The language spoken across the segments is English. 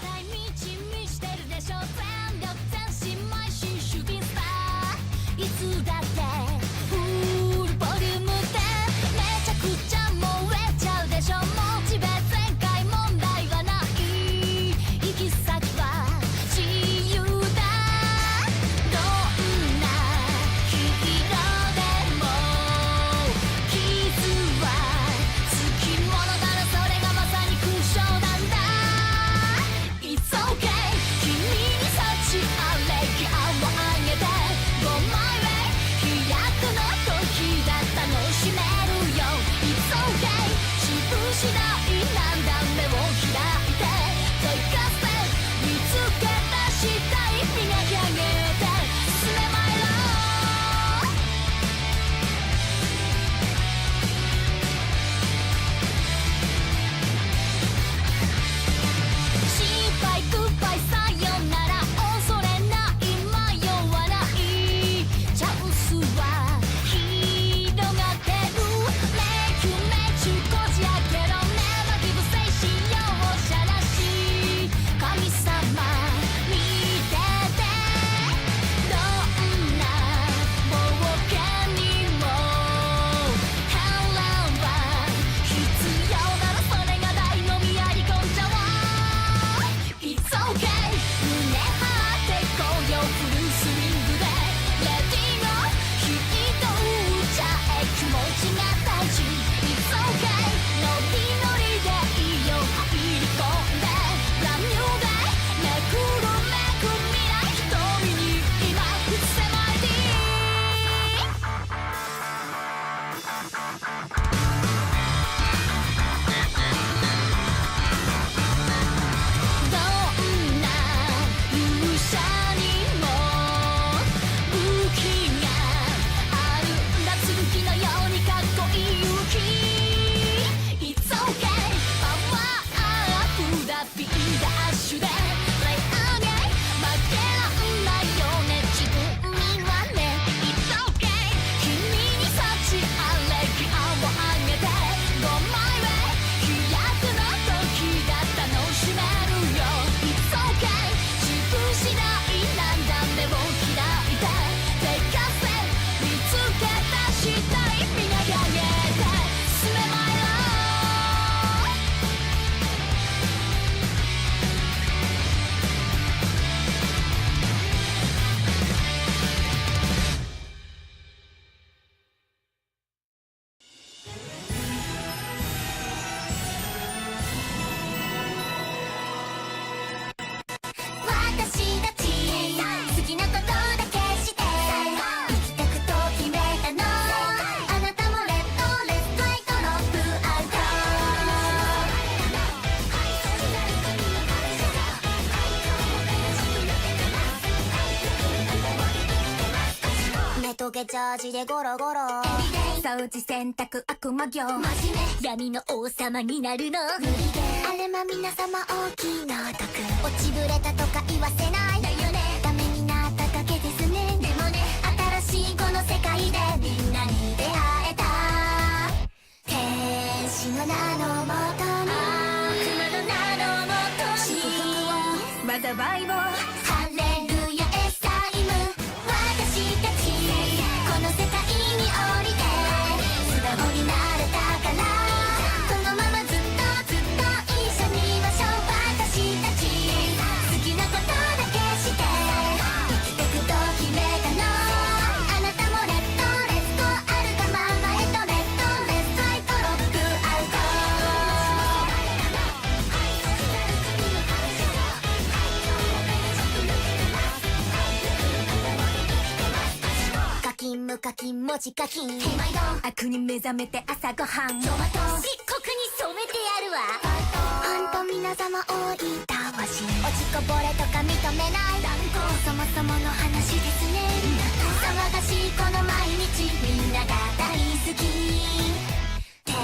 対満ち満ちてるでしょ。全力全身毎週シューティングスター。いつだってフルボリュームでめちゃくちゃ燃えちゃうでしょ。モチベ全開問題はない。行き先は自由だ。どんなヒーローでも傷はつきものだろ。それがまさに勲章なんだ。It's okay 君に幸あれギアを上げて Go my way 飛躍の時だ楽しめるよ。 It's okay 潰しないなんだ目を開いて Take a step 見つけ出したい磨き上げて進めまいろ。失敗グッバイさよなら恐れない迷わないチャンスは広がってる。メイクメチュこじ開けろ。ネバギブ精神容赦なし。神様見ててどんな冒険にも波乱は必要だろ。それが大のみやり込んじゃおう。It's okay 胸張ってこようフルスイングで Letting go ヒート打っちゃえ気持ちが大事。 It's okay ノリノリでいいよ入り込んで Brand new day めくるめく未来瞳に今映せまいり。どんな勇者にも武器があるんだ。剣のようにかっこいい勇気。 It's okay パワーアップだ B ダッシュで Play again 負けらんないよね自分にはね。 It's okay 君に幸あれギアを上げて Go my way 飛躍の時だ楽しめるよ。 It's okay 潰しないなんだ目を開いて Take a step 見つけ出したい磨き上げて進めまいろ。私たち好きなことだけして生きてくと決めたの。あなたもレッドレッドライトロップアウト。ネトゲジャージでゴロゴロ掃除洗濯悪魔業闇の王様になるの。あれま皆様大きな毒落ちぶれたとか言わせないだよね。ダメになっただけですね。でもね新しいこの世界でみんなに出会えた。天使の名のもとに悪魔の名のもとに祝福を災いをハレルヤエサイム。私たちこの世界に降りて素顔になれたからこのままずっとずっと一緒にいましょう。私たち好きなことだけして生きてくと決めたの。あなたもレッドレッドあるがままへとレッドレッドライトロックアウト。課金無課金文字課金悪に目覚めて朝ごはん漆黒に染めてやるわ。ほんと皆様多いたわし落ちこぼれとか認めないそもそもの話ですね。騒がしいこの毎日みんなが大好き。天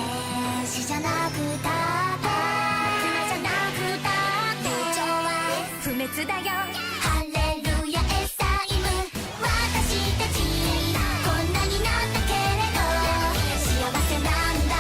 使じゃなくたって悪魔じゃなくたって友情は不滅だよ。ハレルヤエサイム。私たちこんなになったけれど幸せなんだ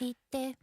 言って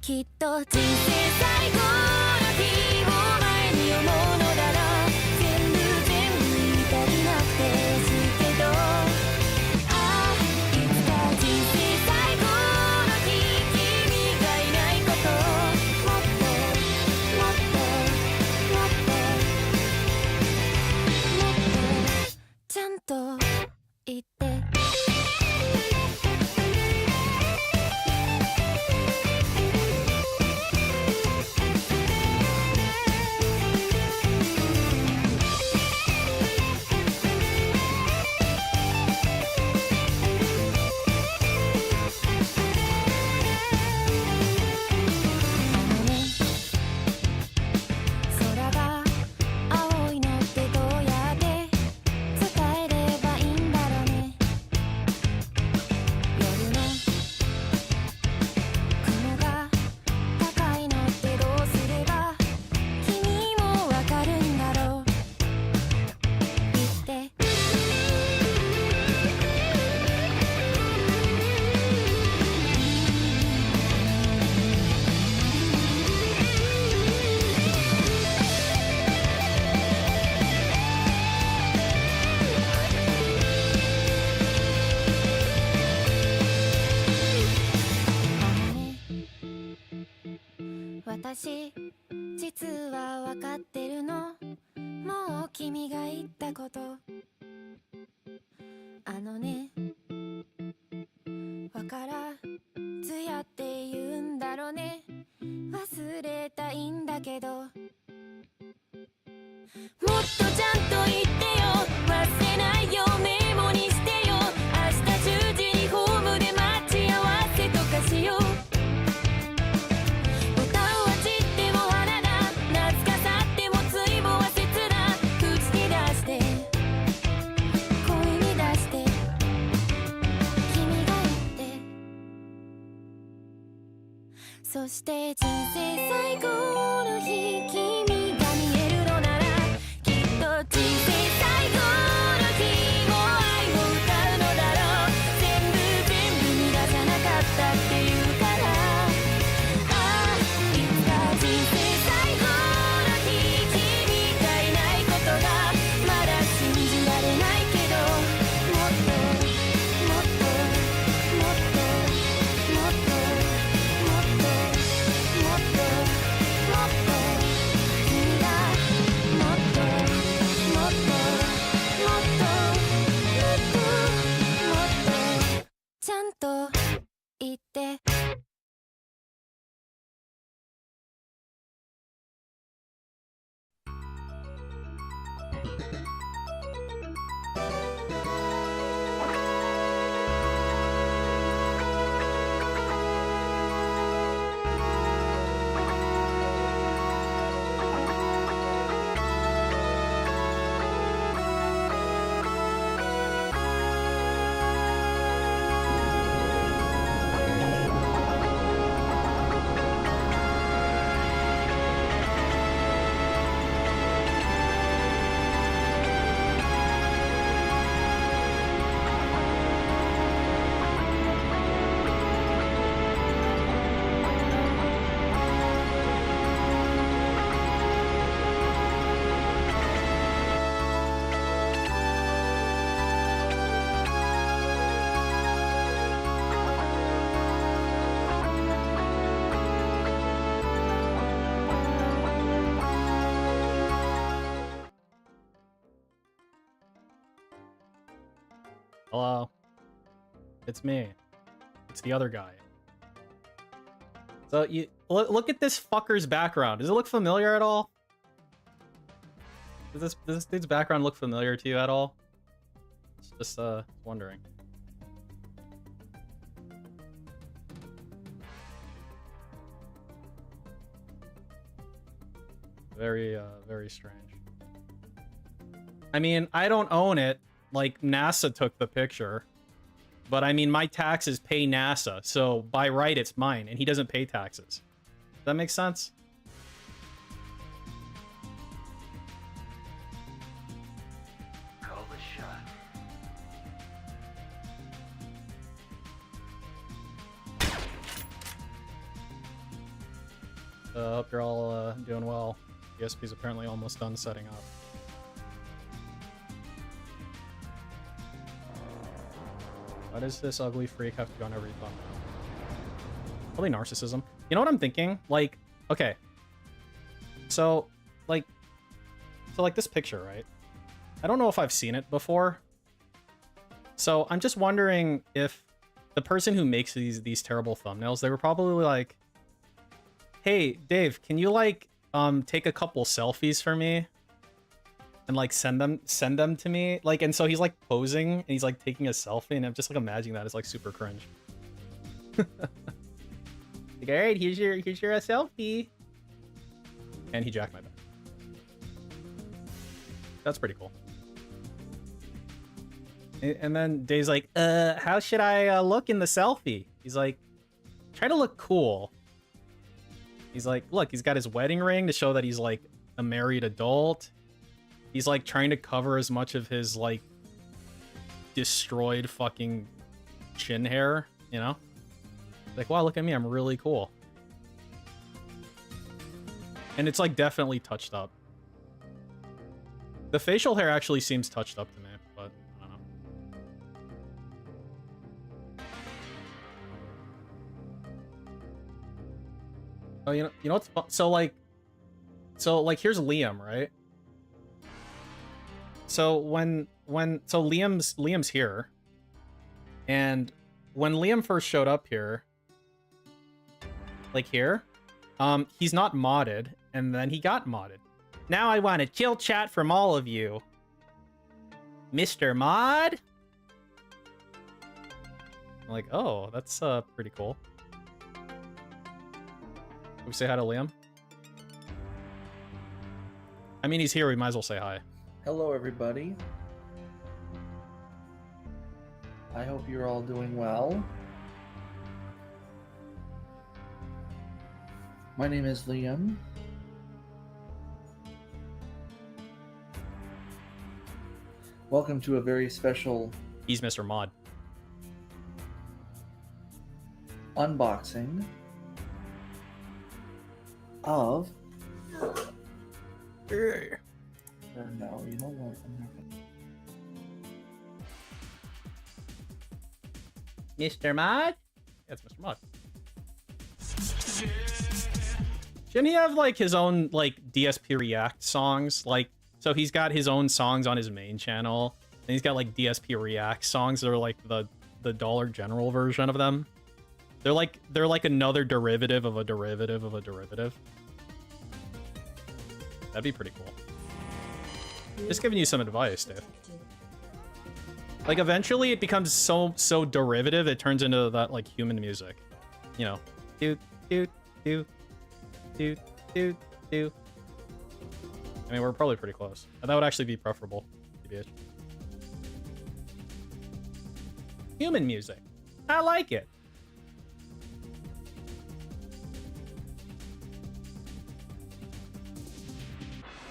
きっと人生最後の日を前に思うのだろう全部言い足りなくて惜しいけどああいつか人生最後の日君がいないこともっともっともっともっとちゃんと言って私実は分かってるのもう君が言ったことあのねわからずやって言うんだろうね忘れたいんだけどもっとちゃんと言ってよ忘れないよメモにしてよ明日10時にホームで待ち合わせとかしようそして人生最後の日君が見えるのならきっと人生最後の日も愛を歌うのだろう全部逃がさなかったっていうからああいつか人生最後の日君がいないことがまだ信じられないけどもっともっともっともっとちゃんと言って Hello. It's me. It's the other guy. So you look at this fucker's background. Does it look familiar at all? Does this dude's background look familiar to you at all? Just wondering. Very strange. I mean, I don't own it. Like, NASA took the picture. But I mean, my taxes pay NASA, so by right, it's mine, and he doesn't pay taxes. Does that make sense? Call the shot. Hope you're all doing well. DSP's apparently almost done setting up. Why does this ugly freak have to go on every thumbnail? Probably narcissism. You know what I'm thinking? Like, okay. So like this picture, right? I don't know if I've seen it before. So I'm just wondering if the person who makes these terrible thumbnails, they were probably like, hey, Dave, can you like take a couple selfies for me? And like send them to me, like, and so he's like posing and he's like taking a selfie, and I'm just like imagining that as like super cringe. Like, all right, here's your selfie, and he jacked my back. That's pretty cool. And then Dave's like, how should I look in the selfie? He's like, try to look cool. He's like, look, he's got his wedding ring to show that he's like a married adult. He's like trying to cover as much of his like destroyed fucking chin hair, you know? Like, wow, look at me, I'm really cool. And it's like definitely touched up. The facial hair actually seems touched up to me, but I don't know. Oh, you know what's fun? So like here's Liam, right? So so Liam's here, and when Liam first showed up here, like here, he's not modded, and then he got modded. Now I want a chill chat from all of you, Mr. Mod. I'm like, oh, that's pretty cool. Can we say hi to Liam? I mean, he's here. We might as well say hi. Hello, everybody. I hope you're all doing well. My name is Liam. Welcome to a very special He's Mr. Mod. unboxing of... no, you know what? I'm not gonna... Mr. Mod? That's Mr. Mod. Shouldn't he have like his own like DSP React songs? Like, so he's got his own songs on his main channel, and he's got like DSP React songs that are like the Dollar General version of them. They're like another derivative of a derivative of a derivative. That'd be pretty cool. Just giving you some advice, Dave. Like, eventually it becomes so derivative, it turns into that, like, human music. You know. Do, do, do, do, do, do. I mean, we're probably pretty close. And that would actually be preferable, TBH. Human music. I like it.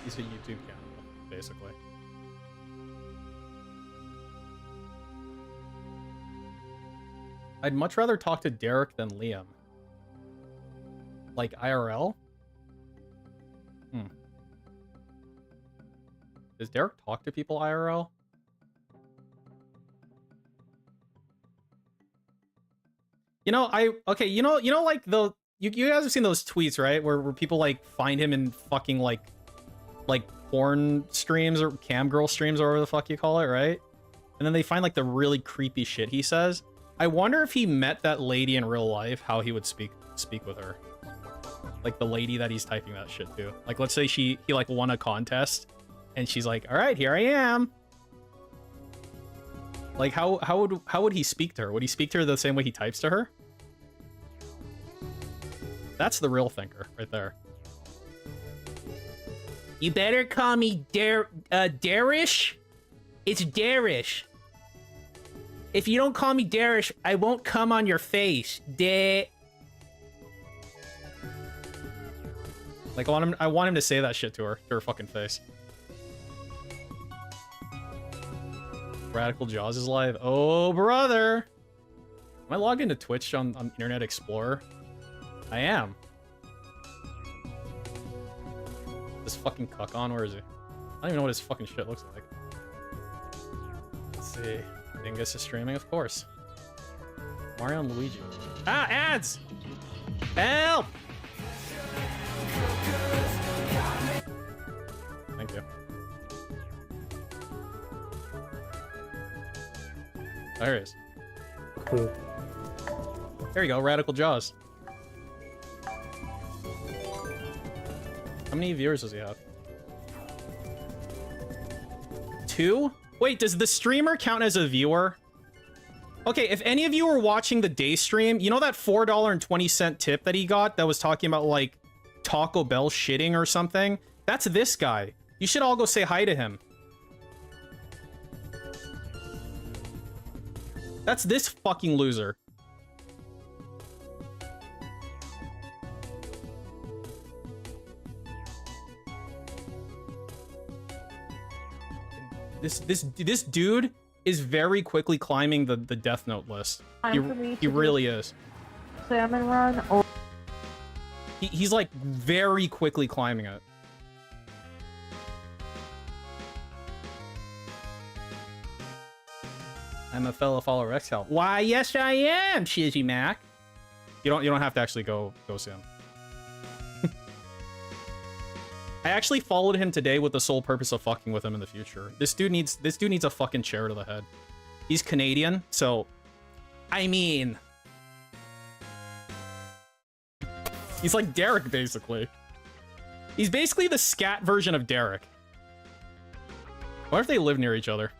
He's a YouTube channel, basically. I'd much rather talk to Derek than Liam. Like IRL? Does Derek talk to people IRL? You know, okay, you know, like you guys have seen those tweets, right? Where people like find him in fucking like porn streams or cam girl streams or whatever the fuck you call it, right? and then they find like the really creepy shit he says. I wonder if he met that lady in real life, how he would speak with her. Like the lady that he's typing that shit to. Like, let's say he like won a contest, and she's like, "All right, here I am." Like, how would he speak to her? Would he speak to her the same way he types to her? That's the real thinker right there. You better call me Darish. It's Darish. If you don't call me Darish, I won't come on your face. Like, I want him to say that shit to her fucking face. Radical Jaws is live. Oh, brother. Am I logged into Twitch on Internet Explorer? I am. This fucking cuck on, where is he? I don't even know what his fucking shit looks like. Let's see. Dingus is streaming, of course. Mario and Luigi. Ah, ads! Help! Thank you. There it is. Cool. There you go, Radical Jaws. How many viewers does he have? 2? Wait, does the streamer count as a viewer? Okay, if any of you were watching the day stream, you know that $4.20 tip that he got that was talking about, like, Taco Bell shitting or something? That's this guy. You should all go say hi to him. That's this fucking loser. This dude is very quickly climbing the Death Note list. He really is. Salmon run or he's like very quickly climbing it. I'm a fellow follower Exhale. Why, yes I am, Shizzy Mac. You don't have to actually go see him. I actually followed him today with the sole purpose of fucking with him in the future. This dude needs a fucking chair to the head. He's Canadian, so I mean, he's like Derek basically. He's basically the scat version of Derek. What if they live near each other?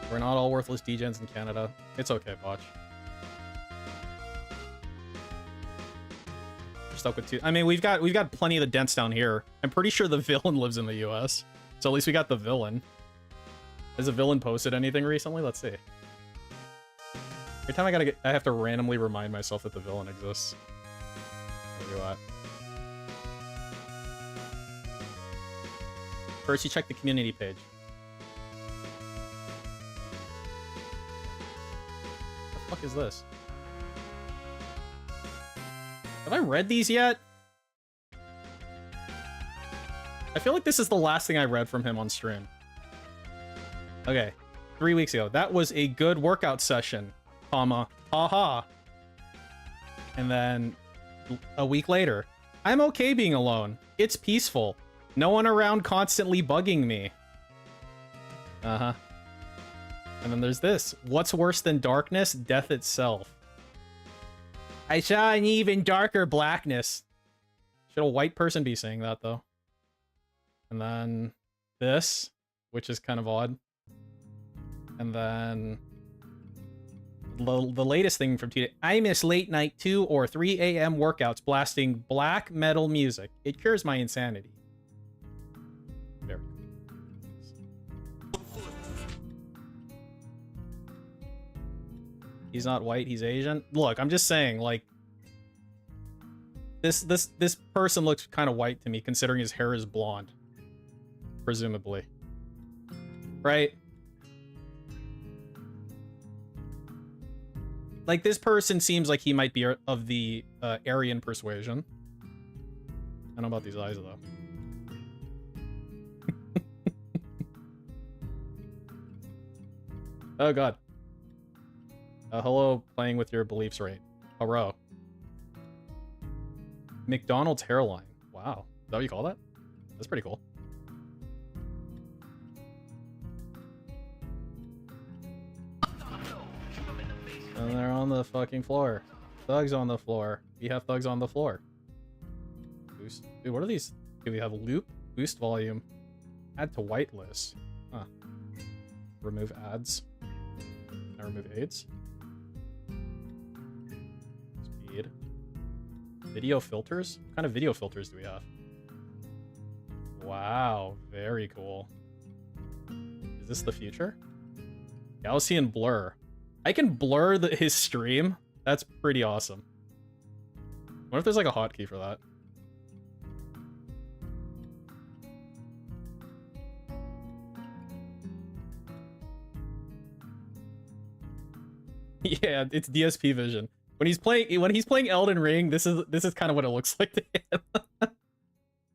We're not all worthless degens in Canada. It's okay, Botch. We're stuck with 2. I mean, we've got plenty of the dents down here. I'm pretty sure the villain lives in the US. So at least we got the villain. Has the villain posted anything recently? Let's see. Every time I have to randomly remind myself that the villain exists. Where you at? First, you check the community page. What the fuck is this? Have I read these yet? I feel like this is the last thing I read from him on stream. Okay, 3 weeks ago. That was a good workout session, comma, haha. And then a week later, I'm okay being alone. It's peaceful. No one around constantly bugging me. Uh-huh. And then there's this. What's worse than darkness? Death itself. I saw an even darker blackness. Should a white person be saying that, though? And then this, which is kind of odd. And then the latest thing from today. I miss late night 2 or 3 a.m. workouts blasting black metal music. It cures my insanity. There we go. He's not white, he's Asian. Look, I'm just saying, like, this person looks kind of white to me, considering his hair is blonde. Presumably. Right? Like, this person seems like he might be of the Aryan persuasion. I don't know about these eyes, though. Oh, God. Hello, playing with your beliefs rate. Hello. McDonald's hairline. Wow. Is that what you call that? That's pretty cool. And they're on the fucking floor. Thugs on the floor. We have thugs on the floor. Boost. Dude, what are these? Okay, we have loop, boost volume, add to whitelist. Huh. Remove ads. Can I remove aids? Speed. Video filters? What kind of video filters do we have? Wow, very cool. Is this the future? Gaussian blur. I can blur his stream. That's pretty awesome. What if there's like a hotkey for that? Yeah, it's DSP vision. When he's playing Elden Ring, this is kind of what it looks like to him.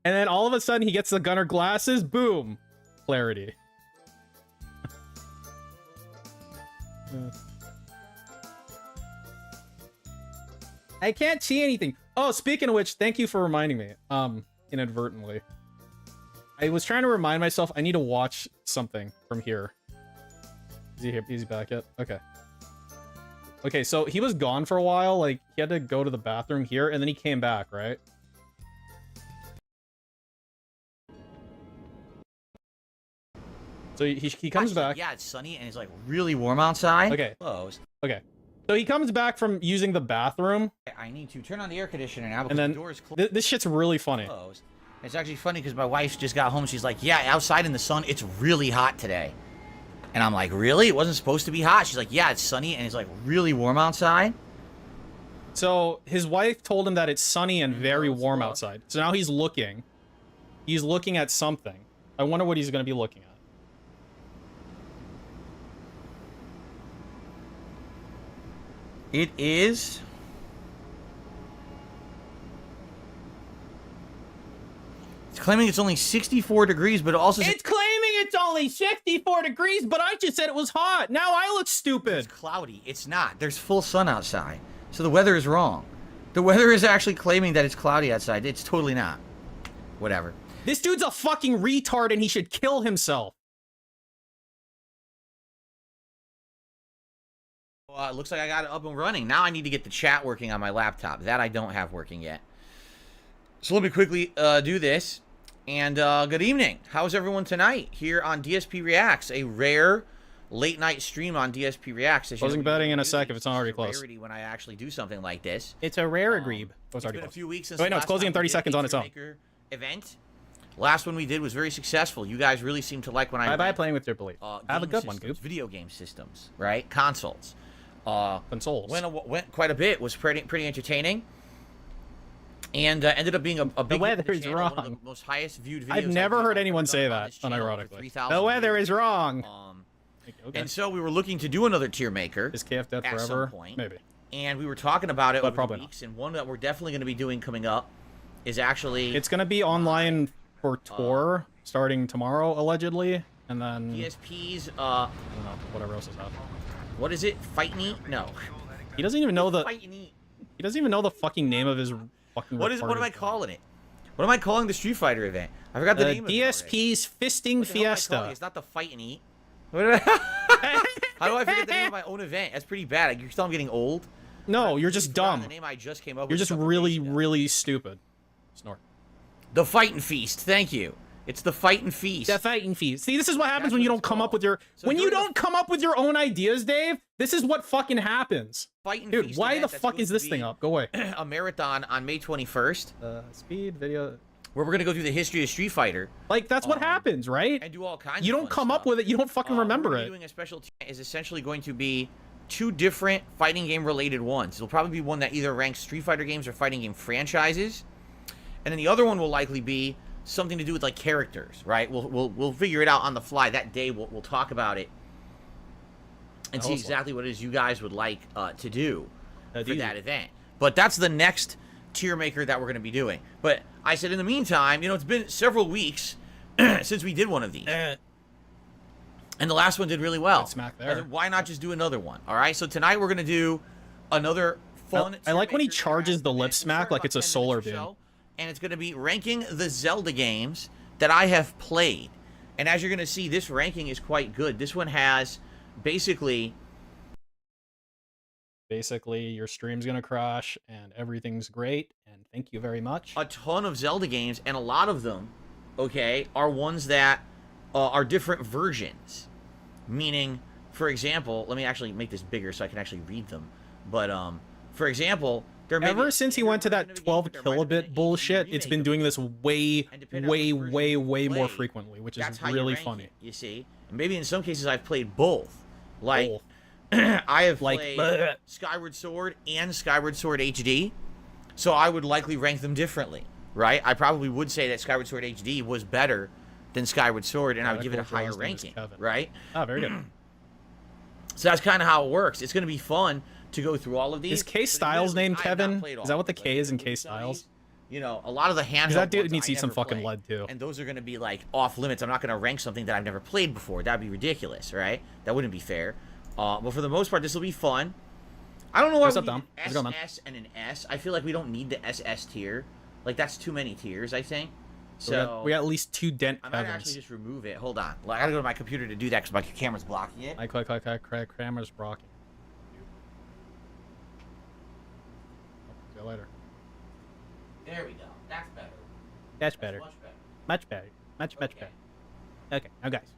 And then all of a sudden he gets the gunner glasses, boom, clarity. I can't see anything. Oh, speaking of which, thank you for reminding me. Inadvertently. I was trying to remind myself I need to watch something from here. Is he here? Is he back yet? Okay. Okay, so he was gone for a while. Like, he had to go to the bathroom here, and then he came back, right? So he comes back. Yeah, it's sunny and it's like really warm outside. Okay. Closed. Okay. So he comes back from using the bathroom. I need to turn on the air conditioner now because And then the door is closed. this shit's really funny. It's actually funny because my wife just got home. She's like, yeah, outside in the sun, it's really hot today. And I'm like, really? It wasn't supposed to be hot? She's like, yeah, it's sunny and it's like really warm outside. So his wife told him that it's sunny and very warm outside. So now he's looking. He's looking at something. I wonder what he's going to be looking at. It is... It's claiming it's only 64 degrees, but it also... It's claiming it's only 64 degrees, but I just said it was hot. Now I look stupid. It's cloudy. It's not. There's full sun outside. So the weather is wrong. The weather is actually claiming that it's cloudy outside. It's totally not. Whatever. This dude's a fucking retard and he should kill himself. It looks like I got it up and running. Now I need to get the chat working on my laptop. That I don't have working yet. So let me quickly do this. And good evening. How's everyone tonight here on DSP Reacts? A rare late night stream on DSP Reacts. Closing betting in a sec if it's not already close. Rarity when I actually do something like this. It's a rare agreeb. It's been a few weeks since wait, no, it's closing in 30 seconds on its own. Event. Last one we did was very successful. You guys really seemed to like when I bye playing with your belief. Have a good one, Goop. Video game systems, right? Consoles. Consoles. Went quite a bit. Was pretty entertaining. And ended up being a big... The weather is wrong. One of the most highest viewed videos I've never heard anyone say that, unironically. The weather is wrong. Okay. And so we were looking to do another tier maker. Is KF dead forever? Some point. Maybe. And we were talking about it But over probably the weeks. And one that we're definitely going to be doing coming up is actually... It's going to be online for tour starting tomorrow, allegedly. And then... DSP's... I don't know, whatever else is up. What is it? Fight and Eat? No. He doesn't even know the... Fight and Eat. He doesn't even know the fucking name of his fucking... What am I calling it? What am I calling the Street Fighter event? I forgot the name of it. DSP's Fisting Fiesta. It's not the Fight and Eat. How do I forget the name of my own event? That's pretty bad. You can tell I'm getting old. No, you're just dumb. The name I just came up with. You're just really, really stupid. Snort. The Fight and Feast. Thank you. It's the Fight and Feast. The Fight and Feast. See, this is what happens when you don't come up with your... When you don't come up with your own ideas, Dave, this is what fucking happens. Fight and Dude, Feast why the event, fuck is this thing up? Go away. A marathon on May 21st. Speed video... Where we're going to go through the history of Street Fighter. Like, that's what happens, right? And do all kinds You of don't fun come stuff. up with it, you don't fucking remember it. Doing a special is essentially going to be 2 different fighting game related ones. It'll probably be one that either ranks Street Fighter games or fighting game franchises. And then the other one will likely be something to do with like characters, right? We'll figure it out on the fly. That day we'll talk about it and see exactly what it is you guys would like to do for that event. But that's the next tier maker that we're going to be doing. But I said in the meantime, you know, it's been several weeks since we did one of these. And the last one did really well. Smack there. Why not just do another one? All right, so tonight we're going to do another fun... I like when he charges the lip smack like it's a solar beam. and it's going to be ranking the Zelda games that I have played. And as you're going to see, this ranking is quite good. This one has basically your stream's gonna crash and everything's great, and thank you very much. a ton of Zelda games, and a lot of them, okay, are ones that are different versions. Meaning, for example, let me actually make this bigger so I can actually read them. But, for example, ever since he went to that 12 kilobit bullshit, it's been doing this way more frequently, which is really funny. You see? And maybe in some cases I've played both. Like, I have played Skyward Sword and Skyward Sword HD, so I would likely rank them differently, right? I probably would say that Skyward Sword HD was better than Skyward Sword, and I would give it a higher ranking, right? Oh, very good. So that's kind of how it works. It's going to be fun to go through all of these. Is K Styles named Kevin? Is that what the K is in K Styles? You know, a lot of the handheld that dude ones needs to I eat some never fucking played, lead too. and those are going to be like off limits. I'm not going to rank something that I've never played before. That'd be ridiculous, right? That wouldn't be fair. But for the most part, this will be fun. I don't know why we need an SS and an S. I feel like we don't need the SS tier. Like, that's too many tiers, I think. So we got at least 2 dent I might actually just remove it. Hold on. I gotta go to my computer to do that because my camera's blocking it. Camera's blocking. See you later. There we go. That's better. That's better. Much better. Much better. Much better. Okay, now guys.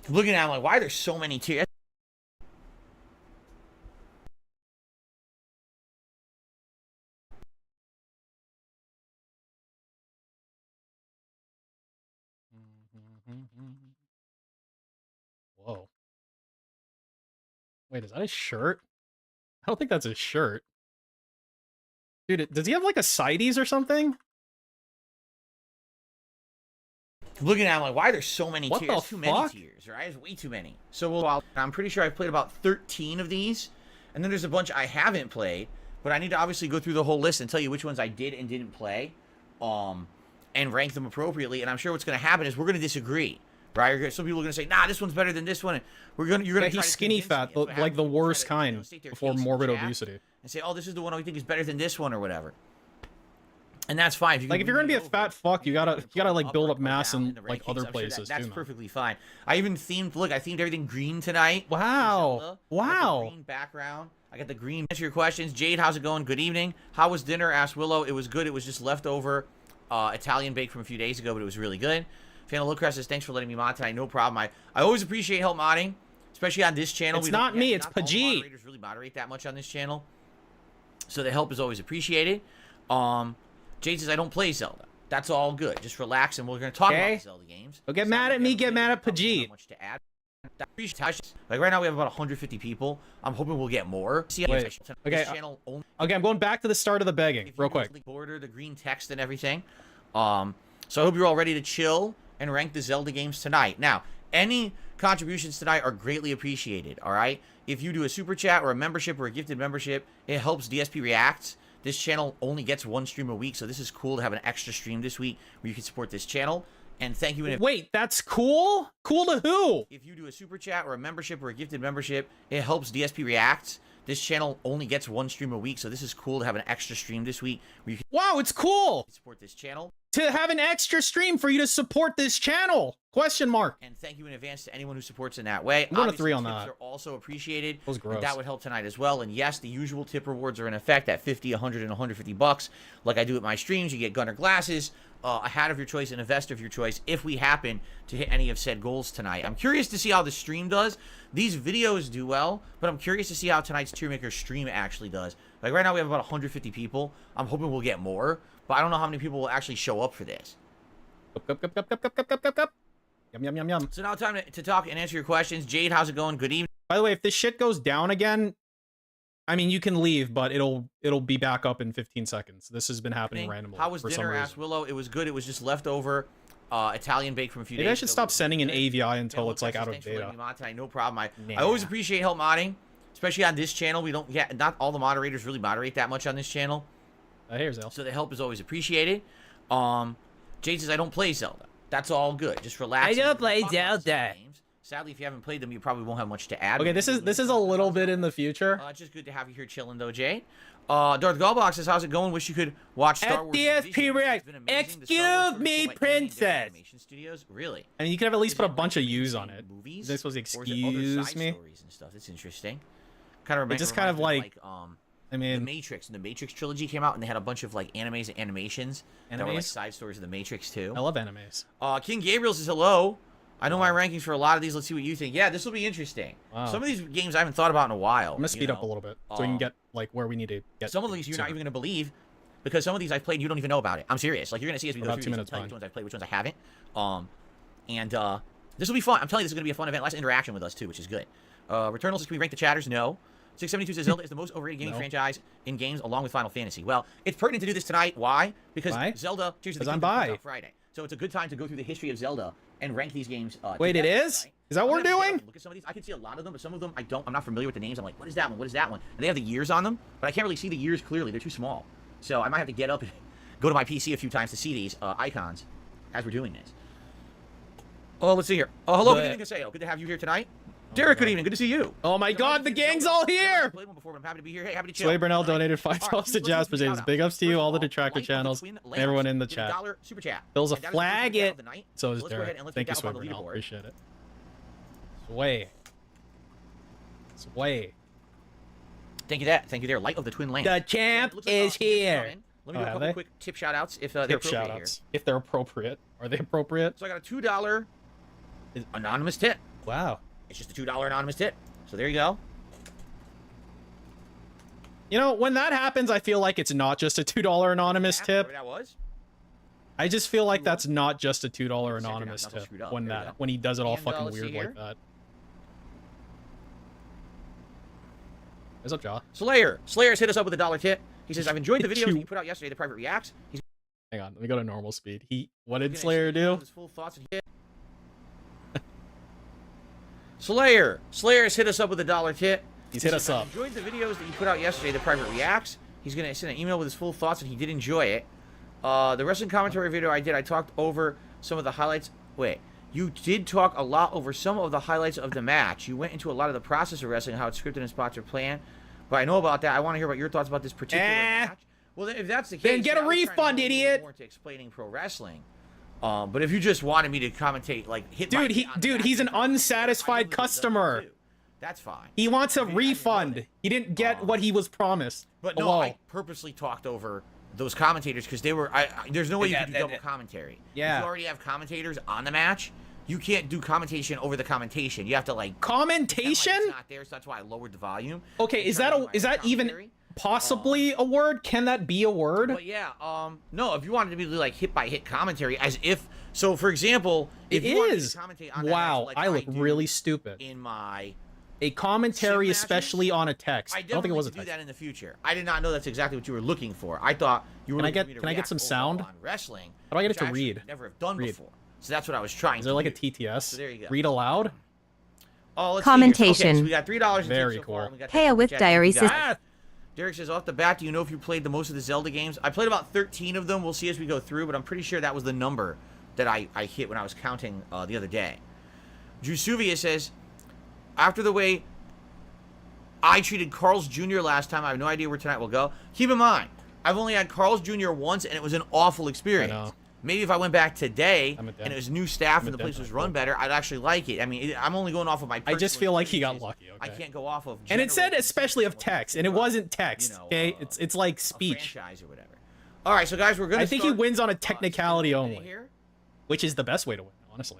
Looking at it, I'm like, why are there so many tiers? Whoa. Wait, is that his shirt? I don't think that's his shirt. Dude, does he have like a sides or something? Looking at it, I'm like, why are there so many What tiers? the There's too many fuck? tiers, right? There's way too many. So I'm pretty sure I've played about 13 of these. And then there's a bunch I haven't played. But I need to obviously go through the whole list and tell you which ones I did and didn't play. And rank them appropriately. And I'm sure what's going to happen is we're going to disagree. Right? Some people are going to say, nah, this one's better than this one. And you're going to he's skinny fat, like the worst kind, before morbid obesity. And say, oh, this is the one we think is better than this one or whatever. And that's fine. Like, if you're gonna be a fat fuck, you gotta like build up mass in like other places that's too. Perfectly fine. I even themed. Look, I themed everything green tonight. Wow. Wow. Green background. I got the green. Answer your questions. Jade, how's it going? Good evening. How was dinner? Asked Willow. It was good. It was just leftover Italian bake from a few days ago, but it was really good. Fan of Lilcrest says, thanks for letting me mod tonight. No problem. I always appreciate help modding, especially on this channel. It's not me. It's Pajit. Moderators really moderate that much on this channel, so the help is always appreciated. Jade says, I don't play Zelda. That's all good. Just relax, and we're going to talk about Zelda games. Don't get mad at me, get mad at Pajit. Much to add. Like, right now, we have about 150 people. I'm hoping we'll get more. Wait. Okay, I'm going back to the start of the begging, real quick. Border, the green text and everything. So I hope you're all ready to chill and rank the Zelda games tonight. Now, any contributions tonight are greatly appreciated, all right? If you do a super chat or a membership or a gifted membership, it helps DSP Reacts. This channel only gets 1 stream a week, so this is cool to have an extra stream this week where you can support this channel. And thank you. Wait, that's cool? Cool to who? If you do a super chat or a membership or a gifted membership, it helps DSP Reacts. This channel only gets 1 stream a week, so this is cool to have an extra stream this week where you can wow, it's cool support this channel. To have an extra stream for you to support this channel? Question mark. And thank you in advance to anyone who supports in that way. I'm going to 3 on that. Are also appreciated. That was gross. That would help tonight as well. And yes, the usual tip rewards are in effect at 50, 100, and 150 bucks. Like I do at my streams, you get Gunner glasses, a hat of your choice, and a vest of your choice if we happen to hit any of said goals tonight. I'm curious to see how the stream does. These videos do well, but I'm curious to see how tonight's Qweermaker stream actually does. Like right now, we have about 150 people. I'm hoping we'll get more, but I don't know how many people will actually show up for this. Yum, yum, yum, yum. So now time to talk and answer your questions. Jade, how's it going? Good evening. By the way, if this shit goes down again, I mean, you can leave, but it'll be back up in 15 seconds. This has been happening randomly. How was dinner? Asked Willow. It was good. It was just leftover Italian bake from a few days ago. Maybe I should stop sending an AVI until it's like out of data. No problem. I always appreciate help modding, especially on this channel. We don't not all the moderators really moderate that much on this channel. Here's Zelda. So the help is always appreciated. Jade says, I don't play Zelda. That's all good. Just relax. I don't play Zelda. Sadly, if you haven't played them, you probably won't have much to add. Okay, this is a little bit in the future. It's just good to have you here chilling, though, Jade. Darth Gallbox says, how's it going? Wish you could watch Star Wars. DSP React. Excuse me, princess. Animation studios, really? I mean, you could have at least put a bunch of U's on it. Movies? Is this supposed to Or is it other excuse side me? stories and stuff? It's interesting. Kind of It just kind of like, I the mean, Matrix. And the Matrix trilogy came out, and they had a bunch of like animes and animations that were like side stories of the Matrix too. I love animes. King Gabriel says hello. I know my rankings for a lot of these. Let's see what you think. Yeah, this will be interesting. Wow. Some of these games I haven't thought about in a while. I'm gonna speed up a little bit so we can get like where we need to get. Some of these you're not even gonna believe, because some of these I've played and you don't even know about it. I'm serious. Like you're gonna see as we go through these, I'll tell you which ones I've played, which ones I haven't. This will be fun. I'm telling you, this is gonna be a fun event. Lots of interaction with us too, which is good. Returnal says, can we rank the chatters? No. 672 says Zelda is the most overrated gaming franchise in games, along with Final Fantasy. Well, it's pertinent to do this tonight. Why? Because Zelda. Because I'm by on Friday, so it's a good time to go through the history of Zelda and rank these games. Wait, it is? Right? Is that what we're doing? Look at some of these. I can see a lot of them, but some of them I don't. I'm not familiar with the names. I'm like, what is that one? What is that one? And they have the years on them, but I can't really see the years clearly. They're too small. So I might have to get up and go to my PC a few times to see these icons as we're doing this. Oh, let's see here. Oh, hello. Good evening, Kaseo. Good to have you here tonight. Derek, good evening. Good to see you. Oh my God, the gang's all here! Played one before, but I'm happy to be here. Hey, happy to chill. Sway Burnell donated $5 to Jasper James. Big ups to you, all the detractor channels, and everyone in the chat. Super chat. Bill's a flag it. So is Derek. Derek. Thank you, Sway Burnell. Appreciate it. Sway. Sway. Thank you, that. Thank you, there. Light of the Twin Lamp. The champ is here. Let me do a couple quick tip shout-outs if they're tip appropriate shout-outs. here. If they're appropriate. Are they appropriate? So I got a $2 anonymous tip. Wow. It's just a $2 anonymous tip. So there you go. You know, when that happens, I feel like it's not just a $2 anonymous tip. Whatever that was. I just feel like that's not just a $2 anonymous tip when he does it all fucking weird like that. What's up, Jaw? Slayer's hit us up with a $1 tip. He says, I've enjoyed the videos that you put out yesterday, the private reacts. Hang on, let me go to normal speed. What did Slayer do? His full thoughts and Slayer's hit us up with a $1 tip. He's hit us up. Enjoyed the videos that you put out yesterday, the private reacts. He's gonna send an email with his full thoughts, and he did enjoy it. The wrestling commentary video I did, I talked over some of the highlights. Wait, you did talk a lot over some of the highlights of the match. You went into a lot of the process of wrestling, how it's scripted and spots are planned. But I know about that. I want to hear about your thoughts about this particular match. Well, if that's the case, then get a refund, idiot. More to explaining pro wrestling. But if you just wanted me to commentate, like hit he's an unsatisfied customer. That's fine. He wants a refund. He didn't get what he was promised. But no, I purposely talked over those commentators because they were. There's no way you can do double commentary. Yeah. If you already have commentators on the match, you can't do commentation over the commentation. You have to like commentation. It's not there, so that's why I lowered the volume. Okay, is that even possibly a word? Can that be a word? But yeah, no. If you wanted to be like hit by hit commentary, as if so, for example, if you wanted to commentate on that match, like I look really stupid in my. A commentary, especially on a text. I don't think it was a text. Do that in the future. I did not know that's exactly what you were looking for. I thought you were. Can I get some sound? On wrestling. How do I get it to read? Never have done before. So that's what I was trying. Is there like a TTS? So there you go. Read aloud. Oh, let's commentation. See okay, so we got $3. Very cool. Kaya with Diary says. Derek says, off the bat, do you know if you played the most of the Zelda games? I played about 13 of them. We'll see as we go through, but I'm pretty sure that was the number that I hit when I was counting the other day. Jusuvia says, after the way I treated Carl's Jr. last time, I have no idea where tonight will go. Keep in mind, I've only had Carl's Jr. once, and it was an awful experience. Maybe if I went back today, and it was new staff and the place was run better, I'd actually like it. I mean, I'm only going off of my personal. I just feel like he got lucky. Okay? I can't go off of. And it said especially of text, and it wasn't text. Okay, it's like speech. Franchise or whatever. All right, so guys, we're gonna. I think he wins on a technicality only, which is the best way to win, honestly.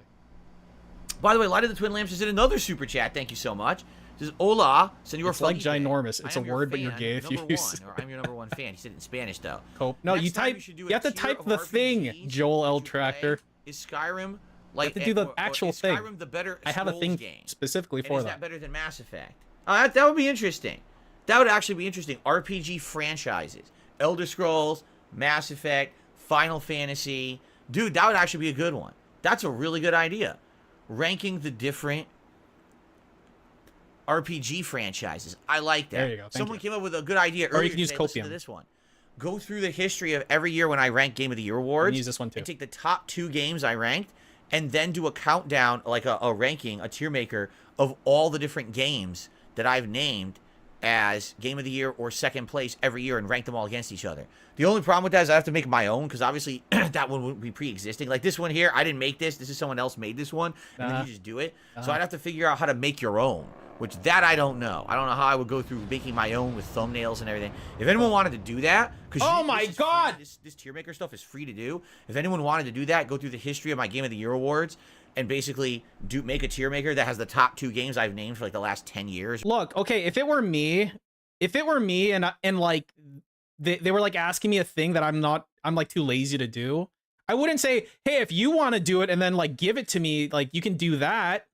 By the way, Light of the Twin Lamps is in another super chat. Thank you so much. This is Hola, senor. It's like ginormous. It's a word, but you're gay if you use. I'm your number one fan. He said it in Spanish though. Cope. No, you type. You have to type the thing. Joel L. Tractor. Is Skyrim like? You have to do the actual thing. Skyrim the better. I have a thing game specifically for that. Is that better than Mass Effect? That would be interesting. That would actually be interesting. RPG franchises, Elder Scrolls, Mass Effect, Final Fantasy. Dude, that would actually be a good one. That's a really good idea. Ranking the different RPG franchises. I like that. There you go. Someone came up with a good idea earlier. Or you can use today. Listen Copium. to this one. Go through the history of every year when I rank Game of the Year awards. Use this one too. And take the top 2 games I ranked and then do a countdown, like a ranking, a tier maker of all the different games that I've named as Game of the Year or second place every year and rank them all against each other. The only problem with that is I have to make my own, because obviously that one wouldn't be pre-existing. Like this one here, I didn't make this. This is someone else made this one, and then you just do it. So I'd have to figure out how to make your own, which that I don't know. I don't know how I would go through making my own with thumbnails and everything. If anyone wanted to do that, because Oh my God! This tier maker stuff is free to do. If anyone wanted to do that, go through the history of my Game of the Year awards and basically make a tier maker that has the top 2 games I've named for like the last 10 years. Look, okay, if it were me and like they were like asking me a thing that I'm like too lazy to do, I wouldn't say, hey, if you want to do it and then like give it to me, like you can do that,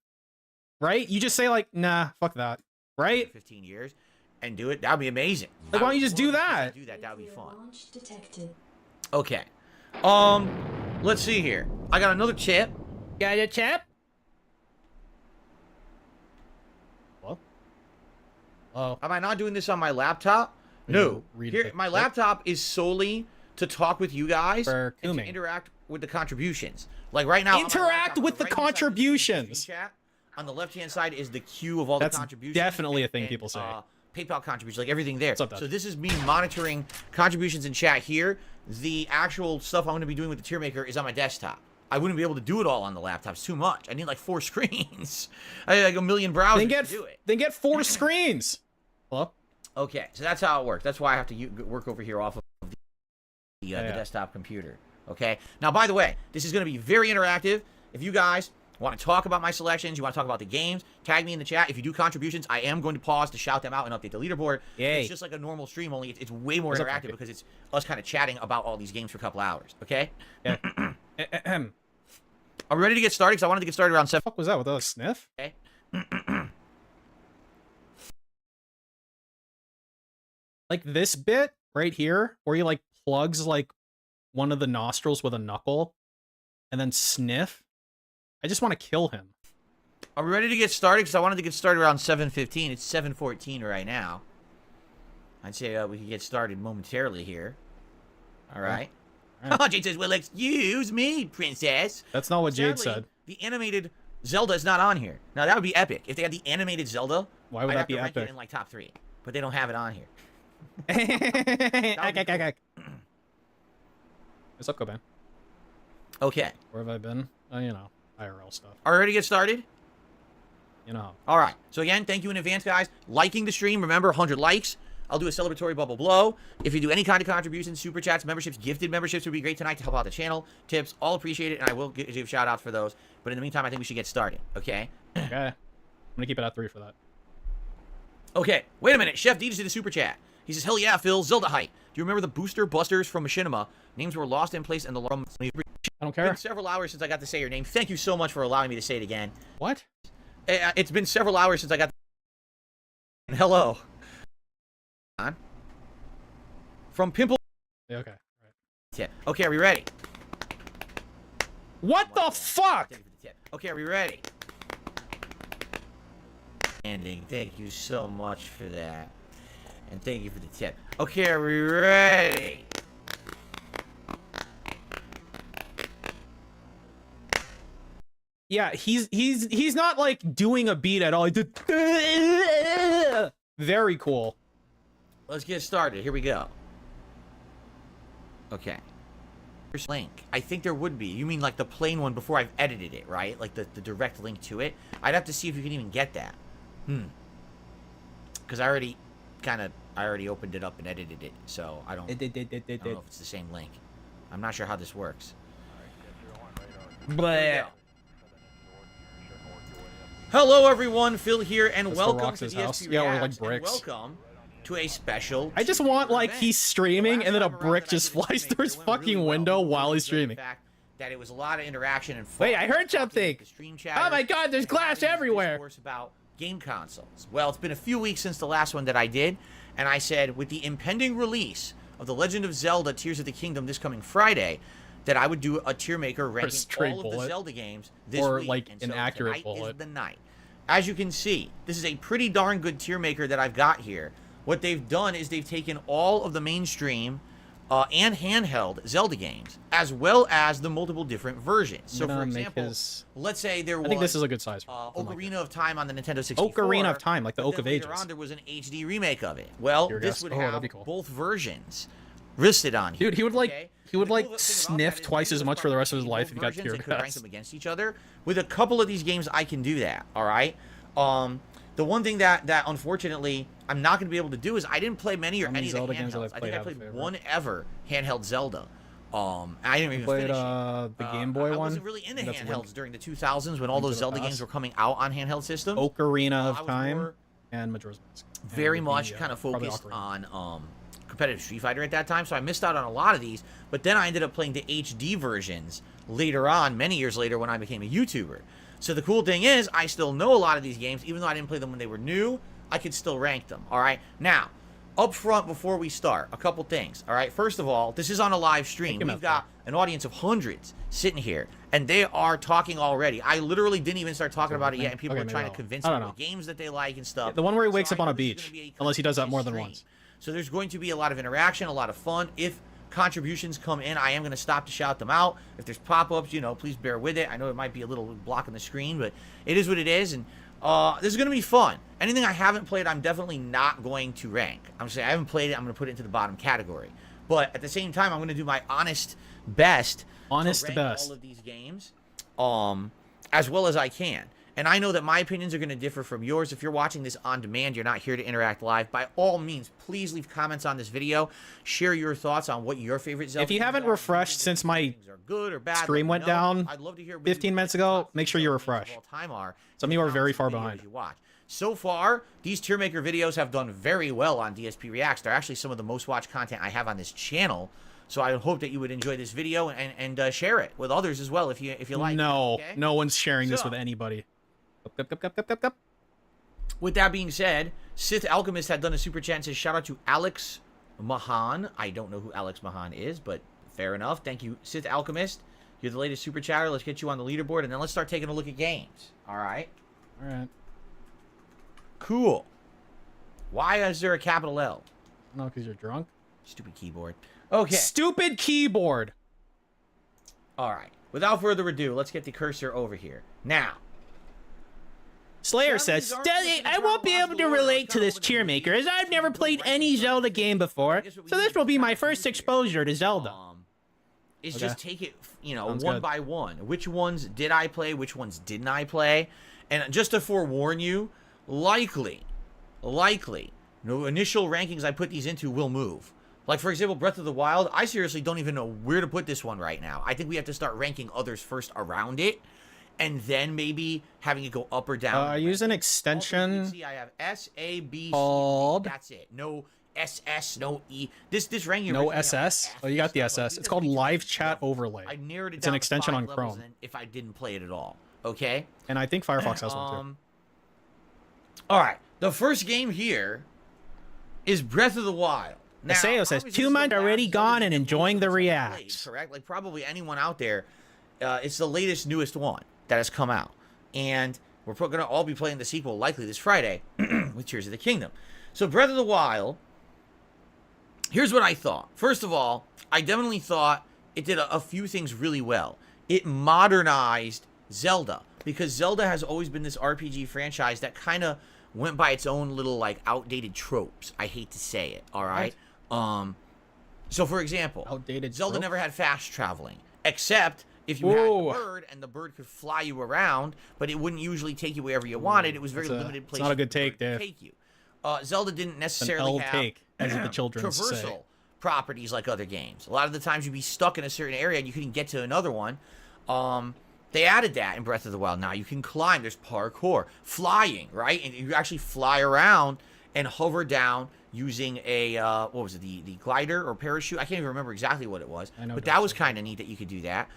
right? You just say like, nah, fuck that, right? 15 years and do it. That would be amazing. Like, why don't you just do that? That would be fun. Launch detected. Okay. Let's see here. I got another chip. Got a chip? What? Oh. Am I not doing this on my laptop? No. Read Here, it. my laptop is solely to talk with you guys For and to Qweermaker. interact with the contributions. Like right now, on my Interact laptop, with on the right-hand side is the contributions. stream chat. On the left-hand side is the queue of all That's the contributions. definitely a thing people say. PayPal contributions, like everything there. What's up, Dad? So this is me monitoring contributions in chat here. The actual stuff I'm going to be doing with the tier maker is on my desktop. I wouldn't be able to do it all on the laptop. It's too much. I need like 4 screens. I need like a million browsers to do it. Then get 4 screens. Hello? Okay, so that's how it works. That's why I have to work over here off of the desktop computer. Okay? Now, by the way, this is going to be very interactive. If you guys want to talk about my selections, you want to talk about the games, tag me in the chat. If you do contributions, I am going to pause to shout them out and update the leaderboard. Yay. It's just like a normal stream, only it's way more What's up, interactive Frankie? because it's us kind of chatting about all these games for a couple hours. Okay? Yeah. Are we ready to get started? Because I wanted to get started around 7. What the fuck was that? With a sniff? Okay. Like this bit right here, where he like plugs like one of the nostrils with a knuckle and then sniff. I just want to kill him. Are we ready to get started? Because I wanted to get started around 7:15. It's 7:14 right now. I'd say we can get started momentarily here. All right. Oh, Jade says, well, excuse me, princess. That's not what Jade Sadly, said. The animated Zelda is not on here. Now, that would be epic. If they had the animated Zelda, Why would I'd that have be to rank it epic? in like top 3. But they don't have it on here. What's up, Cobain? Okay. Where have I been? You know, IRL stuff. Are we ready to get started? You know. All right. So, again, thank you in advance, guys. Liking the stream. Remember, 100 likes. I'll do a celebratory bubble blow. If you do any kind of contributions, super chats, memberships, gifted memberships would be great tonight to help out the channel. Tips, all appreciate it, and I will give shout outs for those. But in the meantime, I think we should get started, okay? Okay. I'm gonna keep it at 3 for that. Okay, wait a minute. Chef D just did a super chat. He says, hell yeah, Phil, Zelda hype. Do you remember the booster busters from Machinima? Names were lost in place in the I don't It's care. been several hours since I got to say your name. Thank you so much for allowing me to say it again. What? It's been several hours since I got hello. From Pimple. Yeah, okay. Right. Tip. Okay, are we ready? What the fuck? Thank you for the tip. Okay, are we ready? Ending. Thank you so much for that. And thank you for the tip. Okay, are we ready? Yeah, he's not like doing a beat at all. He did very cool. Let's get started. Here we go. Okay. Here's link. I think there would be. You mean like the plain one before I've edited it, right? Like the direct link to it? I'd have to see if you can even get that. Because I already opened it up and edited it, so I don't know if it's the same link. I'm not sure how this works. But Hello everyone, Phil here, and That's welcome the to Rox's DSP house. Yeah, we're like Reacts, and bricks. welcome to a special. I just want like event. he's streaming and then a Last time around brick that I just did flies Qweermaker, through his it went fucking really well, window because while of he's the streaming. fact that it was a lot of interaction and fun. Wait, I heard talking something. with the stream Oh chatters my god, there's and glass having everywhere. discourse about game consoles. Well, it's been a few weeks since the last one that I did, and I said with the impending release of The Legend of Zelda: Tears of the Kingdom this coming Friday, that I would do a tier maker ranking straight all of the bullet. Zelda games this Or, week. like, And an so accurate tonight bullet. is the night. As you can see, this is a pretty darn good tier maker that I've got here. What they've done is they've taken all of the mainstream and handheld Zelda games, as well as the multiple different versions. So, for example, let's say there was... I think this is a good size for Ocarina of Time on the Nintendo 64. Ocarina of Time, like the but Oak then of later Ages. on, there was an HD remake of it. Well, this would have that'd be cool. both versions listed on here. Dude, he would like okay? he would The like cool thing about sniff that is twice you as could much for the rest of his both life if he got versions tear and could rank gas. them against each other. With a couple of these games, I can do that. All right. The one thing that unfortunately I'm not going to be able to do is I didn't play many or any of the Zelda games that handhelds. I've I think I played played one ever handheld Zelda. I didn't even Played finish it. the Game Boy I one. wasn't really into That's handhelds Link- during the 2000s when all Link to those the Zelda Past. games were coming out on handheld systems. Ocarina I of was Time more and Majora's Mask. very And much the, kind of probably focused Ocarina. on competitive Street Fighter at that time, so I missed out on a lot of these. But then I ended up playing the HD versions later on, many years later, when I became a YouTuber. So the cool thing is, I still know a lot of these games, even though I didn't play them when they were new. I could still rank them. All right, now up front before we start, a couple things. All right, first of all, this is on a live stream. We've got an audience of hundreds sitting here, and they are talking already. I literally didn't even start talking about it yet, and people are trying to convince me what games that they like and stuff. The one where he wakes So up I on know a this is beach, gonna be unless he does that more than stream. once. So there's going to be a lot of interaction, a lot of fun. If contributions come in, I am going to stop to shout them out. If there's pop-ups, you know, please bear with it. I know it might be a little blocking the screen, but it is what it is, and this is going to be fun. Anything I haven't played, I'm definitely not going to rank. I'm saying I haven't played it, I'm going to put it into the bottom category. But at the same time, I'm going to do my honest best to rank all of these games as well as I can. And I know that my opinions are going to differ from yours. If you're watching this on demand, you're not here to interact live, by all means, please leave comments on this video. Share your thoughts on what your favorite Zelda If you haven't refreshed since my stream went down I'd love to hear 15 minutes ago, make sure you refresh. Some of you are very far behind. So far, these Qweermaker videos have done very well on DSP Reacts. They're actually some of the most watched content I have on this channel. So I hope that you would enjoy this video and share it with others as well if you like. No, okay? no one's sharing this with anybody. With that being said, Sith Alchemist had done a super chat and says, shout out to Alex Mahan. I don't know who Alex Mahan is, but fair enough. Thank you, Sith Alchemist. You're the latest super chatter. Let's get you on the leaderboard, and then let's start taking a look at games. All right? All right. Cool. Why is there a capital L? No, because you're drunk. Stupid keyboard. Okay. Stupid keyboard. All right. Without further ado, let's get the cursor over here. Now. Slayer says, I won't be able to relate to this Qweermaker, as I've never played any Zelda game before, so this will be my first exposure to Zelda. Is just take it, you know, one by one. Which ones did I play? Which ones didn't I play? And just to forewarn you, likely, no initial rankings I put these into will move. Like, for example, Breath of the Wild, I seriously don't even know where to put this one right now. I think we have to start ranking others first around it, and then maybe having it go up or down. I use an extension. Also, you can see I have S, A, B, C, called... D. That's it. No SS, no E. This ranking. No SS? Oh, you got the SS. It's called Live Chat Overlay. I narrowed it it's an down extension to 5 on levels Chrome. if I didn't play it at all. Okay? And I think Firefox has one too. All right. The first game here is Breath of the Wild. Now, Aseo says, 2 months already gone and enjoying the reacts. Correct? Like, probably anyone out there, it's the latest, newest one that has come out. And we're going to all be playing the sequel likely this Friday with Tears of the Kingdom. So, Breath of the Wild, here's what I thought. First of all, I definitely thought it did a few things really well. It modernized Zelda, because Zelda has always been this RPG franchise that kind of went by its own little, like, outdated tropes. I hate to say it, all right? So, for example, Zelda never had fast traveling, except if you had the bird, and the bird could fly you around, but it wouldn't usually take you wherever you wanted. It was very limited places. It's not a good take, Dave. Take you. Zelda didn't necessarily have take, as the children traversal say. Properties like other games. A lot of the times you'd be stuck in a certain area and you couldn't get to another one. They added that in Breath of the Wild. Now you can climb. There's parkour, flying, right? And you actually fly around and hover down using a what was it, the glider or parachute? I can't even remember exactly what it was, but that was kind of neat that you could do that.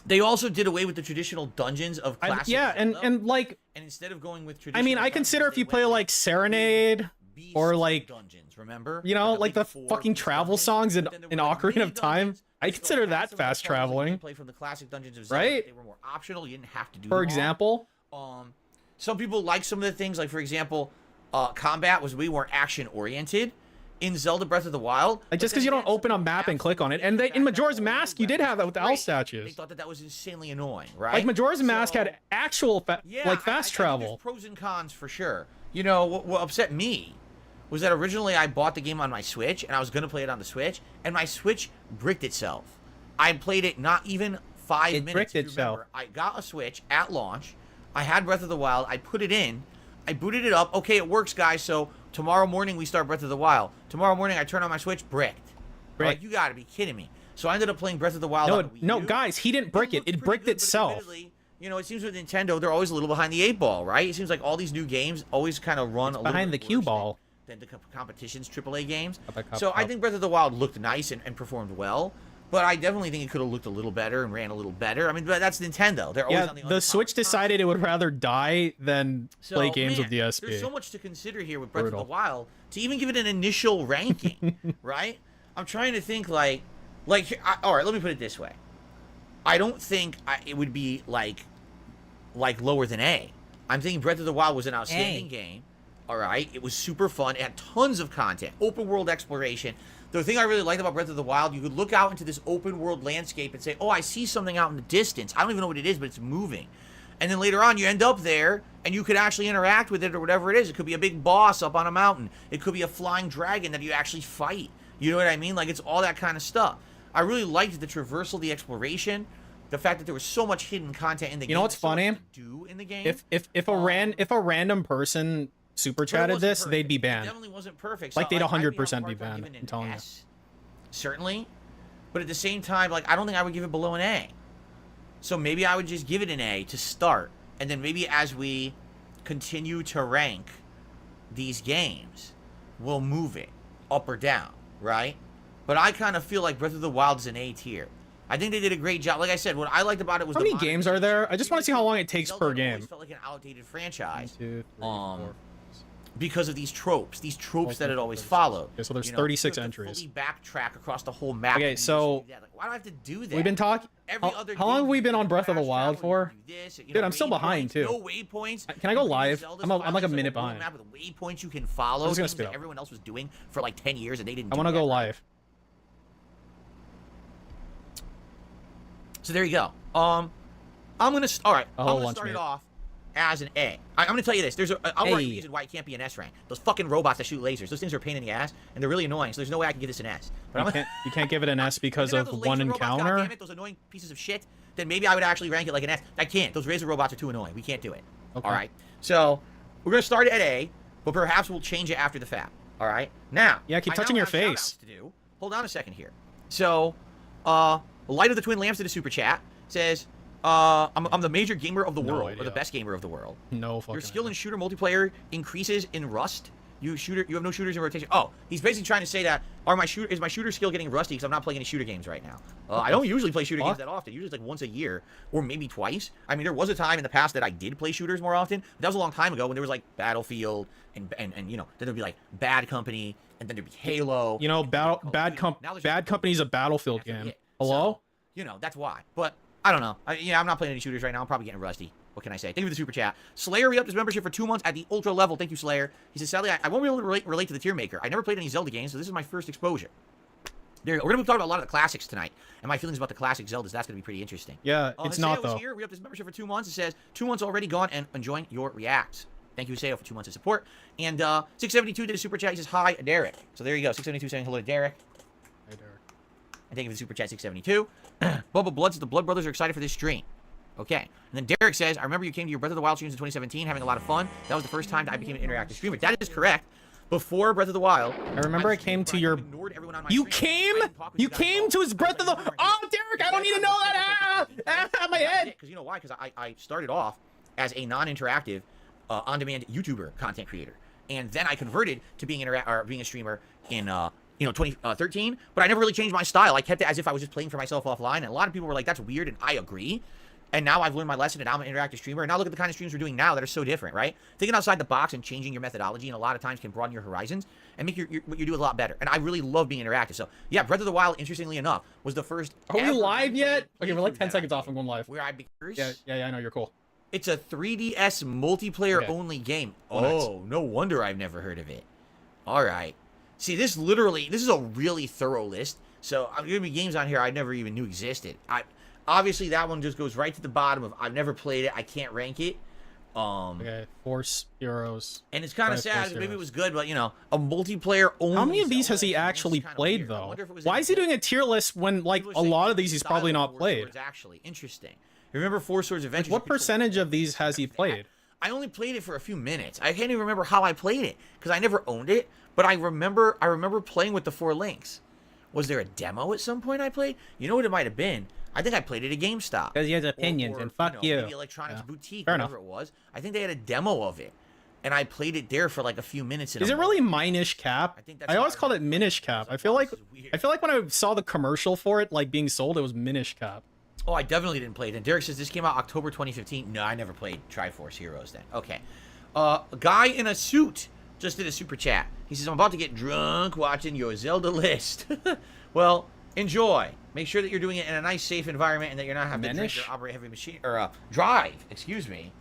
They also did away with the traditional dungeons of classic Zelda, and like, and instead of going with traditional, I mean, I consider if you play like Serenade or like dungeons, remember, you know, like the fucking travel songs in Ocarina of Time, I consider that fast traveling. Play from the classic dungeons of Zelda, right? They were more optional. You didn't have to do. For example, some people like some of the things, like for example, combat was way more action oriented, in Zelda Breath of the Wild. Like, just because you don't open a map and click on it. And in Majora's Mask, you did have that with the owl They statues. thought that was insanely annoying, right? Like, Majora's Mask had actual, like, fast I think travel. there's pros and cons for sure. You know, what upset me was that originally I bought the game on my Switch, and I was going to play it on the Switch, and my Switch bricked itself. I played it not even 5 minutes. It bricked If you itself. remember. I got a Switch at launch. I had Breath of the Wild. I put it in. I booted it up. Okay, it works, guys. So tomorrow morning we start Breath of the Wild. Tomorrow morning I turn on my Switch, bricked. Like, you gotta be kidding me. So I ended up playing Breath of the Wild on the Wii No, U. guys, he didn't brick it. It bricked itself. You know, it seems with Nintendo, they're always a little behind the 8 ball, right? It seems like all these new games always kind of run a little behind the bit cue worse ball. than the competition's AAA games. Cup, So I cup. think Breath of the Wild looked nice and performed well. But I definitely think it could have looked a little better and ran a little better. I mean, but that's Nintendo. They're always Yeah, on the the Switch decided it would rather die than play games with There's DSP. so much to consider here with Breath Brutal. of the Wild to even give it an initial ranking, right? I'm trying to think all right, let me put it this way. I don't think it would be like lower than A. I'm thinking Breath of the Wild was an outstanding game. All right, it was super fun. It had tons of content, open world exploration. The thing I really liked about Breath of the Wild, you could look out into this open world landscape and say, oh, I see something out in the distance. I don't even know what it is, but it's moving. And then later on, you end up there, and you could actually interact with it or whatever it is. It could be a big boss up on a mountain. It could be a flying dragon that you actually fight. You know what I mean? Like, it's all that kind of stuff. I really liked the traversal, the exploration, the fact that there was so much hidden content in the game. You know what's funny? Do in the game. If a random person super chatted this, they'd be It banned. definitely wasn't perfect. Like, they'd I'd 100% have a be hard time banned, giving it I'm telling an you. S, certainly. But at the same time, like, I don't think I would give it below an A. So maybe I would just give it an A to start. And then maybe as we continue to rank these games, we'll move it up or down, right? But I kind of feel like Breath of the Wild is an A tier. I think they did a great job. Like I said, what I liked about it was How many games are there? I just want to see how long it takes Zelda per game. always felt like an outdated franchise. 1, 2, 3, 4. Because of these tropes that it always 36. followed. Okay, so there's You know, 36 to entries. Fully backtrack across the whole map. Okay, and so do that. Like, why do I have to do that? We've been talking. Every other How long game have we you been do on Breath of the fast Wild travel, for? you do this, you Dude, know, I'm still behind, waypoints, too. No waypoints. Can I go You live? Zelda's I'm like a finally minute like behind. Map with waypoints you can follow. I'm just gonna things speed that up. everyone else was doing for like 10 years and they didn't. I want to go live. So there you go. I'm gonna start lunch it meat. off as an A. I'm gonna tell you this. There's a outright Hey. reason why it can't be an S rank. Those fucking robots that shoot lasers. Those things are a pain in the ass, and they're really annoying. So there's no way I can give this an S. But You can't give it an S because If of it have those one laser robots, encounter. goddammit, those annoying pieces of shit. Then maybe I would actually rank it like an S. I can't. Those laser robots are too annoying. We can't do it. Okay. All right. So we're gonna start it at A, but perhaps we'll change it after the fact. All right. Now. Yeah, keep I touching now your have shout-outs face. to do. Hold on a second here. So, Light of the Twin Lamps did a super chat. Says, I'm the major gamer of the No world, or idea. the best gamer of the world. No fucking. Your skill in shooter multiplayer increases in Rust. You have no shooters in rotation. Oh, he's basically trying to say that is my shooter skill getting rusty because I'm not playing any shooter games right now. I don't usually play shooter games that often. Usually like once a year or maybe twice. I mean, there was a time in the past that I did play shooters more often. But that was a long time ago when there was like Battlefield and you know, then there'd be like Bad Company and then there'd be Halo. You know, Now there's Bad just- Company's a Battlefield That's game. it. Hello? So, you know, that's why. But I don't know. I'm not playing any shooters right now. I'm probably getting rusty. What can I say? Thank you for the super chat. Slayer re-upped his membership for 2 months at the ultra level. Thank you, Slayer. He says, sadly, I won't be able to relate to the tier maker. I never played any Zelda games, so this is my first exposure. We're going to be talking about a lot of the classics tonight, and my feelings about the classic Zeldas. That's going to be pretty interesting. Yeah, it's Hiseo not was though. here, re-upped his membership for 2 months. It says, 2 months already gone and enjoying your reacts. Thank you, Hiseo, for 2 months of support. And 672 did a super chat. He says, hi, Derek. So there you go. 672 saying hello to Derek. Hey, Derek. And thank you for the super chat, 672. Bubba Blood says the Blood Brothers are excited for this stream. Okay. And then Derek says, I remember you came to your Breath of the Wild streams in 2017, having a lot of fun. That was the first time that I became an interactive streamer. That is correct. Before Breath of the Wild, I remember I came to your. You came? You came to his Breath of the. Oh, Derek, I don't need to know that. My head. Because you know why? Because I started off as a non-interactive, on-demand YouTuber content creator, and then I converted to being a streamer in 2013. But I never really changed my style. I kept it as if I was just playing for myself offline. And a lot of people were like, "That's weird," and I agree. And now I've learned my lesson, and I'm an interactive streamer. And now look at the kind of streams we're doing now that are so different, right? Thinking outside the box and changing your methodology, and a lot of times can broaden your horizons and make what you do a lot better. And I really love being interactive. So yeah, Breath of the Wild, interestingly enough, was the first. Are we ever live yet? gameplay Okay, we're like 10 playthrough seconds that off and going live. Where I became. Yeah, I know you're cool. It's a 3DS multiplayer Okay. only game. Oh, nice. Oh, no wonder I've never heard of it. All right. See, this is a really thorough list. So I'm gonna be games on here I never even knew existed. Obviously that one just goes right to the bottom of I've never played it. I can't rank it. Okay, Force Heroes. And it's kind of 5 sad. Force Maybe it Heroes. was good, but you know, a multiplayer only. How many of these Zelda has he game is actually kinda played weird. I though? wonder if it was Why any is he good. doing a tier list when like People are a saying lot of the these he's style probably of not Four played? Swords, actually, interesting. Remember Four Swords Adventures? What percentage of these has he played? I only played it for a few minutes. I can't even remember how I played it because I never owned it. But I remember playing with the 4 links. Was there a demo at some point I played? You know what it might have been? I think I played it at GameStop. Because he has opinions, and fuck you. Maybe Electronics Yeah. Boutique, Fair whatever it was. I think they had a demo of it, and I played it there for like a few minutes. Is it really Minish Cap? I think that's I how always I called it remember it. Minish Cap. I feel like when I saw the commercial for it like being sold, it was Minish Cap. Oh, I definitely didn't play it. And Derek says this came out October 2015. No, I never played Triforce Heroes then. Okay. A guy in a suit just did a super chat. He says, I'm about to get drunk watching your Zelda list. Well, enjoy. Make sure that you're doing it in a nice, safe environment and that you're not having to drink Minish? or operate heavy machine or drive, excuse me,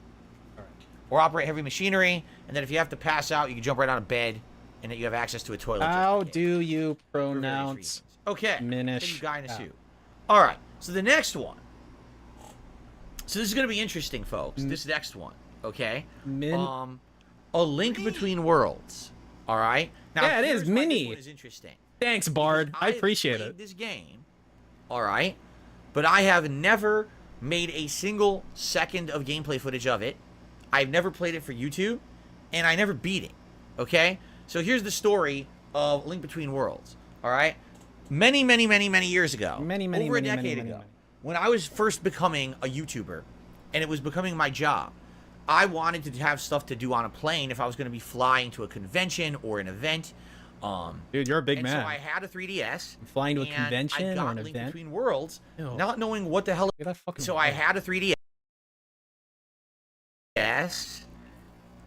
Alright. or operate heavy machinery. And then if you have to pass out, you can jump right on a bed and that you have access to a toilet. just in How case. do you For various pronounce reasons. Okay. Minish Then you guy in a Cap? suit. All right. So the next one. So this is going to be interesting, folks. This next one. Okay. A Link Between Worlds. All right. Now, Yeah, it is, here's why mini. This one is interesting. Thanks, Bard. Because I appreciate played it. This game. All right. But I have never made a single second of gameplay footage of it. I've never played it for YouTube, and I never beat it. Okay. So here's the story of Link Between Worlds. All right. Many years ago. Over a decade ago. When I was first becoming a YouTuber, and it was becoming my job, I wanted to have stuff to do on a plane if I was going to be flying to a convention or an event. Dude, you're a big and man. so I had a 3DS. Flying to a and convention I got or an Link event? Between Worlds, Ew. not knowing what the hell. Look at that fucking So I bug. had a 3DS.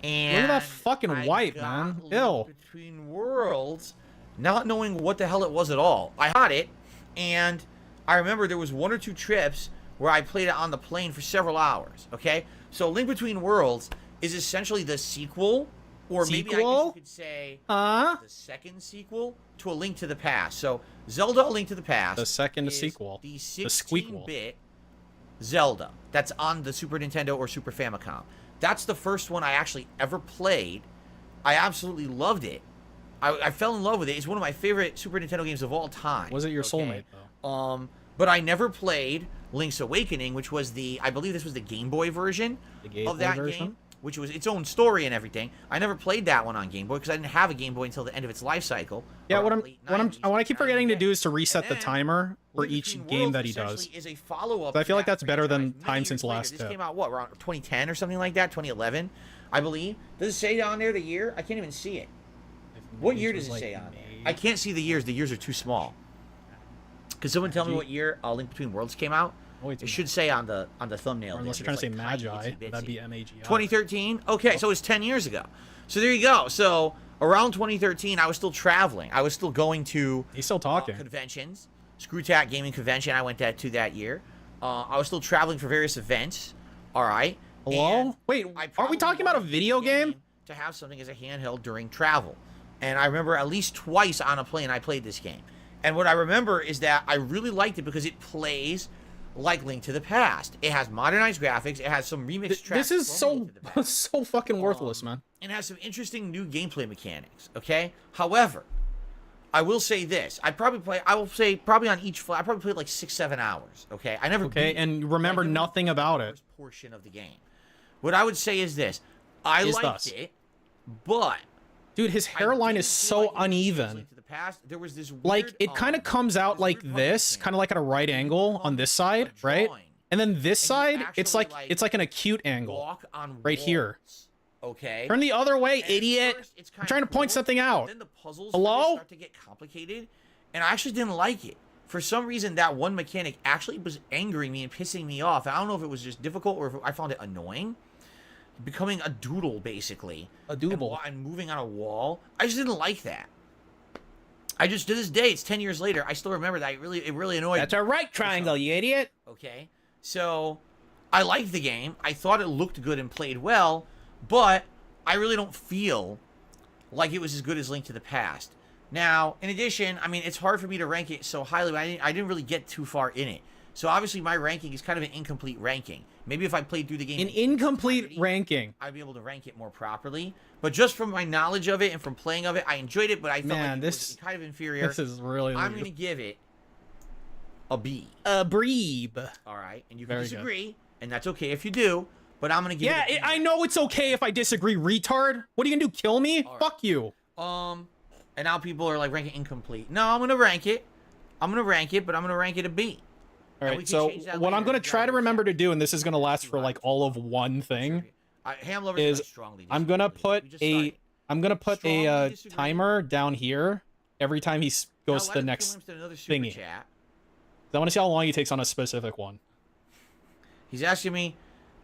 And Look at that fucking I wipe, got man. Link Ew. Between Worlds, not knowing what the hell it was at all. I got it, and I remember there was 1 or 2 trips where I played it on the plane for several hours. Okay, so Link Between Worlds is essentially the sequel, or maybe I guess you could say the second sequel to A Link to the Past. So Zelda: A Link to the Past. The second is sequel. The The squeakquel. 16-bit Zelda that's on the Super Nintendo or Super Famicom. That's the first one I actually ever played. I absolutely loved it. I fell in love with it. It's one of my favorite Super Nintendo games of all time. Was it your soulmate, though? But I never played Link's Awakening, which was I believe this was the Game Boy version of that game, which was its own story and everything. I never played that one on Game Boy because I didn't have a Game Boy until the end of its life cycle. Yeah, what around I keep forgetting to do is to reset the then timer for Link each Between game Worlds that he does. essentially is a follow-up. So I feel to like that that's better than franchise Time many Since years later. Last This Tip. came out what, around 2010 or something like that, 2011, I believe. Does it say down there the year? I can't even see it. What year does it say on there? I can't see the years. The years are too small. Could someone tell me what year Link Between Worlds came out? It should say on the thumbnail. Or unless you're trying to say Magi, that'd be MAGI. 2013. Okay, so it's 10 years ago. So there you go. So around 2013, I was still traveling. I was still going to. He's still talking. Conventions. Screwtack Gaming Convention. I went to that year. I was still traveling for various events. All right. Hello? Wait, aren't we talking about a video game? To have something as a handheld during travel. And I remember at least twice on a plane I played this game. And what I remember is that I really liked it because it plays like Link to the Past. It has modernized graphics. It has some remixed tracks. This is from so Link to the Past. so fucking worthless, man. And has some interesting new gameplay mechanics. Okay. However, I will say this: I will say probably on each flight. I probably played like 6-7 hours. Okay. I never. Okay, and remember nothing about it. First portion of the game. What I would say is this: I liked it, but dude, his hairline is so uneven. There was this weird, like it kind of comes out like this, kind of like at a right angle on this side, right? And then this side, it's like an acute angle right here. Okay. Turn the other way, idiot. I'm trying to point something out. Then the puzzles Hello? start to get complicated, and I actually didn't like it. For some reason, that one mechanic actually was angering me and pissing me off. I don't know if it was just difficult or if I found it annoying. Becoming a doodle, basically. A doodle. And moving on a wall. I just didn't like that. I just, to this day, it's 10 years later, I still remember that. It really annoyed me. That's a right triangle, you idiot. Okay. So, I liked the game. I thought it looked good and played well, but I really don't feel like it was as good as Link to the Past. Now, in addition, I mean, it's hard for me to rank it so highly, but I didn't really get too far in it. So obviously my ranking is kind of an incomplete ranking. Maybe if I played through the game... An incomplete ranking. I'd be able to rank it more properly. But just from my knowledge of it and from playing of it, I enjoyed it, but I felt like it was kind of inferior. This is really... I'm going to give it a B. A breeb. All right, and you can disagree, and that's okay if you do, but I'm going to give it a B. I know it's okay if I disagree, retard. What are you going to do, kill me? Right. Fuck you. And now people are like ranking incomplete. No, I'm going to rank it. I'm going to rank it, but I'm going to rank it a B. All right, so what I'm going to try to remember to do, and this is going to last for like all of one thing, is I'm going to put a timer down here every time he goes to the next thingy. I want to see how long he takes on a specific one. He's asking me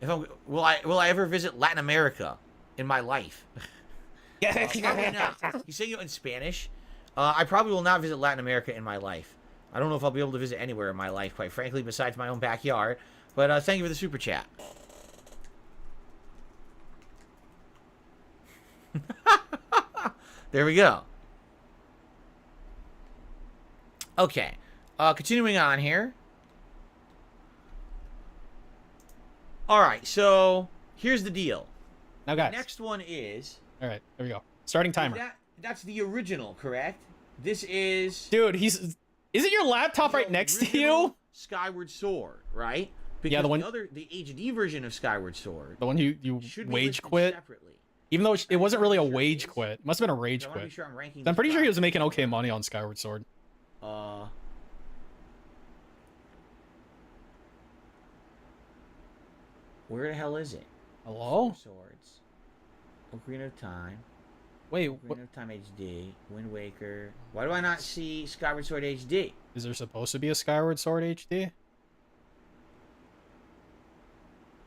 if will I ever visit Latin America in my life? Probably not. He's saying it in Spanish. I probably will not visit Latin America in my life. I don't know if I'll be able to visit anywhere in my life, quite frankly, besides my own backyard. But thank you for the super chat. There we go. Okay. Continuing on here. Alright, so here's the deal. Now, guys. Next one is... Alright, there we go. Starting timer. That's the original, correct? This is... Dude, isn't your laptop right next to you? Skyward Sword, right? Because yeah, the HD version of Skyward Sword. The one you wage quit. Separately. Even though it wasn't really a wage quit. It must have been a rage quit. Sure I'm pretty sure he was making okay money on Skyward Sword. Where the hell is it? Hello? Swords. Ocarina of Time. Wait, Ocarina of Time HD. Wind Waker. Why do I not see Skyward Sword HD? Is there supposed to be a Skyward Sword HD?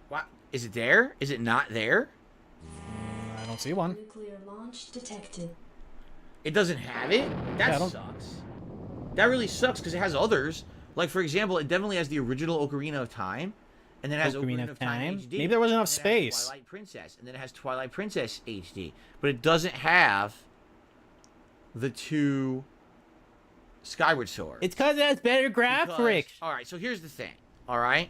What? Is it there? Is it not there? I don't see one. Nuclear launch detected. It doesn't have it? That sucks. That really sucks because it has others. Like, for example, it definitely has the original Ocarina of Time. And then it has Ocarina of Time HD. Maybe there wasn't enough space. Twilight Princess. And then it has Twilight Princess HD. But it doesn't have the two Skyward Sword. It's because it has better graphics. Alright, so here's the thing. Alright?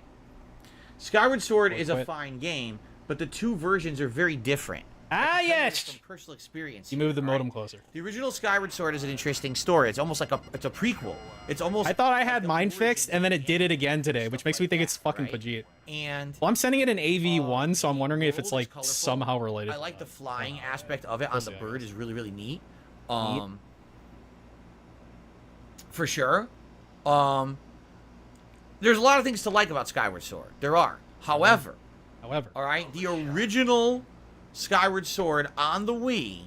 Skyward Sword is a fine game, but the two versions are very different. Ah, yes! From personal experience. You move the modem closer. The original Skyward Sword is an interesting story. It's almost like it's a prequel. It's almost... I thought I had mine fixed, and then it did it again today, which makes me think it's fucking Pajit. And... Well, I'm sending it in AV1, so I'm wondering if it's, like, somehow related. I like the flying aspect of it on the bird is really, really neat. For sure. There's a lot of things to like about Skyward Sword. There are. However. Alright, the original Skyward Sword on the Wii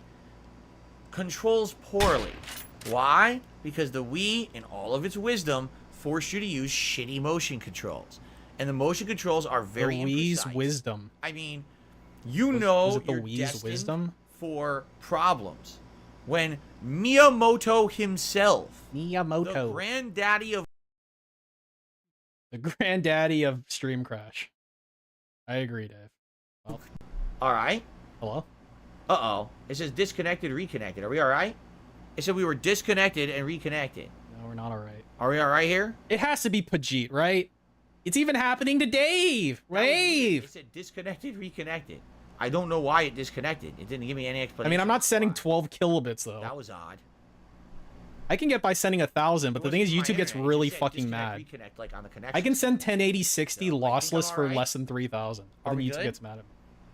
controls poorly. Why? Because the Wii, in all of its wisdom, forced you to use shitty motion controls. And the motion controls are very imprecise. The Wii's wisdom. I mean, you know the you're Wii's destined wisdom? for problems. When Miyamoto himself, the granddaddy of Stream Crash. I agree, Dave. Well. Alright. Hello? Uh-oh. It says disconnected, reconnected. Are we alright? It said we were disconnected and reconnected. No, we're not alright. Are we alright here? It has to be Pajit, right? It's even happening to Dave! Dave! It said disconnected, reconnected. I don't know why it disconnected. It didn't give me any explanation. I mean, I'm not sending 12 kilobits, though. That was odd. I can get by sending 1,000, but the thing is, YouTube gets really fucking mad. Reconnect, like, on the I can send 1080 60 lossless for less than 3,000. But then YouTube gets mad at me.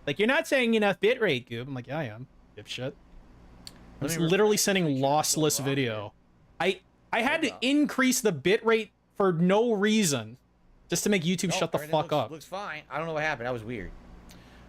Like, you're not saying enough bitrate, Goob. I'm like, yeah, I am. Dipshit. I'm just literally sending lossless video. I had to increase the bitrate for no reason. Just to make YouTube shut the fuck up. Looks fine. I don't know what happened. That was weird.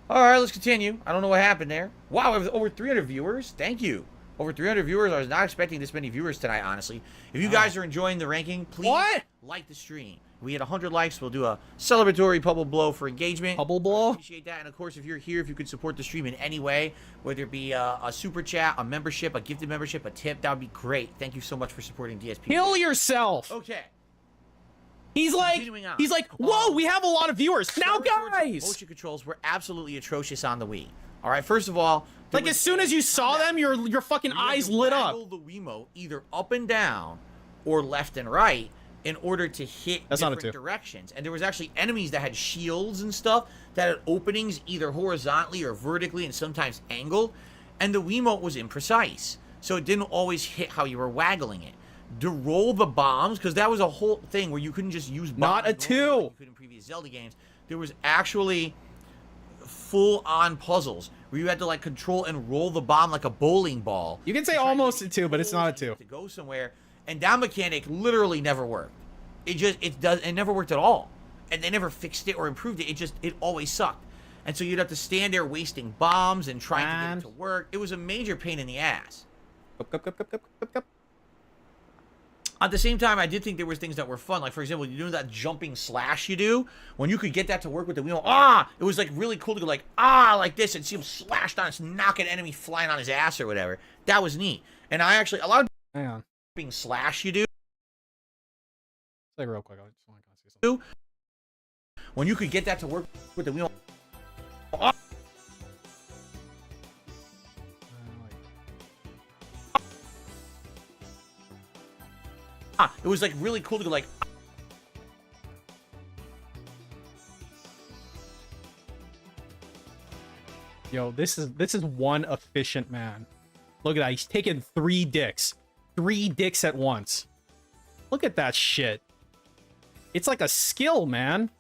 Alright, let's continue. I don't know what happened there. Wow, we have over 300 viewers. Thank you. Over 300 viewers. I was not expecting this many viewers tonight, honestly. If you guys are enjoying the ranking, please like the stream. We hit 100 likes. We'll do a celebratory bubble blow for engagement. Bubble blow? I appreciate that. And of course, if you're here, if you could support the stream in any way, whether it be a super chat, a membership, a gifted membership, a tip, that would be great. Thank you so much for supporting DSP. Kill yourself. Okay. He's like, whoa, we have a lot of viewers. Now, guys! Motion controls were absolutely atrocious on the Wii. All right, first of all, Like as soon as you saw them, your fucking eyes lit up. The Wiimote either up and down or left and right in order to hit different directions. And there was actually enemies that had shields and stuff that had openings either horizontally or vertically and sometimes angled. And the Wiimote was imprecise. So it didn't always hit how you were waggling it. To roll the bombs, because that was a whole thing where you couldn't just use bombs. Not a 2. Like you could in previous Zelda games. There was actually full-on puzzles where you had to like control and roll the bomb like a bowling ball. You can say almost a 2, but it's not a 2. To go somewhere, and that mechanic literally never worked. It never worked at all, and they never fixed it or improved it. It always sucked, and so you'd have to stand there wasting bombs and trying to get it to work. It was a major pain in the ass. At the same time, I did think there was things that were fun. Like, for example, you know that jumping slash you do? When you could get that to work with the wheel, it was, like, really cool to go, like, like this, and see him slashed on, knock an enemy flying on his ass or whatever. That was neat. And I actually, a lot of jumping slash you do. Say real quick, I just want to see something. When you could get that to work with the wheel. It was like really cool to go like. Yo, this is one efficient man. Look at that. He's taking 3 dicks. 3 dicks at once. Look at that shit. It's like a skill, man.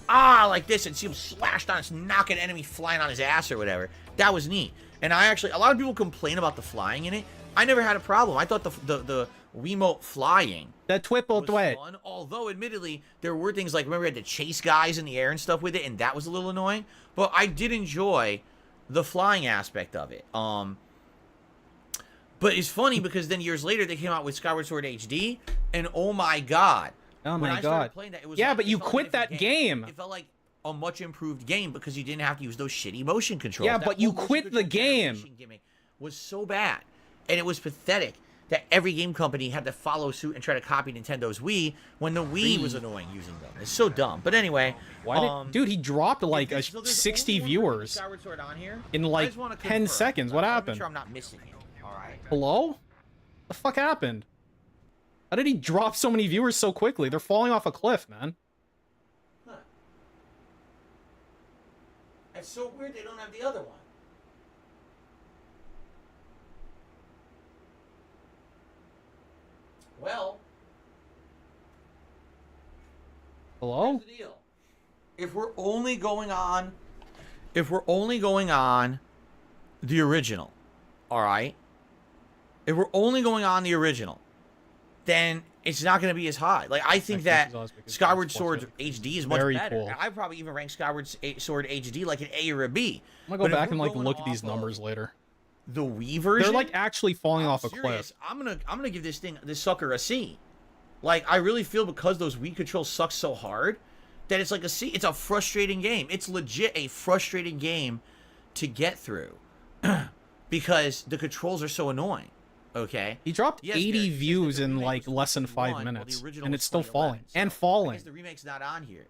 Like this, and see him slashed on, knock an enemy flying on his ass or whatever. That was neat. And I actually, a lot of people complain about the flying in it. I never had a problem. I thought the Wiimote flying was fun. Although, admittedly, there were things like, remember we had to chase guys in the air and stuff with it, and that was a little annoying. But I did enjoy the flying aspect of it. But it's funny because then years later they came out with Skyward Sword HD, and oh my god. Oh my god. That, it was yeah, like, but you quit that game. It felt like a much improved game because you didn't have to use those shitty motion controls. Yeah, but you quit the game. Gimmick was so bad, and it was pathetic that every game company had to follow suit and try to copy Nintendo's Wii when the Wii was annoying using them. It's so dumb. But anyway, dude, he dropped like 60 viewers in like 10 seconds. What happened? Make sure I'm not missing it. All right. Hello? The fuck happened? How did he drop so many viewers so quickly? They're falling off a cliff, man. Huh. It's so weird they don't have the other one. Well, hello? Here's the deal. If we're only going on the original, all right? If we're only going on the original, then it's not going to be as high. Like, I think that Skyward Sword HD is much better. Cool. And I'd probably even rank Skyward Sword HD like an A or a B. I'm going to go back and like look at these numbers later. The Wii version? They're like actually falling off a cliff. I'm gonna give this sucker a C. Like, I really feel because those Wii controls suck so hard that it's like a C. It's a frustrating game. It's legit a frustrating game to get through because the controls are so annoying. Okay. He dropped 80 views in like less than 5 minutes, and it's still falling and falling. I guess the remake's not on here.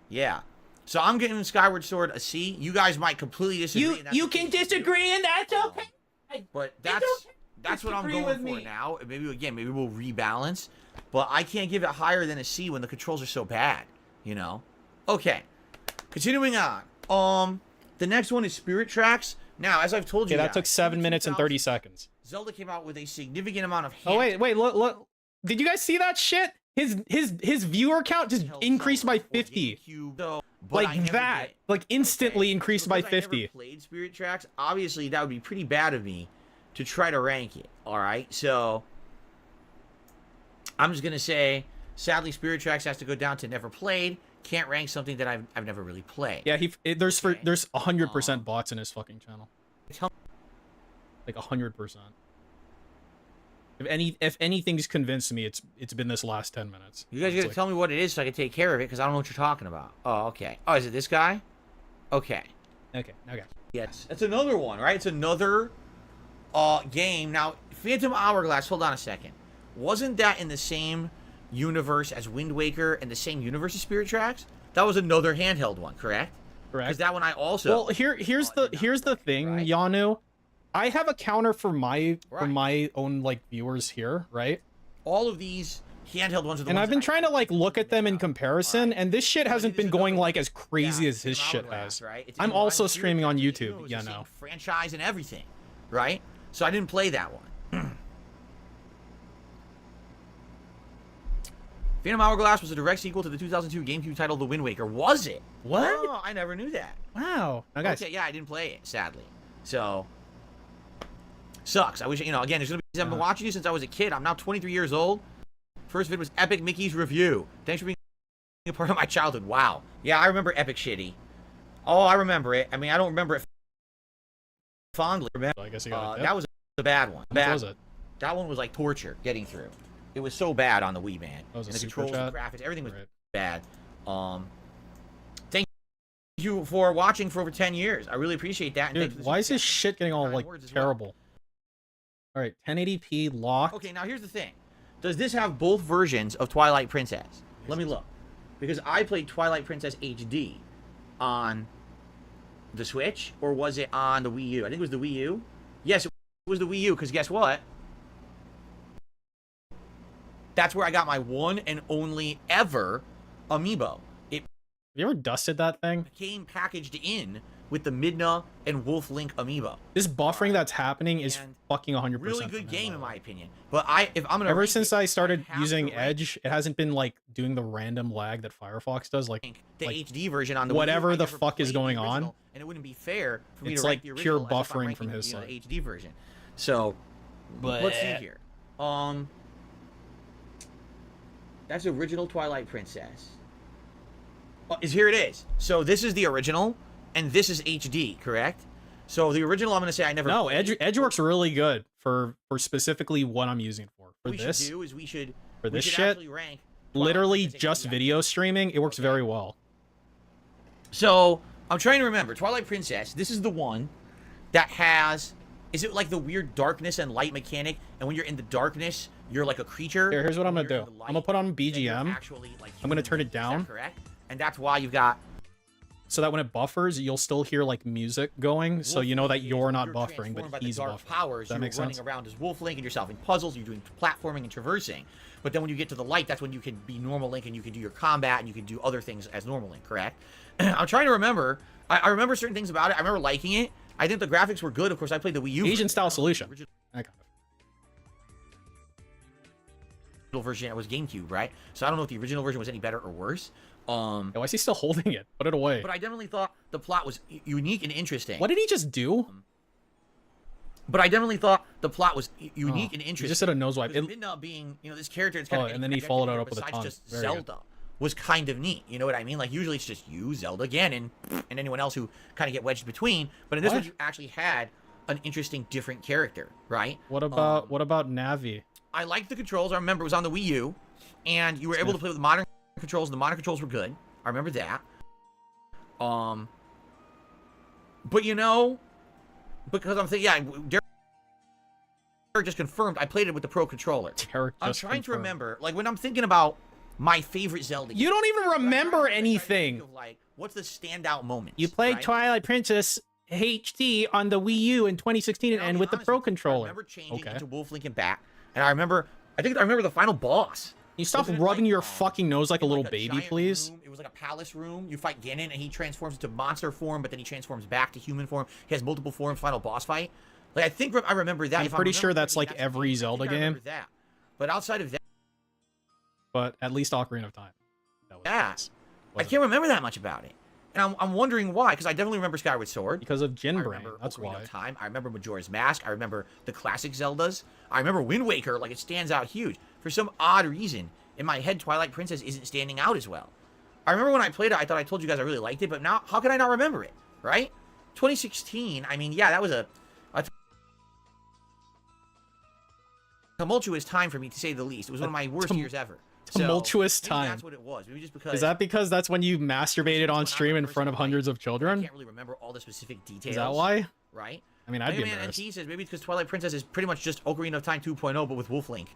Yeah. So I'm giving Skyward Sword a C. You guys might completely disagree. You can disagree, and that's okay. But that's what I'm going for now. Maybe we'll rebalance. But I can't give it higher than a C when the controls are so bad. You know. Okay. Continuing on. The next one is Spirit Tracks. Now, as I've told you, that took 7 minutes and 30 seconds. Zelda came out with a significant amount of. Oh wait, look! Did you guys see that shit? His viewer count just increased by 50. Like that, like instantly increased by 50. I never played Spirit Tracks. Obviously, that would be pretty bad of me to try to rank it. All right, so I'm just gonna say, sadly, Spirit Tracks has to go down to never played. Can't rank something that I've never really played. Yeah, there's 100% bots in his fucking channel. Like 100%. If anything's convinced me, it's been this last 10 minutes. You guys gotta tell me what it is so I can take care of it, because I don't know what you're talking about. Oh, okay. Oh, is it this guy? Okay. Okay. Yes. It's another one, right? It's another game. Now, Phantom Hourglass, hold on a second. Wasn't that in the same universe as Wind Waker and the same universe as Spirit Tracks? That was another handheld one, correct? Correct. Because that one I also. Well, here's the thing, right? Yanu. I have a counter for my Right. own like viewers here, right? All of these handheld ones are the And ones I've been that trying to like look at them in comparison, Alright. and this shit hasn't been going like as crazy as his shit has. Right? It's I'm in line also with streaming on Series YouTube, It's you the same know. franchise and everything, right? So I didn't play that one. Phantom Hourglass was a direct sequel to the 2002 GameCube title The Wind Waker. Was it? What? Oh, I never knew that. Wow. Now, guys, Okay, yeah, I didn't play it, sadly. So, sucks. I wish, you know, again, there's gonna be, I've been watching you since I was a kid. I'm now 23 years old. First vid was Epic Mickey's Review. Thanks for being a part of my childhood. Wow. Yeah, I remember Epic Shitty. Oh, I remember it. I mean, I don't remember it fondly. I guess you got it. That was a bad one. How much was it? That one was like torture getting through. It was so bad on the Wii, man. That was a And the super controls, the chat? graphics, everything was Right. bad. Thank you for watching for over 10 years. I really appreciate that. And thanks for Dude, the why is super this chat. shit getting all Kind like words as well. terrible? All right, 1080p locked. Okay, now here's the thing. Does this have both versions of Twilight Princess? Let me look. Because I played Twilight Princess HD on the Switch, or was it on the Wii U? I think it was the Wii U. Yes, it was the Wii U, because guess what? That's where I got my one and only ever amiibo. It Have you ever dusted that thing? came packaged in with the Midna and Wolf Link amiibo. This buffering that's happening is And fucking 100%. Really good from game him, in by the my way. opinion. But if I'm gonna Ever rank since it, I started have using to rank Edge, it hasn't been like doing the random lag that Firefox does. Like the like, HD version on the Wii U. whatever I the never fuck is played the going on, original, and it wouldn't be fair for me it's to rank like the pure original as if I'm buffering from ranking, his you know, side. the HD version. So let's see here. That's original Twilight Princess. Oh, here it is. So this is the original, and this is HD, correct? So the original, I'm gonna say I never. no, played. Edge works really good for specifically what I'm using it for. For What we this, should do is we should this should shit, actually rank Twilight literally Princess just HD. video streaming, it works very well. So I'm trying to remember Twilight Princess. This is the one that has. Is it like the weird darkness and light mechanic? And when you're in the darkness, you're like a creature. Here's what I'm When gonna you're do. in the I'm gonna light, put on then you're BGM. actually, like, I'm gonna human turn it being. Is that down. correct? And that's why you've got. So that when it buffers, you'll still hear like music going, so you know that Wolf you're Link not is buffering, transformed by but the he's dark buffering. powers. Does that You're make running sense? around as Wolf Link and you're solving puzzles. You're doing platforming and traversing. But then when you get to the light, that's when you can be normal Link and you can do your combat and you can do other things as normal Link. Correct? I'm trying to remember. I remember certain things about it. I remember liking it. I think the graphics were good. Of course, I played the Wii U. Asian style solution. Original I got it. version, it was GameCube, right? So I don't know if the original version was any better or worse. Why is he still holding it? Put it away. But I definitely thought the plot was unique and interesting. What did he just do? But I definitely thought the plot was unique and He interesting. just did a nose wipe. Because Midna being, you know, this character, it's kind Oh, of and then he interconnected followed it here, up with a besides tongue. just Very good. Zelda was kind of neat. You know what I mean? Like usually it's just you, Zelda, Ganon, and anyone else who kind of get wedged between. But in this one, What? you actually had an interesting, different character, right? What about Navi? I liked the controls. I remember it was on the Wii U, and you were able to play with modern controls. And the modern controls were good. I remember that. But you know, because I'm thinking, yeah, Derek just confirmed I played it with the Pro controller. Derek I'm just trying to confirmed. remember, like when I'm thinking about my favorite Zelda. You don't even remember anything. Of, like, what's the standout moment? You played Twilight Princess HD on the Wii U in 2016 and with the Pro I controller. remember changing Okay. into Wolf Link and back, and I remember the final boss. You stop Wasn't it rubbing like, your fucking nose like a in, little like, baby, giant please. room? It was like a palace room. You fight Ganon, and he transforms into monster form, but then he transforms back to human form. He has multiple forms. Final boss fight. Like I think I remember that. I'm If pretty sure remembering that's correctly, like every the Zelda I think I remember game. That. But outside of that, But at least Ocarina of Time. That was yeah, nice. I Wasn't can't remember that much about it. And I'm wondering why, because I definitely remember Skyward Sword. because of Jin I Brain. remember That's Ocarina why. of Time. I remember Majora's Mask. I remember the classic Zeldas. I remember Wind Waker. Like, it stands out huge. For some odd reason, in my head, Twilight Princess isn't standing out as well. I remember when I played it, I thought I told you guys I really liked it, but now, how can I not remember it, right? 2016, I mean, yeah, that was a tumultuous time for me, to say the least. It was one of my worst years ever. So, tumultuous maybe time. that's what it was. Maybe just because... Is that because that's when you masturbated on stream in front of hundreds of I children? can't really remember all the specific details. Is that why? Right? I mean, I'd be Man, embarrassed. and he says maybe it's because Twilight Princess is pretty much just Ocarina of Time 2.0, but with Wolf Link.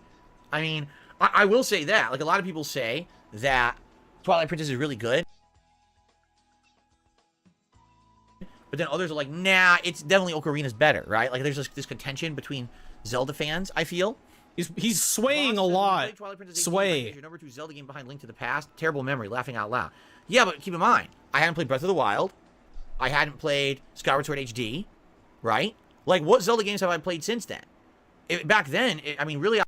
I mean, I will say that. Like, a lot of people say that Twilight Princess is really good. But then others are like, nah, it's definitely Ocarina's better, right? Like there's this contention between Zelda fans, I feel. He's swaying a lot. Sway. Your number 2 Zelda game behind Link to the Past. Terrible memory, laughing out loud. Yeah, but keep in mind, I hadn't played Breath of the Wild. I hadn't played Skyward Sword HD, right? Like, what Zelda games have I played since then? Back then, I mean, really...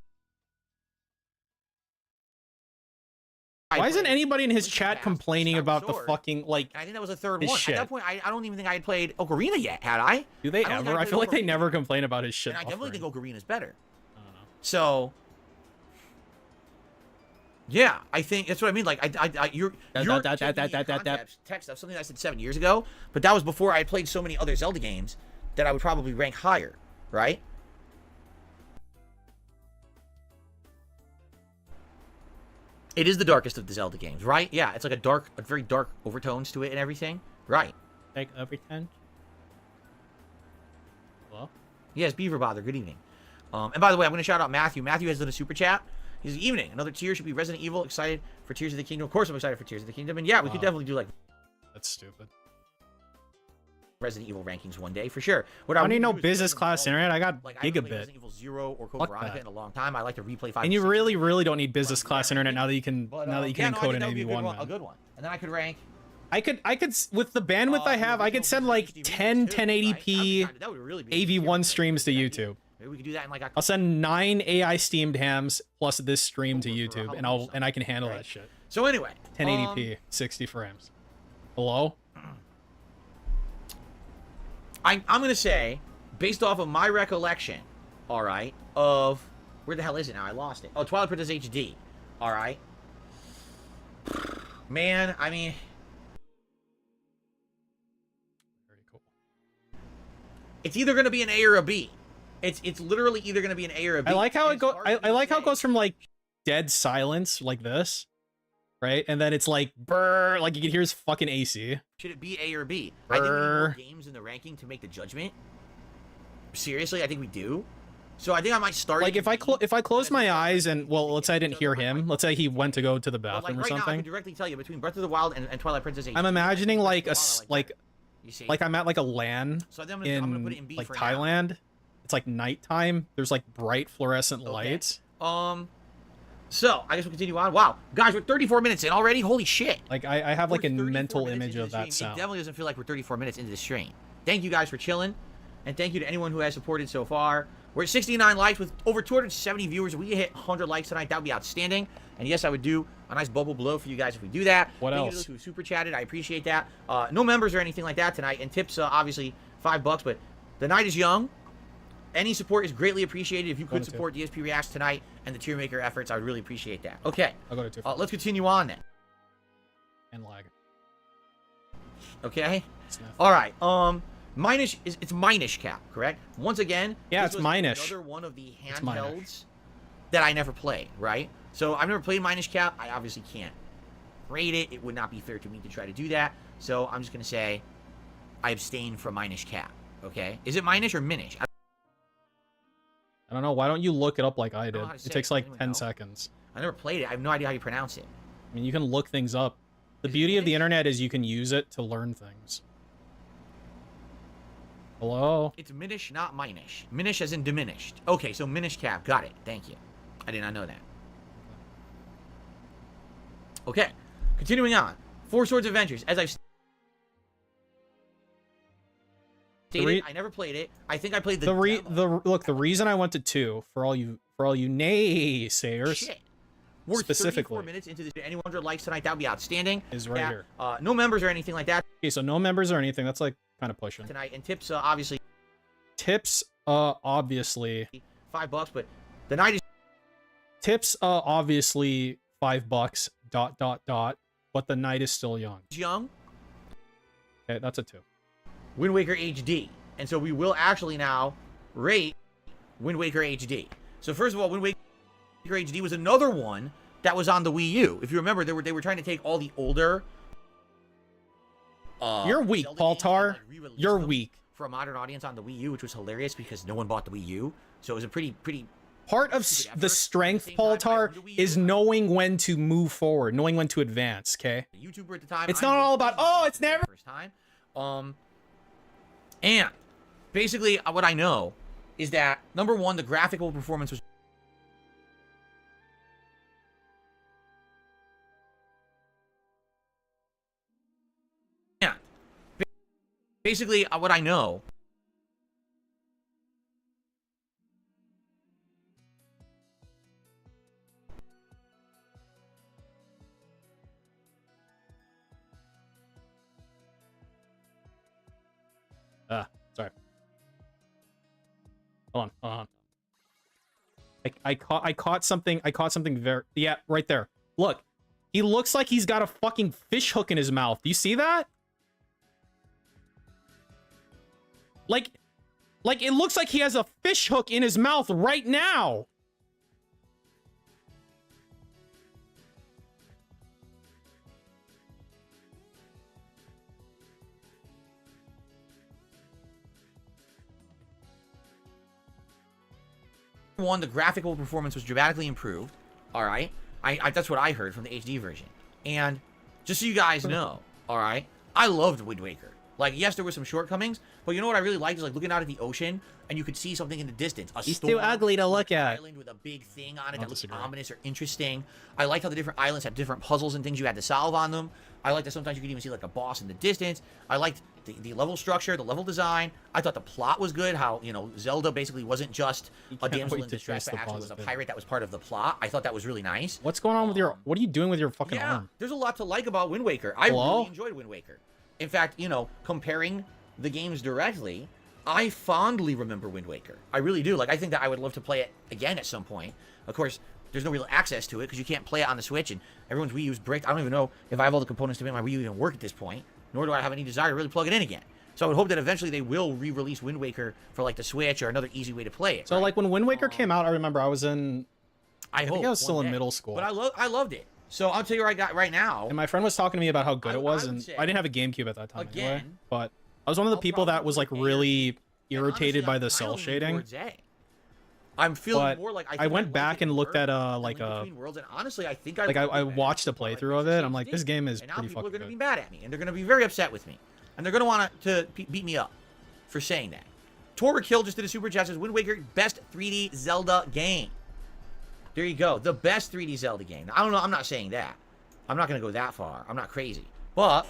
Why isn't anybody in his chat complaining about the fucking, like, I think that was the third his one. shit. At that point, I don't even think I had played Ocarina yet, had I? Do they ever? I feel like they never complain about his shit. And I definitely think Ocarina's better. I don't know. So... yeah, I think that's what I mean. Like, your text stuff, something I said 7 years ago, but that was before I had played so many other Zelda games that I would probably rank higher, right? It is the darkest of the Zelda games, right? Yeah, it's like a very dark overtones to it and everything, right? Like everything. Hello? Yes, Beaver Bother. Good evening. And by the way, I'm going to shout out Matthew. Matthew has done a super chat. He's evening. Another tier should be Resident Evil. Excited for Tears of the Kingdom. Of course, I'm excited for Tears of the Kingdom. And yeah, we could definitely do like That's stupid. Resident Evil rankings one day for sure. What I don't need no business class internet. I got like, I haven't played gigabit. Resident Evil 0 or Code Veronica in a long time. I like to replay 5. And you really, really don't need business class internet now that you can But, now that you can yeah, encode no, an AV1. a good one. And then I could rank. I could with the bandwidth I have, I could send like 10 1080p That would really be AV1 streams to YouTube. Maybe we could do that in like I'll send 9 AI steamed hams plus this stream to YouTube, and I can handle that shit. So anyway, 1080p, 60 frames. Hello? I'm gonna say, based off of my recollection, all right, of where the hell is it now? I lost it. Oh, Twilight Princess HD. All right, man. I mean, Very cool. it's either gonna be an A or a B. It's literally either gonna be an A or a B. I like how it goes. I like how it say. goes from like dead silence like this, right, and then it's like brr, like you can hear his fucking AC. Should it be A or B? I think we need more games in the ranking to make the judgment. Seriously, I think we do. So I think I might start. Like if I close my eyes and well, let's say I didn't hear him. Let's say he went to go to the bathroom like or right now, I something. can directly tell you between Breath of the Wild and Twilight Princess HD. I'm imagining like a You see? like I'm at like a LAN So then I'm gonna put it in in B like for now. Thailand. It's like nighttime. There's like bright fluorescent lights. So I guess we'll continue on. Wow, guys, we're 34 minutes in already. Holy shit! Like I have like We're a 34 mental minutes image into of the that stream. It sound. definitely doesn't feel like we're 34 minutes into the stream. Thank you guys for chilling, and thank you to anyone who has supported so far. We're at 69 likes with over 270 viewers. If we hit 100 likes tonight, that would be outstanding. And yes, I would do a nice bubble below for you guys if we do that. What Thank else? you to those who super chatted. I appreciate that. No members or anything like that tonight. And tips, obviously, $5. But the night is young. Any support is greatly appreciated. If you could support DSP Reacts tonight and the Qweermaker efforts, I would really appreciate that. Okay. I'll go to 2. Let's continue on then. And lag. Okay. Sniff. All right. Minish it's Minish cap, correct? Once again, Yeah, this it's was Minish. another one of the It's Minish. handhelds that I never played, right? So I've never played Minish cap. I obviously can't rate it. It would not be fair to me to try to do that. So I'm just gonna say I abstain from Minish cap. Okay? Is it Minish or Minish? I don't know. Why don't you look it up like I know did? how to It say takes it. like Anyone 10 know? seconds. I never played it. I have no idea how you pronounce it. I mean, you can look things up. The Is it beauty of the Minish? internet is you can use it to learn things. Hello? It's Minish, not Minish. Minish as in diminished. Okay, so Minish cap. Got it. Thank you. I did not know that. Okay, continuing on. Four Swords Adventures. As I've stated, I never played it. I think I played the demo. Look, the reason I went to 2 for all you naysayers Shit. We're specifically 34 minutes into this. Anyone 100 likes tonight, that would be outstanding. is right here. No members or anything like that Okay, so no members or anything. That's like kind of pushing. tonight. And tips, obviously, Tips, obviously. $5, but the night is Tips, obviously $5. ... But the night is still young. young. Okay, that's a 2. Wind Waker HD. And so we will actually now rate Wind Waker HD. So first of all, Wind Waker HD was another one that was on the Wii U. If you remember, they were trying to take all the older You're weak, Zelda Paul games Tar. and, like, re-release You're them weak. for a modern audience on the Wii U, which was hilarious because no one bought the Wii U. So it was a pretty Part of stupid effort. the At strength, the same Paul time, I Tar, owned a Wii U. is knowing when to move forward, knowing when to advance, okay? YouTuber at the time. It's I not was all about, playing oh, it it's for the never... first time. And basically, what I know is that, number one, the graphical performance was... Yeah. Basically, what I know... Sorry. Hold on. I caught something very... Yeah, right there. Look. He looks like he's got a fucking fish hook in his mouth. Do you see that? Like it looks like he has a fish hook in his mouth right now. One, the graphical performance was dramatically improved. All right, that's what I heard from the HD version. And just so you guys know, all right, I loved Wind Waker. Like, yes, there were some shortcomings, but you know what I really liked is like looking out at the ocean and you could see something in the distance. He's too ugly to look at. Island with a big thing on it that looked ominous or interesting. I liked how the different islands had different puzzles and things you had to solve on them. I liked that sometimes you could even see like a boss in the distance. I liked the level structure, the level design. I thought the plot was good. How, you know, Zelda basically wasn't just a damsel in distress, but actually was a pirate that was part of the plot. I thought that was really nice. What's going on with your... What are you doing with your fucking arm? There's a lot to like about Wind Waker. I really enjoyed Wind Waker. In fact, you know, comparing the games directly, I fondly remember Wind Waker. I really do. Like, I think that I would love to play it again at some point. Of course, there's no real access to it because you can't play it on the Switch, and everyone's Wii U's bricked. I don't even know if I have all the components to make my Wii U even work at this point, nor do I have any desire to really plug it in again. So I would hope that eventually they will re-release Wind Waker for, like, the Switch or another easy way to play it. So, like, when Wind Waker came out, I remember I was in... I think I was still in middle school. But I loved it. So I'll tell you where I got right now. And my friend was talking to me about how good it was, and I didn't have a GameCube at that time anyway. But I was one of the people that was, like, really irritated by the cell shading. I'm feeling more like I went back and looked at like a... Honestly, I think I watched a playthrough of it. I'm like, this game is pretty fucking good. And now people are going to be mad at me, and they're going to be very upset with me. And they're going to want to beat me up for saying that. Tora Kill just did a super chat, says Wind Waker, best 3D Zelda game. There you go. The best 3D Zelda game. Now, I don't know. I'm not saying that. I'm not going to go that far. I'm not crazy. But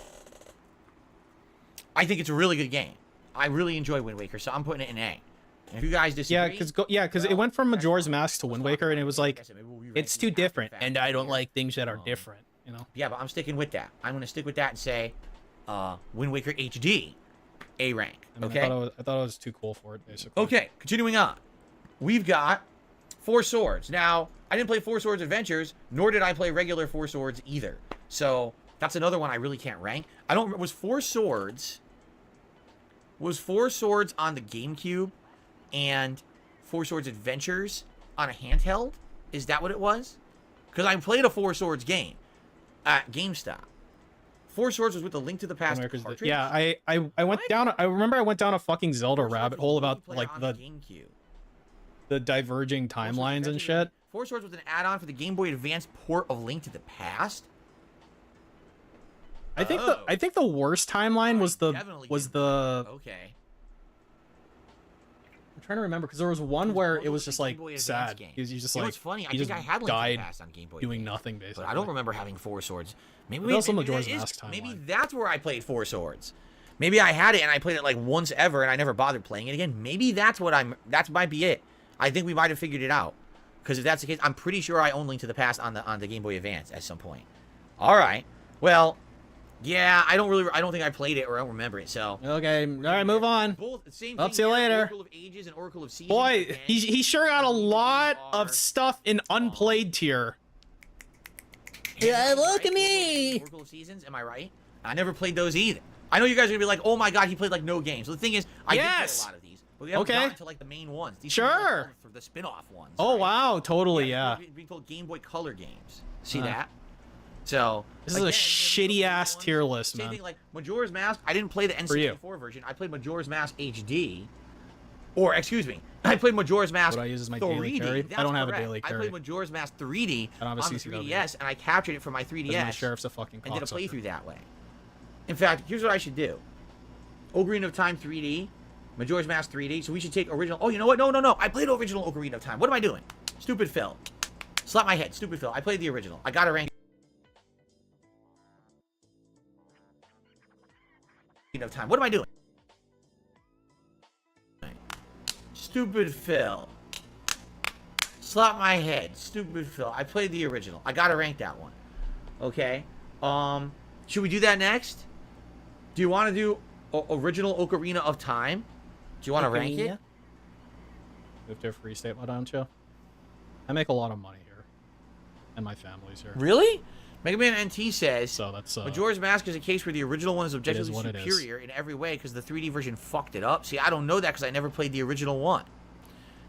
I think it's a really good game. I really enjoy Wind Waker, so I'm putting it in A. And if you guys disagree... Yeah, because it went from Majora's Mask to Wind Waker, and it was like, it's too different, and I don't like things that are different, you know? Yeah, but I'm sticking with that. I'm going to stick with that and say Wind Waker HD, A rank. Okay? I thought it was too cool for it, basically. Okay, continuing on. We've got Four Swords. Now, I didn't play Four Swords Adventures, nor did I play regular Four Swords either. So, that's another one I really can't rank. I don't... Was Four Swords on the GameCube and Four Swords Adventures on a handheld? Is that what it was? Because I played a Four Swords game at GameStop. Four Swords was with the Link to the Past cartridge. Yeah, I went down... I remember I went down a fucking Zelda rabbit hole about, like, the diverging timelines and shit. Four Swords was an add-on for the Game Boy Advance port of Link to the Past. I think the worst timeline was the okay. I'm trying to remember because there was one where it was just like sad. He's just like, it's funny. I he think just I had Link died to the Past on Game Boy doing Advance, nothing basically. but I don't remember having Four Swords. Maybe also Majora's Mask timeline. Maybe that's where I played Four Swords. Maybe I had it and I played it like once ever and I never bothered playing it again. Maybe that's what that might be it. I think we might have figured it out. Because if that's the case, I'm pretty sure I own Link to the Past on the Game Boy Advance at some point. All right. Well, yeah, I don't think I played it or I don't remember it. So okay, all right, move on. I'll see you later. Oracle of Ages and Oracle of Seasons. Boy, he sure got a lot of stuff in unplayed tier. Yeah, look at me. Oracle of Seasons, am I right? I never played those either. I know you guys are gonna be like, oh my god, he played like no games. So the thing is, I did play a lot of these. But we haven't gotten to like the main ones. These sure. Like for the spin-off ones. Oh right? Wow, totally, yeah. Being told Game Boy Color games. See that? So this is a shitty ass tier list, man. Same thing like Majora's Mask. I didn't play the N64 version. I played Majora's Mask HD. Or excuse me, I played Majora's Mask 3D. What I use as my daily carry? I don't have a daily carry. I played Majora's Mask 3D on the 3DS, and I captured it from my 3DS. My sheriff's a fucking and did a playthrough that way. In fact, here's what I should do. Ocarina of Time 3D Majora's Mask 3D. So we should take original. Oh, you know what? No, no, no. I played original Ocarina of Time. What am I doing? Stupid Phil. Slap my head. Stupid Phil. I played the original. I got a rank of time. What am I doing? Stupid Phil. Slap my head. Stupid Phil. I played the original. I gotta rank that one. Okay. Should we do that next? Do you want to do original Ocarina of Time? Do you want to rank it? Move to a free state, why don't you? I make a lot of money here. And my family's here. Really? Mega Man NT says, so that's, Majora's Mask is a case where the original one is is objectively what it is. superior in every way because the 3D version fucked it up. See, I don't know that because I never played the original one.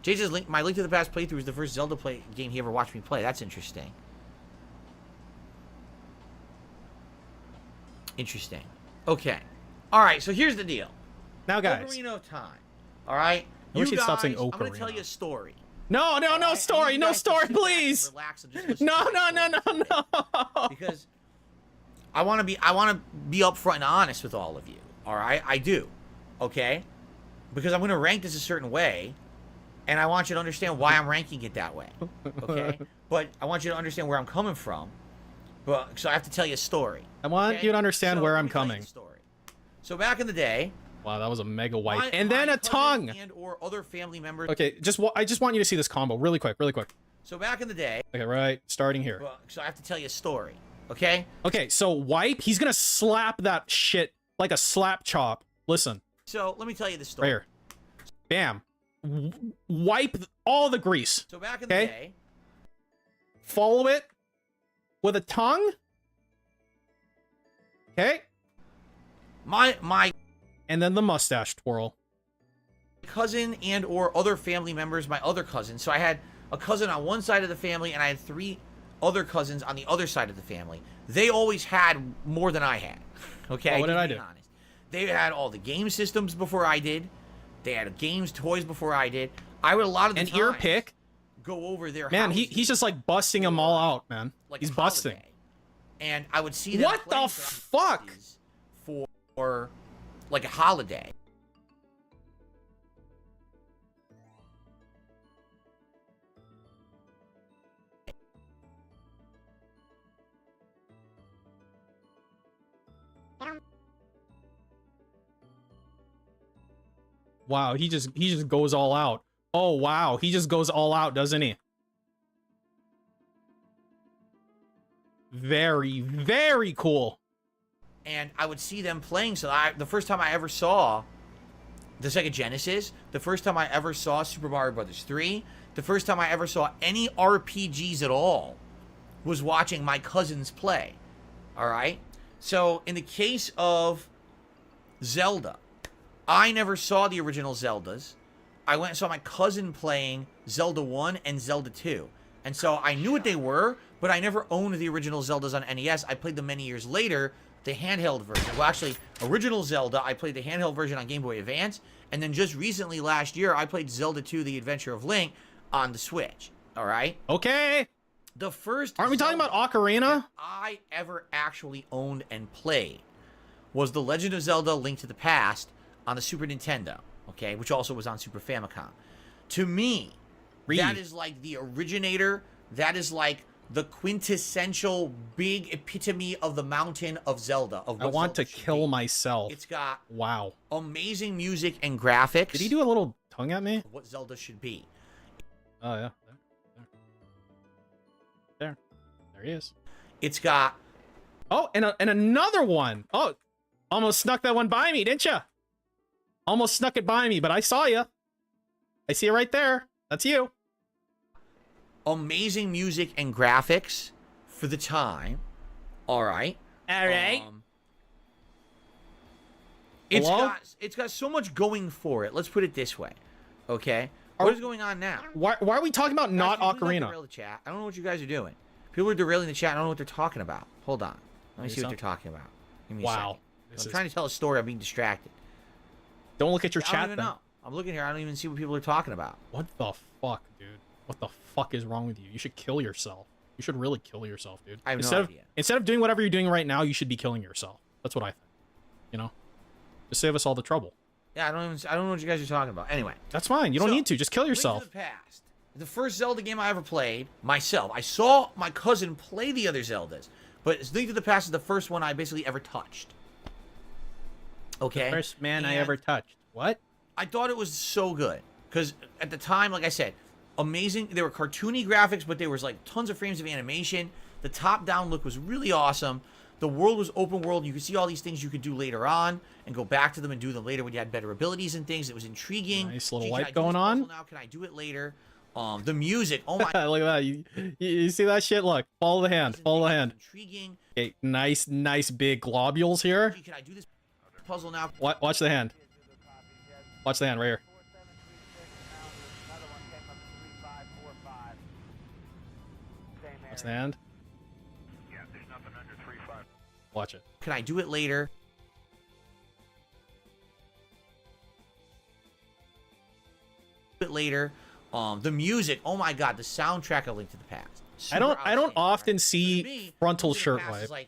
Jay says, my Link to the Past playthrough is the first Zelda game he ever watched me play. That's interesting. Interesting. Okay. All right, so here's the deal. Now, guys. Ocarina of Time. All right? I wish he'd stop saying I'm going to Ocarina. tell you a story. No, no, no story. No story, please. Relax and just listen No, to no, the no, story. no, no. Because I want to be upfront and honest with all of you. All right? I do. Okay? Because I'm going to rank this a certain way, and I want you to understand why I'm ranking it that way. Okay? But I want you to understand where I'm coming from. But so I have to tell you a story. I want you to understand where I'm coming. So back in the day, wow, that was a mega wipe. And then a tongue. And or other family members. Okay, I just want you to see this combo really quick, really quick. So back in the day. Okay, right, starting here. So I have to tell you a story. Okay? Okay, so wipe, he's gonna slap that shit like a slap chop. Listen. So let me tell you the story. Right here. Bam. Wipe all the grease. So back in the day. Follow it with a tongue. Okay. My and then the mustache twirl. Cousin and or other family members, my other cousins. So I had a cousin on one side of the family and I had 3 other cousins on the other side of the family. They always had more than I had. Okay? Well, what did I do? Honest. They had all the game systems before I did. They had games, toys before I did. I would a lot of the An times ear pick. Go over their man, houses he's just like busting them all out, man. like He's a busting. holiday. And I would see them What playing the fuck? for like a holiday. Wow, he just goes all out. Oh wow, he just goes all out, doesn't he? Very, very cool. And I would see them playing. So the first time I ever saw the Sega Genesis, the first time I ever saw Super Mario Brothers 3, the first time I ever saw any RPGs at all was watching my cousins play. All right? So in the case of Zelda, I never saw the original Zeldas. I went and saw my cousin playing Zelda 1 and Zelda 2. And so I knew what they were, but I never owned the original Zeldas on NES. I played them many years later, the handheld version. Well, actually, original Zelda, I played the handheld version on Game Boy Advance. And then just recently, last year, I played Zelda 2, The Adventure of Link on the Switch. All right? Okay. The first Aren't we talking about Ocarina? I ever actually owned and played was The Legend of Zelda Link to the Past on the Super Nintendo, okay, which also was on Super Famicom. To me, that is like the originator, that is like the quintessential big epitome of the mountain of Zelda. Of what I want Zelda to kill myself. It's got wow, amazing music and graphics. Did he do a little tongue at me? What Zelda should be. Oh yeah, there he is. It's got and another one. Oh, almost snuck that one by me, didn't you? Almost snuck it by me, but I saw you. I see it right there. That's you. Amazing music and graphics for the time. All right. All right. It's got so much going for it. Let's put it this way. Okay. What is going on now? Why are we talking about not Guys, can you Ocarina? derail the chat? I don't know what you guys are doing. People are derailing the chat. I don't know what they're talking about. Hold on. Let me see what they're talking about. Give me a Wow. second. I'm trying to tell a story. I'm being distracted. Don't look at your I don't chat even then. know. I'm looking here. I don't even see what people are talking about. What the fuck, dude? What the fuck is wrong with you? You should kill yourself. You should really kill yourself, dude. I have no idea. Instead of doing whatever you're doing right now, you should be killing yourself. That's what I think. You know? Just save us all the trouble. Yeah, I don't know what you guys are talking about. Anyway. That's fine. You don't So, need to. Just kill yourself. Link to the Past. The first Zelda game I ever played myself. I saw my cousin play the other Zeldas, but Link to the Past is the first one I basically ever touched. Okay. First man I And ever touched. What? I thought it was so good because at the time, like I said, amazing. There were cartoony graphics, but there was like tons of frames of animation. The top-down look was really awesome. The world was open world. You could see all these things you could do later on and go back to them and do them later when you had better abilities and things. It was intriguing. Nice little Gee, light can I do going this on. puzzle now? Can I do it later? The music. Oh my. Look at that. You see that shit? Look. Follow the hand. Follow the hand. Intriguing. Okay, nice big globules here. Gee, can I do this puzzle now? Watch the hand. Watch the hand right here. Watch the hand. Yeah, there's nothing under 3.5. Watch it. Can I do it later? Later. The music. Oh my god, the soundtrack of Link to the Past. I don't Super often outstanding, right? see To me, frontal Link to the shirt Past wipe. is like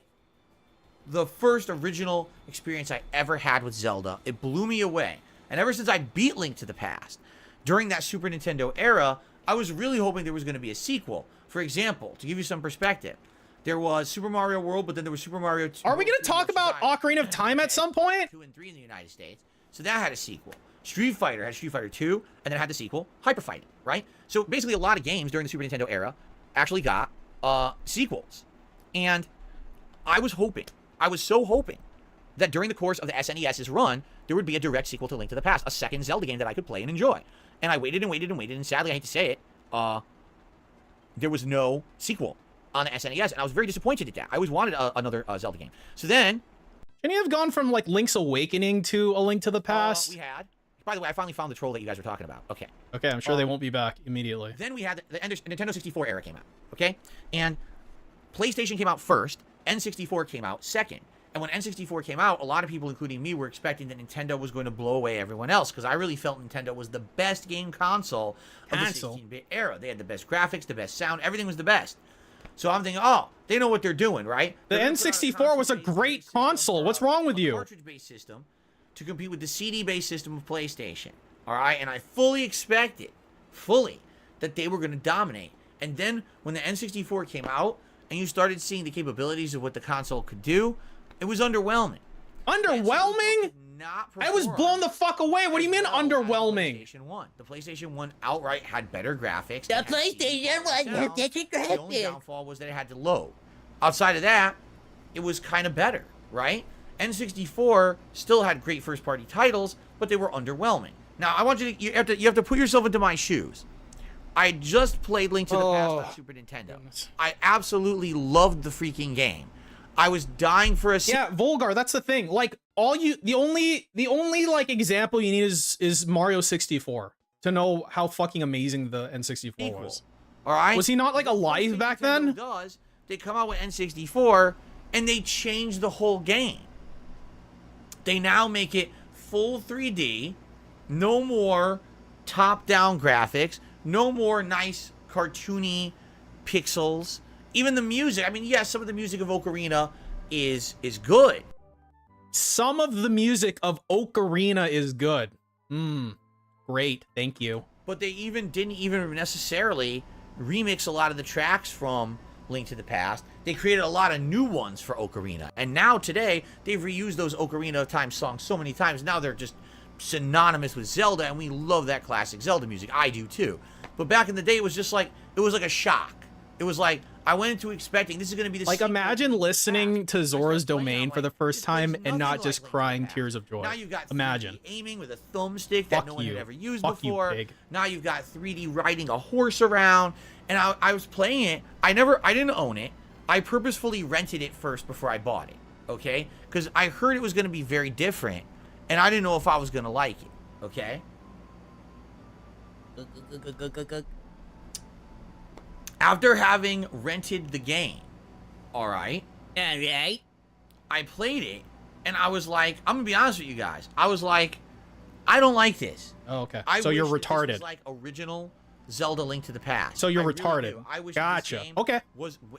the first original experience I ever had with Zelda. It blew me away. And ever since I beat Link to the Past, during that Super Nintendo era, I was really hoping there was going to be a sequel. For example, to give you some perspective, there was Super Mario World, but then there was Super Mario 2. Are we going to talk about Ocarina of Time at some point? 2 and 3 in the United States. So that had a sequel. Street Fighter had Street Fighter 2, and then it had the sequel, Hyper Fighting, right? So basically a lot of games during the Super Nintendo era actually got sequels. And I was so hoping that during the course of the SNES's run, there would be a direct sequel to Link to the Past, a second Zelda game that I could play and enjoy. And I waited and waited and waited, and sadly, I hate to say it, there was no sequel on the SNES, and I was very disappointed at that. I always wanted another Zelda game. So then... Can you have gone from, like, Link's Awakening to A Link to the Past? We had. By the way, I finally found the troll that you guys were talking about. Okay. Okay, I'm sure they won't be back immediately. Then we had the Nintendo 64 era came out. Okay? And PlayStation came out first. N64 came out second. And when N64 came out, a lot of people, including me, were expecting that Nintendo was going to blow away everyone else, because I really felt Nintendo was the best game console of the 16-bit era. They had the best graphics, the best sound, everything was the best. So I'm thinking, oh, they know what they're doing, right? The N64 was a great console. What's wrong with you? Cartridge-based system to compete with the CD-based system of PlayStation. All right, and I fully expected, that they were going to dominate. And then when the N64 came out, and you started seeing the capabilities of what the console could do, it was underwhelming. Underwhelming? I was blown the fuck away. What do you mean underwhelming? The PlayStation 1 outright had better graphics. The PlayStation 1 had better The only graphics. downfall was that it had to load. Outside of that, it was kind of better, right? N64 still had great first-party titles, but they were underwhelming. Now, I want you have to put yourself into my shoes. I just played Link to the Past on Super Nintendo. Goodness. I absolutely loved the freaking game. I was dying for a Yeah, Volgar, that's the thing. Like, the only like example you need is Mario 64 to know how fucking amazing the N64 was. All right? Was he not like alive back then? Does they come out with N64 and they change the whole game? They now make it full 3D, no more top-down graphics, no more nice cartoony pixels. Even the music, I mean, yes, some of the music of Ocarina is good. Some of the music of Ocarina is good. Great, thank you. But they didn't even necessarily remix a lot of the tracks from Link to the Past. They created a lot of new ones for Ocarina. And now today, they've reused those Ocarina of Time songs so many times. Now they're just synonymous with Zelda, and we love that classic Zelda music. I do too. But back in the day, it was just like, it was like a shock. It was like, I went into expecting this is going to be the Like, sequel imagine to listening to Zora's Domain for the first time there's and not nothing just like Link to the crying Past. tears of joy. Now you've got 3D Imagine. aiming with a thumbstick that Fuck no one you. had ever used Fuck you, before. pig. Now you've got 3D riding a horse around. And I was playing it. I didn't own it. I purposefully rented it first before I bought it. Okay? Because I heard it was going to be very different. And I didn't know if I was going to like it. Okay? After having rented the game, alright, Alright. I played it, and I was like, I'm gonna be honest with you guys. I was like, I don't like this. Oh, okay. I So you're wish that this retarded. was like original Zelda Link to the Past. So you're I really retarded. do. I wish Gotcha. this game Okay.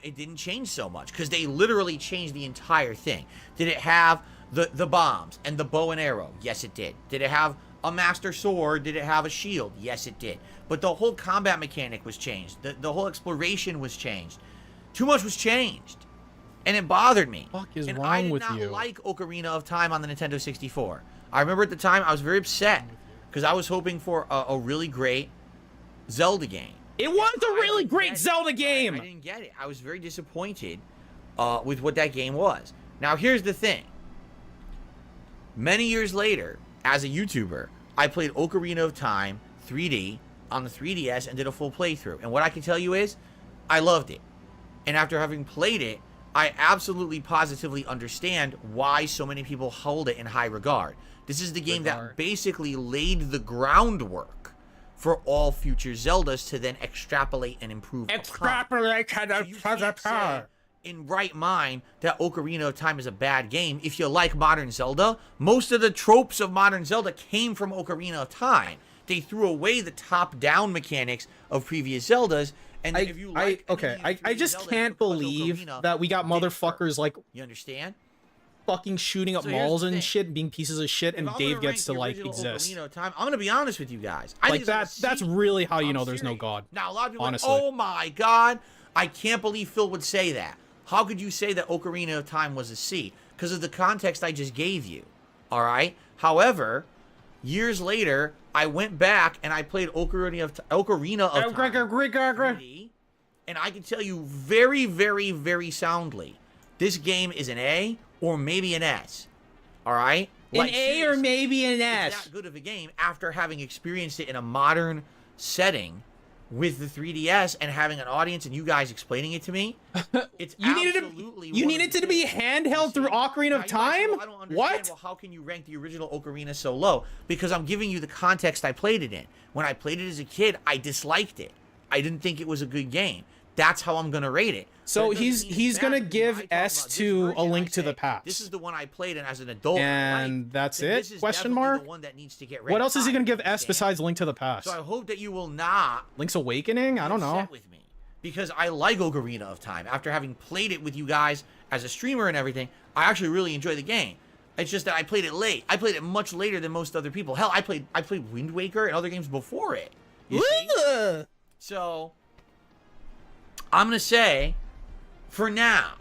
it didn't change so much because they literally changed the entire thing. Did it have the bombs and the bow and arrow? Yes, it did. Did it have a master sword? Did it have a shield? Yes, it did. But the whole combat mechanic was changed. The whole exploration was changed. Too much was changed. And it bothered me. What the fuck is and wrong with I did you? not like Ocarina of Time on the Nintendo 64. I remember at the time I was very upset because I was hoping for a really great Zelda game. It was a really great Zelda game. I didn't get it. I was very disappointed with what that game was. Now, here's the thing. Many years later, as a YouTuber, I played Ocarina of Time 3D on the 3DS and did a full playthrough. And what I can tell you is, I loved it. And after having played it, I absolutely positively understand why so many people hold it in high regard. This is the game that basically laid the groundwork for all future Zeldas to then extrapolate and improve upon. So you can't say in right mind that Ocarina of Time is a bad game if you like modern Zelda. Most of the tropes of modern Zelda came from Ocarina of Time. They threw away the top-down mechanics of previous Zeldas. And if you like, I just can't believe that we got motherfuckers like, you understand? Fucking shooting up So here's malls the and thing. shit, being pieces of shit, and If I'm Dave gonna gets to rank the like original exist. Ocarina of Time, I'm gonna be honest with you guys. I Like think it's that's a C. really how you I'm know there's no serious. God. Now a lot of people are like, honestly. oh my god, I can't believe Phil would say that. How could you say that Ocarina of Time was a C? Because of the context I just gave you. All right. However, years later, I went back and I played Ocarina of Time 3D, and I can tell you very, very, very soundly, this game is an A or maybe an S. All right? An A or maybe an It's S. that good of a game after having experienced it in a modern setting with the 3DS and having an audience and you guys explaining it to me. It's You needed it to be handheld through Ocarina of Time? I don't understand, What? well, how can you rank the original Ocarina so low? Because I'm giving you the context I played it in. When I played it as a kid, I disliked it. I didn't think it was a good game. That's how I'm gonna rate it. So But it doesn't mean he's it's gonna bad, because give when I talk S about this to A version, Link I to the say, Past. This is the one I played and as an adult. And that's this it? is Question definitely mark? the one that needs to get What ranked else is he high, gonna give you S understand? besides Link to the Past? So I hope that you will not Link's Awakening? I don't know. upset with me, because I like Ocarina of Time. After having played it with you guys as a streamer and everything, I actually really enjoy the game. It's just that I played it late. I played it much later than most other people. Hell, I played Wind Waker and other games before it. You see? So I'm gonna say, for now,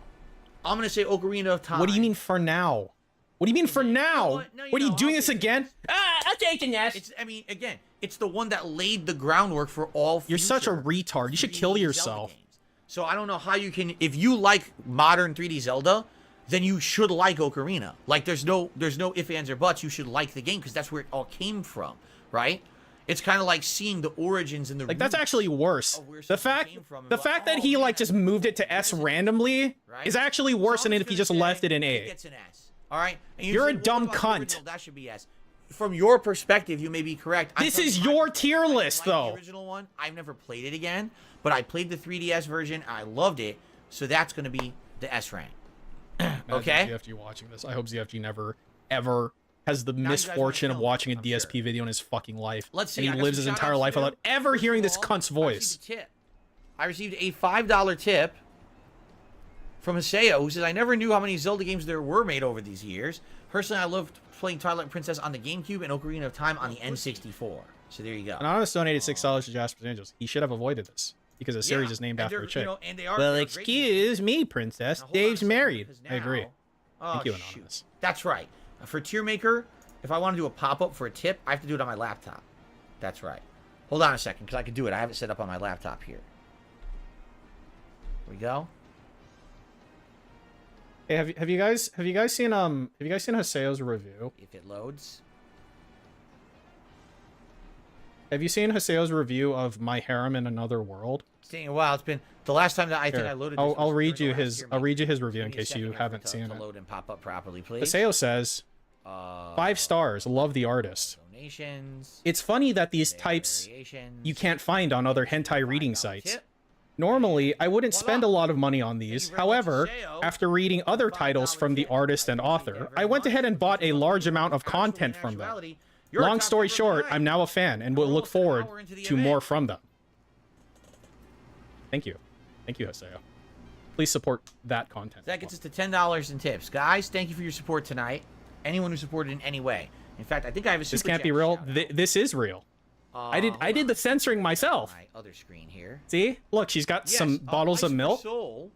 I'm gonna say Ocarina of Time. What do you mean for now? What do you mean for now? what? No, you What are you know, doing I'll this take again? I'll take an S. It's, I mean, again, it's the one that laid the groundwork for all. You're such a future retard. You should 3D kill Zelda yourself. games. So I don't know how you can. If you like modern 3D Zelda, then you should like Ocarina. Like there's no ifs, ands, or buts. You should like the game because that's where it all came from, right? It's kind of like seeing the origins and the Like that's roots actually worse. of where The something fact came from and the what- fact that oh, he like man, just moved it to S randomly right? is actually worse So than I'm if he just just gonna left say it in It A. gets an S. All right. And You're say, a "What dumb about the cunt." original? That should be S. From your perspective, you may be correct. I'm This telling is you, your I tier list, like though. The original one. I've never played it again, but I played the 3DS version. I loved it. So that's going to be the S rank. Okay. Imagine ZFG watching this. I hope ZFG never ever has the you guys wanna misfortune of kill me, watching a I'm DSP sure. video in his fucking life. Let's see. And I he got lives some his entire shout-outs life to do. without ever First hearing of this all, cunt's voice. I received a $5 tip from Haseo, who says, I never knew how many Zelda games there were made over these years. Personally, I loved playing Twilight Princess on the GameCube and Ocarina of Time on the N64. So there you go. Anonymous donated $6 to Jasper's Angels. He should have avoided this because the series Yeah, is named and after they're, a chick. you know, and they are, Well, they're great excuse me, princess. Now, hold on a Dave's second, married. because I agree. now- Oh, Thank you, shoot. Anonymous. That's right. For Qweermaker, if I want to do a pop-up for a tip, I have to do it on my laptop. That's right. Hold on a second, because I can do it. I have it set up on my laptop here. Here we go. Hey, have you guys seen Haseo's review? If it loads. Have you seen Haseo's review of My Harem in Another World? It's taking a while. It's been the last time that I think Here, I loaded. I'll This was read during you the last his year, I'll mate. read you his review Give in me a case second you here for haven't it seen to it. load and pop up properly, please. Haseo says 5 stars. Love the artist. Donations. It's funny that these types variations, you can't find on other hentai reading $5 sites. tip. Normally, I wouldn't Voila. spend a lot of money on these. very much, However, Haseo. after reading other titles from the artist and author, I went ahead and bought a large amount of content from them. Long story short, I'm now a fan and will look forward to more from them. Thank you, Hoseo. Please support that content. That gets us to $10 in tips. Guys, thank you for your support tonight. Anyone who supported in any way. In fact, I think I have a super This can't chat be real. shout-out. This is real. I did the censoring myself. My other screen here. See? Look, she's got Yes, some bottles of Ice milk. Soul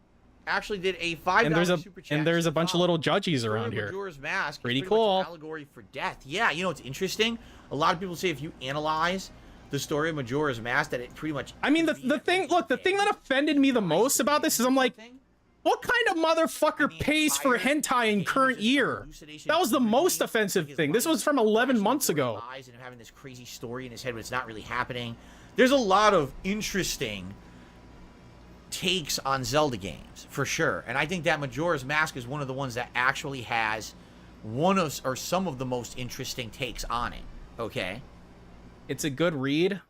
actually did a $5 And super chat. there's a bunch of little judgies Sword around of here. Majora's Mask is Pretty much cool. an allegory for death. Yeah, you know what's interesting? A lot of people say if you analyze the story of Majora's Mask, that it pretty much. I mean, the thing that offended me the most about this is I'm like, what kind of motherfucker pays for hentai in current year? That was the most offensive thing. This was from 11 months ago. And him having this crazy story in his head, but it's not really happening. There's a lot of interesting takes on Zelda games, for sure. And I think that Majora's Mask is one of the ones that actually has some of the most interesting takes on it. Okay? It's a good read.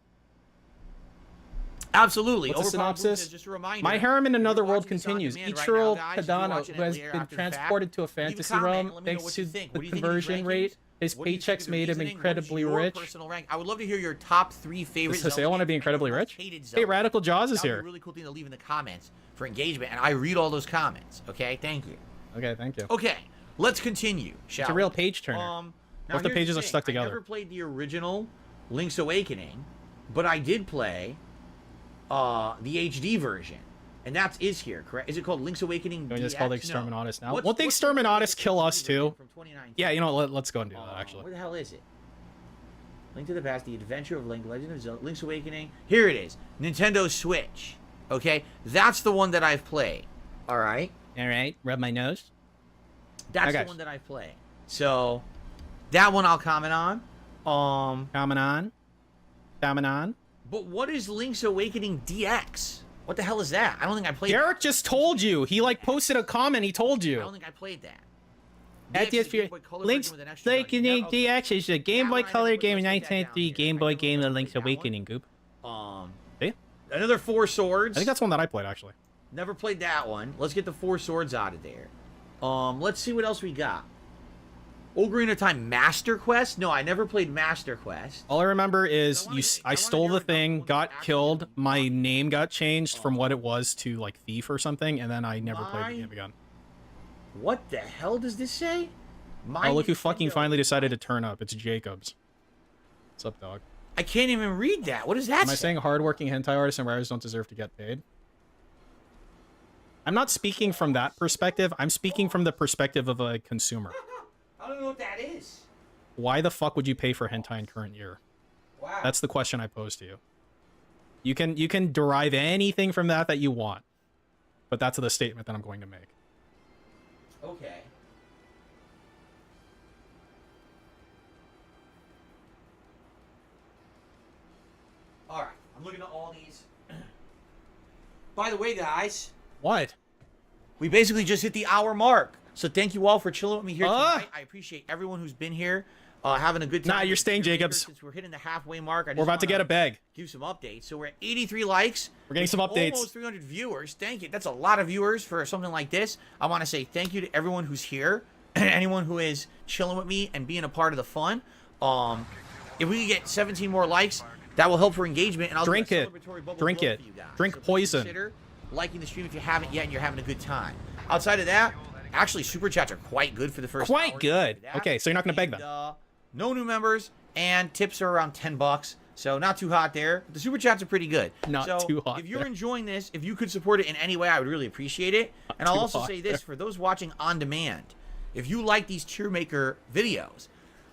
Absolutely. What's the synopsis? Just a reminder, My harem in another you're world watching this on continues. demand right Ichiro now, guys. If you're Kadano, watching who has it later been after the fact, transported to a leave a fantasy comment realm, and let me know thanks what to you think. What the do you think of these conversion rankings? rate. His What do you think paychecks of the made him reasoning? What is incredibly your rich. personal rank? I would love to hear your top 3 favorite Does Hoseo want to be incredibly rich? hated Hey, Zelda. Radical Jaws is That would be here. a really cool thing to leave in the comments for engagement, and I read all those comments. Okay, thank you. Okay, thank you. Okay, let's continue. Shall It's a real we? page turner. Now What if the here's pages are thing. stuck I together? never played the original Link's Awakening, but I did play the HD version, and that is here, correct? Is it called Link's Awakening? Can we just DX? call the No. Exterminatus now? What's- Won't the what's Exterminatus kill us HD too? from 2019? Yeah, you know what? Let's go and do that actually. Where the hell is it? Link to the Past, The Adventure of Link, Legend of Zelda, Link's Awakening. Here it is. Nintendo Switch. Okay? That's the one that I've played. All right? All right, rub my nose. That's Okay. the one that I've played. So, that one I'll comment on. Coming on. But what is Link's Awakening DX? What the hell is that? I don't think I played Derek just told you. He like posted a comment. He told that. I you. don't think I played that. At DX is a Game DSPGaming, Boy Color Link's version with an extra button. Awakening Yeah, okay. DX is a Game That Boy one I Color never game in played. Let's take that 1993 down Game here. Boy I game, never The Link's played that one. Awakening, Goop. See? Another Four Swords. I think that's one that I played actually. Never played that one. Let's get the Four Swords out of there. Let's see what else we got. Ocarina of Time Master Quest? No, I never played Master Quest. All I remember is I I stole wanna the hear another thing, one got that's killed, actually- my name got changed from what it was to like thief or something, and then I never played My- the game again. What the hell does this say? My Oh, look who fucking Nintendo- finally decided to turn up. It's Jacobs. What's up, dog? I can't even read that. What does that Am I say? saying hardworking hentai artists and writers don't deserve to get paid? I'm not speaking from that perspective. I'm speaking from the perspective of a consumer. I don't know what that is. Why the fuck would you pay for hentai in current year? Wow. That's the question I pose to you. You can derive anything from that you want, but that's the statement that I'm going to make. Okay. Alright, I'm looking at all these. By the way, guys, What? we basically just hit the hour mark. So thank you all for chilling with me here Ah. tonight. I appreciate everyone who's been here, having a good time. Nah, you're staying, Jacobs. Since we're hitting the halfway mark, We're about to get a bag. give some updates. So we're at 83 likes. We're getting some updates. Almost 300 viewers. Thank you. That's a lot of viewers for something like this. I want to say thank you to everyone who's here, anyone who is chilling with me and being a part of the fun. If we can get 17 more likes, that will help for engagement. And I'll Drink do a it. celebratory bubble Drink blow it. for you guys. Drink So please poison. Consider liking the stream if you haven't yet and you're having a good time. Outside of that, actually, super chats are quite good for the first Quite hour. good. That. Okay, so you're not gonna beg And, them. no new members, and tips are around $10, so not too hot there. The super chats are pretty good. Not so too hot If you're there. enjoying this, if you could support it in any way, I would really appreciate it. And I'll too also hot say this there. for those watching on demand: if you like these Qweermaker videos,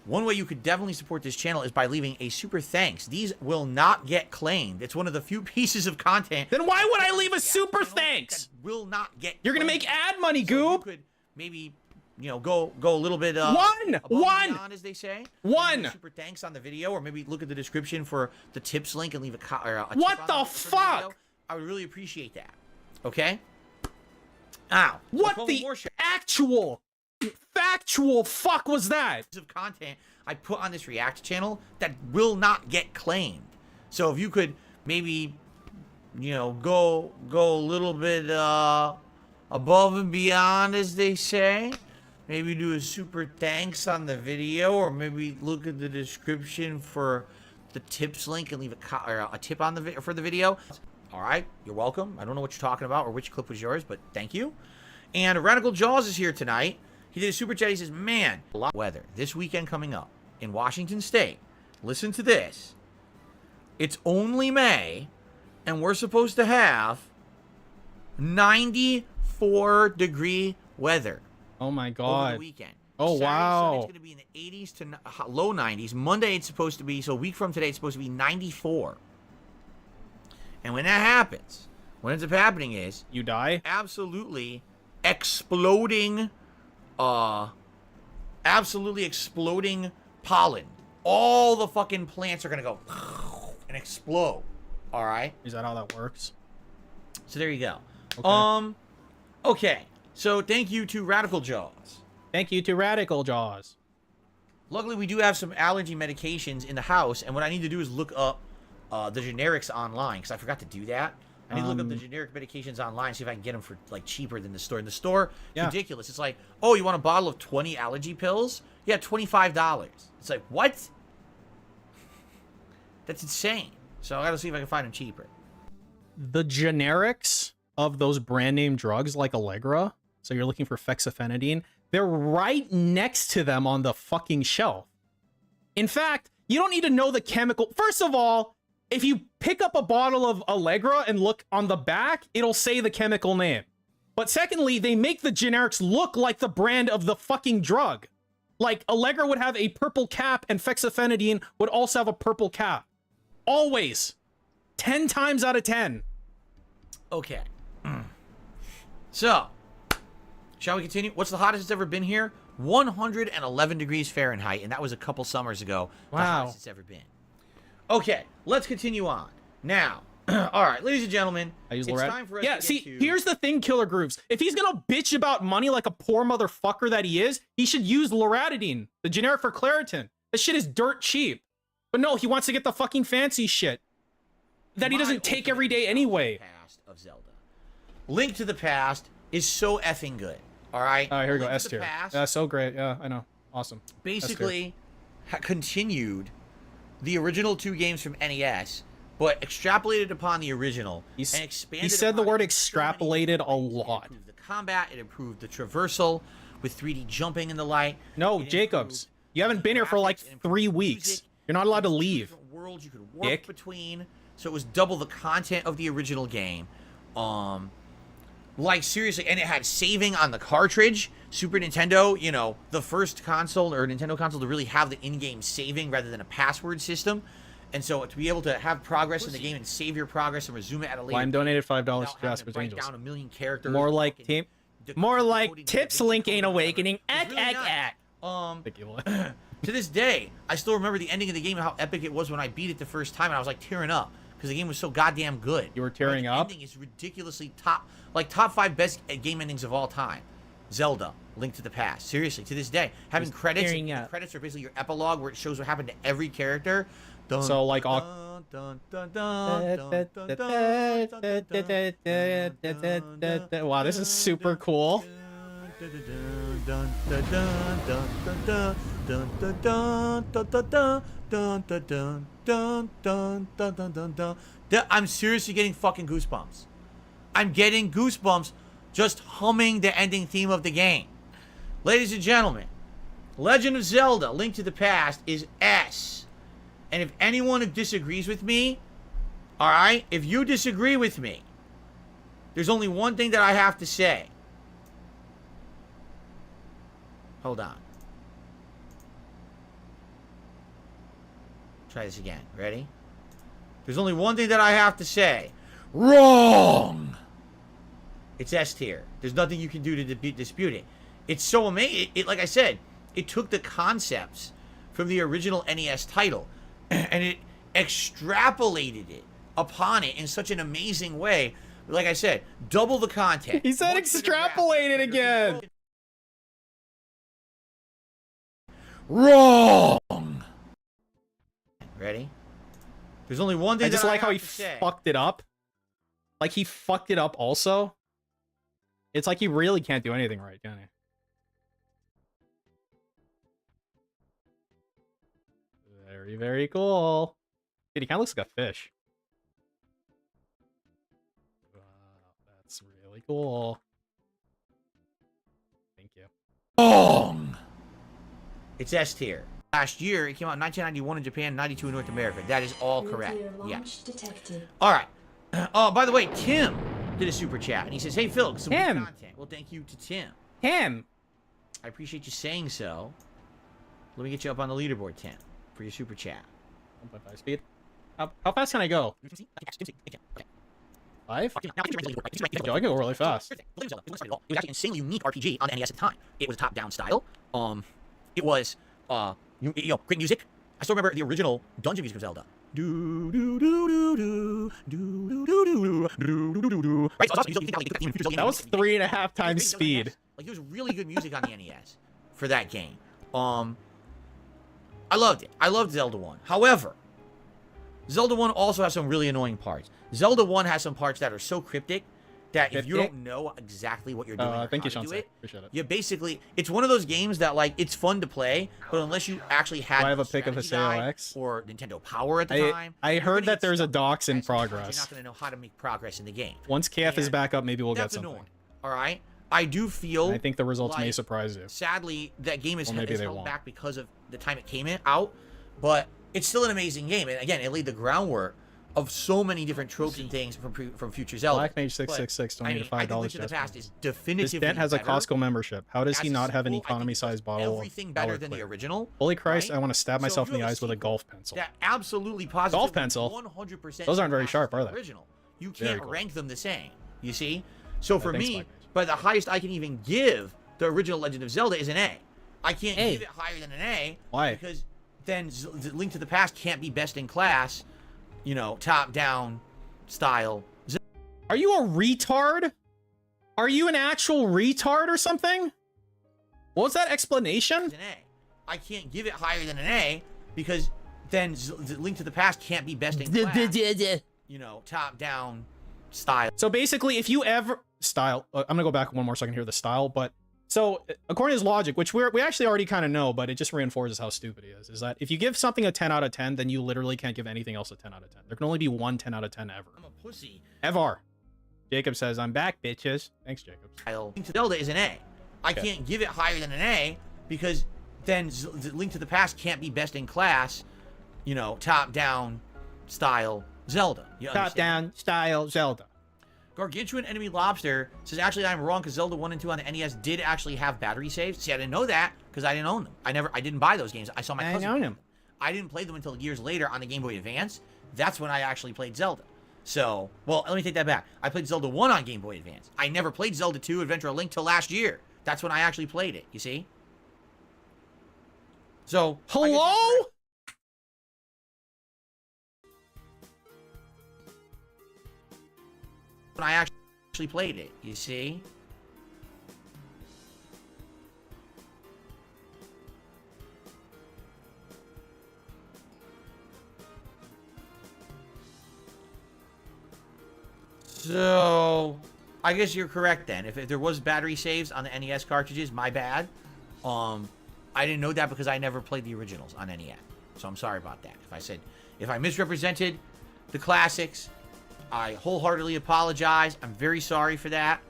one way you could definitely support this channel is by leaving a super thanks. These will not get claimed. It's one of the few pieces of content. Then why would I leave a Yeah, super channel thanks? that will not get. You're gonna claimed. make ad money, So if you Goop. could maybe, go a little bit One! above and One! beyond, as they say. One! Maybe super thanks on the video, or maybe look at the description for the tips link and leave a tip What on the for video. fuck? I would really appreciate that. Okay. Ow. What So the more shit factual fuck was that? of content I put on this React channel that will not get claimed. So if you could maybe, go a little bit above and beyond, as they say. Maybe do a super thanks on the video, or maybe look at the description for the tips link and leave a tip on for the video. All right, you're welcome. I don't know what you're talking about or which clip was yours, but thank you. And Radical Jaws is here tonight. He did a super chat. He says, man, a lot of weather this weekend coming up in Washington State. Listen to this. It's only May, and we're supposed to have 94-degree weather. Oh my Over god. the weekend. Oh, Saturday, wow. Sunday, it's going to be in the 80s to low 90s. Monday, it's supposed to be, so a week from today, it's supposed to be 94. And when that happens, what ends up happening is You die? absolutely exploding pollen. All the fucking plants are going to go and explode. All right? Is that how that works? So there you go. Okay. Okay. So thank you to Radical Jaws. Thank you to Radical Jaws. Luckily, we do have some allergy medications in the house, and what I need to do is look up the generics online, because I forgot to do that. I need to look up the generic medications online, see if I can get them for, like, cheaper than the store. In the store, Yeah. ridiculous. It's like, oh, you want a bottle of 20 allergy pills? Yeah, $25. It's like, what? That's insane. So I gotta see if I can find them cheaper. The generics of those brand name drugs like Allegra, so you're looking for fexofenadine, they're right next to them on the fucking shelf. In fact, you don't need to know the chemical. First of all, if you pick up a bottle of Allegra and look on the back, it'll say the chemical name. But secondly, they make the generics look like the brand of the fucking drug. Like, Allegra would have a purple cap and fexofenadine would also have a purple cap. Always. 10 times out of 10. Okay. So, shall we continue? What's the hottest it's ever been here? 111 degrees Fahrenheit, and that was a couple summers ago. The Wow. hottest it's ever been. Okay, let's continue on. Now, all right, ladies and gentlemen, I use it's Lorette. time for us Yeah, to see, get to... here's the thing, Killer Grooves. If he's gonna bitch about money like a poor motherfucker that he is, he should use loratadine, the generic for Claritin. That shit is dirt cheap. But no, he wants to get the fucking fancy shit that he My doesn't take ultimate every day anyway. Past of Zelda. Link to the Past is so effing good. All right. All right, here we go. Link S to the tier. Past Yeah, so great. Yeah, I know. Awesome. basically continued the original two games from NES, but extrapolated upon the original He's- and expanded. he said the upon word it in so many extrapolated different a ways. It lot. improved the combat. It improved the traversal with 3D jumping and the like. No, It Jacobs. improved You haven't been here for like graphics, it 3 improved weeks. music, You're not allowed to two leave. different worlds you could warp Dick. between, so it was double the content of the original game. Like, seriously, and it had saving on the cartridge. Super Nintendo, you know, the first console or Nintendo console to really have the in-game saving rather than a password system. And so to be able to have progress in the game and save your progress and resume it at a later Lime donated $5 without to having Jasper's write Angels. down a million characters. More like fucking team. de- More like decoding tips the link ain't code or whatever. awakening. It's really nice. Thank you. To this day, I still remember the ending of the game and how epic it was when I beat it the first time, and I was like tearing up because the game was so goddamn good. You were tearing up? The ending is ridiculously top 5 best game endings of all time. Zelda, Link to the Past. Seriously, to this day, having Just credits. tearing The up. credits are basically your epilogue where it shows what happened to every character. Dun, So, like, dun, dun, dun, dun, dun, dun, dun, dun, dun, wow, this is super cool. I'm seriously getting fucking goosebumps. I'm getting goosebumps just humming the ending theme of the game. Ladies and gentlemen, Legend of Zelda: Link to the Past is S. And if anyone disagrees with me, alright, if you disagree with me, there's only one thing that I have to say. Hold on. Try this again. Ready? There's only one thing that I have to say. Wrong! It's S tier. There's nothing you can do to dispute it. It's so amazing. Like I said, it took the concepts from the original NES title and it extrapolated it upon it in such an amazing way. Like I said, double the content. He said Much better extrapolated graphics. again. Wrong. Ready? There's only one thing I just that like how have he to say. fucked it up. Like, he fucked it up also. It's like he really can't do anything right, can he? Very, very cool. Dude, he kind of looks like a fish. Pretty cool. Thank you. Bong! It's S tier. Last year, it came out in 1991 in Japan, 92 in North America. That is all correct. Yeah. All right. Oh, by the way, Tim did a super chat, and he says, "Hey Phil, some good Tim. content." Well, thank you to Tim. Tim. I appreciate you saying so. Let me get you up on the leaderboard, Tim, for your super chat. 1.5 speed. How fast can I go? 5? Yo, I can go really fast. It was actually an insanely unique RPG on the NES at the time. It was top-down style. It was great music. I still remember the original dungeon music of Zelda. Right, so That was 3.5 times speed. Like, there was really good music on the NES for that game. I loved it. I loved Zelda 1. However, Zelda 1 also has some really annoying parts. Zelda 1 has some parts that are so cryptic that if you don't know exactly what you're doing, thank you, how to do Shanse. it, Appreciate it. you basically, it's one of those games that, like, it's fun to play, but unless you actually had Do I have a pic of strategy Haseo guide X? or Nintendo Power at the time, I you're heard gonna that get there's a stuck. docs in That's because progress. You're not going to know how to make progress in the game. Once KF is And back up, maybe we'll get That's something. annoying. All right? I do feel And I think the results may like, surprise you. sadly, that game is Or maybe they held won't. back because of the time it came out, but it's still an amazing game. And again, it laid the groundwork of so many different tropes and things from future Zelda. Black Mage 666 donated I think $5. Link to the Past is This definitively Dent has a better. Costco membership. How does he As a not have an sequel, I think economy-sized it bottle? does of everything better Power than the Clear? original. Holy Christ! right? I want to stab So myself if in you the have a eyes with a sequel golf pencil. That absolutely positively Golf pencil? 100% Those aren't very sharp, are they? Original. You Very can't cool. rank them the same. You see? So for thanks, me, Black Mage. but the highest I can even give the original Legend of Zelda is an A. I can't A? give it higher than an A. Why? Because then Link to the Past can't be best in class, top-down style. Are you a retard? Are you an actual retard or something? What was that explanation? An A. I can't give it higher than an A because then Link to the Past can't be best in class, top-down style. So basically, if you ever style, I'm gonna go back one more so I can hear the style. But so according to his logic, which we actually already kind of know, but it just reinforces how stupid he is that if you give something a 10 out of 10, then you literally can't give anything else a 10 out of 10. There can only be one 10 out of 10 ever. I'm a pussy. Ever. Jacob says, "I'm back, bitches." Thanks, Jacob. Link to Zelda is an A. I can't give it higher than an A because then Link to the Past can't be best in class, top-down style Zelda. You understand? Top-down style Zelda. Gargantuan Enemy Lobster says, actually, I'm wrong because Zelda 1 and 2 on the NES did actually have battery saves. See, I didn't know that because I didn't own them. I didn't buy those games. I saw my cousin own play them. I didn't play them until years later on the Game Boy Advance. That's when I actually played Zelda. So, well, let me take that back. I played Zelda 1 on Game Boy Advance. I never played Zelda 2 Adventure of Link till last year. That's when I actually played it, you see? So, Hello? when I actually played it, you see? So, I guess you're correct then. If there was battery saves on the NES cartridges, my bad. I didn't know that because I never played the originals on NES. So I'm sorry about that. If I misrepresented the classics, I wholeheartedly apologize. I'm very sorry for that.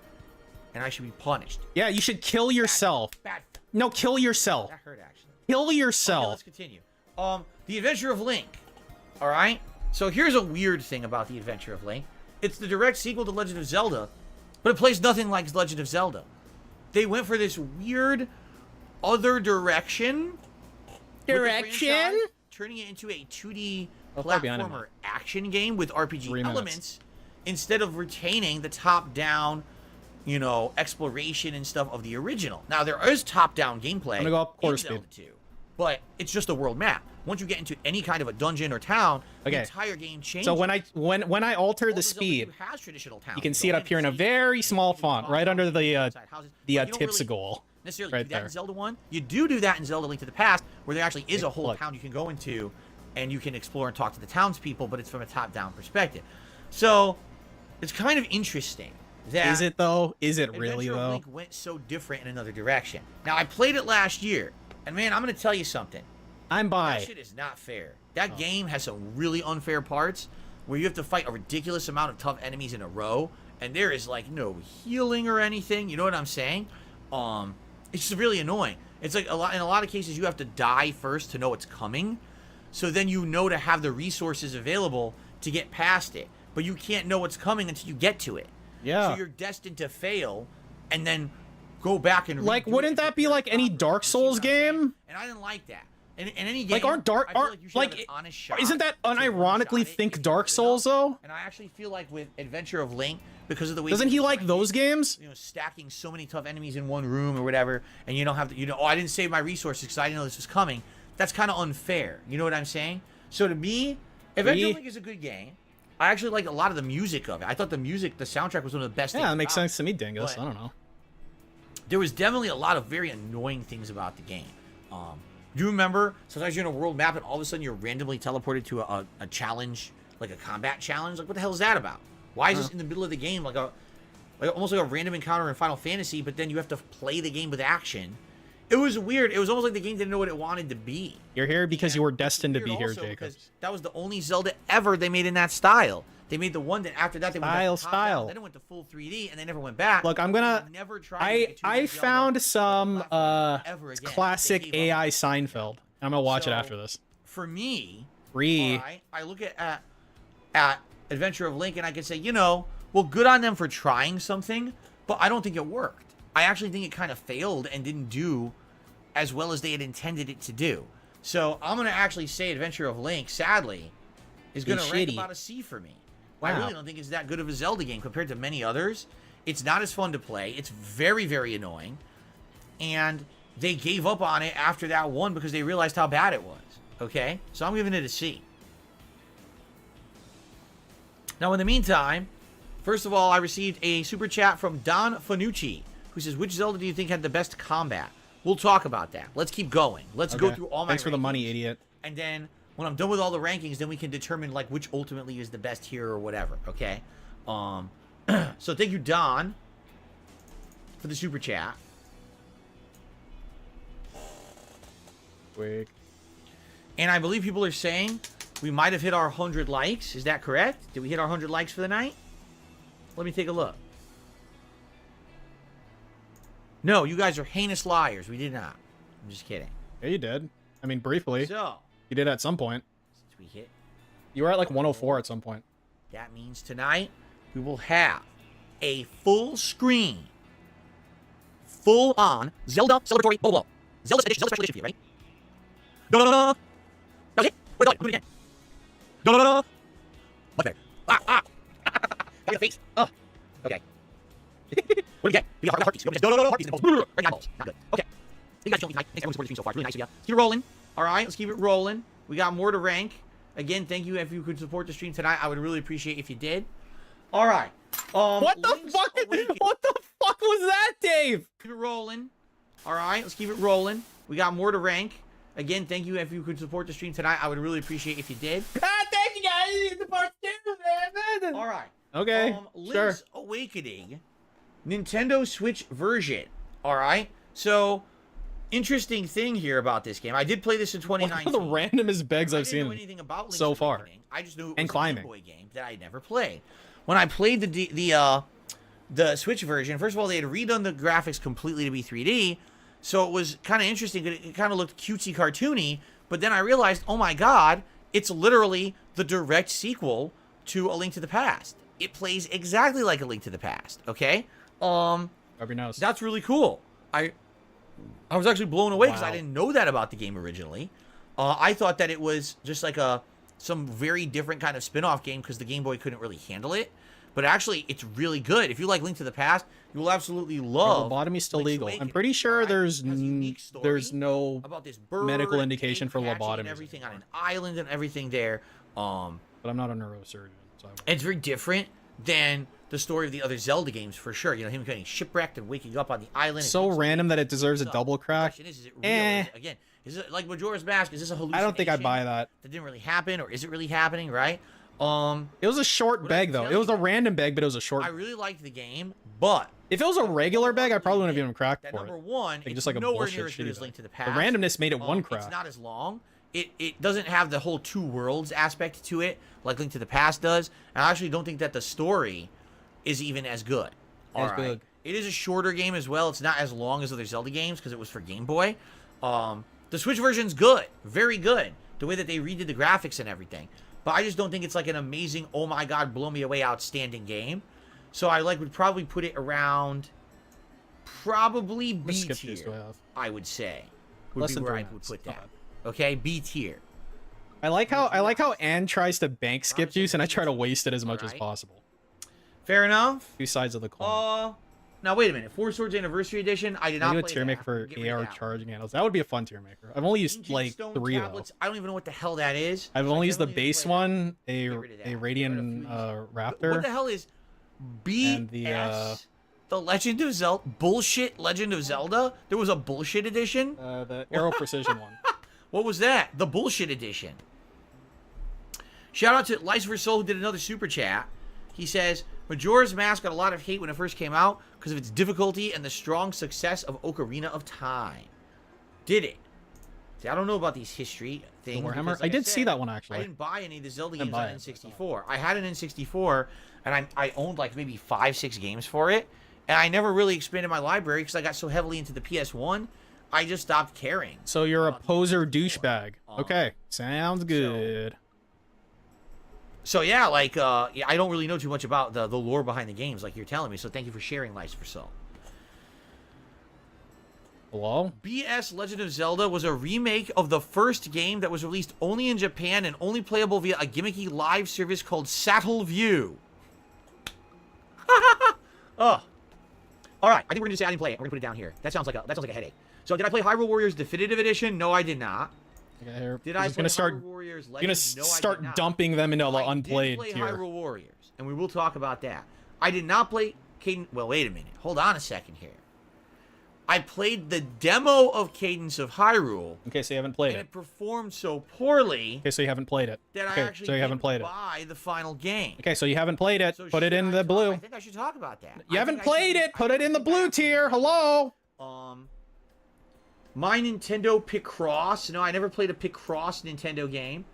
And I should be punished. Yeah, you should kill yourself. Bad. No, kill yourself. That hurt, actually. Kill Okay, yourself. let's continue. The Adventure of Link. Alright? So here's a weird thing about the Adventure of Link. It's the direct sequel to Legend of Zelda, but it plays nothing like Legend of Zelda. They went for this weird other direction. with the franchise, turning it into a 2D far beyond platformer action game with RPG 3 minutes. elements instead of retaining the top-down, exploration and stuff of the original. Now, there is top-down gameplay I'm gonna go up quarter in speed. Zelda 2, but it's just a world map. Once you get into any kind of a dungeon or town, Okay. the entire game changes. So when I alter All the Zelda speed, 2 has traditional towns. you can You see it go up here in a see very it, small you can font, talk right to under people the inside houses, but you don't really tipsicle. necessarily right do that there. in Zelda 1. You do that in Zelda Link to the Past, where there actually is a whole look. town you can go into, and you can explore and talk to the townspeople, but it's from a top-down perspective. So, it's kind of interesting that Is it though? Is it really Adventure of though? Link went so different in another direction. Now, I played it last year, and man, I'm going to tell you something. I'm That by. shit is not fair. That game has some really unfair parts where you have to fight a ridiculous amount of tough enemies in a row, and there is like no healing or anything. You know what I'm saying? It's just really annoying. It's like in a lot of cases you have to die first to know what's coming, so then you know to have the resources available to get past it. But you can't know what's coming until you get to it. Yeah. So you're destined to fail, and then go back and like, redo wouldn't it that be like any Dark Souls game? And I didn't like that. In any game, Like, aren't Dark I feel like you should have like an honest shot isn't that to unironically one-shot it think if Dark you Souls though? And I actually feel like with Adventure of Link, because of the way Doesn't he like those games? You know, stacking so many tough enemies in one room or whatever, and you don't have to, you know, oh, I didn't save my resources because I didn't know this was coming. That's kind of unfair. You know what I'm saying? So to me, Adventure of Link is a good game. I actually like a lot of the music of it. I thought the soundtrack was one of the best things. Yeah, that makes about sense to me, Dingus. But I don't know. there was definitely a lot of very annoying things about the game. Do you remember sometimes you're in a world map and all of a sudden you're randomly teleported to a challenge, like a combat challenge? Like, what the hell is that about? Why is this in the middle of the game, like almost like a random encounter in Final Fantasy, but then you have to play the game with action? It was weird. It was almost like the game didn't know what it wanted to be. You're here because you were destined to be here, Also, Jacob. because that was the only Zelda ever they made in that style. They made the one that after that they went back to top-down, then it went to full 3D, and they never went back. Look, I'm gonna. They never tried to make a 2D I Zelda found some ever again. classic They gave up. AI Seinfeld. I'm gonna watch it So, after this. For me, Free. alright, I look at Adventure of Link and I can say, you know, well, good on them for trying something, but I don't think it worked. I actually think it kind of failed and didn't do as well as they had intended it to do. So I'm gonna actually say Adventure of Link, sadly, is gonna rank shitty. about a C for me. Wow. I really don't think it's that good of a Zelda game compared to many others. It's not as fun to play. It's very, very annoying. And they gave up on it after that one because they realized how bad it was. Okay? So I'm giving it a C. Now, in the meantime, first of all, I received a super chat from Don Fanucci, who says, which Zelda do you think had the best combat? We'll talk about that. Let's keep going. Let's go through all my Thanks for the money, rankings. idiot. And then when I'm done with all the rankings, then we can determine like which ultimately is the best here or whatever. Okay. So thank you, Don, for the super chat. Quick. And I believe people are saying we might have hit our 100 likes. Is that correct? Did we hit our 100 likes for the night? Let me take a look. No, you guys are heinous liars. We did not. I'm just kidding. Yeah, you did. I mean, briefly. So, You did at some point. since we hit, You were at like 104 at some point. that means tonight we will have a full screen, full on Zelda celebratory Bobo. Zelda edition, Zelda special edition for you. Ready? No, no, no, no. That was it. Wait, do it again. No, no, no, no. Much better. Got your face. Oh, okay. What do you get? We got heart beats. No, no, no, heart beats in the balls. Right eyeballs. Not good. Okay. Thank you guys for joining tonight. Thanks everyone supporting the stream so far. Really nice of you. Let's keep it rolling. All right, let's keep it rolling. We got more to rank. Again, thank you if you could support the stream tonight. I would really appreciate if you did. All right. What the Link's fuck? Awakening. What the fuck was that, Dave? Keep it rolling. All right, let's keep it rolling. We got more to rank. Again, thank you if you could support the stream tonight. I would really appreciate if you did. Thank you guys. The part two, man. All right. Okay, sure. Link's Awakening, Nintendo Switch version. All right. So, interesting thing here about this game. I did play this in One 2019. of the randomest begs I I've didn't know seen. anything about Link's so far. Awakening. I just knew it And was climbing. a Game Boy game that I had never played. When I played the Switch version, first of all, they had redone the graphics completely to be 3D, so it was kind of interesting. It kind of looked cutesy, cartoony. But then I realized, oh my god, it's literally the direct sequel to A Link to the Past. It plays exactly like A Link to the Past. Okay. Every knows. That's really cool. I was actually blown away because I Wow. didn't know that about the game originally. I thought that it was just like some very different kind of spin-off game because the Game Boy couldn't really handle it. But actually, it's really good. If you like Link to the Past, you will absolutely love. Lobotomy's still Link's legal. I'm Awakening, pretty sure alright? there's It has a unique story there's no about this bird medical and indication egg for hatching lobotomy and everything on an island and everything there. but I'm not a neurosurgeon, so It's very different than the story of the other Zelda games for sure. You know, him getting shipwrecked and waking up on the island. so random that it deserves a double crack. Question is it real? Eh. Again, is it like Majora's Mask? Is this a hallucination? I don't think I'd buy that. That didn't really happen, or is it really happening? Right? It was a short What beg I'm though. telling It was a you, random beg, but it was a short. I really liked the game, but If it was a regular beg, I probably wouldn't have even cracked that for number it. one, Like, it's just like a nowhere bullshit near as good shitty as bag. Link to the The Past. randomness made it one crack. It's not as long. It doesn't have the whole two worlds aspect to it like Link to the Past does. And I actually don't think that the story is even as good. As All good. It is a shorter game as well. It's not as long as other Zelda games because it was for Game Boy. The Switch version's good. Very good. The way that they redid the graphics and everything. But I just don't think it's like an amazing, oh my god, blow me away, outstanding game. So I would probably put it around probably B tier, I would say. Would be where I would put that. Okay, B tier. I like how Anne tries to bank skip juice and I try to waste it as much as possible. Fair enough. Two sides of the coin. Now wait a minute. Four Swords Anniversary Edition. I did not play a tier maker for AR charging handles. That would be a fun tier maker. I've only used like 3 though. I don't even know what the hell that is. I've only used the base one, a Radiant Raptor. What the hell is BS? The Legend of Zelda bullshit. Legend of Zelda. There was a bullshit edition. The Arrow Precision one. What was that? The bullshit edition. Shout out to Lice for Soul who did another super chat. He says, Majora's Mask got a lot of hate when it first came out because of its difficulty and the strong success of Ocarina of Time. Did it? See, I don't know about these history things. Warhammer? Because, I did see that one, actually. I didn't buy any of the Zelda games on N64. I had an N64, and I owned like maybe 5-6 games for it, and I never really expanded my library because I got so heavily into the PS1, I just stopped caring. So you're a poser douchebag. Okay, sounds good. So yeah, like, yeah, I don't really know too much about the lore behind the games like you're telling me, so thank you for sharing, Lice for Soul. Hello? BS Legend of Zelda was a remake of the first game that was released only in Japan and only playable via a gimmicky live service called Sattel View. Oh. Alright, I think we're gonna say I didn't play it. We're gonna put it down here. That sounds like a headache. So did I play Hyrule Warriors Definitive Edition? No, I did not. Did I play Hyrule Warriors Legend? You're gonna start dumping them into the unplayed tier. I did tier. play Hyrule Warriors, and we will talk about that. I did not play Cadence. Well, wait a minute. Hold on a second here. I played the demo of Cadence of Hyrule. Okay, so you haven't played and it performed so poorly. Okay, so you haven't played it. That I actually so you haven't played buy the final game. Okay, so you haven't played it. So put it in the blue. I think I should talk about that. You haven't played it. Put it in the blue tier. Hello. My Nintendo Picross. No, I never played a Picross Nintendo game,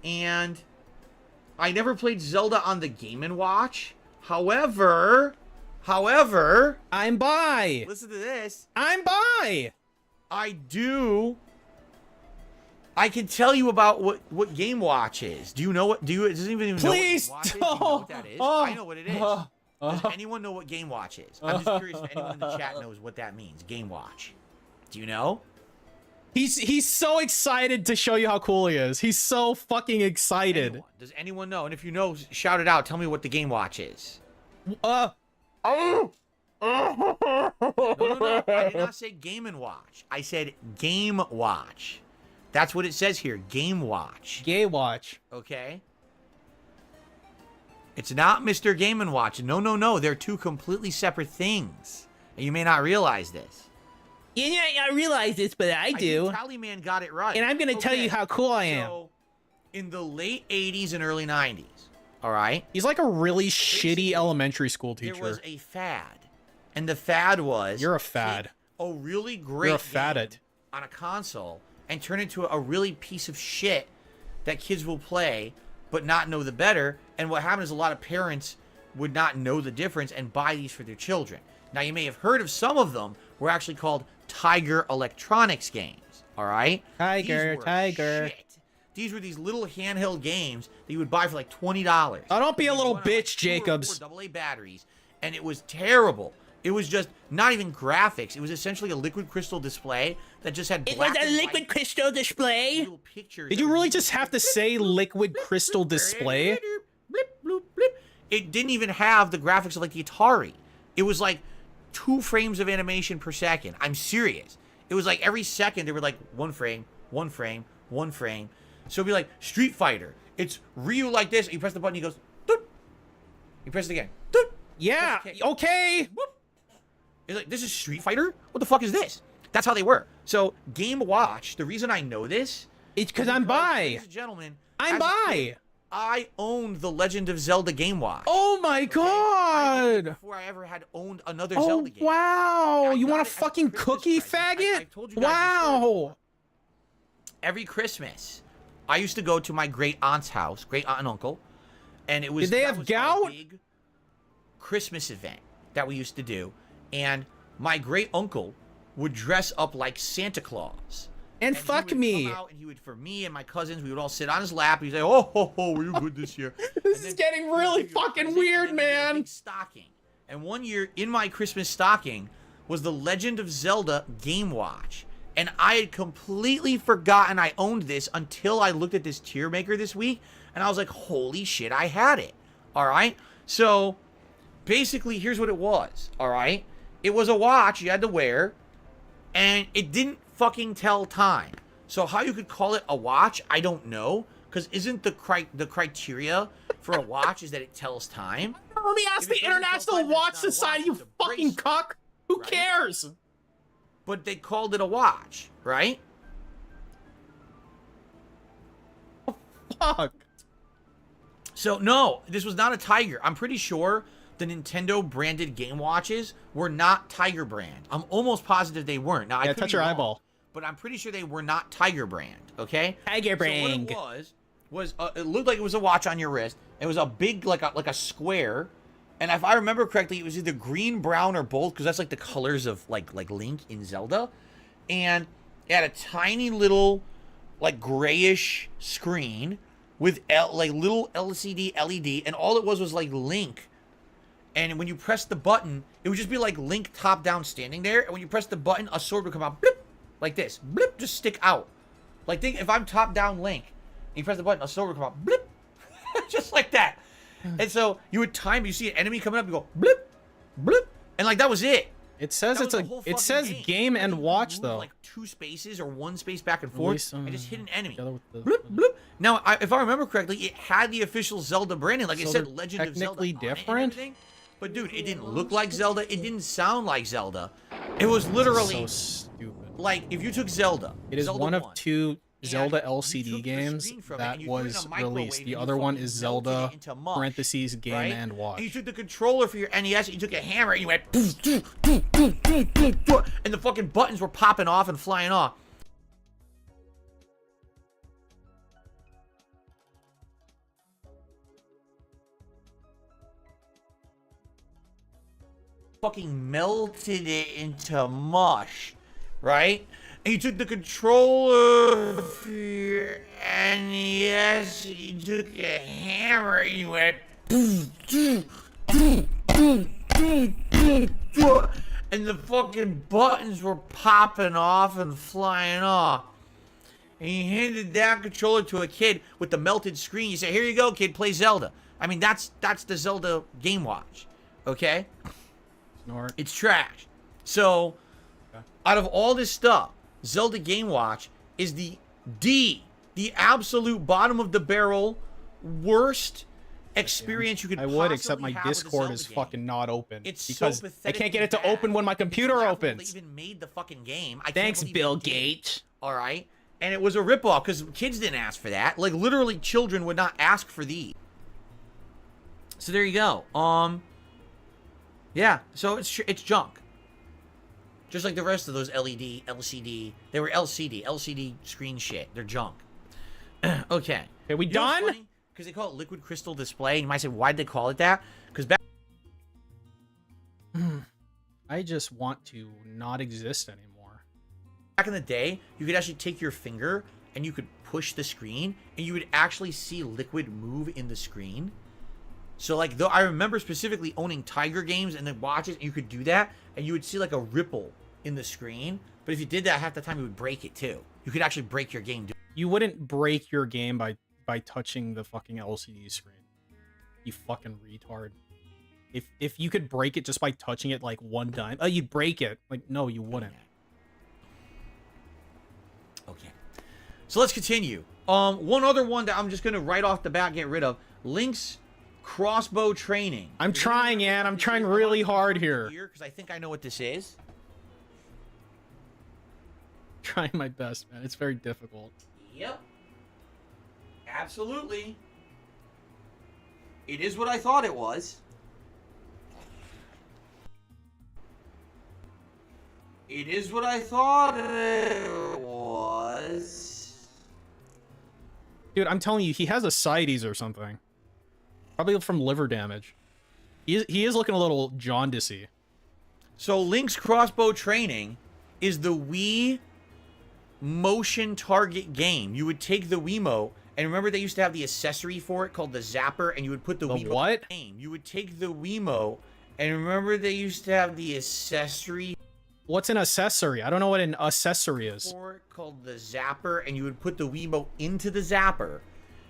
and I never played Zelda on the Game & Watch. However, I'm by. Listen to this. I'm by. I can tell you about what Game Watch is. Do you know what? Does anyone even Please know what Game Watch is? Do you know what that is? I know what it is. Does anyone know what Game Watch is? I'm just curious if anyone in the chat knows what that means. Game Watch. Do you know? He's so excited to show you how cool he is. He's so fucking excited. Does anyone know? And if you know, shout it out. Tell me what the Game Watch is. Oh. No. I did not say Game & Watch. I said Game Watch. That's what it says here. Game Watch. Gay Watch. Okay. It's not Mr. Game & Watch. No. They're two completely separate things. And you may not realize this. You may not realize this, but I do. Tallyman got it right. And I'm going to tell you how cool I am. So, in the late 80s and early 90s, all right? He's like a really shitty elementary school teacher. There was a fad. And the fad was... You're a fad. A really great You're a faddet. On a console and turn it into a really piece of shit that kids will play but not know the better. And what happened is a lot of parents would not know the difference and buy these for their children. Now, you may have heard of some of them were actually called Tiger Electronics games, all right? Tiger. Shit. These were these little handheld games that you would buy for like $20. Oh, don't be a little bitch, Jacobs. AA batteries, and it was terrible. It was just not even graphics. It was essentially a liquid crystal display that just had black It was a liquid crystal display. little pictures. Did you really just have to say liquid crystal display? Blip, bloop, blip. It didn't even have the graphics of like the Atari. It was like 2 frames of animation per second. I'm serious. It was like every second they were like 1 frame, 1 frame, 1 frame. So it'd be like Street Fighter. It's Ryu like this. You press the button, he goes, doot. You press it again. Doot. Yeah, okay. Whoop. It's like, this is Street Fighter? What the fuck is this? That's how they were. So Game Watch, the reason I know this... It's because I'm by. Ladies and gentlemen, I'm by. I owned the Legend of Zelda Game Watch. Oh my god! Before I ever had owned another Zelda game. Wow! You want a fucking cookie, faggot? I told you guys wow! Every Christmas, I used to go to my great aunt's house, great aunt and uncle, and it was. Did they have gout? Christmas event that we used to do, and my great uncle would dress up like Santa Claus. And he fuck would me. come out and he would, for me and my cousins, we would all sit on his lap. He'd say, "Oh, ho, ho, were you good this year?" This is getting really fucking weird, man. Stocking. And one year in my Christmas stocking was the Legend of Zelda Game Watch. And I had completely forgotten I owned this until I looked at this tier maker this week. And I was like, holy shit, I had it. All right. So basically, here's what it was. All right. It was a watch you had to wear. And it didn't fucking tell time. So how you could call it a watch, I don't know. Because isn't the criteria for a watch is that it tells time? Let me ask the International Watch Society, you fucking cuck. Who right? cares? But they called it a watch, right? Fuck. So, no, this was not a Tiger. I'm pretty sure the Nintendo branded game watches were not Tiger brand. I'm almost positive they weren't. Now, I could touch be your wrong, eyeball. but I'm pretty sure they were not Tiger brand, okay? Tiger brand. So what it was it looked like it was a watch on your wrist. It was a big, like a square. And if I remember correctly, it was either green, brown, or both, because that's like the colors of like Link in Zelda. And it had a tiny little like grayish screen with like little LCD LED, and all it was like Link. And when you press the button, it would just be like Link top down standing there. And when you press the button, a sword would come out, blip, like this, blip, just stick out. Like think if I'm top down Link, and you press the button, a sword would come out, blip, just like that. And so you would time, you see an enemy coming up, you go blip, blip, and like that was it. It says it says game and watch though. Like 2 spaces or 1 space back and forth, and just hit an enemy. The, Blip, blip. Now, if I remember correctly, it had the official Zelda branding, like it So said they're Legend of Zelda. technically on it and different? everything. But dude, it didn't look like Zelda. It didn't sound like Zelda. It was literally so stupid. like if you took Zelda. It is Zelda one of 1, two Zelda and you LCD took the games screen from it that and you threw it in was a microwave released. and The you other one fucking is melted Zelda it into mush, parentheses game right? and watch. And you took the controller for your NES and you took a hammer and you went poof, poof, poof, poof, poof, poof, poof, and the fucking buttons were popping off and flying off. Fucking melted it into mush, right? And you took the controller for your NES, you took a hammer, and you went and the fucking buttons were popping off and flying off. And you handed that controller to a kid with the melted screen. You say, "Here you go, kid, play Zelda." I mean, that's the Zelda Game Watch, okay? Snort. It's trash. So, out of all this stuff, Zelda Game Watch is the absolute bottom of the barrel, worst experience you could I possibly would, except my have with a Discord Zelda is game. fucking not open. It's because so I pathetic can't get it to bad. open when my computer It's laughable opens. They even made the fucking game. I Thanks, can't believe Bill they did. Gates. All right, and it was a ripoff because kids didn't ask for that. Like literally, children would not ask for these. So there you go. Yeah. So it's junk. Just like the rest of those LED, LCD. They were LCD screen shit. They're junk. Okay. Okay, we done? Because they call it liquid crystal display. You might say, why'd they call it that? Because back I just want to not exist anymore. in the day, you could actually take your finger and you could push the screen and you would actually see liquid move in the screen. So like, though I remember specifically owning Tiger games and then watches, and you could do that and you would see like a ripple in the screen. But if you did that half the time, you would break it too. You could actually break your game. You wouldn't break your game by touching the fucking LCD screen. You fucking retard. If you could break it just by touching it like one time, you'd break it. Like, no, you wouldn't. Okay. So let's continue. One other one that I'm just gonna right off the bat get rid of. Link's crossbow training. I'm trying, Ann. I'm trying really hard here. Because I think I know what this is. Trying my best, man. It's very difficult. Yep. Absolutely. It is what I thought it was. It is what I thought it was. Dude, I'm telling you, he has ascites or something. Probably from liver damage. He is looking a little jaundicey. So Link's crossbow training is the Wii motion target game. You would take the Wiimote, and remember they used to have the accessory for it called the Zapper, and you would put the Wiimote what? in the game. You would take the Wiimote, and remember they used to have the accessory What's an accessory? I don't know what an accessory is. for it called the Zapper, and you would put the Wiimote into the Zapper,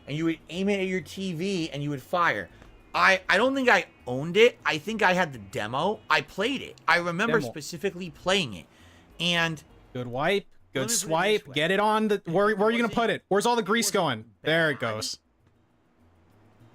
and you would aim it at your TV, and you would fire. I don't think I owned it. I think I had the demo. I played it. I remember specifically playing it. And Good wipe. Let Good me put it swipe. this way. Get it on the. Where are you gonna put it? Where's all the grease going? There it goes.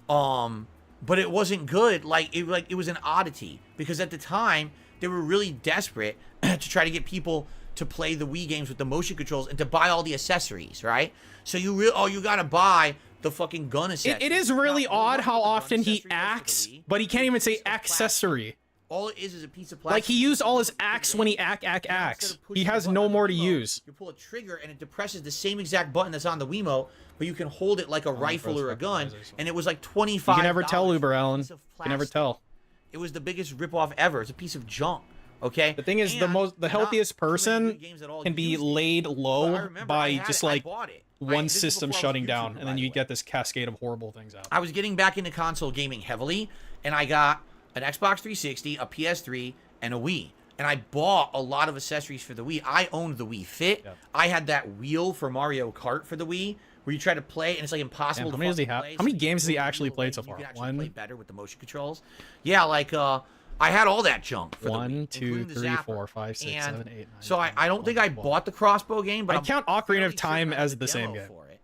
but it wasn't good. It was an oddity because at the time they were really desperate to try to get people to play the Wii games with the motion controls and to buy all the accessories, right? So you gotta buy the fucking gun accessories. It is really Now, odd how the gun often he accessory was for the acts, Wii. but he can't even say Piece of plastic. accessory. All it is a piece of plastic. Like he used all his acts when he acts. Now, instead He of pushing has the button no on the more to Wiimote, use. You pull a trigger and it depresses the same exact button that's on the Wiimote, but you can hold it like a rifle or a gun. And it was like $25. You can never tell, Uber Allen. You can never tell. It was the biggest ripoff ever. It's a piece of junk. Okay. The thing is, the healthiest person can be laid low by just like one system shutting down, and then you get this cascade of horrible things out. I was getting back into console gaming heavily, and I got an Xbox 360, a PS3, and a Wii. And I bought a lot of accessories for the Wii. I owned the Wii Fit. Yep. I had that wheel for Mario Kart for the Wii, where you try to play, and it's like impossible Damn, to how many does he fucking have? play, How many so you games has he put the actually wheel played so away, far? and you can actually One? play better with the motion controls. Yeah, like I had all that junk for the Wii, 1, 2, including the 3, Zapper. 4, 5, 6, And 7, 8, 9. So 10, I don't think I 12. bought the Crossbow game, but I I'm count Ocarina fairly of Time certain I as had the same demo game. for it.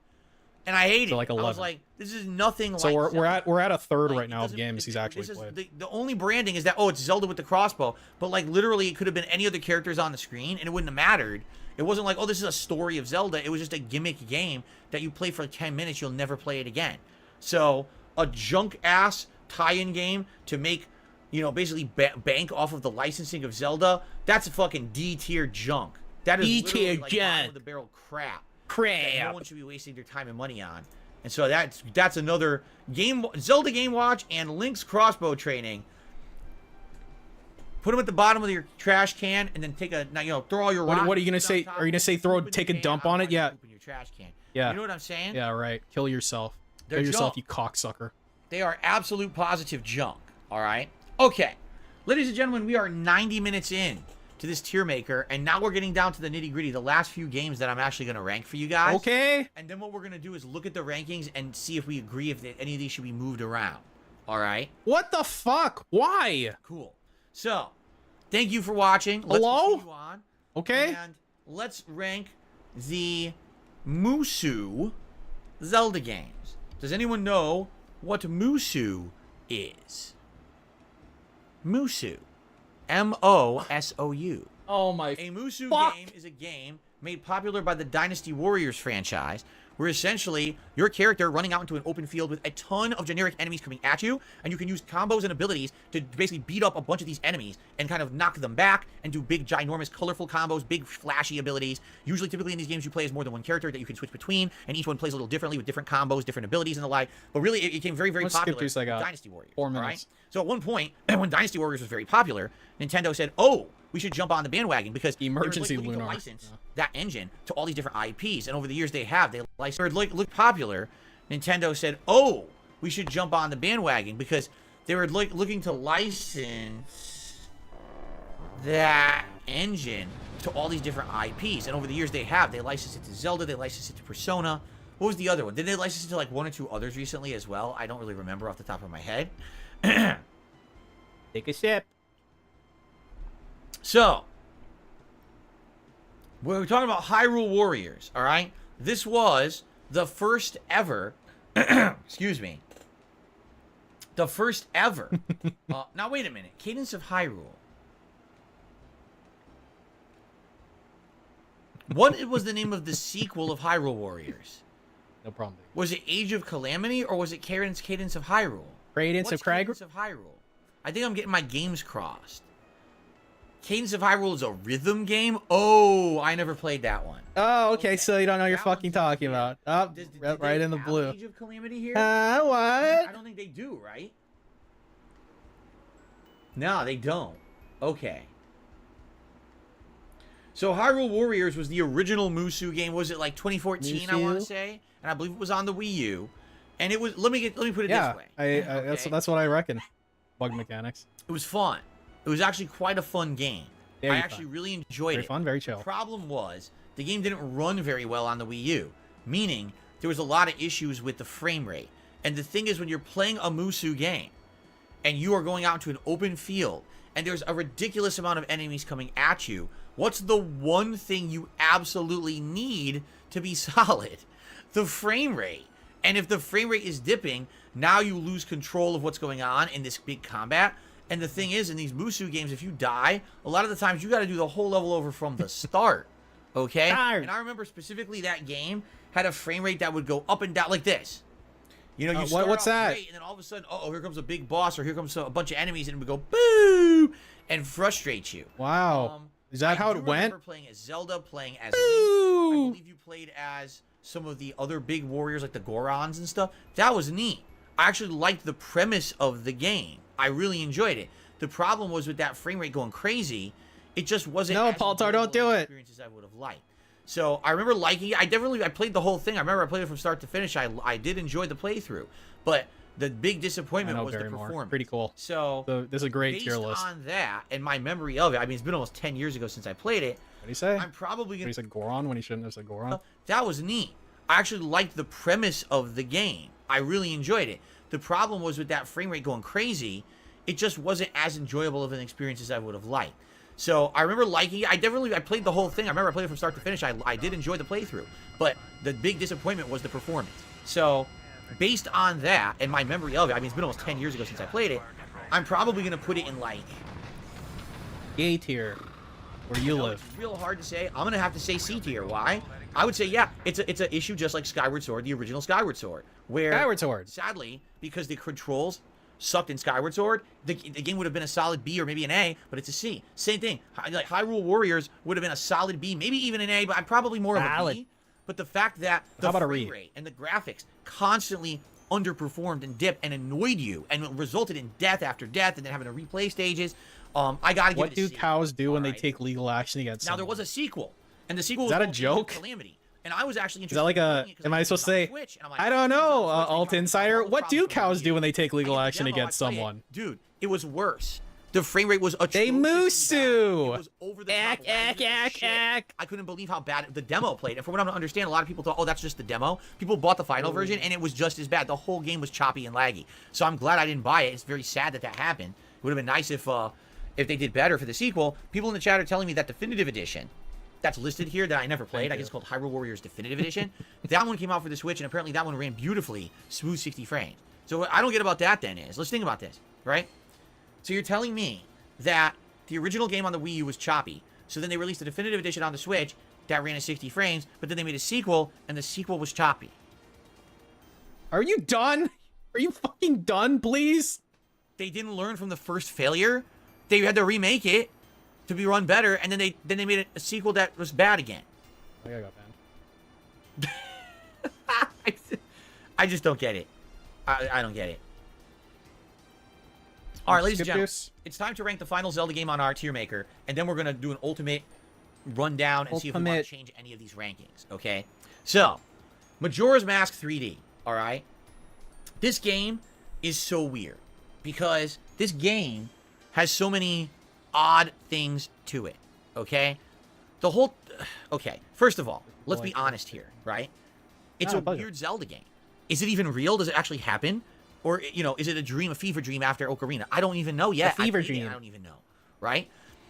And I hated So, like, it. I was 11. like, this is nothing So like we're at a third like, right it now of doesn't- games he's actually this is played. the only branding is that, oh, it's Zelda with the crossbow. But, like, literally, it could have been any other characters on the screen, and it wouldn't have mattered. It wasn't like, oh, this is a story of Zelda. It was just a gimmick game that you play for 10 minutes, you'll never play it again. So, a junk-ass tie-in game to make, you know, basically bank off of the licensing of Zelda, that's a fucking D-tier junk. That is D-tier literally, like, bottom-of-the-barrel crap. That no one should be wasting their time and money on. And so that's another game, Zelda Game Watch and Link's crossbow training. Put them at the bottom of your trash can, and then throw all your. What are you gonna rocks say? on top, Are you gonna say take a dump on it? Yeah. In your trash can. Yeah. You know what I'm saying? Yeah, right. Kill yourself. They're Kill yourself, junk. you cocksucker. They are absolute positive junk. All right. Okay, ladies and gentlemen, we are 90 minutes in to this tier maker, and now we're getting down to the nitty gritty. The last few games that I'm actually gonna rank for you guys. Okay. And then what we're gonna do is look at the rankings and see if we agree if any of these should be moved around. All right. What the fuck? Why? Cool. So, thank you for watching. Let's Hello? continue on. Okay. And let's rank the Musu Zelda games. Does anyone know what Musu is? Musu. M-O-S-O-U. Oh my. A Musu fuck. game is a game made popular by the Dynasty Warriors franchise, where essentially your character running out into an open field with a ton of generic enemies coming at you, and you can use combos and abilities to basically beat up a bunch of these enemies and kind of knock them back and do big, ginormous, colorful combos, big, flashy abilities. Usually, typically in these games, you play as more than one character that you can switch between, and each one plays a little differently with different combos, different abilities, and the like. But really, it became very, very Let's skip popular these, I got with Dynasty Warriors. 4 all right? minutes. So at one point, when Dynasty Warriors was very popular, Nintendo said, "Oh, we should jump on the bandwagon because Emergency they were looking to Lunar. license that engine to all these different IPs." And over the years, they licensed. Looked popular. Nintendo said, "Oh, we should jump on the bandwagon because they were looking to license that engine to all these different IPs." And over the years, they licensed it to Zelda. They licensed it to Persona. What was the other one? Did they license it to like 1 or 2 others recently as well? I don't really remember off the top of my head. Take a sip. So, we're talking about Hyrule Warriors, all right? This was the first ever, excuse me, the first ever. Now, wait a minute. Cadence of Hyrule. What was the name of the sequel of Hyrule Warriors? No problem. Was it Age of Calamity or was it Cadence of Hyrule? Cadence of Crag. Cadence of Hyrule? I think I'm getting my games crossed. Cadence of Hyrule is a rhythm game? Oh, I never played that one. Oh, okay, so you don't know what you're That fucking one's talking legit. about. Oh, Did right they in the have blue. Age of Calamity here? What? I don't think they do, right? No, they don't. Okay. So Hyrule Warriors was the original Musou game. Was it like 2014? I want to say, and I believe it was on the Wii U. And it was. Let me put it this way. Okay. That's what I reckon. Bug mechanics. It was fun. It was actually quite a fun game. I actually really enjoyed it. Very fun, very chill. The problem was the game didn't run very well on the Wii U, meaning there was a lot of issues with the frame rate. And the thing is, when you're playing a Musou game and you are going out into an open field and there's a ridiculous amount of enemies coming at you, what's the one thing you absolutely need to be solid? The frame rate. And if the frame rate is dipping, now you lose control of what's going on in this big combat. And the thing is, in these Musou games, if you die, a lot of the times you got to do the whole level over from the start. Okay? And I remember specifically that game had a frame rate that would go up and down like this. You know, you start what's off that? great, and then all of a sudden, oh, here comes a big boss, or here comes a bunch of enemies, and it would go boo and frustrate you. Wow. Is that how it went? I remember playing as Zelda, playing as Link. I believe you played as some of the other big warriors, like the Gorons and stuff. That was neat. I actually liked the premise of the game. I really enjoyed it. The problem was with that frame rate going crazy, it just wasn't. No, as Paltar, don't do it. Experiences I would have liked. So I remember liking it. I played the whole thing. I remember I played it from start to finish. I did enjoy the playthrough, but the big disappointment was the performance. Pretty cool. So this is a great tier list. Based on that and my memory of it, I mean, it's been almost 10 years ago since I played it. What did he say? I'm probably gonna. He said Goron when he shouldn't have said Goron. That was neat. I actually liked the premise of the game. I really enjoyed it. The problem was with that frame rate going crazy, it just wasn't as enjoyable of an experience as I would have liked. So I remember liking it. I played the whole thing. I remember I played it from start to finish. I did enjoy the playthrough, but the big disappointment was the performance. So based on that and my memory of it, I mean, it's been almost 10 years ago since I played it. I'm probably gonna put it in like A tier, where you live. It's real hard to say. I'm gonna have to say C tier. Why? I would say, yeah, it's an issue just like Skyward Sword, the original Skyward Sword, where Skyward Sword. Sadly, because the controls sucked in Skyward Sword, the game would have been a solid B or maybe an A, but it's a C. Same thing. Like Hyrule Warriors would have been a solid B, maybe even an A, but I'm probably more of a B. But the fact that the frame rate and the graphics constantly underperformed and dipped and annoyed you and resulted in death after death and then having to replay stages, I gotta give it a C. What do cows do when they take legal action against someone? Now, there was a sequel, and the sequel was that a joke? Calamity. And I was actually interested. Is that like a? Am I supposed to say? I don't know, Alt Insider. What do cows do when they take legal action against someone? Dude, it was worse. The frame rate was atrocious. They Musou. It was over the top. I couldn't believe how bad the demo played. And from what I understand, a lot of people thought, oh, that's just the demo. People bought the final version, and it was just as bad. The whole game was choppy and laggy. So I'm glad I didn't buy it. It's very sad that happened. It would have been nice if they did better for the sequel. People in the chat are telling me that Definitive Edition that's listed here that I never played, I guess it's called Hyrule Warriors Definitive Edition. That one came out for the Switch, and apparently that one ran beautifully, smooth 60 frames. So what I don't get about that then is, let's think about this, right? So you're telling me that the original game on the Wii U was choppy, so then they released a Definitive Edition on the Switch that ran at 60 frames, but then they made a sequel, and the sequel was choppy. Are you done? Are you fucking done, please? They didn't learn from the first failure. They had to remake it to be run better, and then they made a sequel that was bad again. I got banned. I just don't get it. I don't get it. All right, ladies and gentlemen, it's time to rank the final Zelda game on our tier maker, and then we're gonna do an ultimate rundown and see if we want to change any of these rankings. Okay, so Majora's Mask 3D. All right, this game is so weird because this game has so many odd things to it. Okay, first of all, let's be honest here, right? It's a weird Zelda game. Is it even real? Does it actually happen? Or, you know, is it a dream, a fever dream after Ocarina? I don't even know yet. A fever dream. I don't even know, right?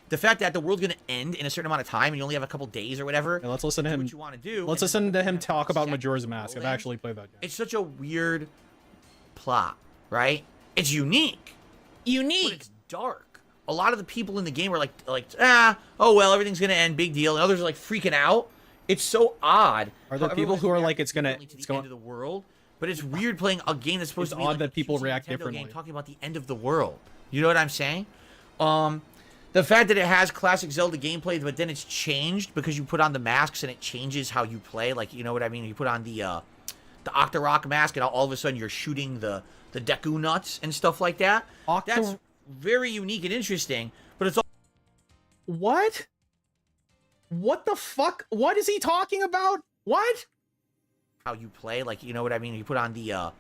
The fact that the world's going to end in a certain amount of time and you only have a couple days or whatever. Yeah, let's listen to him. What you want to do. Let's listen to him talk about Majora's Mask. I've actually played that game. It's such a weird plot, right? It's unique. But it's dark. A lot of the people in the game are like, oh well, everything's gonna end, big deal. And others are like freaking out. It's so odd. Are there people who are like, it's going to the end of the world? But it's weird playing a game that's supposed to be odd like that people a react Nintendo differently. Game talking about the end of the world. You know what I'm saying? The fact that it has classic Zelda gameplay, but then it's changed because you put on the masks and it changes how you play. Like, you know what I mean? You put on the Octorok mask and all of a sudden you're shooting the Deku nuts and stuff like that. very unique and interesting, but it's What? What the fuck? What is he talking about? What? how you play. Like, you know what I mean? You put on the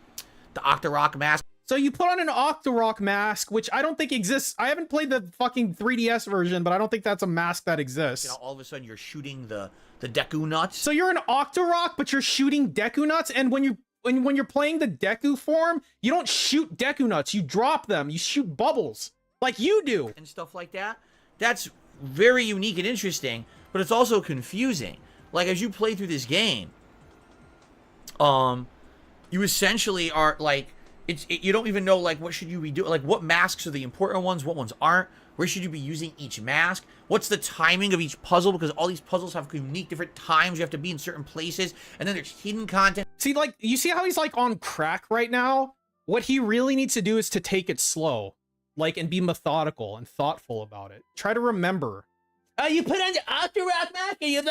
Octorok mask. So you put on an Octorok mask, which I don't think exists. I haven't played the fucking 3DS version, but I don't think that's a mask that exists. You know, all of a sudden you're shooting the Deku nuts. So you're an Octorok, but you're shooting Deku nuts, and when you're playing the Deku form, you don't shoot Deku nuts. You drop them. You shoot bubbles like you do. And stuff like that. That's very unique and interesting, but it's also confusing. Like, as you play through this game, you essentially are like, you don't even know, like, what should you be doing? Like, what masks are the important ones? What ones aren't? Where should you be using each mask? What's the timing of each puzzle? Because all these puzzles have unique different times. You have to be in certain places. And then there's hidden content. See, like, you see how he's, like, on crack right now? What he really needs to do is to take it slow. Like, and be methodical and thoughtful about it. Try to remember. You put on the Octorok mask, and you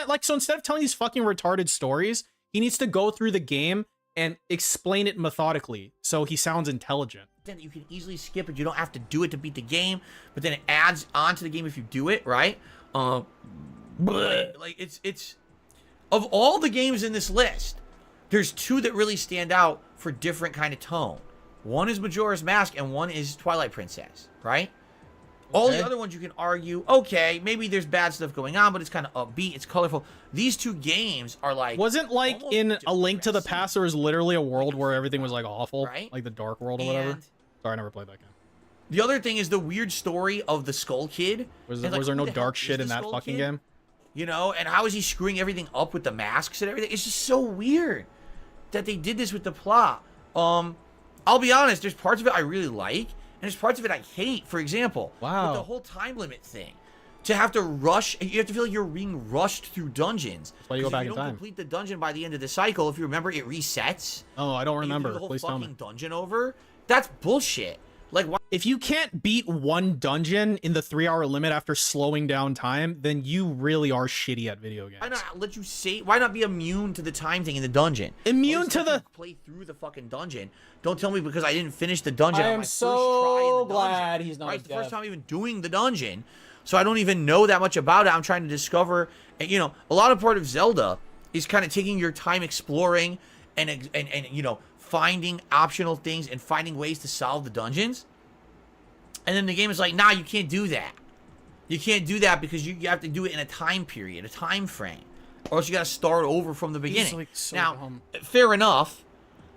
like, so instead of telling these fucking retarded stories, he needs to go through the game and explain it methodically so he sounds intelligent. That you can easily skip it. You don't have to do it to beat the game, but then it adds on to the game if you do it, right? Like, it's of all the games in this list, there's two that really stand out for different kind of tone. One is Majora's Mask and one is Twilight Princess, right? All the other ones you can argue, okay, maybe there's bad stuff going on, but it's kind of upbeat, it's colorful. These two games are like... Wasn't like in A Link to the Past, there was literally a world where everything was like awful, right? Like the Dark World or whatever. Sorry, I never played that game. The other thing is the weird story of the Skull Kid. Was there no dark shit in that fucking game? You know, and how is he screwing everything up with the masks and everything? It's just so weird that they did this with the plot. I'll be honest, there's parts of it I really like, and there's parts of it I hate. For example, with the whole time limit thing. To have to rush, you have to feel like you're being rushed through dungeons. That's why you go back in time. If you don't complete the dungeon by the end of the cycle, if you remember, it resets. Oh, I don't remember. The whole Please tell me. fucking dungeon over. That's bullshit. Like, why? If you can't beat one dungeon in the 3-hour limit after slowing down time, then you really are shitty at video games. Why not let you say? Why not be immune to the time thing in the dungeon? Immune to the play through the fucking dungeon. Don't tell me because I didn't finish the dungeon. I on am my so first try in the glad dungeon. he's not Right, it's the deaf. first time even doing the dungeon, so I don't even know that much about it. I'm trying to discover, and you know, a lot of part of Zelda is kind of taking your time exploring and you know, finding optional things and finding ways to solve the dungeons. And then the game is like, nah, you can't do that. You can't do that because you have to do it in a time period, a time frame. Or else you got to start over from the beginning. Like so now, dumb. fair enough.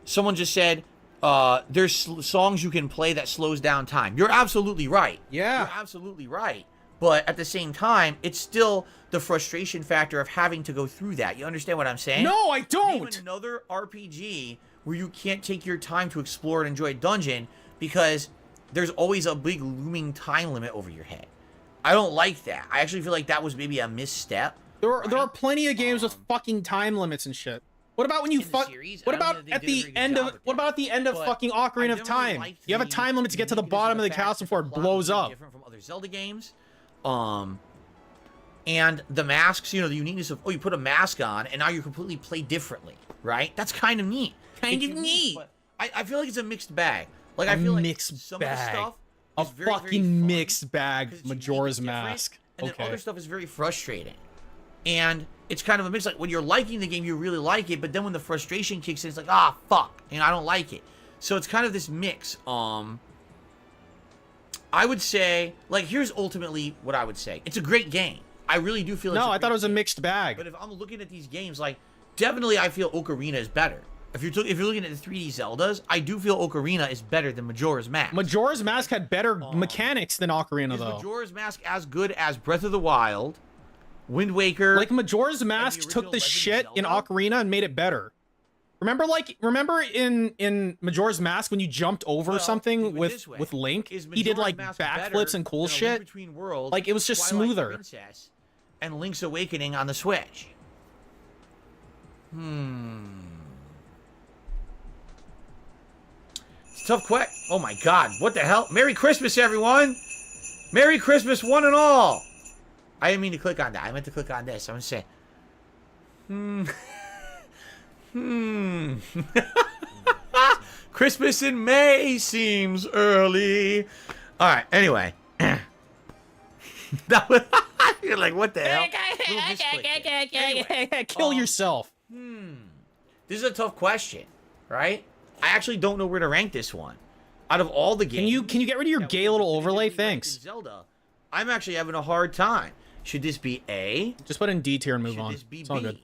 Someone just said, there's songs you can play that slows down time. You're absolutely right. Yeah. You're absolutely right. But at the same time, it's still the frustration factor of having to go through that. You understand what I'm saying? No, I Name don't. another RPG where you can't take your time to explore and enjoy a dungeon because there's always a big looming time limit over your head. I don't like that. I actually feel like that was maybe a misstep. There are plenty of games with fucking time limits and shit. What about when you fuck? What about at the end of? What about at the end of fucking Ocarina of Time? You have a time limit to get to the bottom of the castle before it blows up. Different from other Zelda games. And the masks, you know, the uniqueness of, oh, you put a mask on and now you completely play differently, right? That's kind of neat. Kind of neat. But I feel like it's a mixed bag. Like, I feel like some of the stuff A is very, very fucking fun mixed bag. 'cause it's Majora's unique and different, Mask. And then Okay. other stuff is very frustrating. And it's kind of a mix. Like, when you're liking the game, you really like it. But then when the frustration kicks in, it's like, ah, fuck. And I don't like it. So it's kind of this mix. I would say, like, here's ultimately what I would say. It's a great game. I really do feel it's No, a I thought it great was a game. mixed bag. But if I'm looking at these games, like, definitely I feel Ocarina is better. If you're looking at the 3D Zeldas, I do feel Ocarina is better than Majora's Mask. Majora's Mask had better mechanics than Ocarina, Is though. Majora's Mask as good as Breath of the Wild, Wind Waker? Like, Majora's Mask original took the Legend of shit in Zelda? Ocarina and made it better. Remember in Majora's Mask when you jumped over Well, something think of it with this way. Link? Is He did Majora's like Mask backflips better and cool than A Link shit. Between Worlds, Like, it was just Twilight smoother. Princess, and Link's Awakening on the Switch? It's a tough question. Oh my god, what the hell? Merry Christmas, everyone! Merry Christmas, one and all! I didn't mean to click on that. I meant to click on this. I'm gonna say, Christmas in May seems early. All right. Anyway, that was. You're like, what the hell? Little misclick there. Anyway, Kill yourself. this is a tough question, right? I actually don't know where to rank this one. Out of all the games, Can you get rid of your gay little overlay? Thanks. Zelda, I'm actually having a hard time. Should this be A? Just put in D tier and move Should on. this be It's all B? good.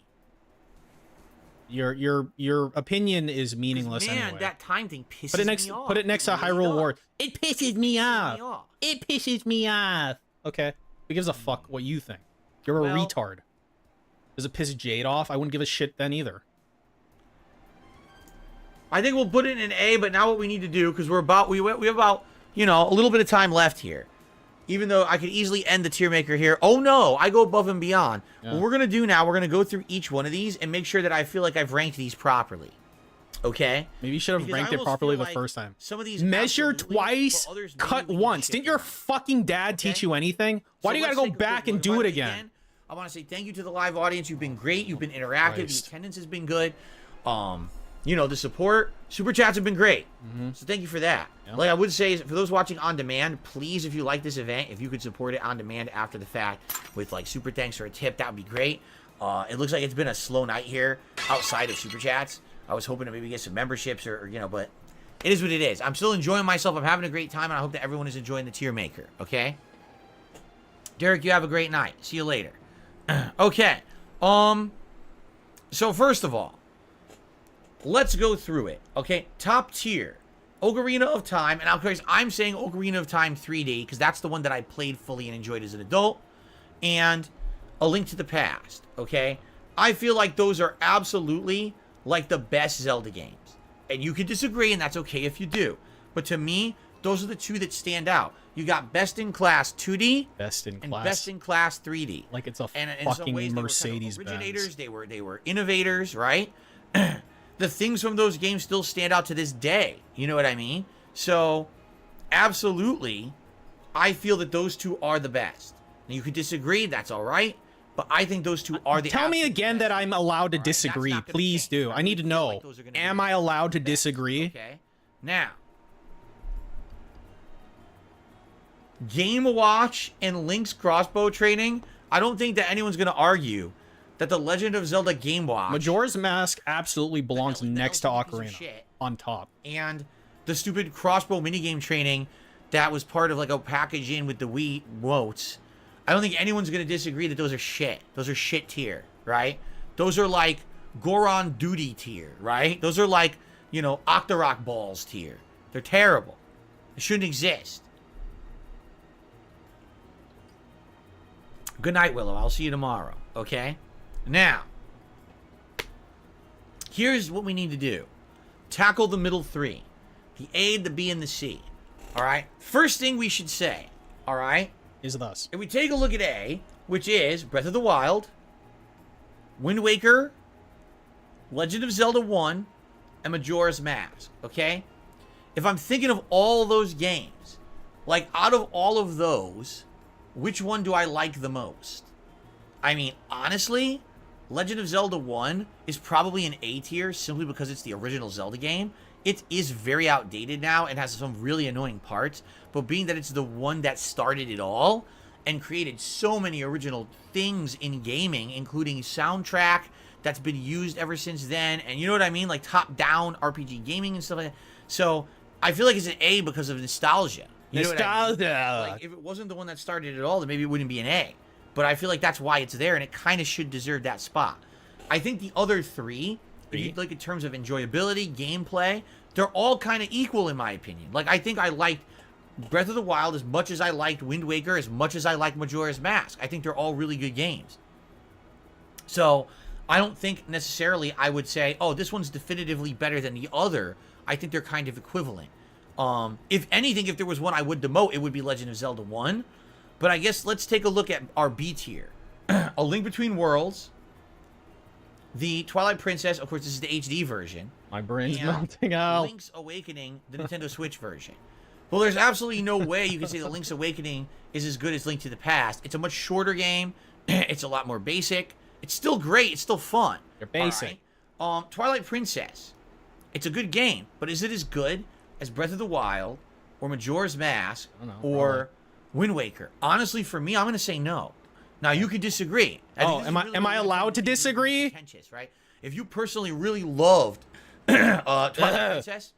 Your opinion is meaningless Man, anyway. that time thing pisses Put it next. me off. Put it next to really Hyrule does. Warriors. It pisses me off. me off. It pisses me off. Okay. Who gives a fuck what you think? You're a Well- retard. Does it piss Jade off? I wouldn't give a shit then either. I think we'll put it in A, but now what we need to do, because we have about, you know, a little bit of time left here. Even though I could easily end the tier maker here. Oh no, I go above and beyond. Yeah. What we're gonna do now, we're gonna go through each one of these and make sure that I feel like I've ranked these properly. Okay? Maybe you should have Because ranked I it almost properly feel the like first time. Some of these Measure absolutely, twice, but others maybe cut we can once. shift Didn't your around. fucking dad teach you anything? Why do you So gotta let's go take a back quick and look. do By it the way, again? I want to say thank you to the live audience. You've been great. You've been interactive. Christ. The attendance has been good. You know, the support, super chats have been great. So thank you for that. Yeah. Like I would say, for those watching on demand, please, if you like this event, if you could support it on demand after the fact with like super thanks or a tip, that would be great. It looks like it's been a slow night here outside of super chats. I was hoping to maybe get some memberships or you know, but it is what it is. I'm still enjoying myself. I'm having a great time, and I hope that everyone is enjoying the tier maker. Okay. Derek, you have a great night. See you later. Okay. So first of all, let's go through it. Okay. Top tier. Ocarina of Time. And of course, I'm saying Ocarina of Time 3D because that's the one that I played fully and enjoyed as an adult. And A Link to the Past. Okay. I feel like those are absolutely like the best Zelda games. And you can disagree, and that's okay if you do. But to me, those are the two that stand out. You got Best in Class 2D Best in and class. Best in Class 3D. Like it's a And in some fucking ways, they were kind of Mercedes originators. Benz. They were innovators, right? The things from those games still stand out to this day. You know what I mean? So, absolutely, I feel that those two are the best. Now, you could disagree. That's all right. But I think those two are the Tell me absolute again best. that I'm allowed to All right, that's disagree. not gonna Please change. do. I need to feel know. like those are gonna be Am I allowed to the best, disagree? Okay. Now, Game Watch and Link's crossbow training. I don't think that anyone's going to argue that the Legend of Zelda Game Watch Majora's Mask absolutely belongs that next to was a piece of Ocarina. shit. On top. and the stupid crossbow minigame training that was part of like a package in with the Wii Emotes. I don't think anyone's going to disagree that those are shit. Those are shit tier, right? Those are like Goron Duty tier, right? Those are like, you know, Octorok Balls tier. They're terrible. They shouldn't exist. Good night, Willow. I'll see you tomorrow, okay? Now, here's what we need to do. Tackle the middle three. The A, the B, and the C. All right? First thing we should say, all right? Is thus. If we take a look at A, which is Breath of the Wild, Wind Waker, Legend of Zelda 1, and Majora's Mask, okay? If I'm thinking of all those games, like out of all of those, which one do I like the most? I mean, honestly, Legend of Zelda 1 is probably an A tier simply because it's the original Zelda game. It is very outdated now and has some really annoying parts, but being that it's the one that started it all and created so many original things in gaming, including soundtrack that's been used ever since then, and you know what I mean? Like top-down RPG gaming and stuff like that. So, I feel like it's an A because of nostalgia. You know what I mean? Nostalgia. Like, if it wasn't the one that started it all, then maybe it wouldn't be an A. But I feel like that's why it's there, and it kind of should deserve that spot. I think the other three, if you look in terms of enjoyability, gameplay, they're all kind of equal in my opinion. Like, I think I liked Breath of the Wild as much as I liked Wind Waker, as much as I liked Majora's Mask. I think they're all really good games. So, I don't think necessarily I would say, oh, this one's definitively better than the other. I think they're kind of equivalent. If anything, if there was one I would demote, it would be Legend of Zelda 1. But I guess let's take a look at our B tier. A Link Between Worlds, the Twilight Princess, of course this is the HD version, My brain's and melting out. Link's Awakening, the Nintendo Switch version. Well, there's absolutely no way you can say that Link's Awakening is as good as Link to the Past. It's a much shorter game. It's a lot more basic. It's still great. It's still fun. They're basic. All right? Twilight Princess. It's a good game, but is it as good as Breath of the Wild, or Majora's Mask, I don't know, or Wind Waker? Honestly, for me, I'm going to say no. Now, you could disagree. Oh, am I allowed to disagree? Contentious, right? If you personally really loved Twilight Princess,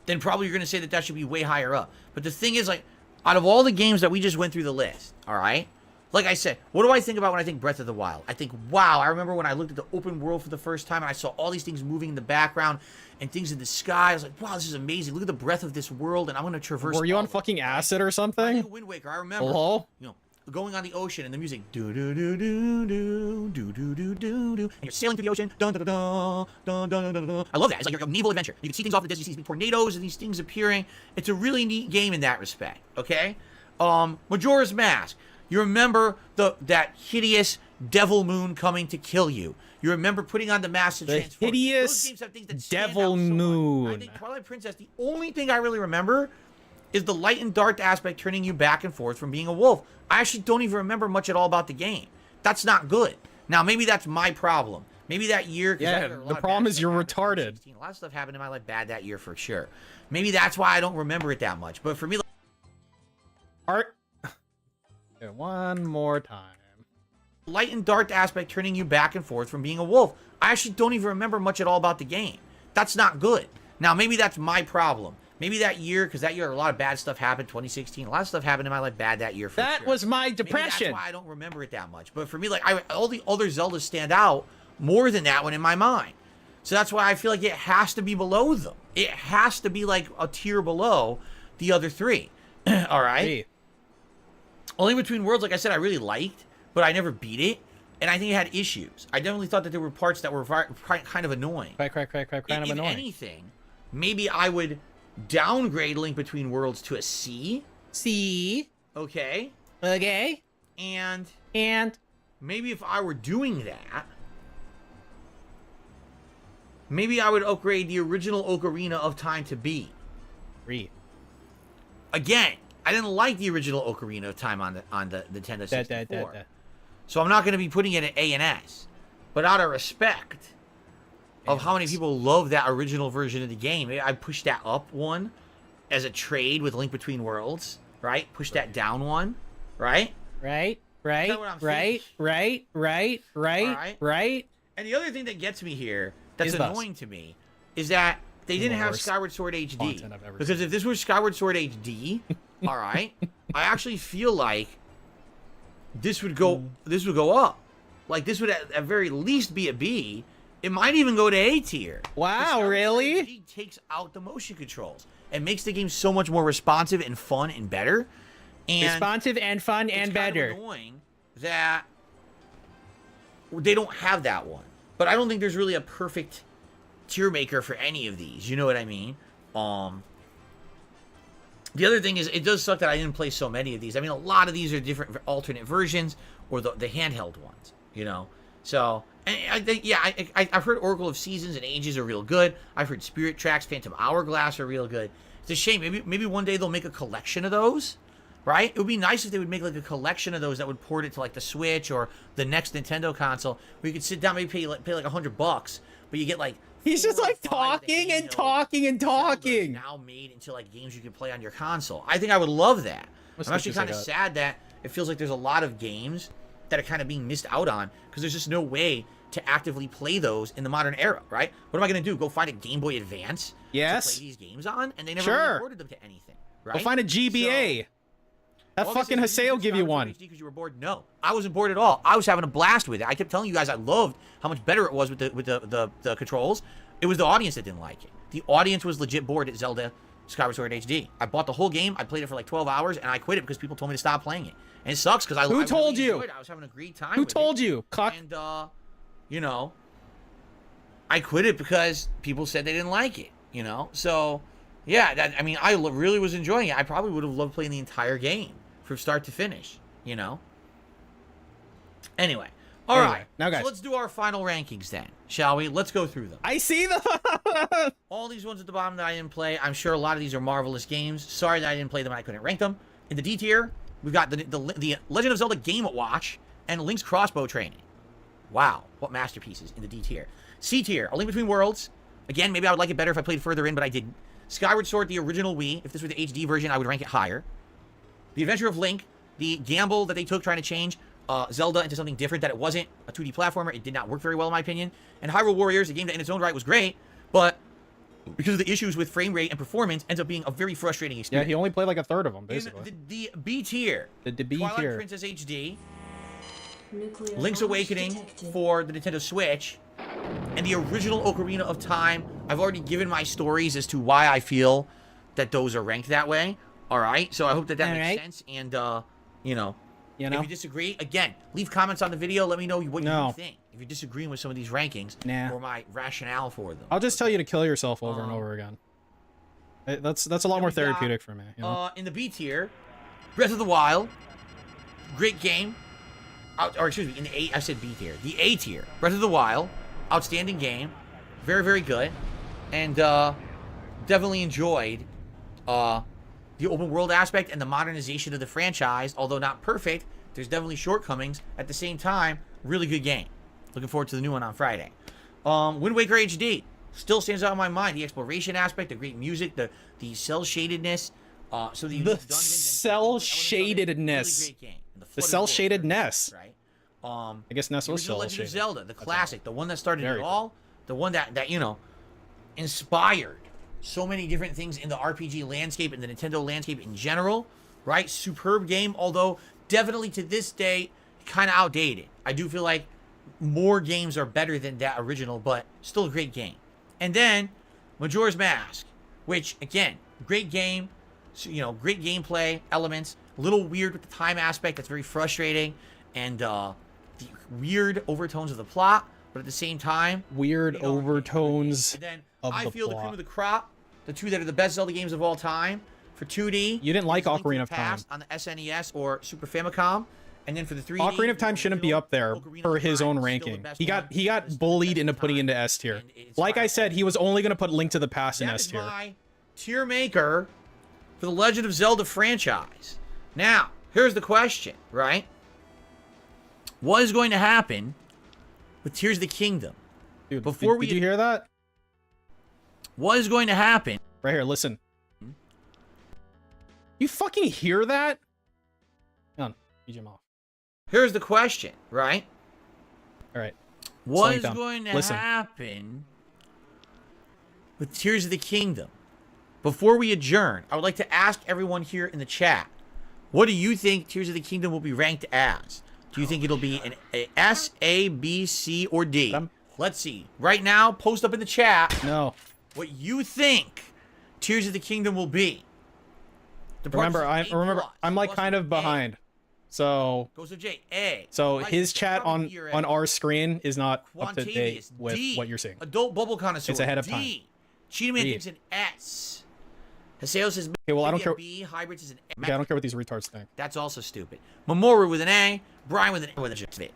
then probably you're going to say that should be way higher up. But the thing is, like, out of all the games that we just went through the list, all right? Like I said, what do I think about when I think Breath of the Wild? I think, wow, I remember when I looked at the open world for the first time and I saw all these things moving in the background and things in the sky. I was like, wow, this is amazing. Look at the breadth of this world, and I'm going to traverse. Were you on fucking acid or I something? think Wind Waker, I remember. Hello? You know, going on the ocean and the music, do do do do do do do do do do, and you're sailing through the ocean, dun dun dun dun dun dun dun. I love that. It's like a naval adventure. You can see things off the distance, you see tornadoes and these things appearing. It's a really neat game in that respect. Okay, Majora's Mask. You remember that hideous devil moon coming to kill you. You remember putting on the mask to transform. Hideous Those games have things that stand devil out so much. moon. I think Twilight Princess, the only thing I really remember is the light and dark aspect turning you back and forth from being a wolf. I actually don't even remember much at all about the game. That's not good. Now, maybe that's my problem. Maybe that year... Yeah, the problem is you're retarded. A lot of stuff happened in my life bad that year for sure. Maybe that's why I don't remember it that much. But for me... Art... Okay, one more time. Light and dark aspect turning you back and forth from being a wolf. I actually don't even remember much at all about the game. That's not good. Now, maybe that's my problem. Maybe that year, because that year a lot of bad stuff happened, 2016. A lot of stuff happened in my life bad that year for That sure. was my Maybe depression. that's why I don't remember it that much. But for me, like, all the other Zeldas stand out more than that one in my mind. So that's why I feel like it has to be below them. It has to be like a tier below the other three. All right? Hey. Only Between Worlds, like I said, I really liked, but I never beat it. And I think it had issues. I definitely thought that there were parts that were kind of annoying. Kind of If annoying. anything, maybe I would downgrade Link Between Worlds to a C. C. Okay. Okay. And maybe if I were doing that, maybe I would upgrade the original Ocarina of Time to B. Re. Again, I didn't like the original Ocarina of Time on the Nintendo 64. So I'm not going to be putting it at A and S. But out of respect of how many people love that original version of the game, maybe I push that up one as a trade with Link Between Worlds, right? Push that down one, right? Right. Alright. Right. And the other thing that gets me here that's Is thus. annoying to me is that they didn't have worst Skyward Sword HD. content I've ever Because if this was Skyward Sword HD, all right, I actually feel like this would go up. Like this would at very least be a B. It might even go to A tier. Wow, Skyward really? Sword HD takes out the motion controls and makes the game so much more responsive and fun and better. And Responsive and fun and it's better. kind of annoying that they don't have that one. But I don't think there's really a perfect tier maker for any of these. You know what I mean? The other thing is, it does suck that I didn't play so many of these. I mean, a lot of these are different alternate versions or the handheld ones, you know? So, and I think, yeah, I've heard Oracle of Seasons and Ages are real good. I've heard Spirit Tracks, Phantom Hourglass are real good. It's a shame. Maybe one day they'll make a collection of those, right? It would be nice if they would make like a collection of those that would port it to like the Switch or the next Nintendo console, where you could sit down, maybe pay like $100, but you get like He's just 4 or like 5 talking and handheld talking and talking. Zeldas now made into like games you can play on your console. I think I would love that. Let's I'm actually switch this kind of thing sad that it feels like there's a lot of games that are kind of being missed out on because there's just no way to actively play those in the modern era, right? What am I going to do? Go find a Game Boy Advance Yes. to play these games on? And they never Sure. really ported them to anything, right? Go find a GBA. That Well, fucking obviously, Haseo you give you Skyward Sword one. HD because you were bored? No, I wasn't bored at all. I was having a blast with it. I kept telling you guys I loved how much better it was with the controls. It was the audience that didn't like it. The audience was legit bored at Zelda Skyward Sword HD. I bought the whole game. I played it for like 12 hours, and I quit it because people told me to stop playing it. And it sucks because I Who really told you? enjoyed it. I was having a great time. Who with told it. you? Cock. And you know, I quit it because people said they didn't like it. You know, so yeah, I mean, I really was enjoying it. I probably would have loved playing the entire game from start to finish. You know. Anyway. All right, now guys, so let's do our final rankings then, shall we? Let's go through them. I see the. All these ones at the bottom that I didn't play, I'm sure a lot of these are marvelous games. Sorry that I didn't play them and I couldn't rank them. In the D tier, we've got the Legend of Zelda Game Watch and Link's Crossbow Training. Wow, what masterpieces in the D tier. C tier, A Link Between Worlds. Again, maybe I would like it better if I played further in, but I didn't. Skyward Sword, the original Wii, if this were the HD version, I would rank it higher. The Adventure of Link, the gamble that they took trying to change Zelda into something different, that it wasn't a 2D platformer, it did not work very well in my opinion. And Hyrule Warriors, a game that in its own right was great, but because of the issues with frame rate and performance, ends up being a very frustrating experience. Yeah, he only played like a third of them, basically. In the B tier, The B Twilight tier. Princess HD, Link's Awakening for the Nintendo Switch, and the original Ocarina of Time. I've already given my stories as to why I feel that those are ranked that way. All right, so I hope that makes sense. And you know, if you disagree, again, leave comments on the video. Let me know what you think. If you're disagreeing with some of these rankings or my rationale for them. I'll just tell you to kill yourself over and over again. That's a lot more therapeutic for me. You know? In the B tier, Breath of the Wild, great game. Or excuse me, in the A, I said B tier. The A tier, Breath of the Wild, outstanding game, very, very good, and definitely enjoyed the open world aspect and the modernization of the franchise. Although not perfect, there's definitely shortcomings. At the same time, really good game. Looking forward to the new one on Friday. Wind Waker HD still stands out in my mind. The exploration aspect, the great music, the cell shadedness. So the cell shadedness. Really great game. The cell shadedness. Right. I guess Ness was cell Legend of shaded. Zelda, the classic, the one that started Very it all, the one that you know inspired so many different things in the RPG landscape and the Nintendo landscape in general. Right. Superb game, although definitely to this day kind of outdated. I do feel like more games are better than that original, but still a great game. And then Majora's Mask, which again, great game, so, you know, great gameplay elements, a little weird with the time aspect, that's very frustrating, and the weird overtones of the plot, but at the same time, weird overtones and then of I the feel plot. the cream of the crop, the two that are the best Zelda games of all time, for 2D. You didn't like is Link to Ocarina the of Time. Past on the SNES or Super Famicom. And then for the 3D, Ocarina of Time shouldn't be up there for his own ranking. He got bullied into putting into S tier. Like I said, he was only going to put Link to the Past in S tier. That is my tier maker for the Legend of Zelda franchise. Now, here's the question, right? What is going to happen with Tears of the Kingdom? Dude, Before did you hear that? What is going to happen? Right here, listen. You fucking hear that? Hang on, BGM off. Here's the question, right? All right. What Slowing is down. going to Listen. happen with Tears of the Kingdom? Before we adjourn, I would like to ask everyone here in the chat, what do you think Tears of the Kingdom will be ranked as? Do you think it'll be an S, A, B, C, or D? Let's see. Right now, post up in the chat No. what you think Tears of the Kingdom will be. Remember, I'm like kind of behind. So Goes to J, A. So Like, his chat on here on at our screen is not up to date Quantavious, with D. what you're seeing. Adult Bubble Connoisseur. It's ahead of D. time. Cheetah Man Read. thinks an S. Haseo says Okay, well, I don't maybe a care. B. Hybrids is an A. Okay, I don't care what these retards think. That's also stupid. Mamoru with an A. Brian with an A with a J.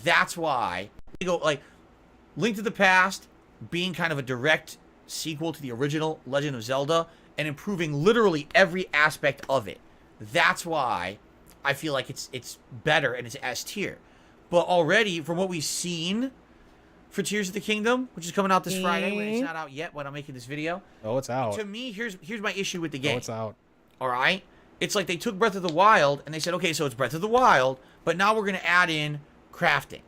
That's why we go like Link to the Past being kind of a direct sequel to the original Legend of Zelda and improving literally every aspect of it. That's why I feel like it's better and it's S tier. But already, from what we've seen for Tears of the Kingdom, which is coming out this Friday, when it's not out yet when I'm making this video. Oh, it's out. To me, here's my issue with the game. Oh, it's out. All right? It's like they took Breath of the Wild and they said, okay, so it's Breath of the Wild, but now we're going to add in crafting.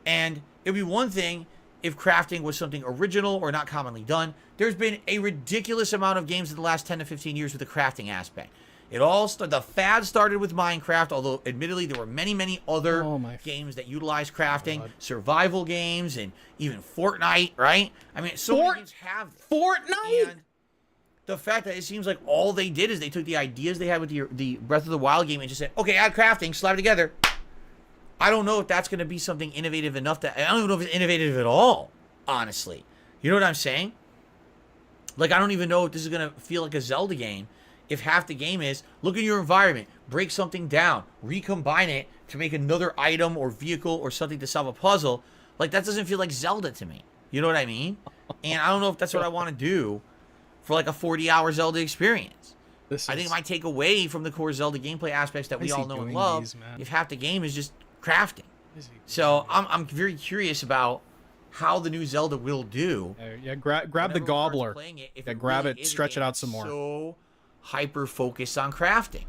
And it would be one thing if crafting was something original or not commonly done. There's been a ridiculous amount of games in the last 10 to 15 years with the crafting aspect. The fad started with Minecraft, although admittedly there were many other games that utilized crafting, survival games, and even Fortnite, right? I mean, so many games have this. Fortnite? And the fact that it seems like all they did is they took the ideas they had with the Breath of the Wild game and just said, okay, add crafting, slap it together. I don't know if that's going to be something innovative enough that I don't even know if it's innovative at all, honestly. You know what I'm saying? Like, I don't even know if this is going to feel like a Zelda game if half the game is look at your environment, break something down, recombine it to make another item or vehicle or something to solve a puzzle. Like, that doesn't feel like Zelda to me. You know what I mean? And I don't know if that's what I want to do for like a 40-hour Zelda experience. I think it might take away from the core Zelda gameplay aspects that we all know and love if half the game is just crafting. So I'm very curious about how the new Zelda will do. Yeah, grab the whenever we start gobbler. playing it, if Yeah, it grab really it, is a stretch it game out some that's more. So hyper focused on crafting.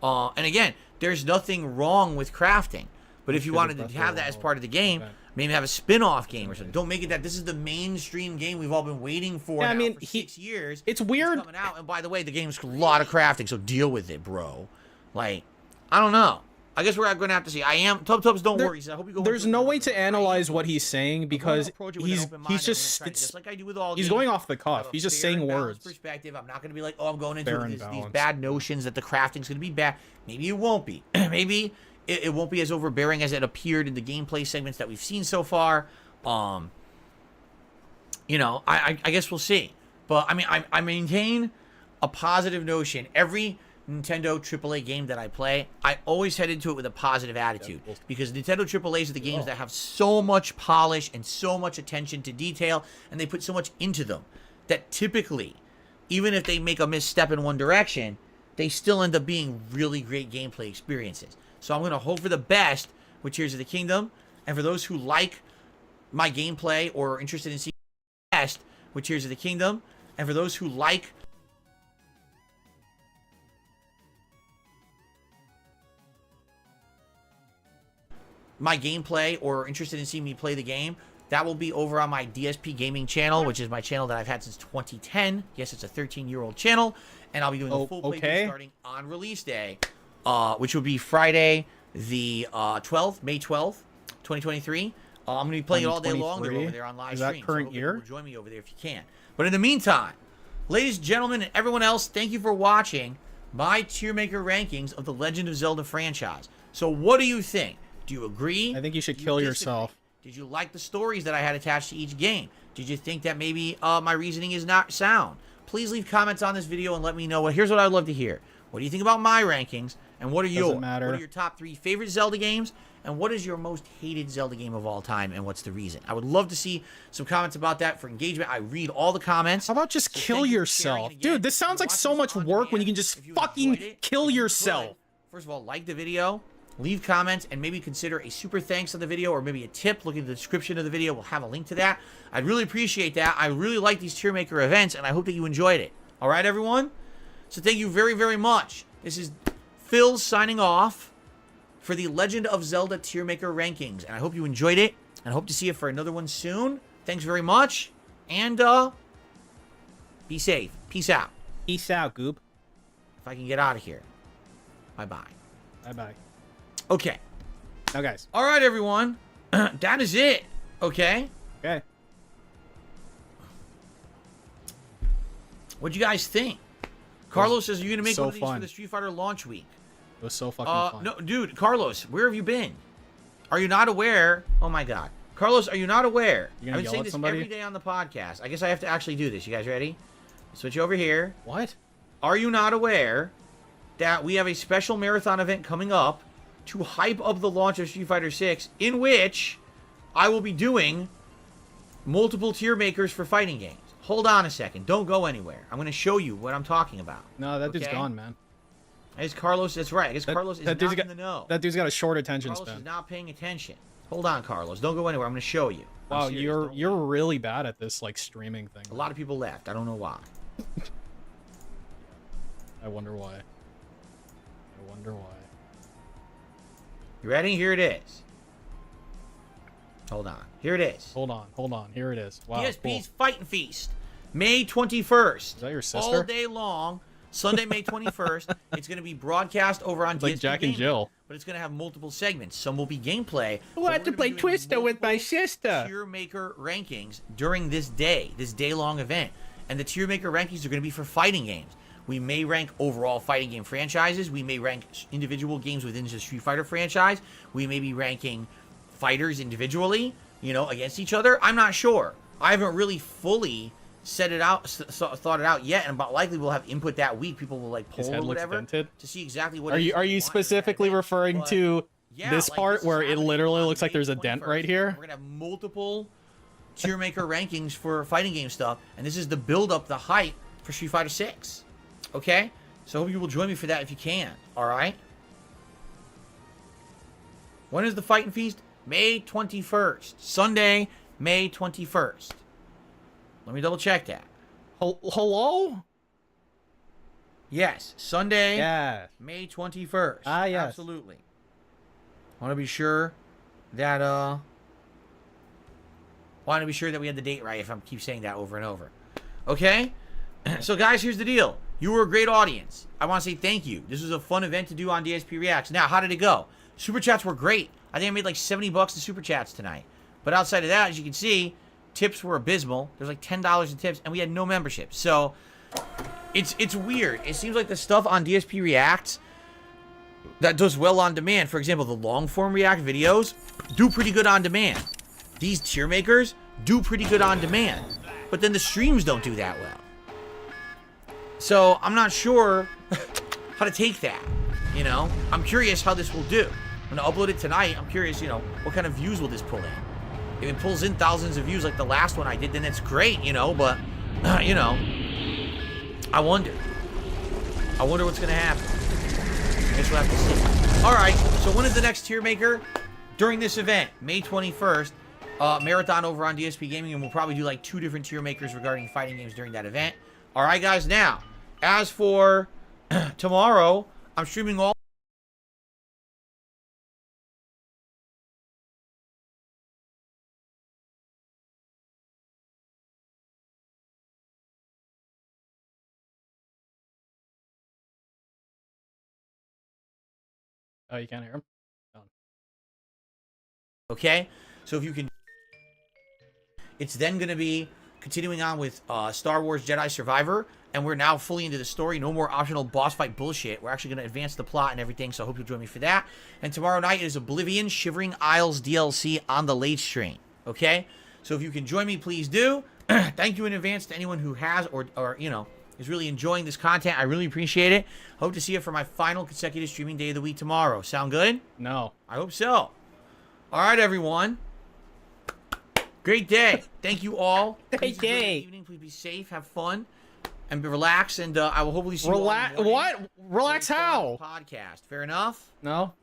And again, there's nothing wrong with crafting. But if you wanted to have that as part of the game, maybe have a spin-off game or something. Don't make it that this is the mainstream game we've all been waiting for now for 6 years. It's weird. It's coming out, and by the way, the game's a lot of crafting, so deal with it, bro. Like, I don't know. I guess we're going to have to see. I am Tubs. Don't worry. I hope you go. There's no way to analyze what he's saying because he's just it's like I do with all. He's going off the cuff. He's just saying words. Perspective. I'm not going to be like, oh, I'm going into these bad notions that the crafting's going to be bad. Maybe it won't be. Maybe it won't be as overbearing as it appeared in the gameplay segments that we've seen so far. You know, I guess we'll see. But I mean, I maintain a positive notion. Every Nintendo AAA game that I play, I always head into it with a positive attitude, because Nintendo AAAs are the games that have so much polish and so much attention to detail, and they put so much into them that typically, even if they make a misstep in one direction, they still end up being really great gameplay experiences. So I'm going to hope for the best with Tears of the Kingdom, and for those who like my gameplay or are interested in seeing the best with Tears of the Kingdom, and for those who like my gameplay or interested in seeing me play the game, that will be over on my DSPGaming channel, which is my channel that I've had since 2010. Yes, it's a 13-year-old channel, and I'll be doing a full playthrough starting on release day, which will be Friday the 12th, May 12th, 2023. I'm going to be playing it all day long. They're over there on live stream. Is that current year? Join me over there if you can. But in the meantime, ladies and gentlemen, and everyone else, thank you for watching my Qweermaker rankings of the Legend of Zelda franchise. So what do you think? Do you agree? I think you should kill yourself. Did you like the stories that I had attached to each game? Did you think that maybe my reasoning is not sound? Please leave comments on this video and let me know. Here's what I'd love to hear. What do you think about my rankings? And what are yours? What are your top 3 favorite Zelda games? And what is your most hated Zelda game of all time? And what's the reason? I would love to see some comments about that for engagement. I read all the comments. How about just kill yourself? Dude, this sounds like so much work when you can just fucking kill yourself. First of all, like the video. Leave comments and maybe consider a super thanks on the video, or maybe a tip. Look in the description of the video. We'll have a link to that. I'd really appreciate that. I really like these Qweermaker events, and I hope that you enjoyed it. All right, everyone? So thank you very, very much. This is Phil signing off for the Legend of Zelda Qweermaker rankings, and I hope you enjoyed it, and I hope to see you for another one soon. Thanks very much, and be safe. Peace out. Peace out, Goop. If I can get out of here. Bye-bye. Bye-bye. Okay. Now, guys. All right, everyone. That is it. Okay. Okay. What'd you guys think? Carlos says, are you going to make so one of these fun. for the Street Fighter launch week? It was so fucking fun. No, dude, Carlos, where have you been? Are you not aware? Oh, my God. Carlos, are you not aware? You're I've gonna been yell saying at this somebody? every day on the podcast. I guess I have to actually do this. You guys ready? Switch over here. What? Are you not aware that we have a special marathon event coming up to hype up the launch of Street Fighter 6, in which I will be doing multiple tier makers for fighting games? Hold on a second. Don't go anywhere. I'm going to show you what I'm talking about. No, that dude's gone, man. I guess Carlos, that's right. I guess Carlos is not in the know. That dude's got a short attention Carlos span. is not paying attention. Hold on, Carlos. Don't go anywhere. I'm going to show you. Wow, you're really bad at this, like, streaming thing. A lot of people left. I don't know why. I wonder why. I wonder why. You ready? Here it is. Hold on. Here it is. Hold on. Here it is. Wow, DSP's cool. Fighting Feast, May 21st. Is that your sister? All day long. Sunday, May 21st. It's going to be broadcast over on DSP like Jack and Jill. But it's going to have multiple segments. Some will be gameplay. I want to play Twister with my sister. Qweermaker rankings during this day-long event. And the Qweermaker rankings are going to be for fighting games. We may rank overall fighting game franchises. We may rank individual games within the Street Fighter franchise. We may be ranking fighters individually, you know, against each other. I'm not sure. I haven't really fully set it out, thought it out yet, and about likely we'll have input that week. People will like poll or whatever to see exactly what. Are you specifically referring to this part where it literally looks like there's a dent right here? We're gonna have multiple Qweermaker rankings for fighting game stuff, and this is the build up, the hype for Street Fighter 6. Okay, so I hope you will join me for that if you can. All right. When is the Fighting Feast? May 21st, Sunday, May 21st. Let me double check that. Hello? Yes, Sunday, Yeah. May 21st. Ah, yes. Absolutely. I want to be sure that we had the date right if I keep saying that over and over. Okay? So guys, here's the deal. You were a great audience. I want to say thank you. This was a fun event to do on DSP Reacts. Now, how did it go? Super chats were great. I think I made like $70 in super chats tonight. But outside of that, as you can see, tips were abysmal. There's like $10 in tips, and we had no membership. So it's weird. It seems like the stuff on DSP Reacts that does well on demand, for example, the long form React videos do pretty good on demand. These tier makers do pretty good on demand, but then the streams don't do that well. So I'm not sure how to take that, you know? I'm curious how this will do. I'm gonna upload it tonight. I'm curious, you know, what kind of views will this pull in? If it pulls in thousands of views like the last one I did, then it's great, you know, but, you know, I wonder what's gonna happen. I guess we'll have to see. Alright, so when is the next tier maker? During this event, May 21st, marathon over on DSPGaming, and we'll probably do like 2 different tier makers regarding fighting games during that event. Alright guys, now, as for tomorrow, I'm streaming all... Oh, you can't hear him? Okay? So if you can... It's then going to be continuing on with Star Wars Jedi Survivor, and we're now fully into the story. No more optional boss fight bullshit. We're actually going to advance the plot and everything, so I hope you'll join me for that. And tomorrow night is Oblivion Shivering Isles DLC on the late stream. Okay? So if you can join me, please do. Thank you in advance to anyone who has or you know, is really enjoying this content. I really appreciate it. Hope to see you for my final consecutive streaming day of the week tomorrow. Sound good? No. I hope so. All right, everyone. Great day. Thank you all. Great day. Evening. Please be safe, have fun, and relax. And I will hopefully see you all in the morning. What? Relax how? Podcast. Fair enough? No.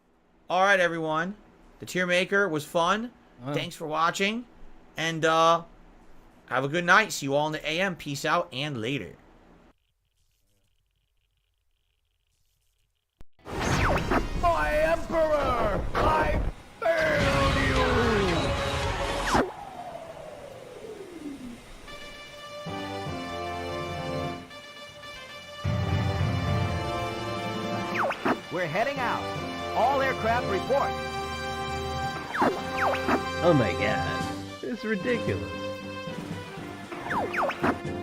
All right, everyone. The tier maker was fun. Thanks for watching. And have a good night. See you all in the AM. Peace out and later. My Emperor! I failed you! We're heading out. All aircraft report. Oh my god. It's ridiculous.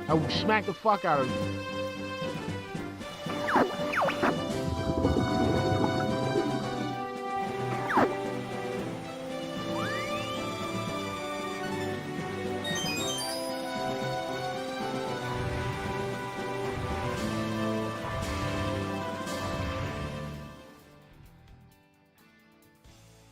I will smack the fuck out of you.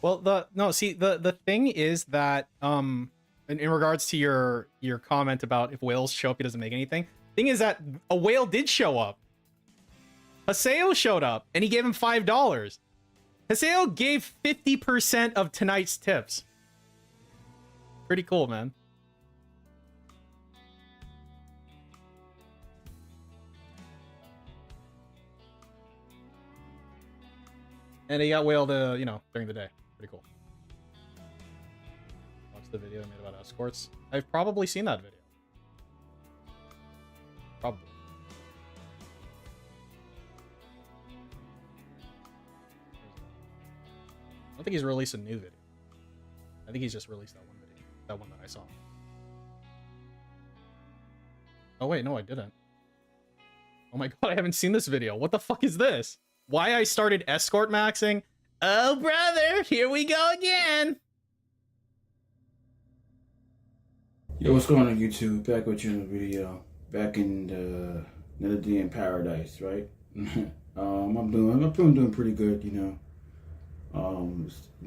Well, the thing is that in regards to your comment about if whales show up, he doesn't make anything. Thing is that a whale did show up. Haseo showed up and he gave him $5. Haseo gave 50% of tonight's tips. Pretty cool, man. And he got whaled, you know, during the day. Pretty cool. Watch the video I made about escorts. I've probably seen that video. Probably. I don't think he's released a new video. I think he's just released that one video. That one that I saw. Oh wait, no I didn't. Oh my god, I haven't seen this video. What the fuck is this? Why I started escort maxing? Oh brother, here we go again. Yo, what's going on YouTube? Back with you in the video. Back in another day in paradise, right? I'm doing pretty good, you know.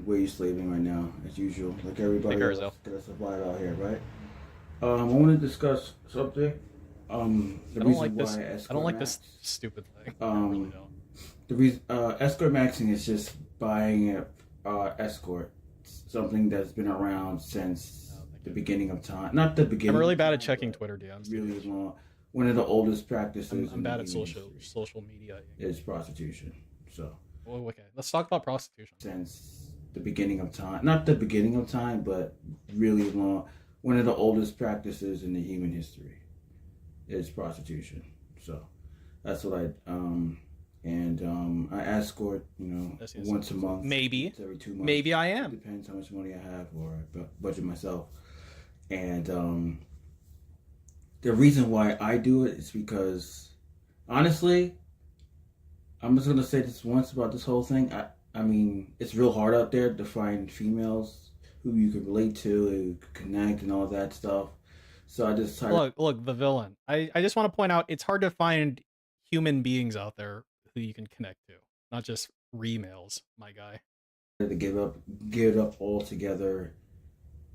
Wage slaving right now, as usual, like everybody else that's survived out here, right? I want to discuss something. I don't like this stupid thing. I really don't. The reason escort maxing is just buying a escort, something that's been around since the beginning of time. Not the beginning. I'm really of bad time, at checking but Twitter DMs. Really long. One of the oldest practices. I'm bad at social media. Is prostitution. So. Oh, okay, let's talk about prostitution. Since the beginning of time, not the beginning of time, but really long. One of the oldest practices in the human history is prostitution. So that's what I escort, once a month. Maybe. Every 2 months. Maybe I am. It depends how much money I have or budget myself. And the reason why I do it is because, honestly, I'm just gonna say this once about this whole thing. I mean, it's real hard out there to find females who you can relate to, who can connect, and all that stuff. So I just look the villain. I just want to point out it's hard to find human beings out there who you can connect to, not just re-mails, my guy. To give it up altogether,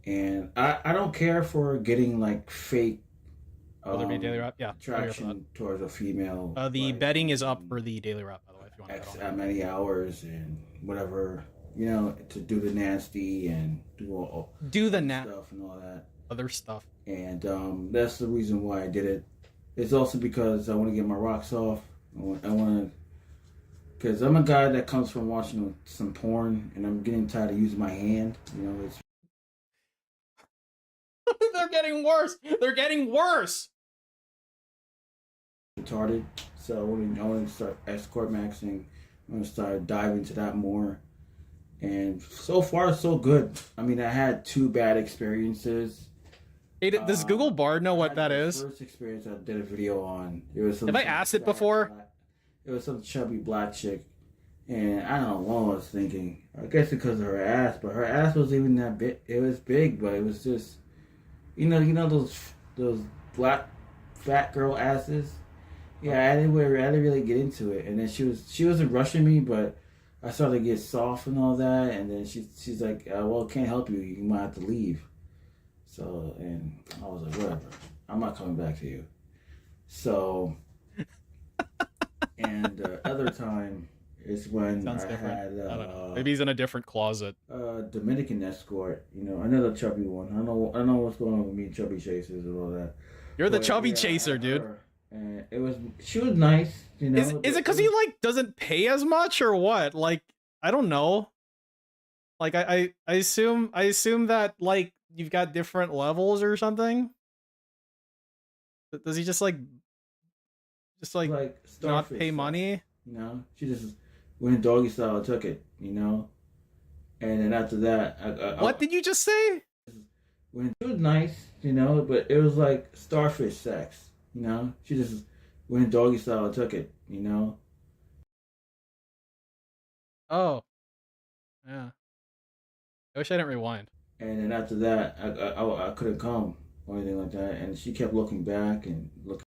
and I don't care for getting like fake daily wrap, yeah, attraction towards a female. The like, betting is up for the daily wrap, by the way. If you want to bet on many hours and whatever, to do the nasty and do the stuff and all that other stuff. And that's the reason why I did it. It's also because I want to get my rocks off. I want to, because I'm a guy that comes from watching some porn, and I'm getting tired of using my hand. It's They're getting worse. They're getting worse. Retarded. So I want to start escort maxing. I want to start diving into that more. And so far, so good. I mean, I had 2 bad experiences. Hey, does Google Bard know what that is? The first experience I did a video on. It was have I asked it before? It was some chubby black chick. And I don't know what I was thinking. I guess because of her ass. But her ass wasn't even that big. It was big, but it was just... You know those black fat girl asses. Yeah, I didn't really get into it, and then she wasn't rushing me, but I started to get soft and all that, and then she's like, well, can't help you. You might have to leave. So, and I was like, whatever. I'm not coming back to you. So, and the other time is when I had I don't know. Maybe he's in a different closet. Dominican escort, another chubby one. I don't know what's going on with me, chubby chasers and all that. You're the chubby chaser, dude. And she was nice, Is it because he doesn't pay as much or what? Like, I don't know. Like, I assume that you've got different levels or something. Does he just not pay money? She just went in doggy style and took it, and then after that, what did you just say? When it was nice, but it was like starfish sex, She just went in doggy style and took it, Oh, yeah. I wish I didn't rewind. And then after that, I couldn't come or anything like that, and she kept looking back and looking.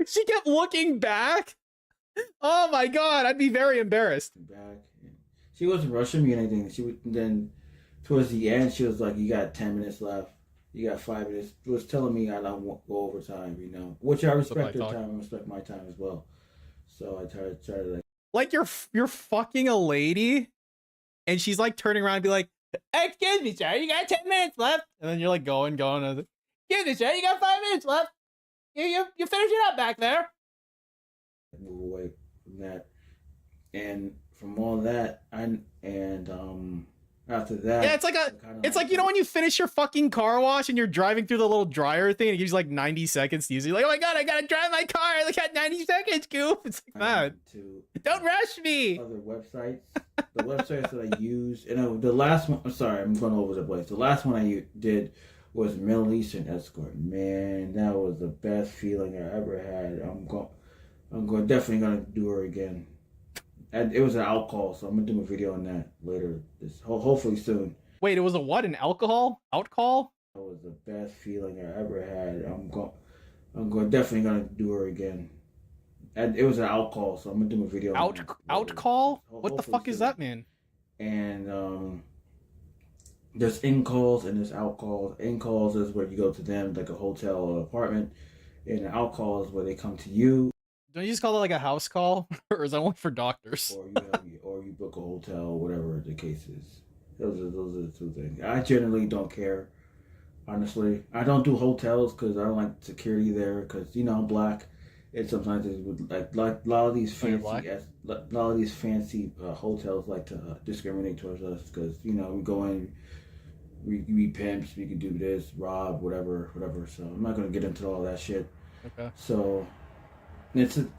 She kept looking back? Oh my god, I'd be very embarrassed. Back. She wasn't rushing me or anything. Then towards the end, she was like, you got 10 minutes left. You got 5 minutes. She was telling me I don't go over time, Which I respect her time and respect my time as well. So I tried to like you're fucking a lady, and she's turning around and be like, excuse me, sir, you got 10 minutes left. And then you're going. Excuse me, sir, you got 5 minutes left. You finish it up back there. Move away from that, and from all that, after that, yeah, it's like when you finish your fucking car wash and you're driving through the little dryer thing, and it gives you 90 seconds to use it. You're like, oh my god, I gotta drive my car. I got 90 seconds, goof. It's like that. Don't rush me. Other websites, the websites that I use, the last one. I'm sorry, I'm going over the place. The last one I did was Middle Eastern Escort. Man, that was the best feeling I ever had. I'm definitely gonna do her again. And it was an alcohol, so I'm gonna do a video on that later. Hopefully soon. Wait, it was a what? An alcohol? Outcall? That was the best feeling I ever had. I'm definitely gonna do her again. And it was an alcohol, so I'm gonna do a video on that. Outcall? What the fuck is that mean? And there's in-calls and there's out-calls. In-calls is where you go to them, like a hotel or apartment. And out-calls is where they come to you. Don't you just call it a house call? Or is that one for doctors? Or you book a hotel, whatever the case is. Those are the two things. I generally don't care. Honestly, I don't do hotels because I don't like security there. Because I'm black, and sometimes it would like a lot of these fancy hotels like to discriminate towards us because we go in, we be pimps, we can do this, rob, whatever. So I'm not gonna get into all that shit. Okay. So it's what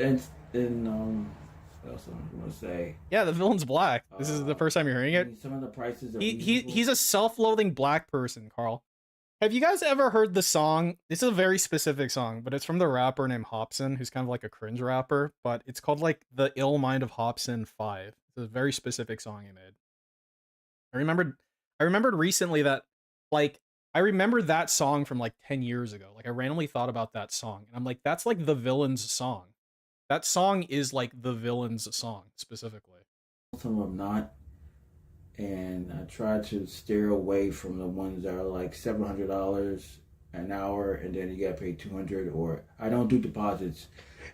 else I'm gonna say? Yeah, the villain's black. This is the first time you're hearing it. Some of the prices are He's a self-loathing black person, Carl. Have you guys ever heard the song? This is a very specific song, but it's from the rapper named Hobson, who's kind of like a cringe rapper, but it's called like The Ill Mind of Hobson 5. It's a very specific song he made. I remembered recently that I remembered that song from like 10 years ago. Like I randomly thought about that song and I'm like, that's like the villain's song. That song is like the villain's song specifically. Some of them not. And I try to steer away from the ones that are like $700 an hour, and then you got to pay $200. Or I don't do deposits.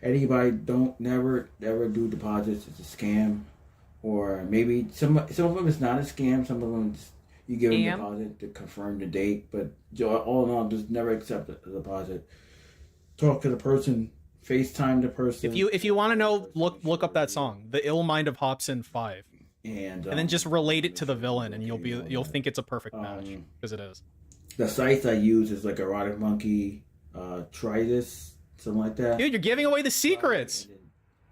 Anybody never do deposits. It's a scam. Or maybe some of them is not a scam. Some of them you give them a deposit to confirm the date. But all in all, just never accept a deposit. Talk to the person. FaceTime the person. If you want to know, look up that song, The Ill Mind of Hobson 5. And then just relate it to the villain, and you'll think it's a perfect match because it is. The sites I use is like Erotic Monkey, Try This, something like that. Dude, you're giving away the secrets.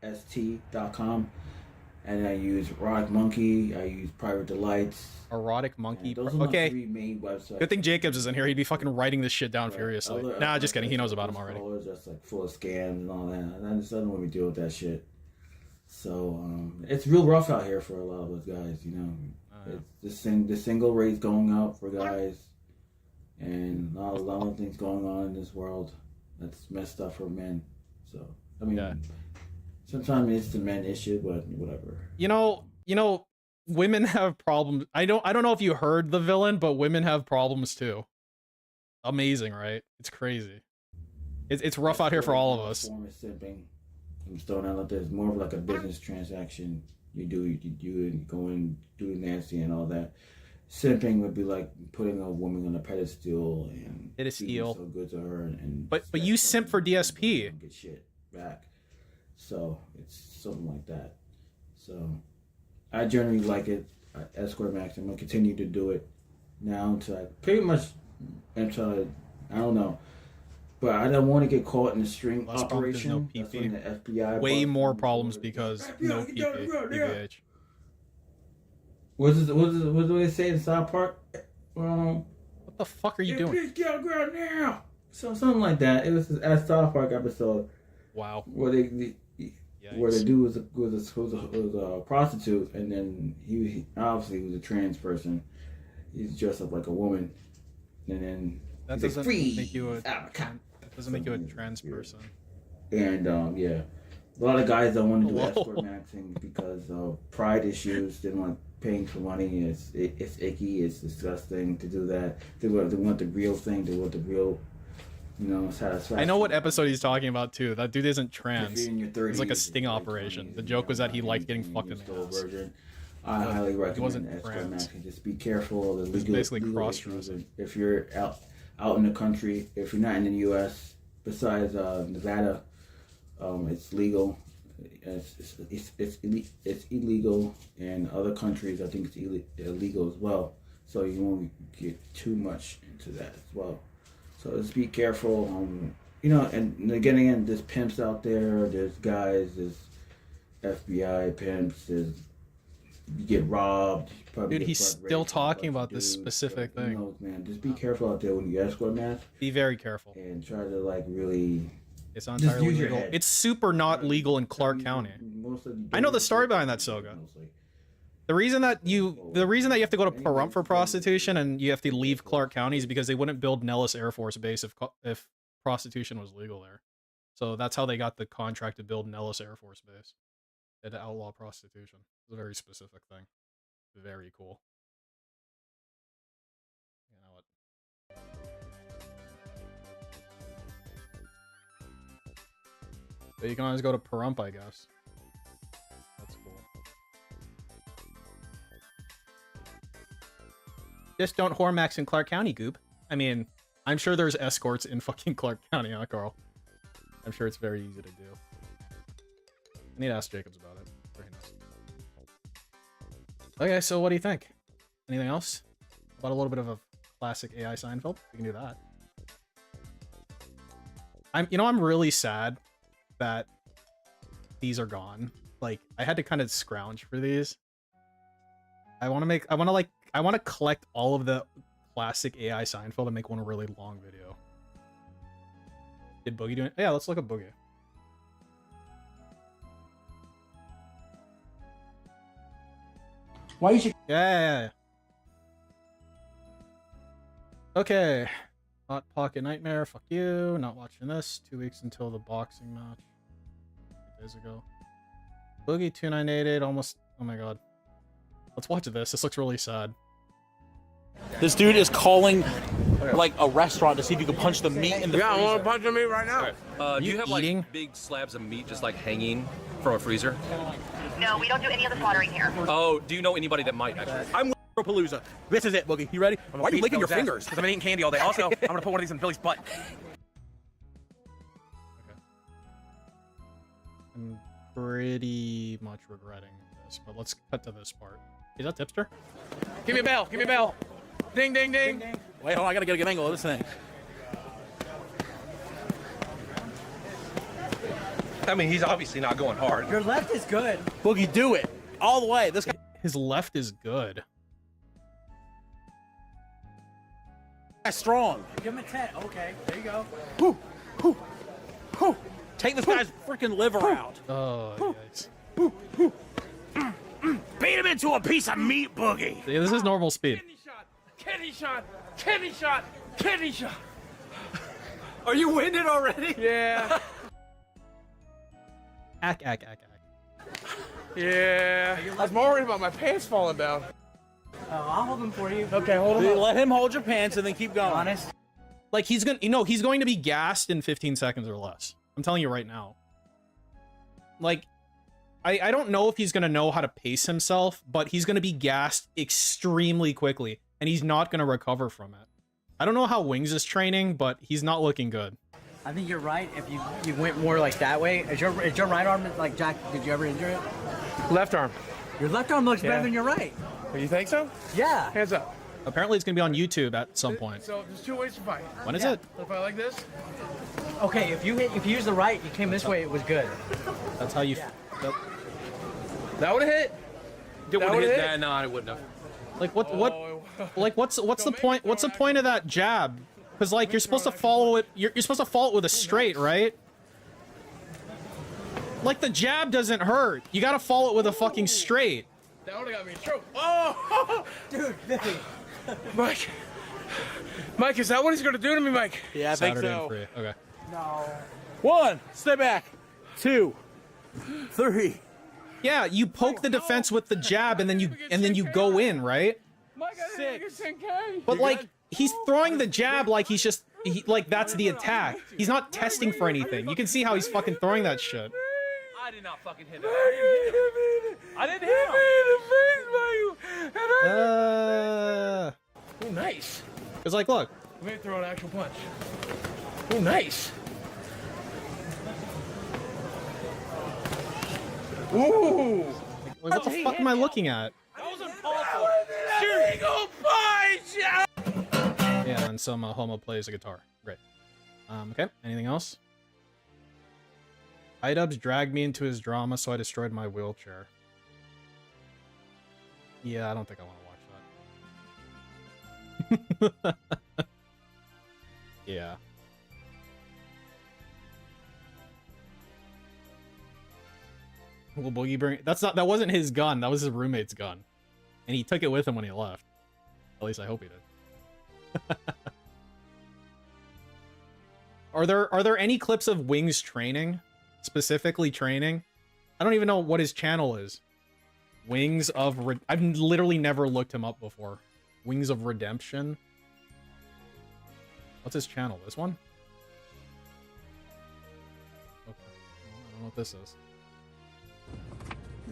st.com, and I use Erotic Monkey. I use Private Delights. Erotic Monkey. Those are my three main websites. Good thing Jacobs is in here. He'd be fucking writing this shit down furiously. Nah, just kidding. He knows about them already. That's like full of scams and all that. I just don't want to deal with that shit. So it's real rough out here for a lot of us guys, It's the single rate's going up for guys, and a lot of things going on in this world that's messed up for men. So I mean, sometimes it's the men issue, but whatever. Women have problems. I don't know if you heard the villain, but women have problems too. Amazing, right? It's crazy. It's rough out here for all of us. Form of simping. I'm throwing out like this, more of like a business transaction. You and go and do nasty and all that. Simping would be like putting a woman on a pedestal and being so good to her and but you simp for DSP. And get shit back. So it's something like that. So I generally like it. Escort Max. I'm gonna continue to do it now until I don't know. But I don't want to get caught in a string operation. No That's when the FBI way more problems because no PP. What do they say in South Park? What the fuck are you doing? Please get on ground now. So something like that. It was a South Park episode. Wow. Where the dude was a prostitute, and then he obviously was a trans person. He's dressed up like a woman, and then that doesn't make you a trans person. And a lot of guys don't want to do escort maxing because of pride issues. They don't want paying for money. It's icky. It's disgusting to do that. They want the real thing. They want the real, satisfaction. I know what episode he's talking about too. That dude isn't trans. If you're in your 30s, it's like a sting operation. The joke was that he liked getting fucked in the ass. I highly recommend escort maxing. Just be careful of the legal issues. If you're out in the country, if you're not in the U.S., besides Nevada, it's legal. It's illegal in other countries. I think it's illegal as well. So you won't get too much into that as well. So just be careful. And again, there's pimps out there. There's guys. There's FBI pimps. There's you get robbed. Dude, he's still talking about this specific thing. Who knows, man? Just be careful out there when you escort match. Be very careful. And try to really. It's not entirely legal. It's super not legal in Clark County. I know the story behind that soga. The reason that you have to go to Pahrump for prostitution and you have to leave Clark County is because they wouldn't build Nellis Air Force Base if prostitution was legal there. So that's how they got the contract to build Nellis Air Force Base. They had to outlaw prostitution. It's a very specific thing. Very cool. You know what? But you can always go to Pahrump, I guess. That's cool. Just don't Hormax in Clark County, Goop. I mean, I'm sure there's escorts in fucking Clark County, huh, Carl? I'm sure it's very easy to do. I need to ask Jacobs about it. Very nice. Okay, so what do you think? Anything else? About a little bit of a classic AI Seinfeld? We can do that. I'm really sad that these are gone. Like, I had to kind of scrounge for these. I want to collect all of the classic AI Seinfeld and make one really long video. Did Boogie do it? Yeah, let's look at Boogie. Why you should? Yeah. Okay. Hot Pocket Nightmare. Fuck you. Not watching this. 2 weeks until the boxing match. 8 days ago. Boogie 2988. Almost. Oh my god. Let's watch this. This looks really sad. This dude is calling like a restaurant to see if you can punch the meat in the freezer. I want to punch the meat right now. Do you have eating? like big slabs of meat just like hanging from a freezer? No, we don't do any of the slaughtering here. Oh, do you know anybody that might actually? I'm Palooza. This is it, Boogie. You ready? Why are you licking your fingers? Because I've been eating candy all day. Also, I'm gonna put one of these in Billy's butt. I'm pretty much regretting this, but let's cut to this part. Is that Tipster? Give me a bell. Give me a bell. Ding, ding, ding. Wait, hold on. I gotta get a good angle of this thing. I mean, he's obviously not going hard. Your left is good. Boogie, do it all the way. This guy. His left is good. That's strong. Give him a 10. Okay, there you go. Whoo, whoo, whoo. Take this guy's freaking liver out. Oh, yikes. Beat him into a piece of meat, Boogie. See, this is normal speed. Kidney shot. Kidney shot. Kidney shot. Are you winded already? Yeah. Ack. Yeah. I was more worried about my pants falling down. Oh, I'll hold him for you. Okay, hold him. Let him hold your pants and then keep going. Honest. Like, he's gonna be gassed in 15 seconds or less. I'm telling you right now. Like, I don't know if he's gonna know how to pace himself, but he's gonna be gassed extremely quickly, and he's not gonna recover from it. I don't know how Wings is training, but he's not looking good. I think you're right. If you went more like that way, is your right arm like Jack? Did you ever injure it? Left arm. Your left arm looks better than your right. You think so? Yeah. Hands up. Apparently, it's gonna be on YouTube at some point. So there's 2 ways to fight. When is it? If I like this. Okay, if you use the right, you came this way, it was good. That's how you. Yeah. Yep. That would have hit. That would hit that? No, I wouldn't have. Like what's the point? What's the point of that jab? Because like you're supposed to follow it. You're supposed to follow it with a straight, right? Like the jab doesn't hurt. You gotta follow it with a fucking straight. That would have got me in trouble. Oh, dude, Vicky. Mike, is that what he's gonna do to me, Mike? Yeah, I think Saturday so. and free. Okay. No. 1, stay back. 2, 3. Yeah, you poke the defense with the jab and then you go in, right? Mike, I didn't get 10K. But like he's throwing the jab like he's just like that's the attack. He's not testing for anything. You can see how he's fucking throwing that shit. I did not fucking hit him. I didn't hit me in the face, Mike. Oh, nice. It's like, look. Let me throw an actual punch. Oh, nice. Ooh. Like, what the fuck am I looking at? That was uncalled for. Yeah, and some homo plays a guitar. Great. Okay. Anything else? iDubbbz dragged me into his drama, so I destroyed my wheelchair. Yeah, I don't think I want to watch that. Yeah. Will Boogie bring? That wasn't his gun. That was his roommate's gun, and he took it with him when he left. At least I hope he did. Are there any clips of Wings training? Specifically training? I don't even know what his channel is. Wings of I've literally never looked him up before. Wings of Redemption. What's his channel? This one? Okay. I don't know what this is.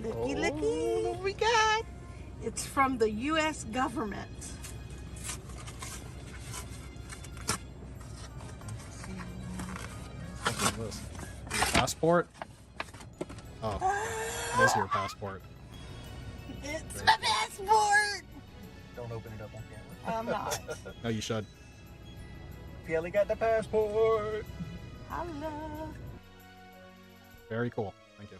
Looky, what we got? It's from the U.S. government. is this? Your passport? Oh, it is your passport. It's my passport! Don't open it up on camera. I'm not. No, you should. Kelly got the passport. Hello. Very cool. Thank you.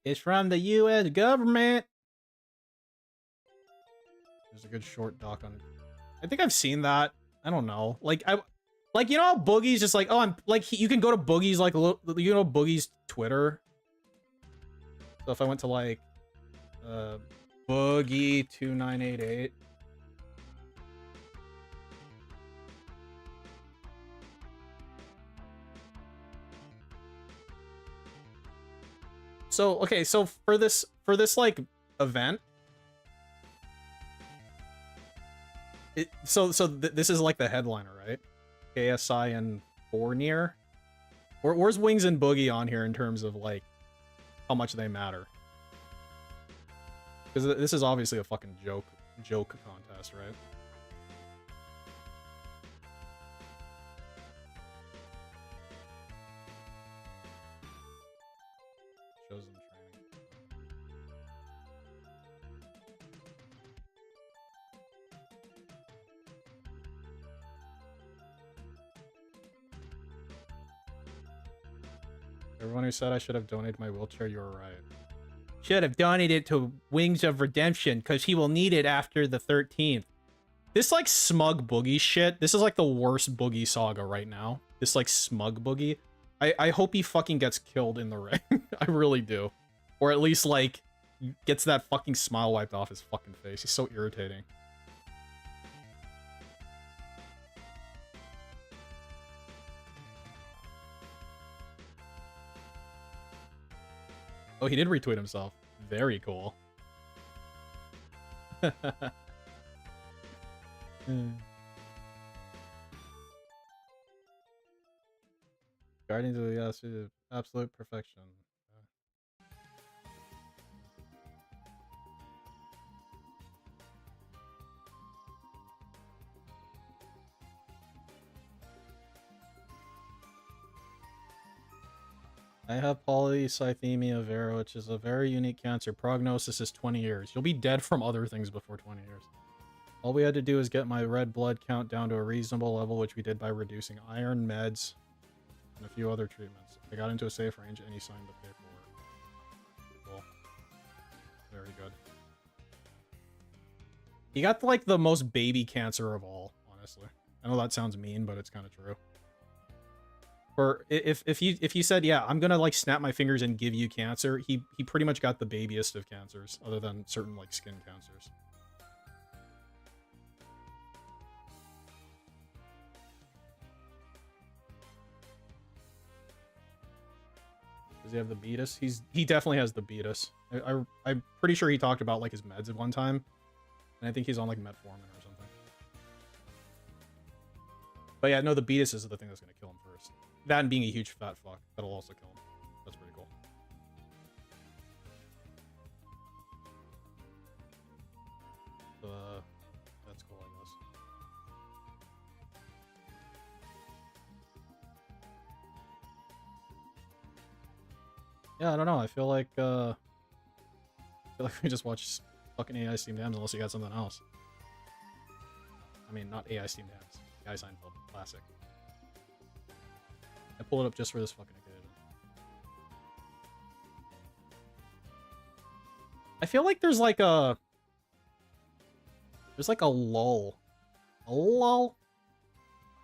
It's from the U.S. government. There's a good short doc on it. I think I've seen that. I don't know. Like you know how Boogie's just like, oh, I'm like, you can go to Boogie's like, you know, Boogie's Twitter. So if I went to like, Boogie 2988. So okay, so for this like event, this is like the headliner, right? KSI and Fournier. Where's Wings and Boogie on here in terms of like how much they matter? Because this is obviously a fucking joke contest, right? Shows them training. Everyone who said I should have donated my wheelchair, you were right. Should have donated to Wings of Redemption, because he will need it after the 13th. This, like, smug Boogie shit, this is, like, the worst Boogie saga right now. This, like, smug Boogie. I hope he fucking gets killed in the ring. I really do. Or at least, like, gets that fucking smile wiped off his fucking face. He's so irritating. Oh, he did retweet himself. Very cool. Guardians of the Galaxy, absolute perfection. I have polycythemia vera, which is a very unique cancer. Prognosis is 20 years. You'll be dead from other things before 20 years. All we had to do is get my red blood count down to a reasonable level, which we did by reducing iron, meds, and a few other treatments. I got into a safe range and he signed the paperwork. Cool. Very good. He got, like, the most baby cancer of all, honestly. I know that sounds mean, but it's kind of true. Or if you said, yeah, I'm gonna like snap my fingers and give you cancer, he pretty much got the babiest of cancers, other than certain like skin cancers. Does he have the beatus? He definitely has the beatus. I'm pretty sure he talked about like his meds at one time, and I think he's on like metformin or something. But yeah, no, the beatus is the thing that's gonna kill him first. That and being a huge fat fuck. That'll also kill him. That's pretty cool. That's cool, I guess. Yeah, I don't know. I feel like we just watched fucking AI Steamed Hams unless you got something else. I mean, not AI Steamed Hams. AI Seinfeld. Classic. I pulled it up just for this fucking occasion. I feel like there's like a lull. A lull?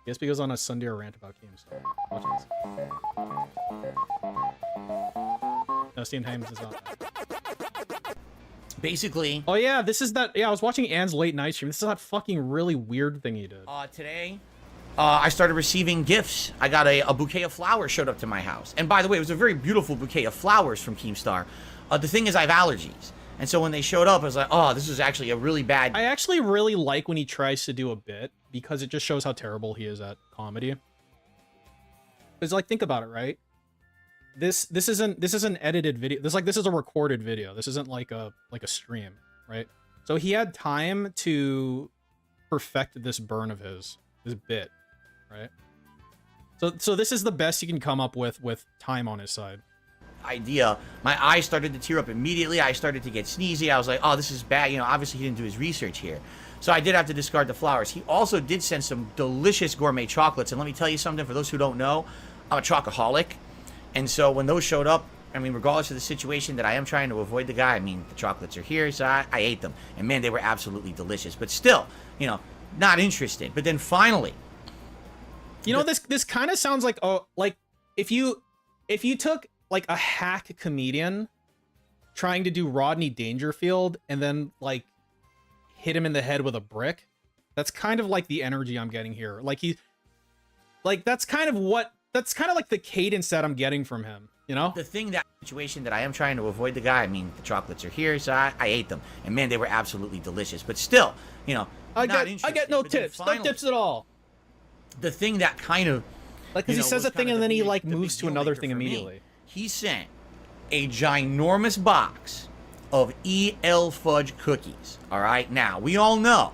Guess because on a Sunday rant about Keemstar. Watch this. No, Steamed Hams is not that. Basically. Oh yeah, this is that. Yeah, I was watching Ann's late night stream. This is that fucking really weird thing he did. Today, I started receiving gifts. I got a bouquet of flowers showed up to my house. And by the way, it was a very beautiful bouquet of flowers from Keemstar. The thing is, I have allergies. And so when they showed up, I was like, oh, this is actually a really bad... I actually really like when he tries to do a bit, because it just shows how terrible he is at comedy. Because, like, think about it, right? This isn't an edited video. This is a recorded video. This isn't like a stream, right? So he had time to perfected this burn of his bit, right? So this is the best you can come up with time on his side. Idea, my eyes started to tear up immediately. I started to get sneezy. I was like, oh, this is bad. You know, obviously he didn't do his research here. So I did have to discard the flowers. He also did send some delicious gourmet chocolates. And let me tell you something, for those who don't know, I'm a chocoholic. And so when those showed up, I mean, regardless of the situation that I am trying to avoid the guy, I mean, the chocolates are here, so I ate them. And man, they were absolutely delicious. But still, you know, not interested. But then finally... You know, this kind of sounds like, oh, like if you took like a hack comedian trying to do Rodney Dangerfield and then like hit him in the head with a brick. That's kind of like the energy I'm getting here. Like that's kind of like the cadence that I'm getting from him, you know? The thing, that situation that I am trying to avoid the guy, I mean, the chocolates are here, so I ate them. And man, they were absolutely delicious. But still, you know, I get no tips. No tips at all. The thing that kind of... Like, because he says a thing and then he like moves to another thing immediately. He sent a ginormous box of EL fudge cookies. All right, now we all know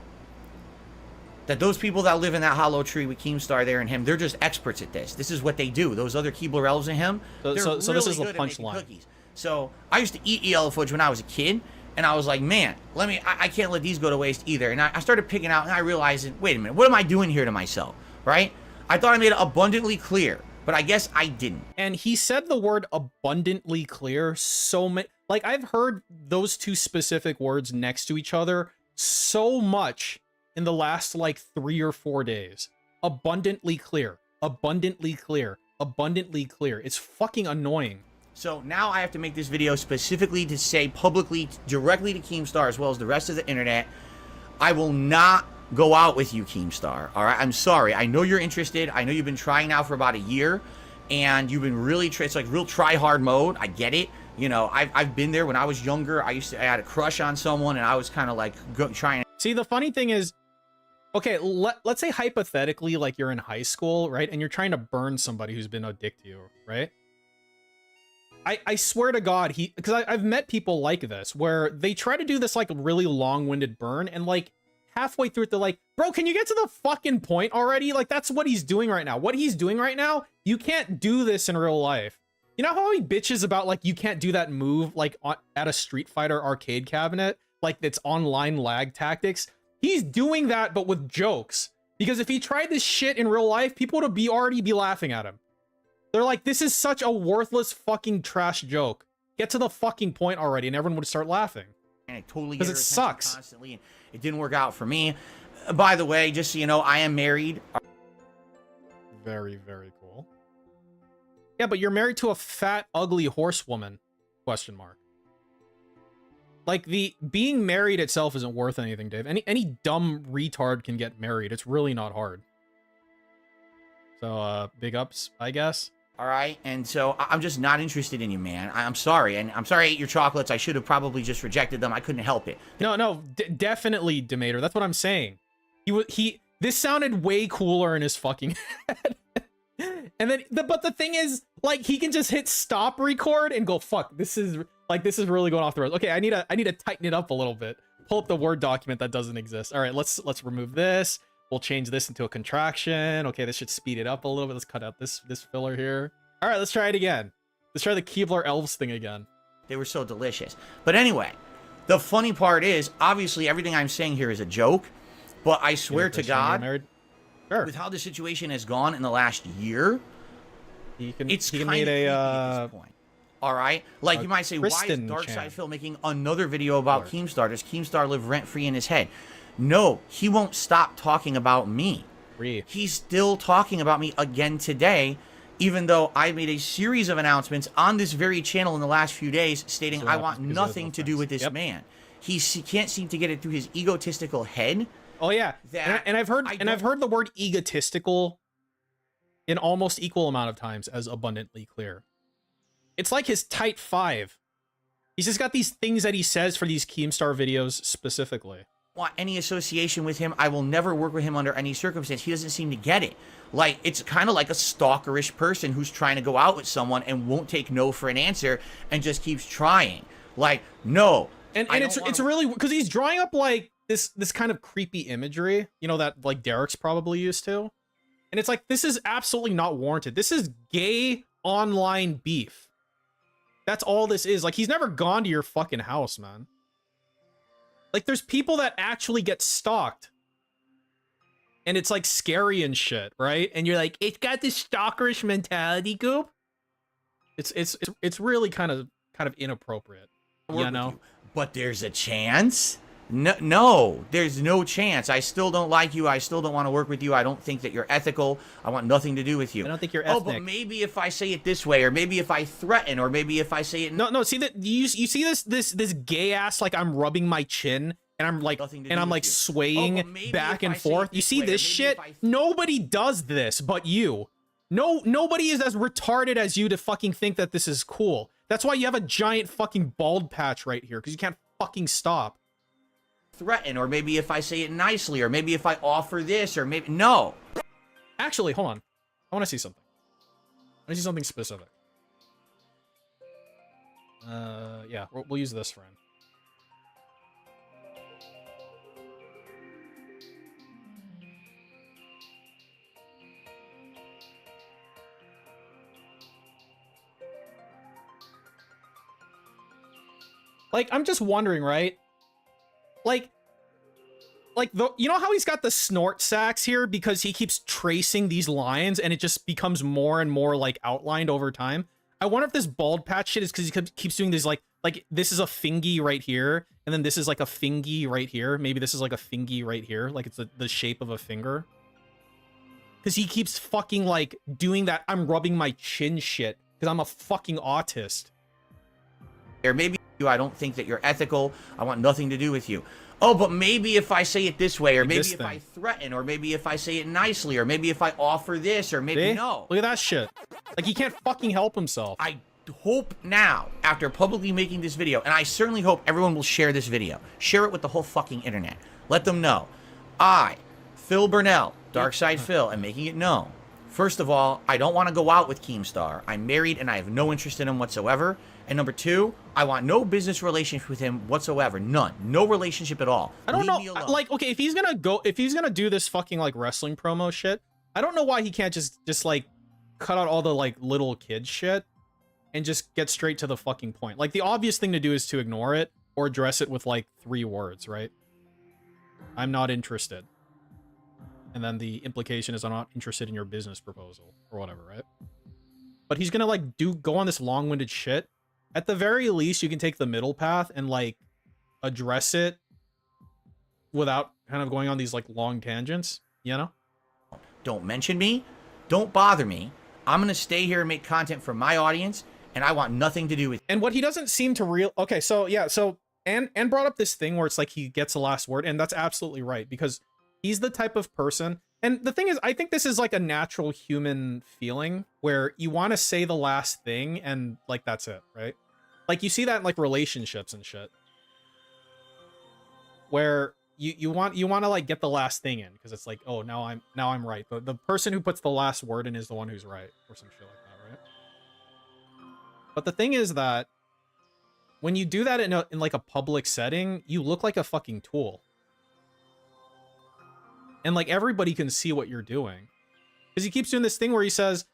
that those people that live in that hollow tree with Keemstar there and him, they're just experts at this. This is what they do. Those other Keebler elves and him, so really this is the good at making punchline. Cookies. So I used to eat EL fudge when I was a kid, and I was like, man, I can't let these go to waste either. And I started picking out, and I realized, wait a minute, what am I doing here to myself, right? I thought I made it abundantly clear, but I guess I didn't. And he said the word abundantly clear so many, like I've heard those two specific words next to each other so much in the last like 3 or 4 days. Abundantly clear, abundantly clear, abundantly clear. It's fucking annoying. So now I have to make this video specifically to say publicly, directly to Keemstar as well as the rest of the internet, I will not go out with you, Keemstar. All right, I'm sorry. I know you're interested. I know you've been trying now for about a year, and you've been really it's like real try hard mode. I get it. You know, I've been there when I was younger. I had a crush on someone, and I was kind of like trying. See, the funny thing is, okay, let's say hypothetically, like you're in high school, right, and you're trying to burn somebody who's been a dick to you, right? I swear to God, because I've met people like this where they try to do this like really long-winded burn, and like halfway through it, they're like, bro, can you get to the fucking point already? Like, that's what he's doing right now. What he's doing right now, you can't do this in real life. You know how he bitches about, like, you can't do that move, like, at a Street Fighter arcade cabinet? Like, it's online lag tactics? He's doing that, but with jokes. Because if he tried this shit in real life, people would already be laughing at him. They're like, this is such a worthless fucking trash joke. Get to the fucking point already, and everyone would start laughing. And it totally because it sucks. Constantly. It didn't work out for me. By the way, just so you know, I am married. Very, very cool. Yeah, but you're married to a fat, ugly horsewoman? Question mark. Like, being married itself isn't worth anything, Dave. Any dumb retard can get married. It's really not hard. So, big ups, I guess. All right, and so I'm just not interested in you, man. I'm sorry, and I'm sorry I ate your chocolates. I should have probably just rejected them. I couldn't help it. No, definitely, Demeter. That's what I'm saying. This sounded way cooler in his fucking head. And then, but the thing is, like, he can just hit stop record and go, fuck, this is really going off the rails. Okay, I need to tighten it up a little bit. Pull up the Word document that doesn't exist. All right, let's remove this. We'll change this into a contraction. Okay, this should speed it up a little bit. Let's cut out this filler here. All right, let's try it again. Let's try the Keebler Elves thing again. They were so delicious. But anyway, the funny part is, obviously, everything I'm saying here is a joke. But I swear to God, sure. With how the situation has gone in the last year, it's kind of creepy at this point. All right? Like, you might say, why is DarksydePhil making another video about Keemstar? Does Keemstar live rent-free in his head? No, he won't stop talking about me. He's still talking about me again today, even though I made a series of announcements on this very channel in the last few days stating I want nothing to do with this man. He can't seem to get it through his egotistical head. Oh yeah, and I've heard the word egotistical in almost equal amount of times as abundantly clear. It's like his tight 5. He's just got these things that he says for these Keemstar videos specifically. Want any association with him. I will never work with him under any circumstance. He doesn't seem to get it. Like, it's kind of like a stalkerish person who's trying to go out with someone and won't take no for an answer and just keeps trying. Like, no. And it's really because he's drawing up like this kind of creepy imagery, you know, that like Derek's probably used to. And it's like, this is absolutely not warranted. This is gay online beef. That's all this is. Like, he's never gone to your fucking house, man. Like, there's people that actually get stalked. And it's like scary and shit, right? And you're like, it's got this stalkerish mentality, Goop. It's really kind of inappropriate. You know? But there's a chance? No, there's no chance. I still don't like you. I still don't want to work with you. I don't think that you're ethical. I want nothing to do with you. I don't think you're ethnic. Oh, but maybe if I say it this way, or maybe if I threaten, or maybe if I say it... No, see that you see this gay ass, like I'm rubbing my chin and I'm like swaying back and forth. You see this shit? Nobody does this but you. Nobody is as retarded as you to fucking think that this is cool. That's why you have a giant fucking bald patch right here, because you can't fucking stop. Threaten, or maybe if I say it nicely, or maybe if I offer this, or maybe... No. Actually, hold on. I want to see something. I want to see something specific. Yeah, we'll use this friend. Like, I'm just wondering, right? Like you know how he's got the snort sacks here because he keeps tracing these lines and it just becomes more and more like outlined over time. I wonder if this bald patch shit is because he keeps doing these like this is a fingy right here, and then this is like a fingy right here. Maybe this is like a fingy right here, like it's the shape of a finger. Because he keeps fucking like doing that I'm rubbing my chin shit because I'm a fucking autist. Or maybe I don't think that you're ethical. I want nothing to do with you. Oh, but maybe if I say it this way, or maybe if I threaten, or maybe if I say it nicely, or maybe if I offer this, or maybe no. Look at that shit. Like, he can't fucking help himself. I hope now, after publicly making this video, and I certainly hope everyone will share this video. Share it with the whole fucking internet. Let them know. I, Phil Burnell, DarksydePhil, am making it known. First of all, I don't want to go out with Keemstar. I'm married and I have no interest in him whatsoever. And number two, I want no business relationship with him whatsoever. None. No relationship at all. I don't know. Like, okay, if he's gonna do this fucking like wrestling promo shit, I don't know why he can't just like cut out all the like little kid shit and just get straight to the fucking point. Like, the obvious thing to do is to ignore it or address it with like 3 words, right? I'm not interested. And then the implication is I'm not interested in your business proposal or whatever, right? But he's gonna like go on this long-winded shit. At the very least, you can take the middle path and like address it without kind of going on these like long tangents, you know? Don't mention me. Don't bother me. I'm gonna stay here and make content for my audience, and I want nothing to do with. And what he doesn't seem to okay, so yeah, so and brought up this thing where it's like he gets the last word, and that's absolutely right, because he's the type of person, and the thing is, I think this is like a natural human feeling where you want to say the last thing and like that's it, right? Like, you see that in like relationships and shit, where you want to like get the last thing in because it's like, oh, now I'm right. The person who puts the last word in is the one who's right, or some shit like that, right? But the thing is that when you do that in like a public setting, you look like a fucking tool. And like everybody can see what you're doing. Because he keeps doing this thing where he says,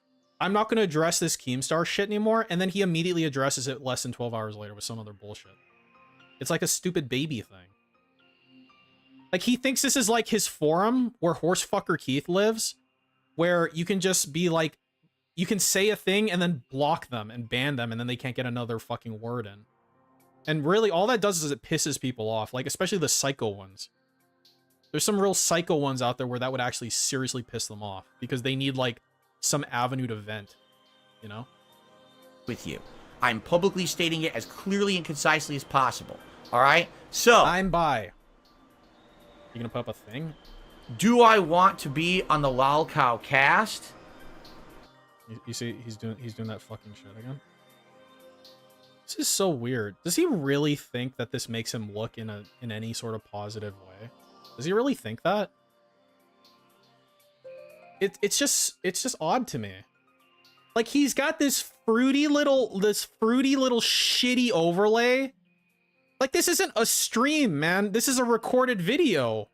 I'm not going to address this Keemstar shit anymore. And then he immediately addresses it less than 12 hours later with some other bullshit. It's like a stupid baby thing. Like, he thinks this is like his forum where Horsefucker Keith lives, where you can just be like, you can say a thing and then block them and ban them, and then they can't get another fucking word in. And really, all that does is it pisses people off, like, especially the psycho ones. There's some real psycho ones out there where that would actually seriously piss them off because they need like some avenue to vent, you know? With you. I'm publicly stating it as clearly and concisely as possible. All right? So, I'm bi. You gonna put up a thing? Do I want to be on the Lolcow cast? You see, he's doing that fucking shit again. This is so weird. Does he really think that this makes him look in any sort of positive way? Does he really think that? It's just odd to me. Like, he's got this fruity little shitty overlay Like, this isn't a stream, man. This is a recorded video.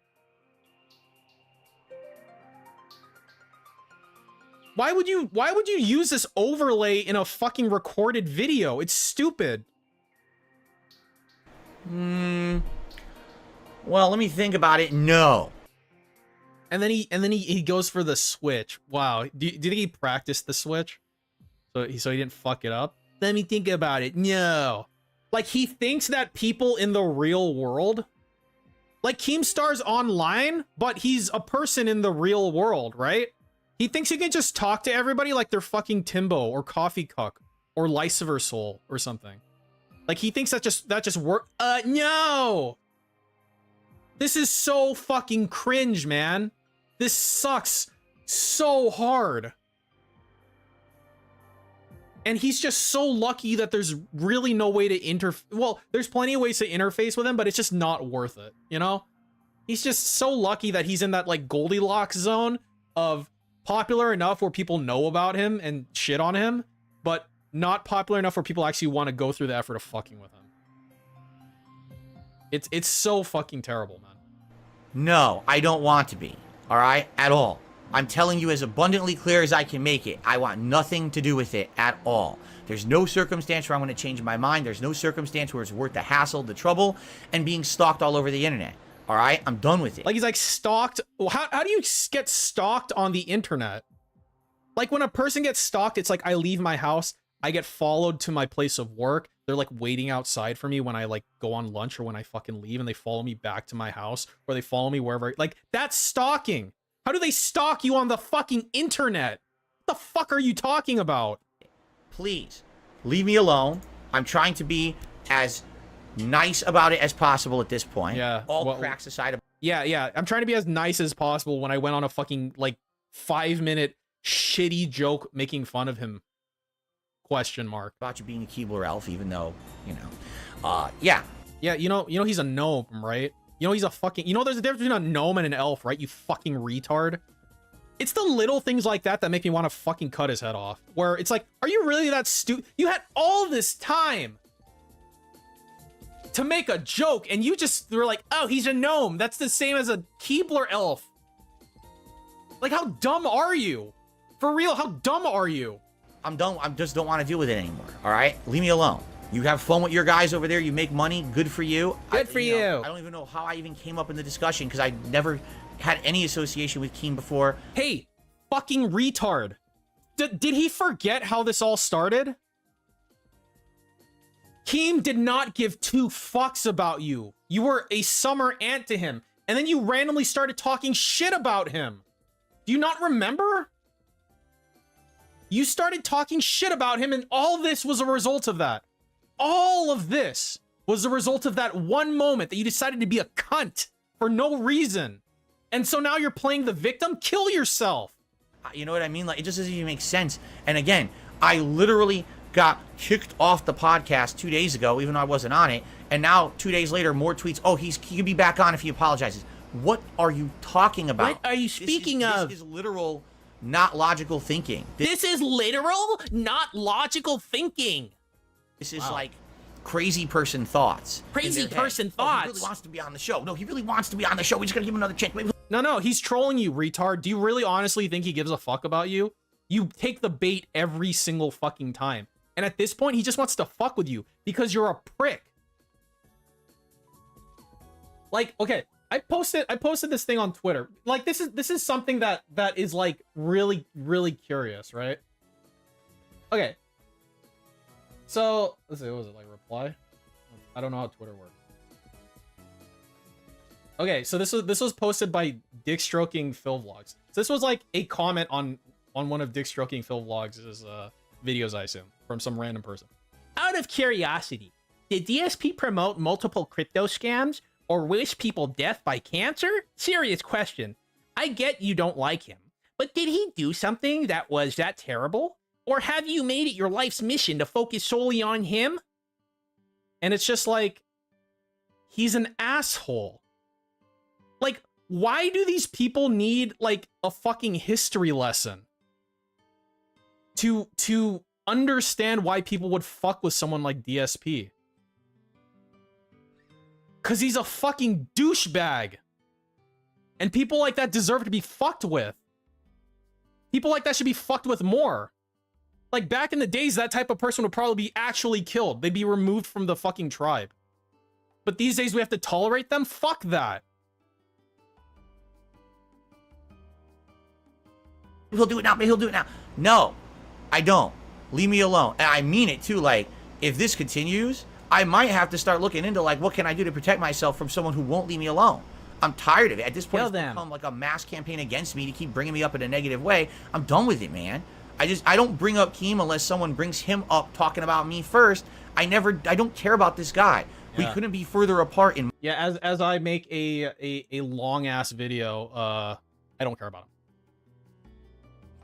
Why would you use this overlay in a fucking recorded video? It's stupid. Well, let me think about it. No. And then he goes for the switch. Wow. Do you think he practiced the switch? So he didn't fuck it up? Let me think about it. No. Like, he thinks that people in the real world, like, Keemstar's online, but he's a person in the real world, right? He thinks he can just talk to everybody like they're fucking Timbo or Coffee Cuck or Lyciver Soul or something. Like, he thinks that just work. No. This is so fucking cringe, man. This sucks so hard. And he's just so lucky that there's really no way to well, there's plenty of ways to interface with him, but it's just not worth it, you know? He's just so lucky that he's in that, like, Goldilocks zone of popular enough where people know about him and shit on him, but not popular enough where people actually want to go through the effort of fucking with him. It's so fucking terrible, man. No, I don't want to be. All right? At all. I'm telling you as abundantly clear as I can make it. I want nothing to do with it at all. There's no circumstance where I'm going to change my mind. There's no circumstance where it's worth the hassle, the trouble, and being stalked all over the internet. All right? I'm done with it. Like, he's like stalked. How do you get stalked on the internet? Like, when a person gets stalked, it's like, I leave my house, I get followed to my place of work. They're like waiting outside for me when I like go on lunch or when I fucking leave, and they follow me back to my house, or they follow me wherever. Like, that's stalking. How do they stalk you on the fucking internet? What the fuck are you talking about? Please, leave me alone. I'm trying to be as nice about it as possible at this point. Yeah. All cracks aside. Yeah. I'm trying to be as nice as possible when I went on a fucking, like, 5-minute shitty joke making fun of him. Question mark. About you being a Keebler elf, even though, you know, yeah. Yeah, you know he's a gnome, right? You know he's a fucking, there's a difference between a gnome and an elf, right? You fucking retard. It's the little things like that that make me want to fucking cut his head off. Where it's like, are you really that stupid? You had all this time to make a joke, and you just were like, oh, he's a gnome. That's the same as a Keebler elf. Like, how dumb are you? For real, how dumb are you? I'm done. I just don't want to deal with it anymore. All right? Leave me alone. You have fun with your guys over there. You make money. Good for you. Good for you. I don't even know how I even came up in the discussion because I never had any association with Keem before. Hey, fucking retard. Did he forget how this all started? Keem did not give 2 fucks about you. You were a summer ant to him. And then you randomly started talking shit about him. Do you not remember? You started talking shit about him, and all this was a result of that. All of this was a result of that one moment that you decided to be a cunt for no reason. And so now you're playing the victim? Kill yourself. You know what I mean? Like, it just doesn't even make sense. And again, I literally got kicked off the podcast 2 days ago, even though I wasn't on it. And now, 2 days later, more tweets. Oh, he can be back on if he apologizes. What are you talking about? What are you speaking of? This is literal, not logical thinking. This is literal, not logical thinking. This is like crazy person thoughts. Crazy person thoughts. Oh, he really wants to be on the show. No, he really wants to be on the show. We're just gonna give him another chance. No, he's trolling you, retard. Do you really honestly think he gives a fuck about you? You take the bait every single fucking time. And at this point, he just wants to fuck with you because you're a prick. Like, okay, I posted this thing on Twitter. Like, this is something that is like really, really curious, right? Okay. So, let's see, what was it, like reply? I don't know how Twitter works. Okay, so this was posted by Dick Stroking Phil Vlogs. So this was like a comment on one of Dick Stroking Phil Vlogs' videos, I assume, from some random person. Out of curiosity, did DSP promote multiple crypto scams or wish people death by cancer? Serious question. I get you don't like him, but did he do something that was that terrible? Or have you made it your life's mission to focus solely on him? And it's just like, he's an asshole. Like, why do these people need, like, a fucking history lesson? To understand why people would fuck with someone like DSP. Because he's a fucking douchebag. And people like that deserve to be fucked with. People like that should be fucked with more. Like, back in the days, that type of person would probably be actually killed. They'd be removed from the fucking tribe. But these days, we have to tolerate them? Fuck that. He'll do it now. He'll do it now. No, I don't. Leave me alone. And I mean it, too. Like, if this continues, I might have to start looking into, like, what can I do to protect myself from someone who won't leave me alone? I'm tired of it. At this point, it's become like a mass campaign against me to keep bringing me up in a negative way. I'm done with it, man. I don't bring up Keem unless someone brings him up talking about me first. I don't care about this guy. We couldn't be further apart in. Yeah, as I make a long ass video, I don't care about him.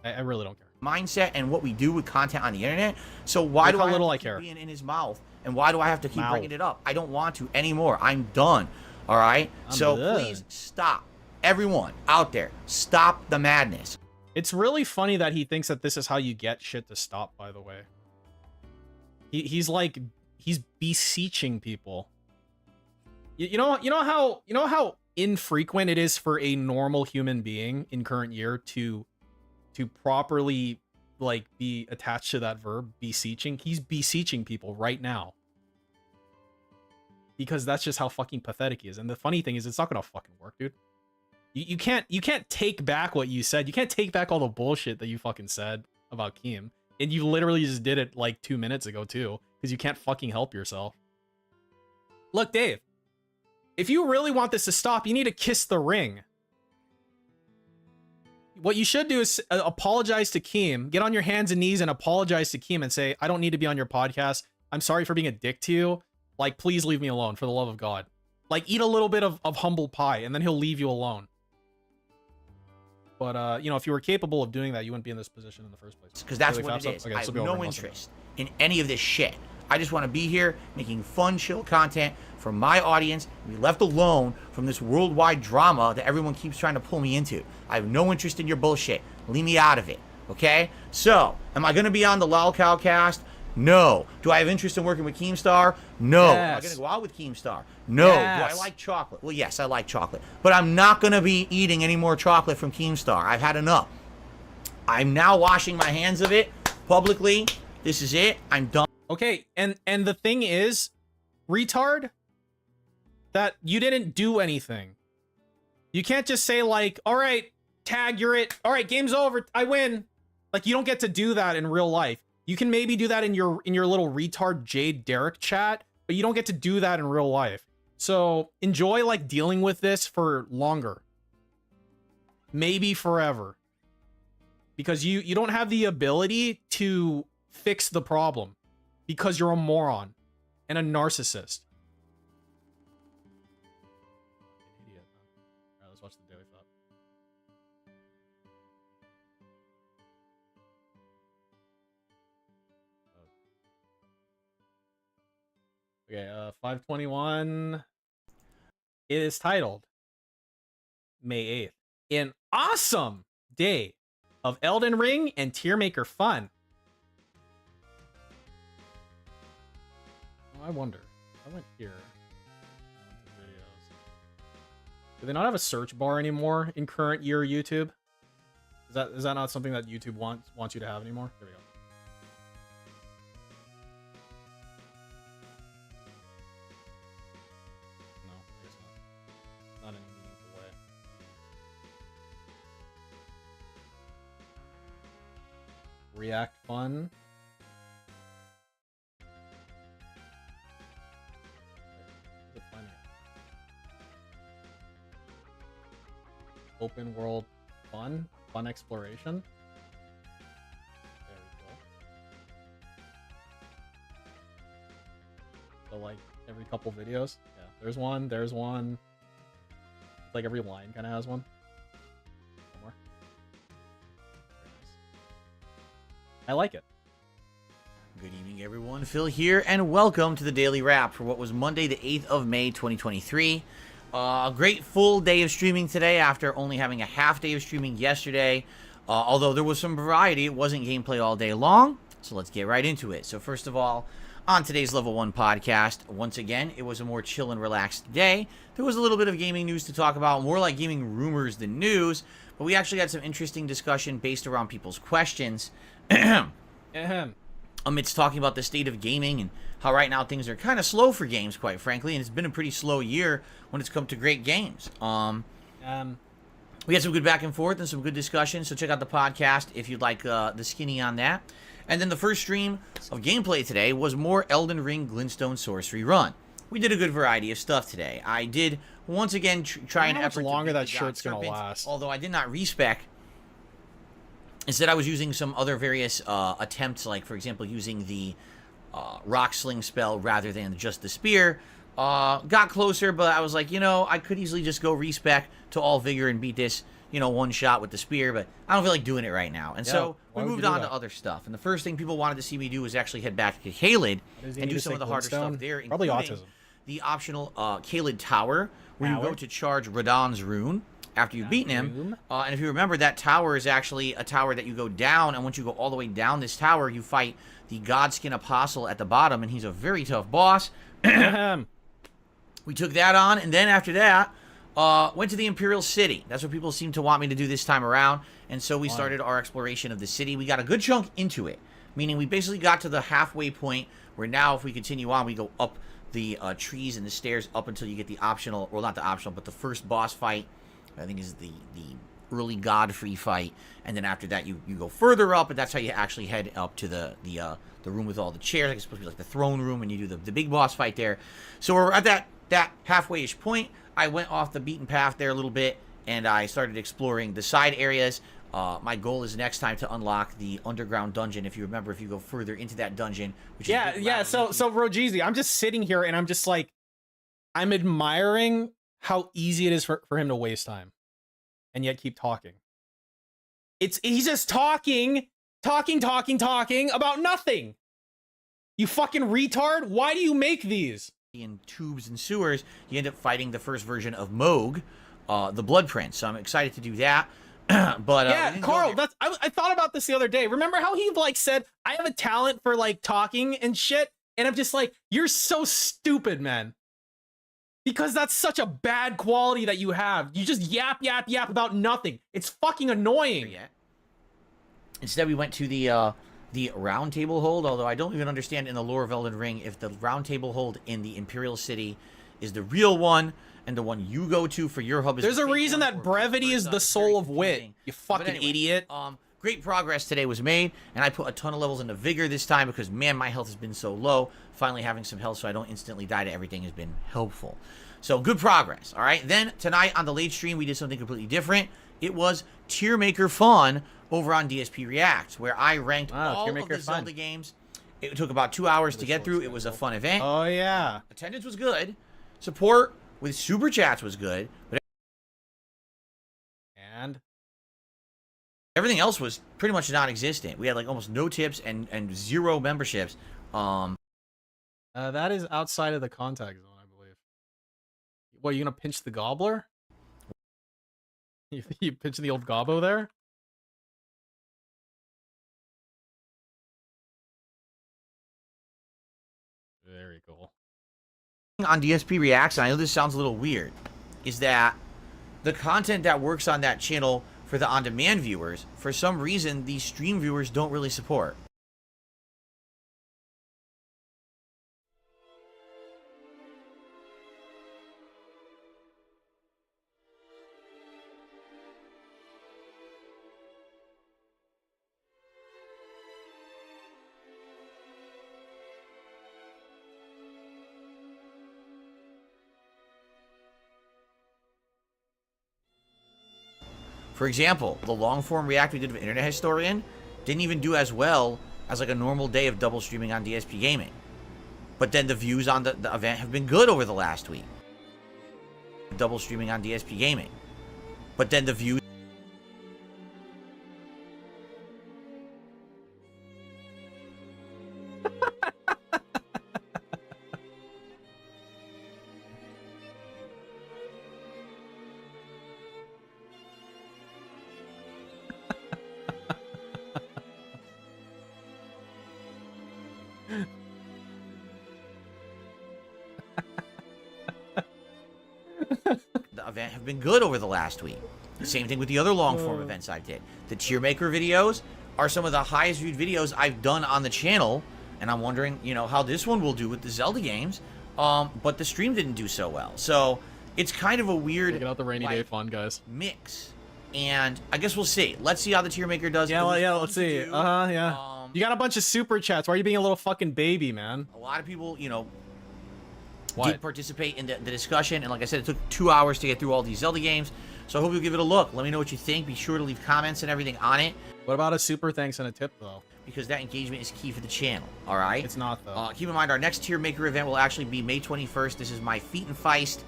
I really don't care. Mindset and what we do with content on the internet. So why do I have to keep being in his mouth? And why do I have to keep bringing it up? I don't want to anymore. I'm done. All right. So please stop. Everyone out there, stop the madness. It's really funny that he thinks that this is how you get shit to stop, by the way. He's beseeching people. You know how infrequent it is for a normal human being in current year to properly like be attached to that verb, beseeching. He's beseeching people right now. Because that's just how fucking pathetic he is. And the funny thing is, it's not gonna fucking work, dude. You can't take back what you said. You can't take back all the bullshit that you fucking said about Keem. And you literally just did it like 2 minutes ago too, because you can't fucking help yourself. Look, Dave, if you really want this to stop, you need to kiss the ring. What you should do is apologize to Keem. Get on your hands and knees and apologize to Keem and say, I don't need to be on your podcast. I'm sorry for being a dick to you. Like, please leave me alone, for the love of God. Like, eat a little bit of humble pie, and then he'll leave you alone. But, you know, if you were capable of doing that, you wouldn't be in this position in the first place. Because that's what it is. Okay, I have no interest in any of this shit. I just want to be here making fun, chill content for my audience, and be left alone from this worldwide drama that everyone keeps trying to pull me into. I have no interest in your bullshit. Leave me out of it, okay? So, am I going to be on the LolCowcast? No. Do I have interest in working with Keemstar? No. Yes. Am I going to go out with Keemstar? No. Yes. Do I like chocolate? Well, yes, I like chocolate. But I'm not going to be eating any more chocolate from Keemstar. I've had enough. I'm now washing my hands of it publicly. This is it. I'm done. Okay, and the thing is, retard, that you didn't do anything. You can't just say, like, all right, tag, you're it. All right, game's over. I win. Like, you don't get to do that in real life. You can maybe do that in your little retard Jade Derek chat, but you don't get to do that in real life. So enjoy like dealing with this for longer. Maybe forever. Because you don't have the ability to fix the problem. Because you're a moron and a narcissist. Idiot. Alright, let's watch the Daily Flop. Okay, 521. It is titled May 8th. An awesome day of Elden Ring and Qweermaker fun. Oh, I wonder. I went here. Videos. Do they not have a search bar anymore in current year YouTube? Is that not something that YouTube wants you to have anymore? There we go. Not in any meaningful way. React fun. Open world fun exploration. Very cool. So like every couple videos, yeah. There's one. Like every line kind of has one. Somewhere. Very nice. I like it. Good evening, everyone. Phil here, and welcome to the Daily Wrap for what was Monday, the 8th of May, 2023. A great full day of streaming today after only having a half day of streaming yesterday. Although there was some variety, it wasn't gameplay all day long. So let's get right into it. So first of all, On today's Level 1 podcast, once again, it was a more chill and relaxed day. There was a little bit of gaming news to talk about, more like gaming rumors than news, but we actually had some interesting discussion based around people's questions. Amidst talking about the state of gaming and how right now things are kind of slow for games, quite frankly, and it's been a pretty slow year when it's come to great games. We had some good back and forth and some good discussion, so check out the podcast if you'd like the skinny on that. And then the first stream of gameplay today was more Elden Ring Glintstone Sorcery Run. We did a good variety of stuff today. I did once again try an effort to longer beat that the shirt's God gonna Serpent, last. although I did not respec. Instead, I was using some other various attempts, like, for example, using the Rock Sling spell rather than just the spear. Got closer, but I was like, you know, I could easily just go respec to All Vigor and beat this, you know, one shot with the spear, but I don't feel like doing it right now. And so we moved on to other stuff. And the first thing people wanted to see me do was actually head back to Caelid and do some of the harder stuff there, Probably including autism. the optional Caelid Tower, where you go to charge Radahn's rune after you've beaten him. And if you remember, that tower is actually a tower that you go down, and once you go all the way down this tower, you fight the Godskin Apostle at the bottom, and he's a very tough boss. We took that on, and then after that, went to the Imperial City. That's what people seem to want me to do this time around, and so we started our exploration of the city. We got a good chunk into it, meaning we basically got to the halfway point, where now if we continue on, we go up the trees and the stairs up until you get the optional, well, not the optional, but the first boss fight. I think is the early Godfrey fight, and then after that you go further up, and that's how you actually head up to the room with all the chairs. I think it's supposed to be like the throne room, and you do the big boss fight there. So we're at that halfway-ish point. I went off the beaten path there a little bit, and I started exploring the side areas. My goal is next time to unlock the underground dungeon. If you remember, if you go further into that dungeon, which So Rojeezy, I'm just sitting here and I'm just like, I'm admiring how easy it is for him to waste time and yet keep talking. He's just talking about nothing. You fucking retard. Why do you make these? In tubes and sewers, you end up fighting the first version of Moog, the Blood Prince. So I'm excited to do that. But yeah, Carl, I thought about this the other day. Remember how he like said, I have a talent for like talking and shit? And I'm just like, you're so stupid, man. Because that's such a bad quality that you have. You just yap about nothing. It's fucking annoying. Yeah. Instead, we went to the round table hold, although I don't even understand in the lore of Elden Ring if the round table hold in the Imperial City is the real one and the one you go to for your hub is There's a reason that brevity is the soul of wit. You fucking idiot. Great progress today was made, and I put a ton of levels into Vigor this time because, man, my health has been so low. Finally having some health so I don't instantly die to everything has been helpful. So, good progress, all right? Then, tonight on the late stream, we did something completely different. It was Tier Maker Fun over on DSP Reacts, where I ranked all of the Zelda games. It took about 2 hours to get through. It was a fun event. Oh, yeah. Attendance was good. Support with Super Chats was good. But and everything else was pretty much non-existent. We had like almost no tips and 0 memberships. That is outside of the contact zone, I believe. What, you gonna pinch the gobbler? You pinching the old gobbo there? Very cool. On DSP Reacts, and I know this sounds a little weird, is that the content that works on that channel for the on-demand viewers, for some reason, these stream viewers don't really support. For example, the long-form react we did of Internet Historian didn't even do as well as like a normal day of double streaming on DSPGaming. But then the views on the event have been good over the last week. Double streaming on DSPGaming. But then the views... the event have been good over the last week. The same thing with the other long-form events I did. The Qweermaker videos are some of the highest viewed videos I've done on the channel, and I'm wondering, you know, how this one will do with the Zelda games. But the stream didn't do so well. So it's kind of a weird get out the rainy day fun, guys. Mix. And I guess we'll see. Let's see how the Qweermaker does. Yeah, let's see. Yeah. You got a bunch of super chats. Why are you being a little fucking baby, man? A lot of people, you know, did participate in the discussion. And like I said, it took 2 hours to get through all these Zelda games. So I hope you'll give it a look. Let me know what you think. Be sure to leave comments and everything on it. What about a super thanks and a tip, though? Because that engagement is key for the channel, all right? It's not, though. Keep in mind, our next Qweermaker event will actually be May 21st. This is my Feet and Feist.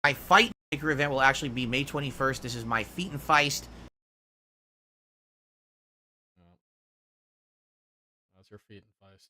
My Fight Maker event will actually be May 21st. This is my Feet and Feist. That's your Feet and Feist.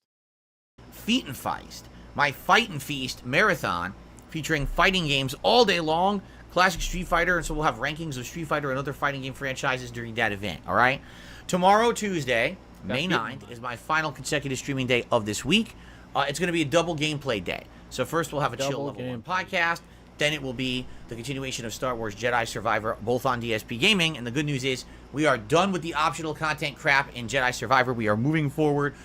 Feet and Feist. My Fight and Feast marathon featuring fighting games all day long. Classic Street Fighter, and so we'll have rankings of Street Fighter and other fighting game franchises during that event, all right? Tomorrow, Tuesday, May 9th, is my final consecutive streaming day of this week. It's going to be a double gameplay day. So first we'll have a chill level 1 podcast. Then it will be the continuation of Star Wars Jedi Survivor, both on DSPGaming. And the good news is we are done with the optional content crap in Jedi Survivor. We are moving forward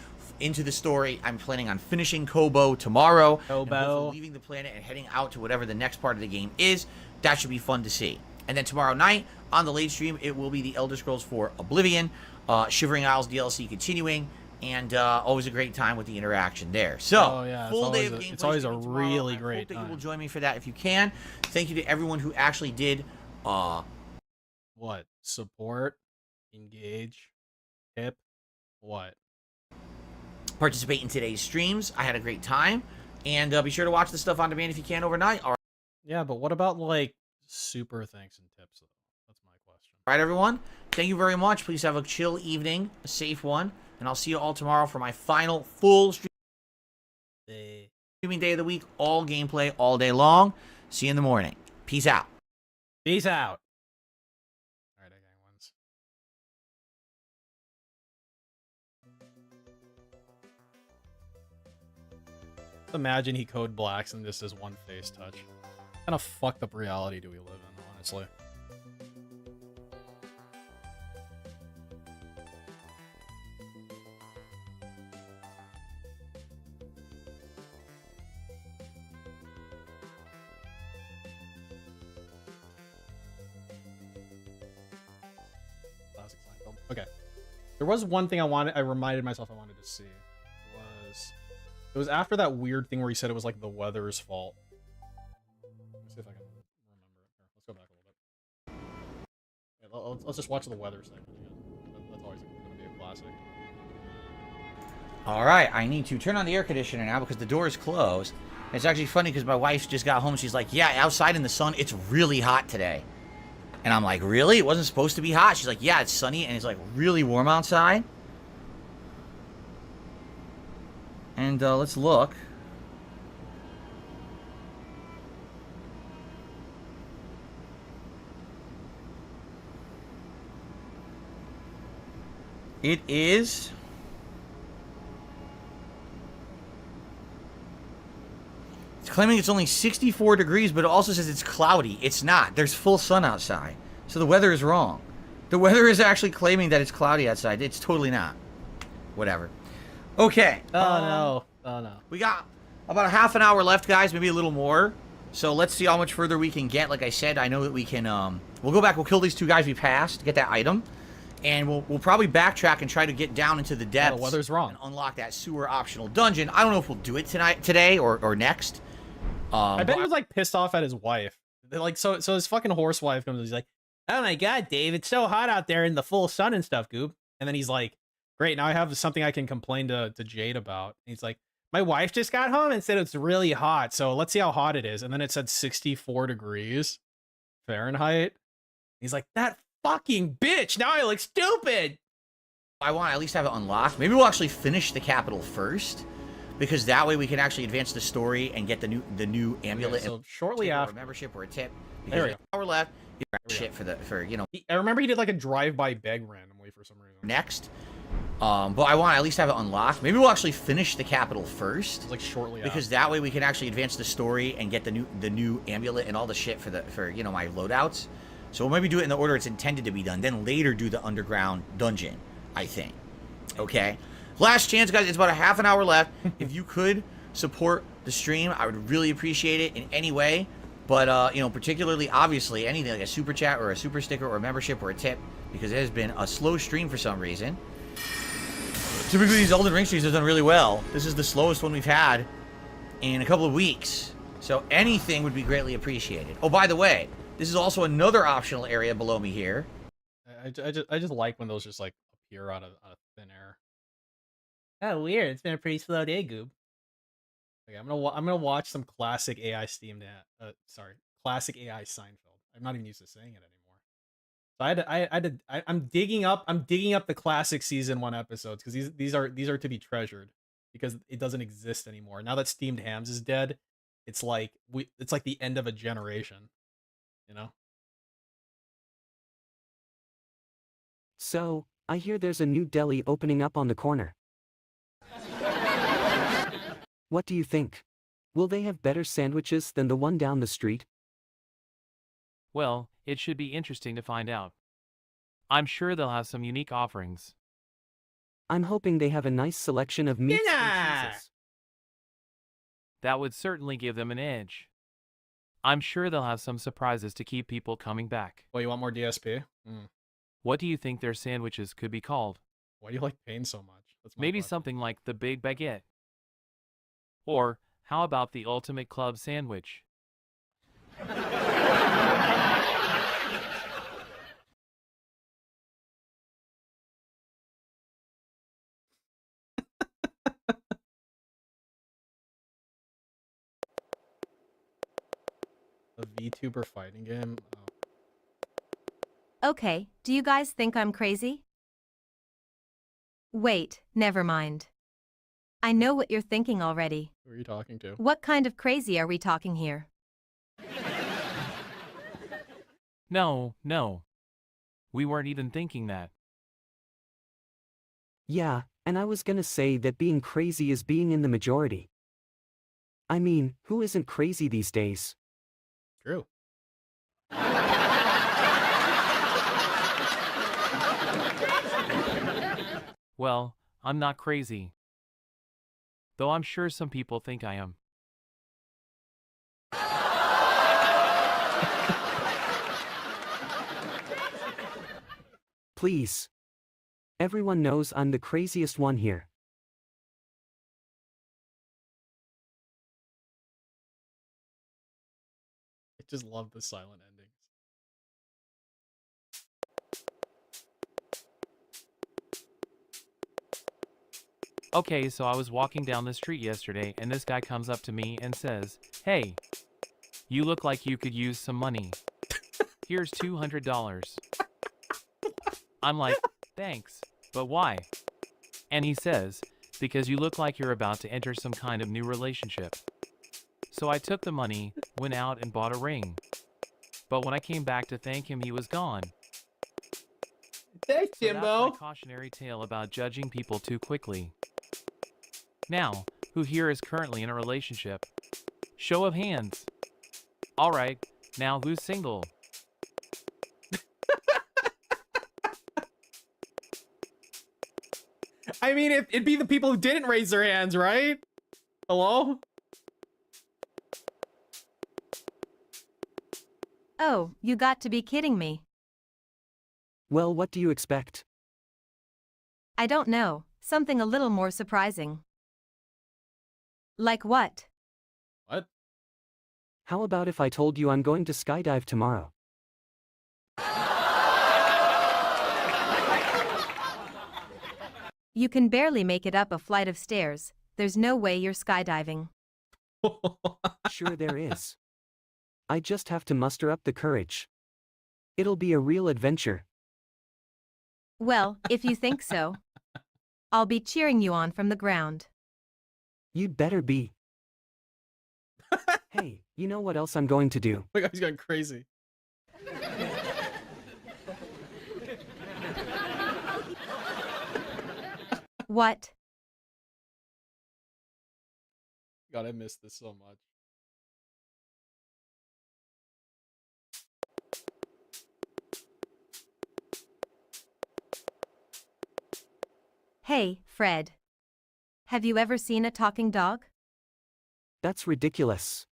into the story. I'm planning on finishing Kobo tomorrow. And hopefully leaving the planet and heading out to whatever the next part of the game is. That should be fun to see. And then tomorrow night on the late stream, it will be the Elder Scrolls 4 Oblivion, Shivering Isles DLC continuing, and always a great time with the interaction there. So, full day of gameplay. It's always a really great I hope that time. you will join me for that if you can. Thank you to everyone who actually did. What? Support? Engage? Tip? What? Participate in today's streams. I had a great time. And be sure to watch the stuff on demand if you can overnight. All right. Yeah, but what about, like, super thanks and tips, though? That's my question. All right, everyone. Thank you very much. Please have a chill evening, a safe one. And I'll see you all tomorrow for my final full streaming day of the week. All gameplay, all day long. See you in the morning. Peace out. Peace out. All right, I got ones. Imagine he code blacks and this is one face touch. What kind of fucked up reality do we live in, honestly? Classic Seinfeld. Okay. There was one thing I reminded myself I wanted to see. It was after that weird thing where he said it was like the weather's fault. Let me see if I can remember it. Here, let's go back a little bit. Yeah, let's just watch the weather segment again. That's always going to be a classic. All right, I need to turn on the air conditioner now because the door is closed. It's actually funny because my wife just got home. She's like, yeah, outside in the sun, it's really hot today. And I'm like, really? It wasn't supposed to be hot? She's like, yeah, it's sunny and it's like really warm outside. And let's look. It is... It's claiming it's only 64 degrees, but it also says it's cloudy. It's not. There's full sun outside. So the weather is wrong. The weather is actually claiming that it's cloudy outside. It's totally not. Whatever. Okay. Oh, no. Oh, no. We got about a half an hour left, guys. Maybe a little more. So let's see how much further we can get. Like I said, I know that we can... we'll go back. We'll kill these two guys we passed to get that item. And we'll probably backtrack and try to get down into the depths. The weather's wrong. And unlock that sewer optional dungeon. I don't know if we'll do it today or next. I bet he was like pissed off at his wife. Like so his fucking horse wife comes and he's like, "Oh my god, Dave, it's so hot out there in the full sun and stuff, Goop." And then he's like, "Great, now I have something I can complain to Jade about." And he's like, "My wife just got home and said it's really hot, so let's see how hot it is." And then it said 64 degrees Fahrenheit. He's like, "That fucking bitch! Now I look stupid." I want to at least have it unlocked. Maybe we'll actually finish the capital first, because that way we can actually advance the story and get the new amulet. Okay, so shortly after a membership or a tip. Because there's an hour left. You grab shit for you know. I remember he did like a drive-by beg randomly for some reason. Next, But I want to at least have it unlocked. Maybe we'll actually finish the capital first, like shortly because after. that way we can actually advance the story and get the new amulet and all the shit for you know, my loadouts. So we'll maybe do it in the order it's intended to be done. Then later do the underground dungeon, I think. Okay. Last chance, guys. It's about a half an hour left. If you could support the stream, I would really appreciate it in any way. But you know, particularly, obviously, anything like a super chat or a super sticker or a membership or a tip, because it has been a slow stream for some reason. Typically, these Elden Ring streams have done really well. This is the slowest one we've had in a couple of weeks. So anything would be greatly appreciated. Oh, by the way, this is also another optional area below me here. I just like when those just like appear out of thin air. Oh, weird. It's been a pretty slow day, Goob. Okay, I'm gonna watch some classic AI classic AI Seinfeld. I'm not even used to saying it anymore. So I'm digging up the classic season 1 episodes, because these are to be treasured, because it doesn't exist anymore. Now that Steamed Hams is dead, it's like the end of a generation, you know? So, I hear there's a new deli opening up on the corner. What do you think? Will they have better sandwiches than the one down the street? Well, it should be interesting to find out. I'm sure they'll have some unique offerings. I'm hoping they have a nice selection of meats and cheeses. That would certainly give them an edge. I'm sure they'll have some surprises to keep people coming back. Well, you want more DSP? What do you think their sandwiches could be called? Why do you like pain so much? That's my Maybe question. something like the Big Baguette. Or, how about the Ultimate Club Sandwich? A VTuber fighting game? Oh. Okay, do you guys think I'm crazy? Wait, never mind. I know what you're thinking already. Who are you talking to? What kind of crazy are we talking here? No. We weren't even thinking that. Yeah, and I was gonna say that being crazy is being in the majority. I mean, who isn't crazy these days? True. Well, I'm not crazy. Though I'm sure some people think I am. Please. Everyone knows I'm the craziest one here. I just love the silent endings. Okay, so I was walking down the street yesterday and this guy comes up to me and says, "Hey, you look like you could use some money. Here's $200. I'm like, "Thanks, but why?" And he says, "Because you look like you're about to enter some kind of new relationship." So I took the money, went out and bought a ring. But when I came back to thank him, he was gone. Thanks, So Jimbo. that's my cautionary tale about judging people too quickly. Now, who here is currently in a relationship? Show of hands. Alright, now who's single? I mean, it'd be the people who didn't raise their hands, right? Hello? Oh, you got to be kidding me. Well, what do you expect? I don't know, something a little more surprising. Like what? What? How about if I told you I'm going to skydive tomorrow? You can barely make it up a flight of stairs. There's no way you're skydiving. Sure there is. I just have to muster up the courage. It'll be a real adventure. Well, if you think so. I'll be cheering you on from the ground. You'd better be. Hey, you know what else I'm going to do? My guy's going crazy. What? God, I miss this so much. Hey, Fred. Have you ever seen a talking dog? That's ridiculous.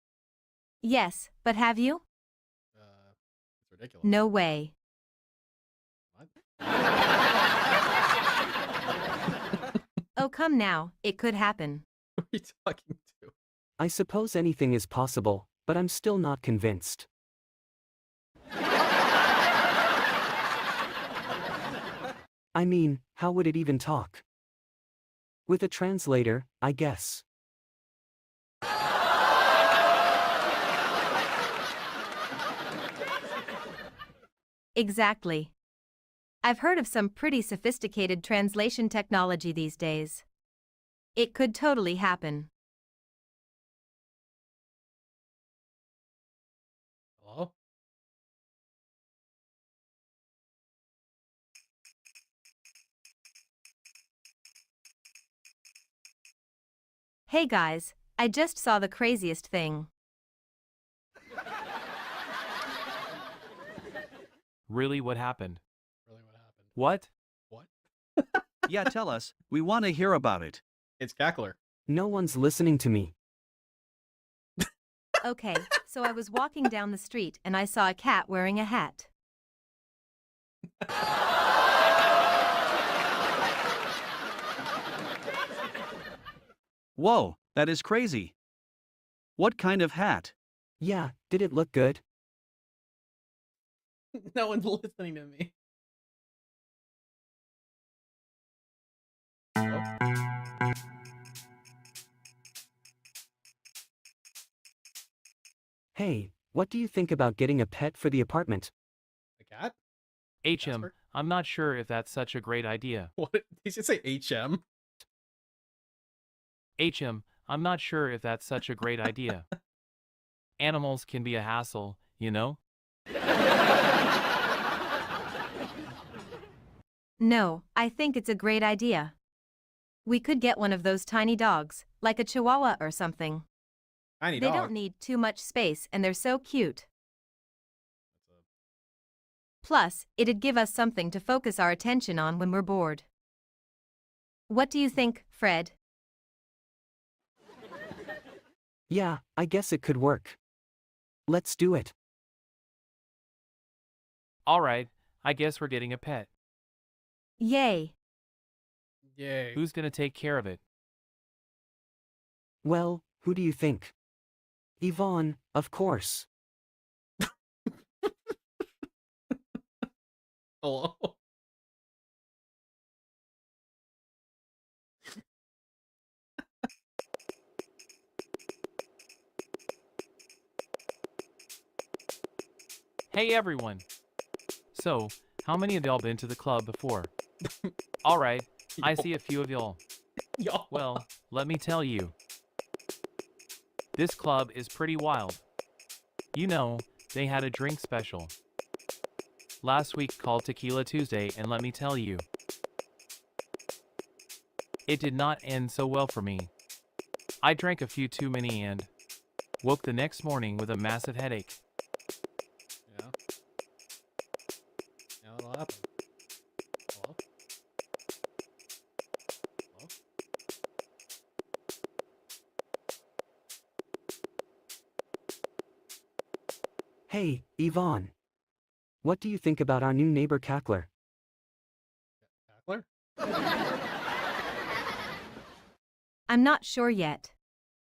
Yes, but have you? It's ridiculous. No way. What? Oh, come now, it could happen. Who are you talking to? I suppose anything is possible, but I'm still not convinced. I mean, how would it even talk? With a translator, I guess. Exactly. I've heard of some pretty sophisticated translation technology these days. It could totally happen. Hello? Hey guys, I just saw the craziest thing. Really, what happened? Really, what happened? What? What? Yeah, tell us. We want to hear about it. It's Cackler. No one's listening to me. Okay, so I was walking down the street and I saw a cat wearing a hat. Whoa, that is crazy. What kind of hat? Yeah, did it look good? No one's listening to me. Hello? Hey, what do you think about getting a pet for the apartment? A cat? HM, Casper? I'm not sure if that's such a great idea. What? Did you just say HM? HM, I'm not sure if that's such a great idea. Animals can be a hassle, you know? No, I think it's a great idea. We could get one of those tiny dogs, like a chihuahua or something. Tiny They dog. don't need too much space and they're so cute. Plus, it'd give us something to focus our attention on when we're bored. What do you think, Fred? Yeah, I guess it could work. Let's do it. Alright, I guess we're getting a pet. Yay! Yay. Who's gonna take care of it? Well, who do you think? Yvonne, of course. Hello? Hey everyone! So, how many of y'all been to the club before? Alright, I see a few of y'all. Yo. Well, let me tell you. This club is pretty wild. You know, they had a drink special last week called Tequila Tuesday, and let me tell you, it did not end so well for me. I drank a few too many and woke the next morning with a massive headache. Yeah. Yeah, that'll happen. Hello? Hello? Hey, Yvonne. What do you think about our new neighbor Cackler? Cackler? I'm not sure yet.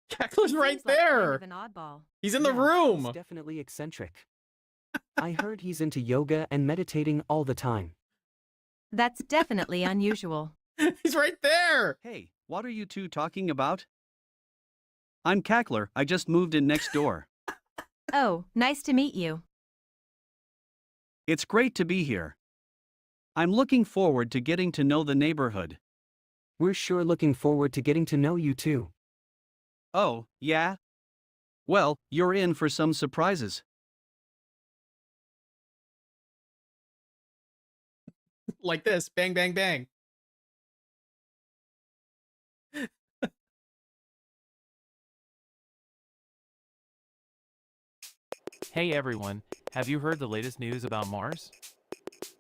Cackler's right Seems like there! kind of an oddball. He's in the Yeah, room! He's definitely eccentric. I heard he's into yoga and meditating all the time. That's definitely unusual. He's right there! Hey, what are you two talking about? I'm Cackler. I just moved in next door. Oh, nice to meet you. It's great to be here. I'm looking forward to getting to know the neighborhood. We're sure looking forward to getting to know you too. Oh, yeah? Well, you're in for some surprises. Like this. Bang, bang, bang. Hey everyone, have you heard the latest news about Mars?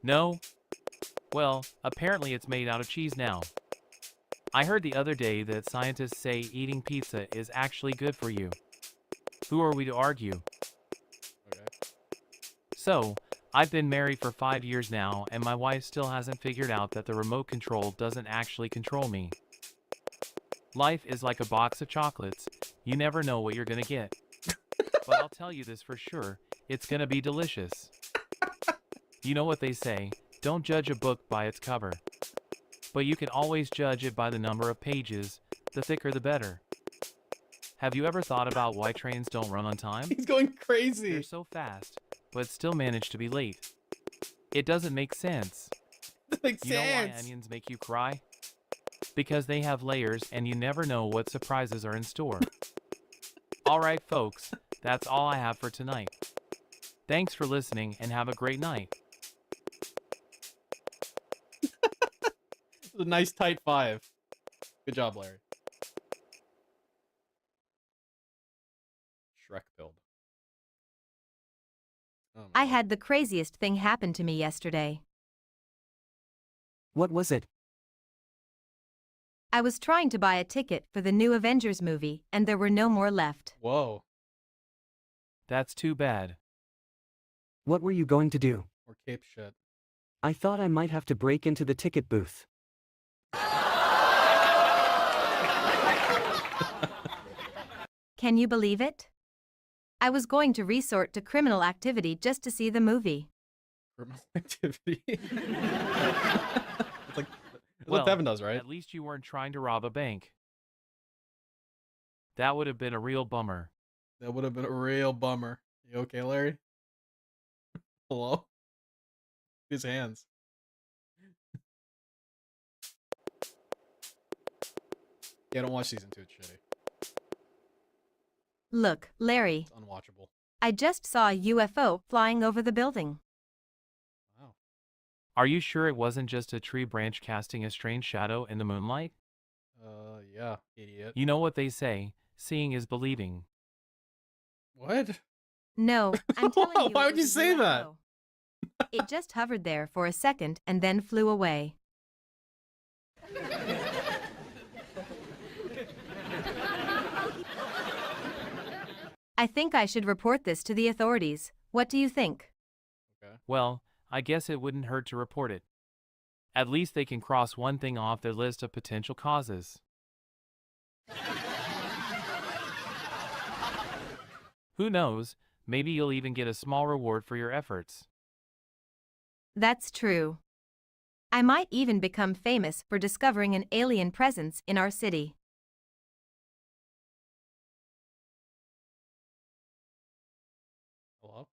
No? Well, apparently it's made out of cheese now. I heard the other day that scientists say eating pizza is actually good for you. Who are we to argue? Okay. So, I've been married for 5 years now, and my wife still hasn't figured out that the remote control doesn't actually control me. Life is like a box of chocolates. You never know what you're gonna get. But I'll tell you this for sure, it's gonna be delicious. You know what they say, don't judge a book by its cover. But you can always judge it by the number of pages, the thicker the better. Have you ever thought about why trains don't run on time? He's going crazy. They're so fast, but still manage to be late. It doesn't make sense. Makes You know why sense. onions make you cry? Because they have layers and you never know what surprises are in store. Alright folks, that's all I have for tonight. Thanks for listening and have a great night. A nice tight 5. Good job, Larry. Shrek build. Oh, I had the craziest thing happen to me yesterday. What was it? I was trying to buy a ticket for the new Avengers movie, and there were no more left. whoa. That's too bad. What were you going to do? Or cape shit. I thought I might have to break into the ticket booth. Can you believe it? I was going to resort to criminal activity just to see the movie. Criminal activity. It's like that's Well, what Devin does, right? At least you weren't trying to rob a bank. That would have been a real bummer. That would have been a real bummer. You okay, Larry? Hello? His hands. Yeah, don't watch season 2. It's shitty. Look, Larry. It's unwatchable. I just saw a UFO flying over the building. Wow. Are you sure it wasn't just a tree branch casting a strange shadow in the moonlight? Yeah, idiot. You know what they say, seeing is believing. What? No, I'm telling you. Why it would you was a say that? UFO. It just hovered there for a second and then flew away. I think I should report this to the authorities. What do you think? Okay. Well, I guess it wouldn't hurt to report it. At least they can cross one thing off their list of potential causes. Who knows, maybe you'll even get a small reward for your efforts. That's true. I might even become famous for discovering an alien presence in our city. Hello?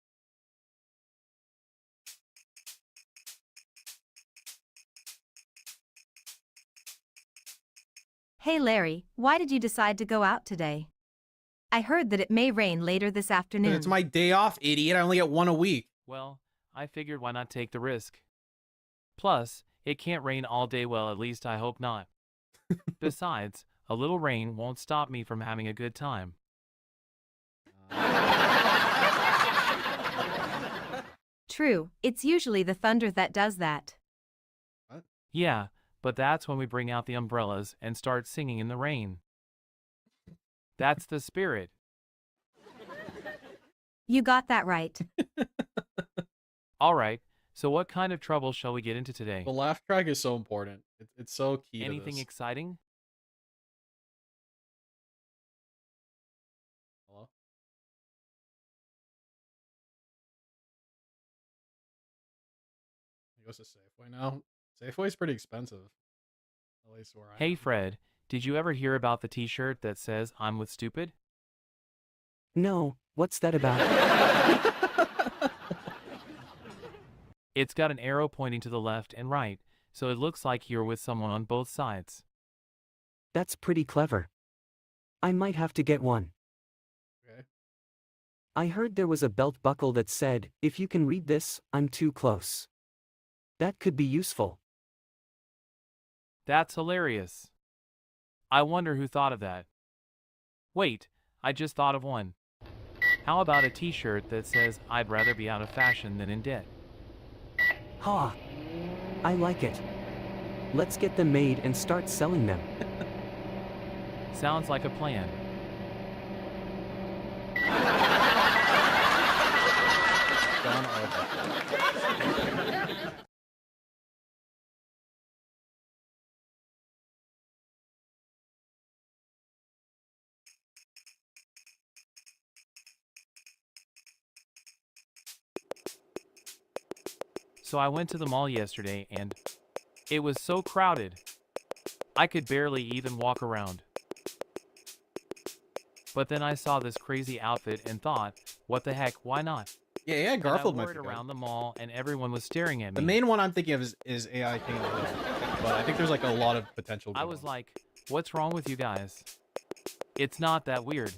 Hey Larry, why did you decide to go out today? I heard that it may rain later this afternoon. It's my day off, idiot. I only get one a week. Well, I figured why not take the risk. Plus, it can't rain all day, well at least I hope not. Besides, a little rain won't stop me from having a good time. True, it's usually the thunder that does that. What? Yeah, but that's when we bring out the umbrellas and start singing in the rain. That's the spirit. You got that right. Alright, so what kind of trouble shall we get into today? The laugh track is so important. It's so key Anything to this. exciting? Hello? He goes to Safeway now. Safeway's pretty expensive. At least where I Hey am. Fred, did you ever hear about the t-shirt that says I'm with stupid? No, what's that about? It's got an arrow pointing to the left and right, so it looks like you're with someone on both sides. That's pretty clever. I might have to get one. Okay. I heard there was a belt buckle that said, if you can read this, I'm too close. That could be useful. That's hilarious. I wonder who thought of that. Wait, I just thought of one. How about a t-shirt that says, I'd rather be out of fashion than in debt? Ha! I like it. Let's get them made and start selling them. Sounds like a plan. So I went to the mall yesterday and it was so crowded. I could barely even walk around. But then I saw this crazy outfit and thought, what the heck, why not? Yeah, AI Garfield might wore be it good. around the mall and everyone was staring at me. The main one I'm thinking of is AI King of the Hill, but I think there's like a lot of potential. I was like, what's wrong with you guys? It's not that weird.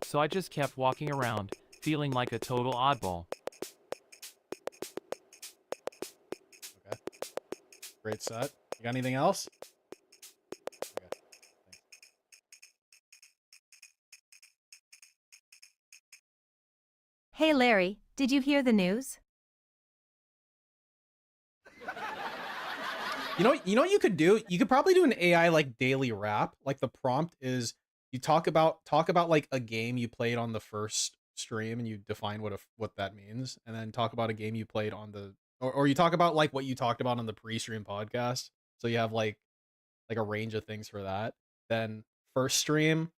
So I just kept walking around, feeling like a total oddball. Okay. Great set. You got anything else? Okay. Hey Larry, did you hear the news? You know what you could do? You could probably do an AI like daily wrap. Like the prompt is you talk about like a game you played on the first stream and you define what that means, and then talk about a game you played on the or you talk about like what you talked about on the pre-stream podcast. So you have like a range of things for that. Then first stream,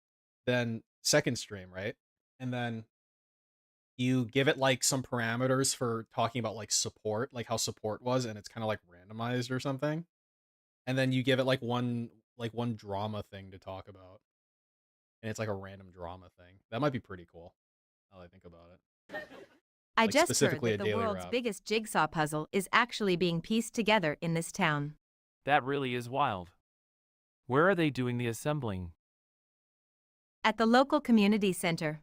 then second stream, right? And then you give it like some parameters for talking about like support, like how support was, and it's kind of like randomized or something. And then you give it like one drama thing to talk about. And it's like a random drama thing. That might be pretty cool. Now that I think about it. I Like, just heard specifically that a the daily world's wrap. biggest jigsaw puzzle is actually being pieced together in this town. That really is wild. Where are they doing the assembling? At the local community center.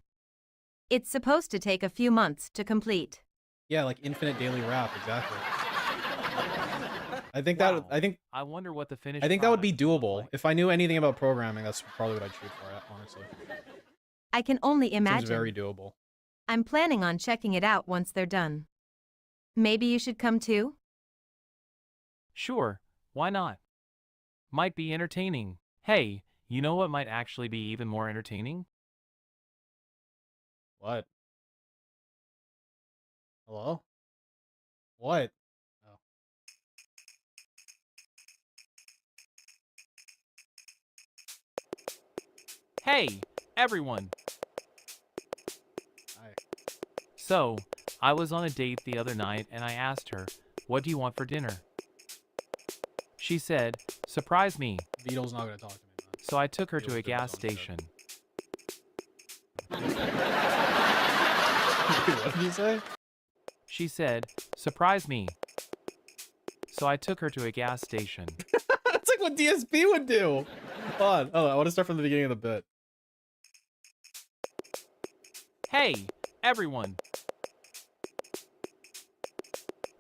It's supposed to take a few months to complete. Yeah, like infinite daily wrap, exactly. I think Wow. I I wonder what the finished think that would be product will look doable. like. If I knew anything about programming, that's probably what I'd shoot for, honestly. I can only imagine. Seems very doable. I'm planning on checking it out once they're done. Maybe you should come too? Sure, why not? Might be entertaining. Hey, you know what might actually be even more entertaining? What? Hello? What? Oh. Hey, everyone! Hi. So, I was on a date the other night and I asked her, what do you want for dinner? She said, surprise me. Beetle's not gonna talk to me, man. So I took her to Beetle's a doing gas his own shit. station. What did you say? She said, surprise me. So I took her to a gas station. That's like what DSP would do. Hold on. Oh, I want to start from the beginning of the bit. Hey, everyone!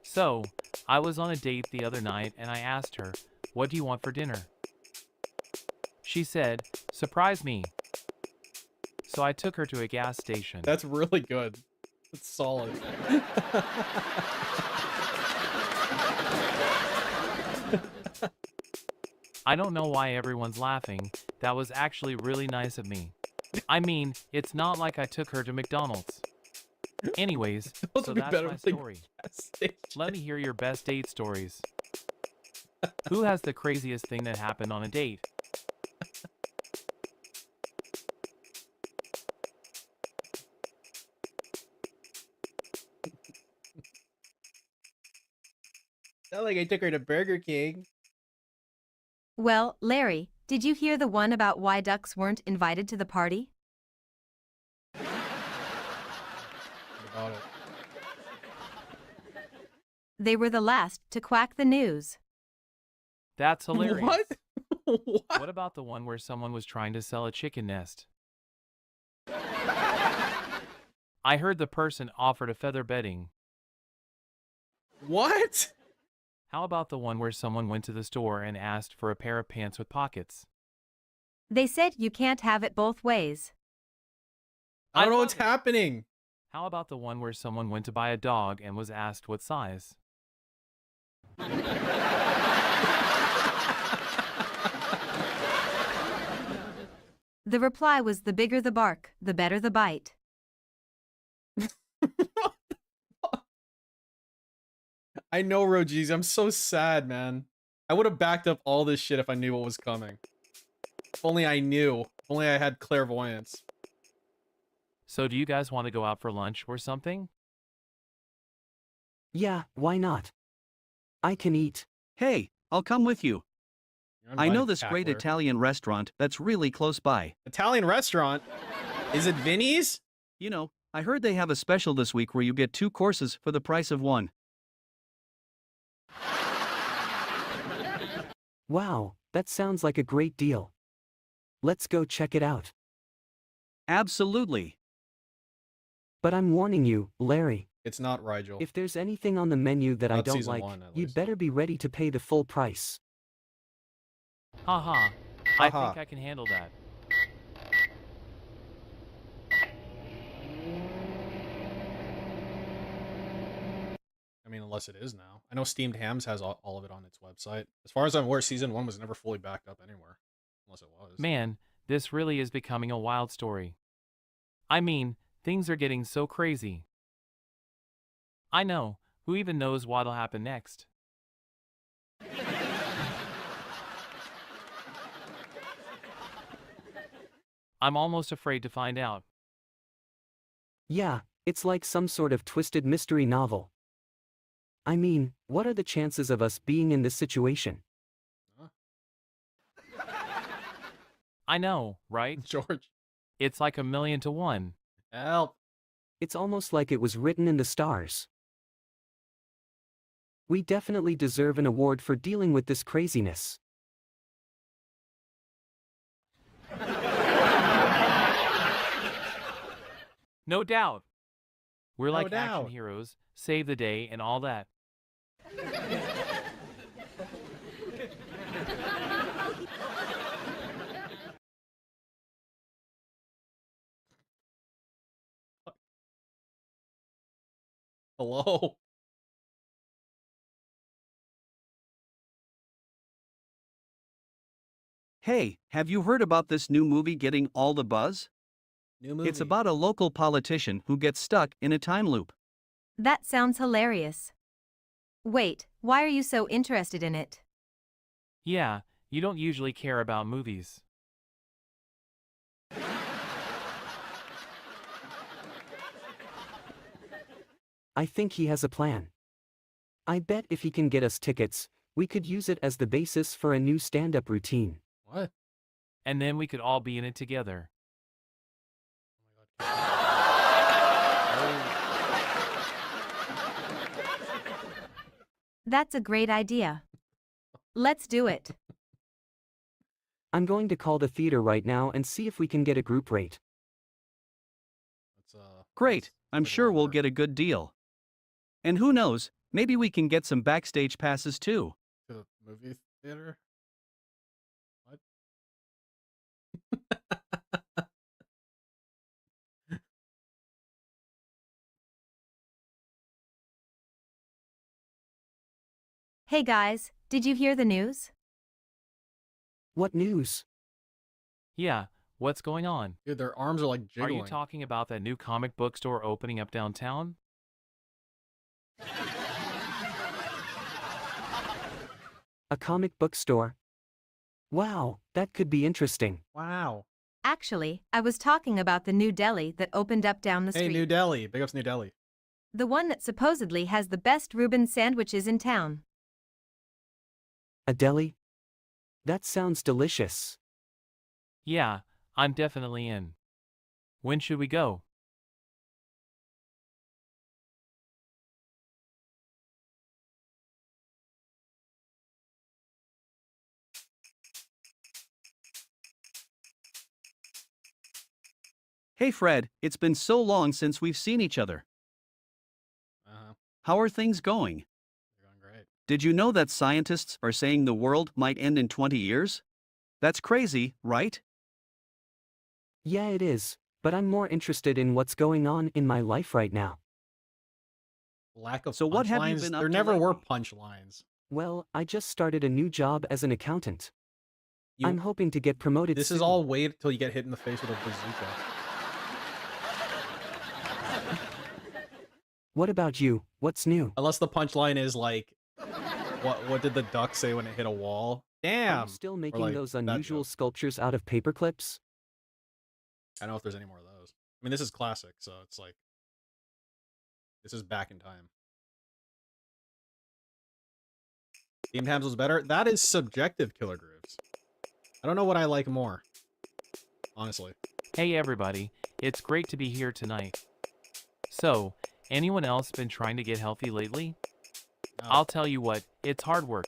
So, I was on a date the other night and I asked her, what do you want for dinner? She said, surprise me. So I took her to a gas station. That's really good. That's solid. I don't know why everyone's laughing. That was actually really nice of me. I mean, it's not like I took her to McDonald's. Anyways, so that's my story. Let me hear your best date stories. Who has the craziest thing that happened on a date? Not like I took her to Burger King. Well, Larry, did you hear the one about why ducks weren't invited to the party? What about it? They were the last to quack the news. That's hilarious. What? What? What about the one where someone was trying to sell a chicken nest? I heard the person offered a feather bedding. What? How about the one where someone went to the store and asked for a pair of pants with pockets? They said you can't have it both ways. I don't know love what's it. happening. How about the one where someone went to buy a dog and was asked what size? The reply was the bigger the bark, the better the bite. I know, Rojiz. I'm so sad, man. I would have backed up all this shit if I knew what was coming. If only I knew. If only I had clairvoyance. So do you guys want to go out for lunch or something? Yeah, why not? I can eat. Hey, I'll come with you. I know this great Italian restaurant that's really close by. Italian restaurant? Is it Vinny's? You know, I heard they have a special this week where you get 2 courses for the price of 1. Wow, that sounds like a great deal. Let's go check it out. Absolutely. But I'm warning you, Larry. It's not Rigel. If there's anything on the menu that I Not don't season like, 1, at you'd least. better be ready to pay the full price. Haha. I Haha. think I can handle that. I mean, unless it is now. I know Steamed Hams has all of it on its website. As far as I'm aware, Season 1 was never fully backed up anywhere. Unless it was. Man, this really is becoming a wild story. I mean, things are getting so crazy. I know, who even knows what'll happen next? I'm almost afraid to find out. Yeah, it's like some sort of twisted mystery novel. I mean, what are the chances of us being in this situation? I know, right? George. It's like 1,000,000 to 1. Help. It's almost like it was written in the stars. We definitely deserve an award for dealing with this craziness. No doubt. We're No like doubt. action heroes, save the day and all that. Hello. Hey, have you heard about this new movie getting all the buzz? New movie. It's about a local politician who gets stuck in a time loop. That sounds hilarious. Wait, why are you so interested in it? Yeah, you don't usually care about movies. I think he has a plan. I bet if he can get us tickets, we could use it as the basis for a new stand-up routine. What? And then we could all be in it together. That's a great idea. Let's do it. I'm going to call the theater right now and see if we can get a group rate. Great, I'm sure we'll get a good deal. And who knows, maybe we can get some backstage passes too. To the movie theater? What? Hey guys, did you hear the news? What news? Yeah, what's going on? Dude, their arms are like Are jiggling. you talking about that new comic book store opening up downtown? A comic book store? Wow, that could be interesting. Wow. Actually, I was talking about the new deli that opened up down the Hey, street. New Delhi. Big ups New Delhi. The one that supposedly has the best Reuben sandwiches in town. A deli? That sounds delicious. Yeah, I'm definitely in. When should we go? Hey Fred, it's been so long since we've seen each other. Uh-huh. How are things going? They're going great. Did you know that scientists are saying the world might end in 20 years? That's crazy, right? Yeah, it is, But I'm more interested in what's going on in my life right now. Lack of So what have you punchlines? been up There to never were lately? punchlines. Well, I just started a new job as an accountant. You- I'm hoping to get promoted This soon. is all wait till you get hit in the face with a bazooka. What about you? What's new? Unless the punchline is like, what did the duck say when it hit a wall? Damn. Are you still Or, making like, those that unusual joke. sculptures out of paper clips? I don't know if there's any more of those. I mean, this is classic, so it's like, this is back in time. Game Times was better. That is subjective, Killer Grooves. I don't know what I like more, honestly. Hey everybody, it's great to be here tonight. So, anyone else been trying to get healthy lately? No. I'll tell you what, it's hard work.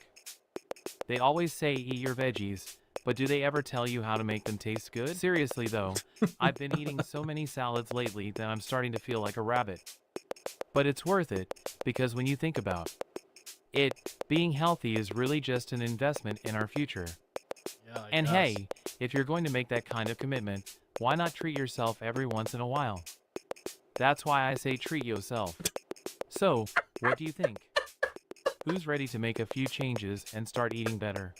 They always say eat your veggies, but do they ever tell you how to make them taste good? Seriously though, I've been eating so many salads lately that I'm starting to feel like a rabbit. But it's worth it, because when you think about it, being healthy is really just an investment in our future. Yeah, I And guess. hey, if you're going to make that kind of commitment, why not treat yourself every once in a while? That's why I say treat yourself. So, what do you think? Who's ready to make a few changes and start eating better?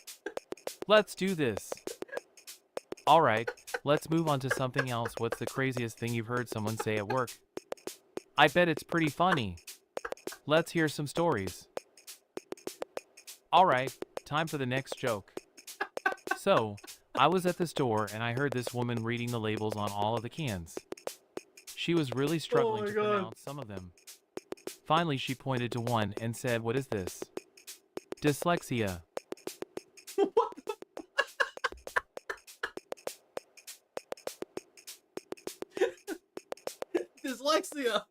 Let's do this. Alright, let's move on to something else. What's the craziest thing you've heard someone say at work? I bet it's pretty funny. Let's hear some stories. Alright, time for the next joke. So, I was at the store and I heard this woman reading the labels on all of the cans. She was really struggling to pronounce some of them. Finally, she pointed to one and said, "What is this?" Dyslexia. Dyslexia.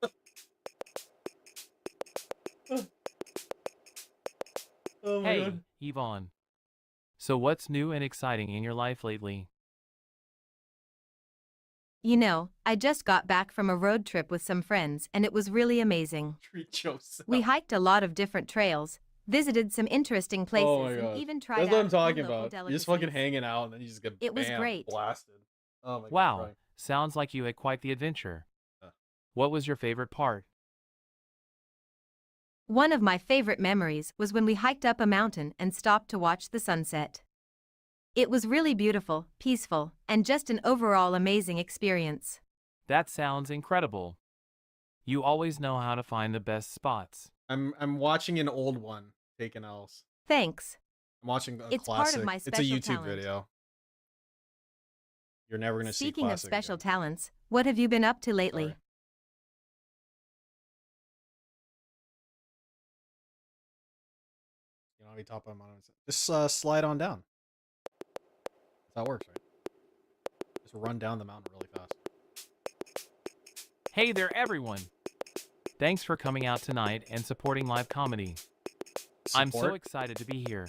Oh my Hey, god. Yvonne. So what's new and exciting in your life lately? You know, I just got back from a road trip with some friends and it was really amazing. Treat yourself. We hiked a lot of different trails, visited some interesting places, Oh my god. and even tried That's what out I'm a few talking local about. You're just fucking delicacies. hanging out and then you just get It was bam, great. blasted. Oh my god. Wow, right. sounds like you had quite the adventure. What was your favorite part? One of my favorite memories was when we hiked up a mountain and stopped to watch the sunset. It was really beautiful, peaceful, and just an overall amazing experience. That sounds incredible. You always know how to find the best spots. I'm watching an old one, Taken Else. Thanks. I'm watching a It's classic. part of my It's a special YouTube talent. video. You're never gonna see Speaking of classic special again. talents, what have you been up to lately? Sorry. You know, top of my mind. Just slide on down. That's how it works, right? Just run down the mountain really fast. Hey there, everyone! Thanks for coming out tonight and supporting live comedy. I'm so Support? excited to be here.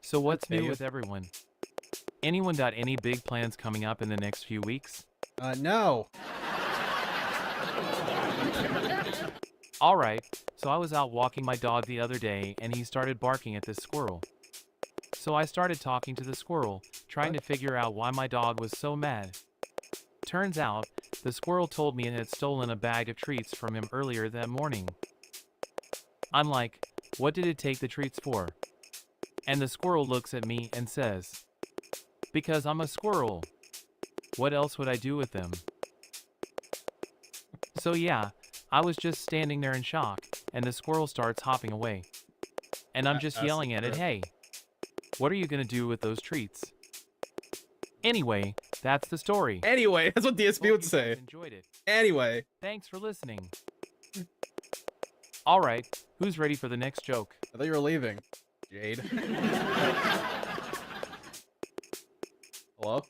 So what's Okay. new with everyone? Anyone got any big plans coming up in the next few weeks? No. Alright, so I was out walking my dog the other day and he started barking at this squirrel. So I started talking to the squirrel, trying to figure out why my dog was so mad. Turns out, the squirrel told me it had stolen a bag of treats from him earlier that morning. I'm like, what did it take the treats for? And the squirrel looks at me and says, because I'm a squirrel. What else would I do with them? So yeah, I was just standing there in shock, and the squirrel starts hopping away. And I'm just That's yelling at it, correct. hey, what are you gonna do with those treats? Anyway, that's the story. Anyway, that's what DSP would say. Enjoyed it. Anyway. Thanks for listening. Alright, who's ready for the next joke? I thought you were leaving, Jade. Hello?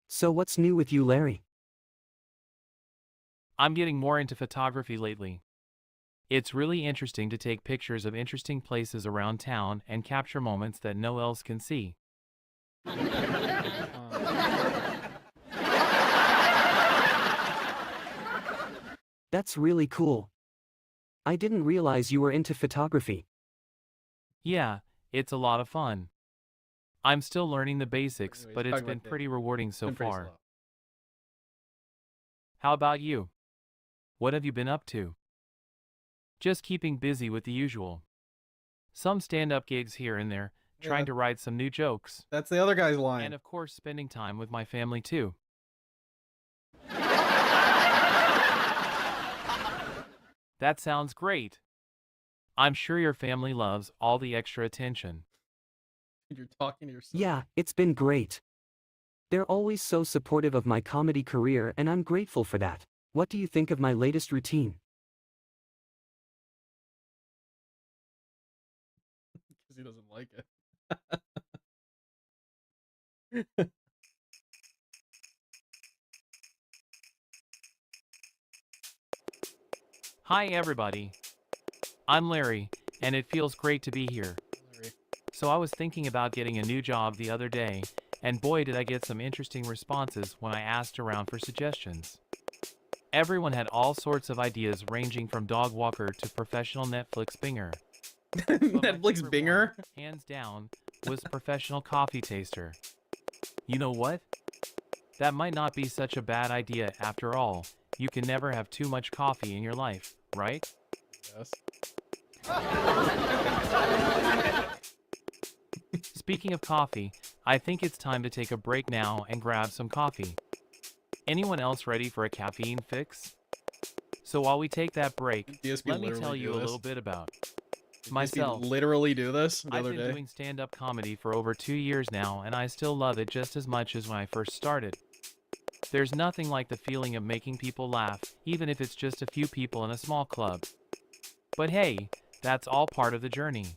So what's new with you, Larry? I'm getting more into photography lately. It's really interesting to take pictures of interesting places around town and capture moments that no one else can see. That's really cool. I didn't realize you were into photography. Yeah, it's a lot of fun. I'm still learning the basics, Anyways, but it's talk about been that. pretty rewarding so Been pretty far. slow. How about you? What have you been up to? Just keeping busy with the usual. Some stand-up gigs here and there, Yeah, trying to write some new jokes. That's the other guy's line. And of course spending time with my family too. That sounds great. I'm sure your family loves all the extra attention. You're talking to yourself. Yeah, it's been great. They're always so supportive of my comedy career and I'm grateful for that. What do you think of my latest routine? Because he doesn't like it. Hi everybody. I'm Larry, and it feels great to be here. So I was thinking about getting a new job the other day, and boy did I get some interesting responses when I asked around for suggestions. Everyone had all sorts of ideas ranging from dog walker to professional Netflix binger. Netflix binger? Hands down, was professional coffee taster. You know what? That might not be such a bad idea after all. You can never have too much coffee in your life, right? Yes. Speaking of coffee, I think it's time to take a break now and grab some coffee. Anyone else ready for a caffeine fix? So while we take that break, DSP let me literally tell do you a this? little bit about Did myself. DSP literally do this the I've other been day? doing stand-up comedy for over 2 years now, and I still love it just as much as when I first started. There's nothing like the feeling of making people laugh, even if it's just a few people in a small club. But hey, that's all part of the journey.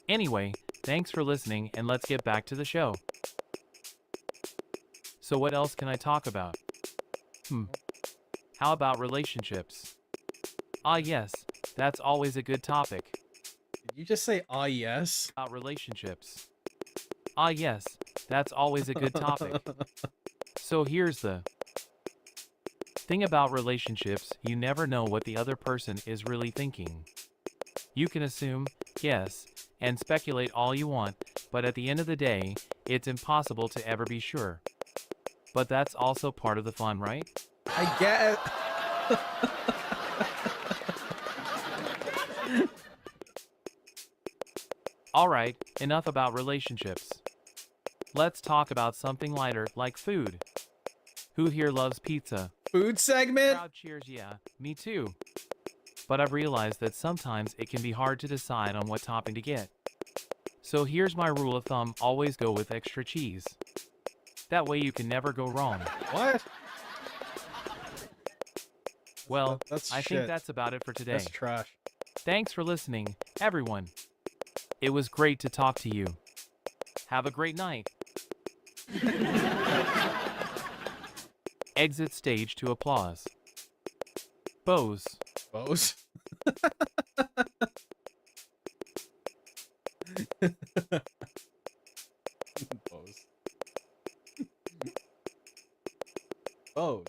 Anyway, thanks for listening, and let's get back to the show. So what else can I talk about? How about relationships? Ah yes, that's always a good topic. Did you just say, ah, yes? About relationships. Ah yes, that's always a good topic. So here's the thing about relationships, you never know what the other person is really thinking. You can assume, yes, and speculate all you want, but at the end of the day, it's impossible to ever be sure. But that's also part of the fun, right? I get it. Alright, enough about relationships. Let's talk about something lighter, like food. Who here loves pizza? Food segment? Crowd cheers, yeah, me too. But I've realized that sometimes it can be hard to decide on what topping to get. So here's my rule of thumb, always go with extra cheese. That way you can never go wrong. What? Well, That's I shit. think that's about it for today. That's trash. Thanks for listening, everyone. It was great to talk to you. Have a great night. Exit stage to applause. Bows. Bows? Bows. Bows.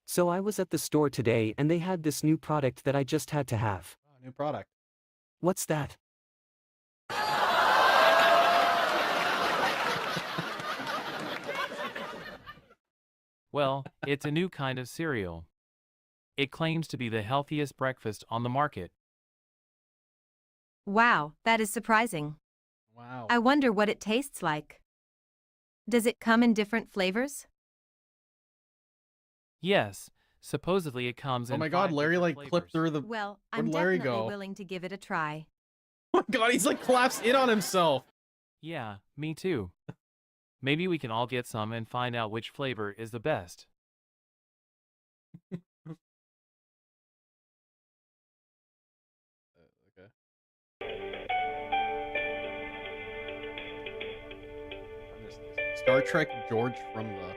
So I was at the store today and they had this new product that I just had to have. Oh, new product. What's that? Well, it's a new kind of cereal. It claims to be the healthiest breakfast on the market. Wow, that is surprising. Wow. I wonder what it tastes like. Does it come in different flavors? Yes, supposedly it comes in Oh my god, 5 Larry different like clipped flavors. through the... Well, Where'd I'm Larry definitely go? willing to give it a try. Oh my god, he's like collapsed in on himself. Yeah, me too. Maybe we can all get some and find out which flavor is the best. Star Trek George from the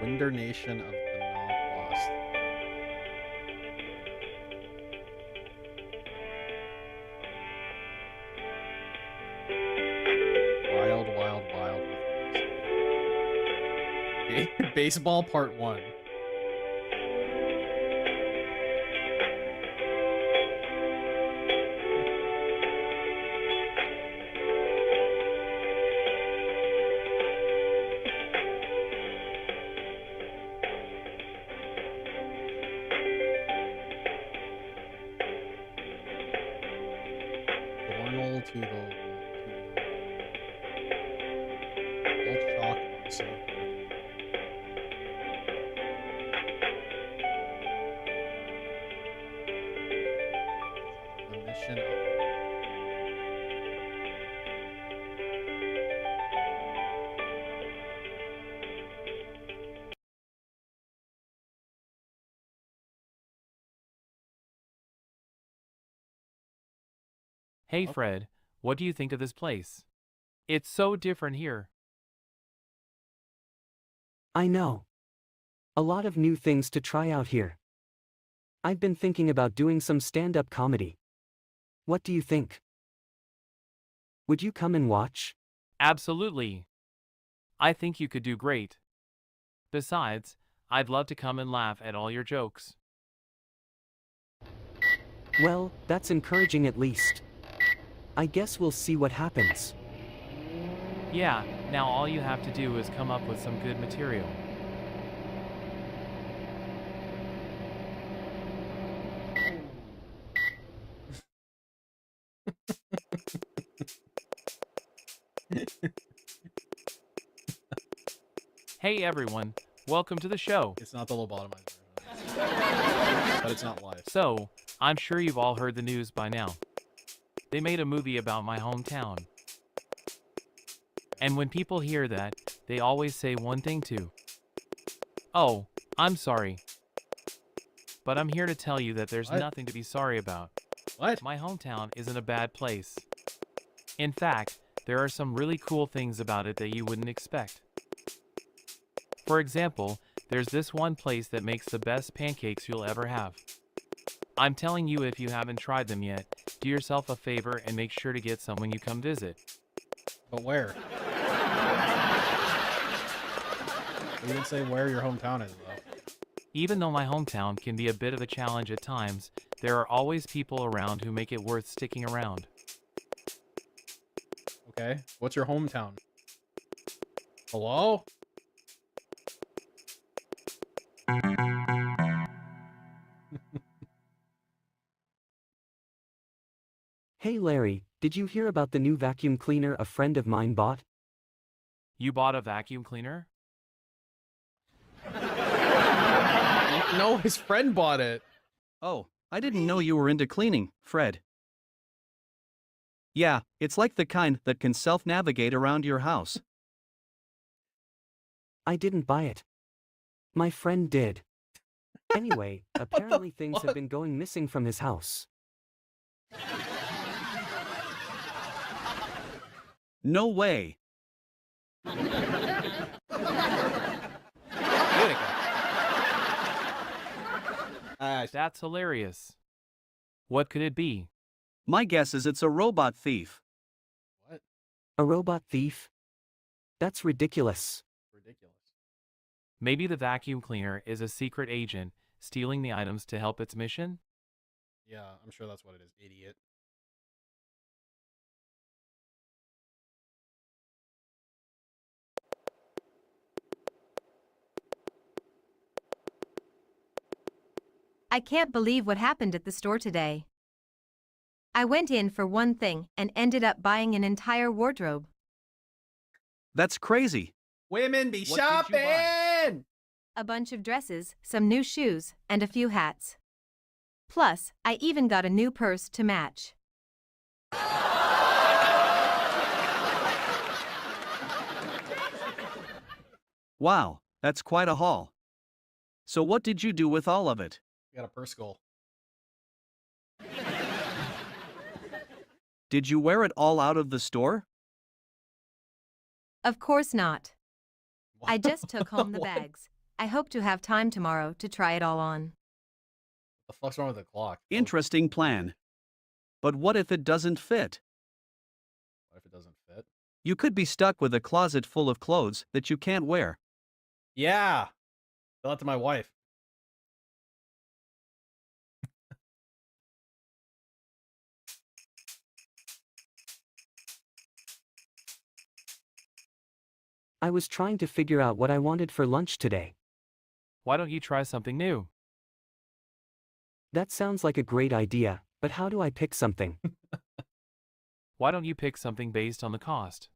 Winder Nation of the Nog Lost. Wild, wild, wild with baseball part 1. to the old chalk also. The mission of Hey Fred, what do you think of this place? It's so different here. I know. A lot of new things to try out here. I've been thinking about doing some stand-up comedy. What do you think? Would you come and watch? Absolutely. I think you could do great. Besides, I'd love to come and laugh at all your jokes. Well, that's encouraging at least. I guess we'll see what happens. Yeah, now all you have to do is come up with some good material. Hey everyone, welcome to the show. It's not the lobotomized version. But it's not live. So, I'm sure you've all heard the news by now. They made a movie about my hometown. And when people hear that, they always say one thing too. Oh, I'm sorry. But I'm here to tell you that there's nothing to be sorry about. What? My hometown isn't a bad place. In fact, there are some really cool things about it that you wouldn't expect. For example, there's this one place that makes the best pancakes you'll ever have. I'm telling you, if you haven't tried them yet, do yourself a favor and make sure to get some when you come visit. But where? You didn't say where your hometown is, though. Even though my hometown can be a bit of a challenge at times, there are always people around who make it worth sticking around. Okay, what's your hometown? Hello? Hey Larry, did you hear about the new vacuum cleaner a friend of mine bought? You bought a vacuum cleaner? No, his friend bought it. Oh, I didn't know you were into cleaning, Fred. Yeah, it's like the kind that can self-navigate around your house. I didn't buy it. My friend did. Anyway, apparently things have been going missing from his house. No way. That's hilarious. What could it be? My guess is it's a robot thief. What? A robot thief? That's ridiculous. Ridiculous. Maybe the vacuum cleaner is a secret agent stealing the items to help its mission? Yeah, I'm sure that's what it is, idiot. I can't believe what happened at the store today. I went in for one thing and ended up buying an entire wardrobe. That's crazy. Women be What did you buy? shopping! A bunch of dresses, some new shoes, and a few hats. Plus, I even got a new purse to match. Wow, that's quite a haul. So what did you do with all of it? You got a purse goal. Did you wear it all out of the store? Of course not. I just took home the What? bags. I hope to have time tomorrow to try it all on. The fuck's wrong with the clock? Interesting plan. But what if it doesn't fit? What if it doesn't fit? You could be stuck with a closet full of clothes that you can't wear. Yeah. Tell that to my wife. I was trying to figure out what I wanted for lunch today. Why don't you try something new? That sounds like a great idea, but how do I pick something? Why don't you pick something based on the cost?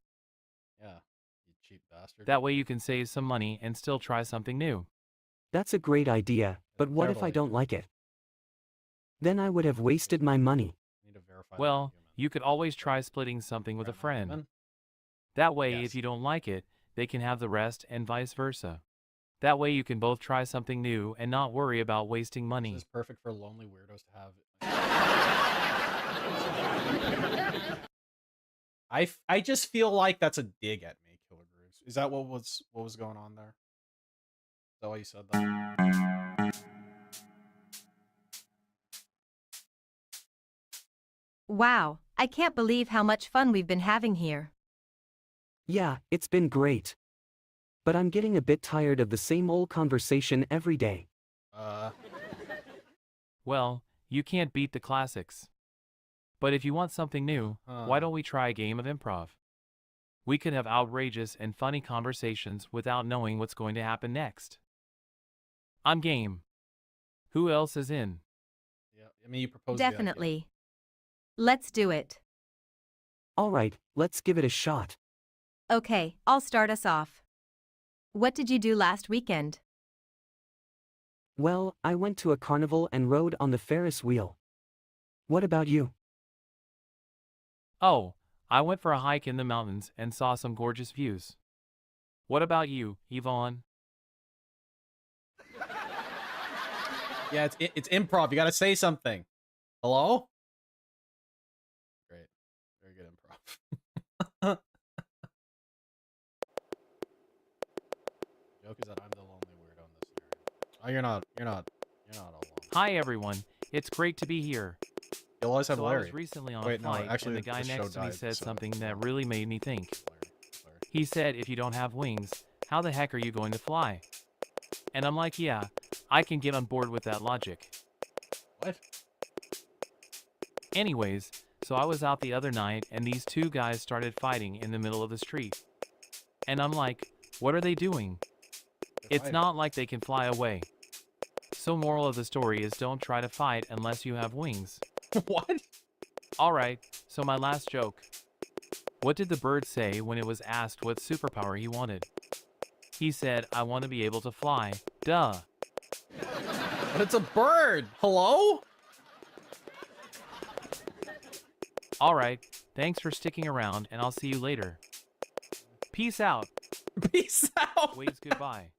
Yeah, you cheap bastard. That way you can save some money and still try something new. That's a great idea, but what if I don't like it? Then I would have wasted my money. Well, you could always try splitting something with a friend. That way, if you don't like it, they can have the rest and vice versa. That way you can both try something new and not worry about wasting money. This is perfect for lonely weirdos to have. I just feel like that's a dig at me, Killer Grooves. Is that what was going on there? Is that why you said that? Wow, I can't believe how much fun we've been having here. Yeah, it's been great. But I'm getting a bit tired of the same old conversation every day. Well, you can't beat the classics. But if you want something new, why don't we try a game of improv? We could have outrageous and funny conversations without knowing what's going to happen next. I'm game. Who else is in? Yeah, I mean, you proposed Definitely. Let's do it. All right, let's give it a shot. Okay, I'll start us off. What did you do last weekend? Well, I went to a carnival and rode on the Ferris wheel. What about you? Oh, I went for a hike in the mountains and saw some gorgeous views. What about you, Yvonne? Yeah, it's improv. You gotta say something. Hello? Great. Very good improv. Joke is that I'm the lonely weirdo in this scenario. Oh, you're not alone. Hi everyone, it's great to be here. You'll always have So Larry. I was recently on Wait, a flight, no, actually, and the guy the show next to me died, said so something it's that not really made me think. Larry. He said, if you don't have wings, how the heck are you going to fly? And I'm like, yeah, I can get on board with that logic. What? Anyways, so I was out the other night and these two guys started fighting in the middle of the street. And I'm like, what are they doing? It's not like they can fly away. So moral of the story is don't try to fight unless you have wings. What? Alright, so my last joke. What did the bird say when it was asked what superpower he wanted? He said, I want to be able to fly. Duh. But it's a bird! Hello? Alright, thanks for sticking around and I'll see you later. Peace out. Peace out! Waves goodbye.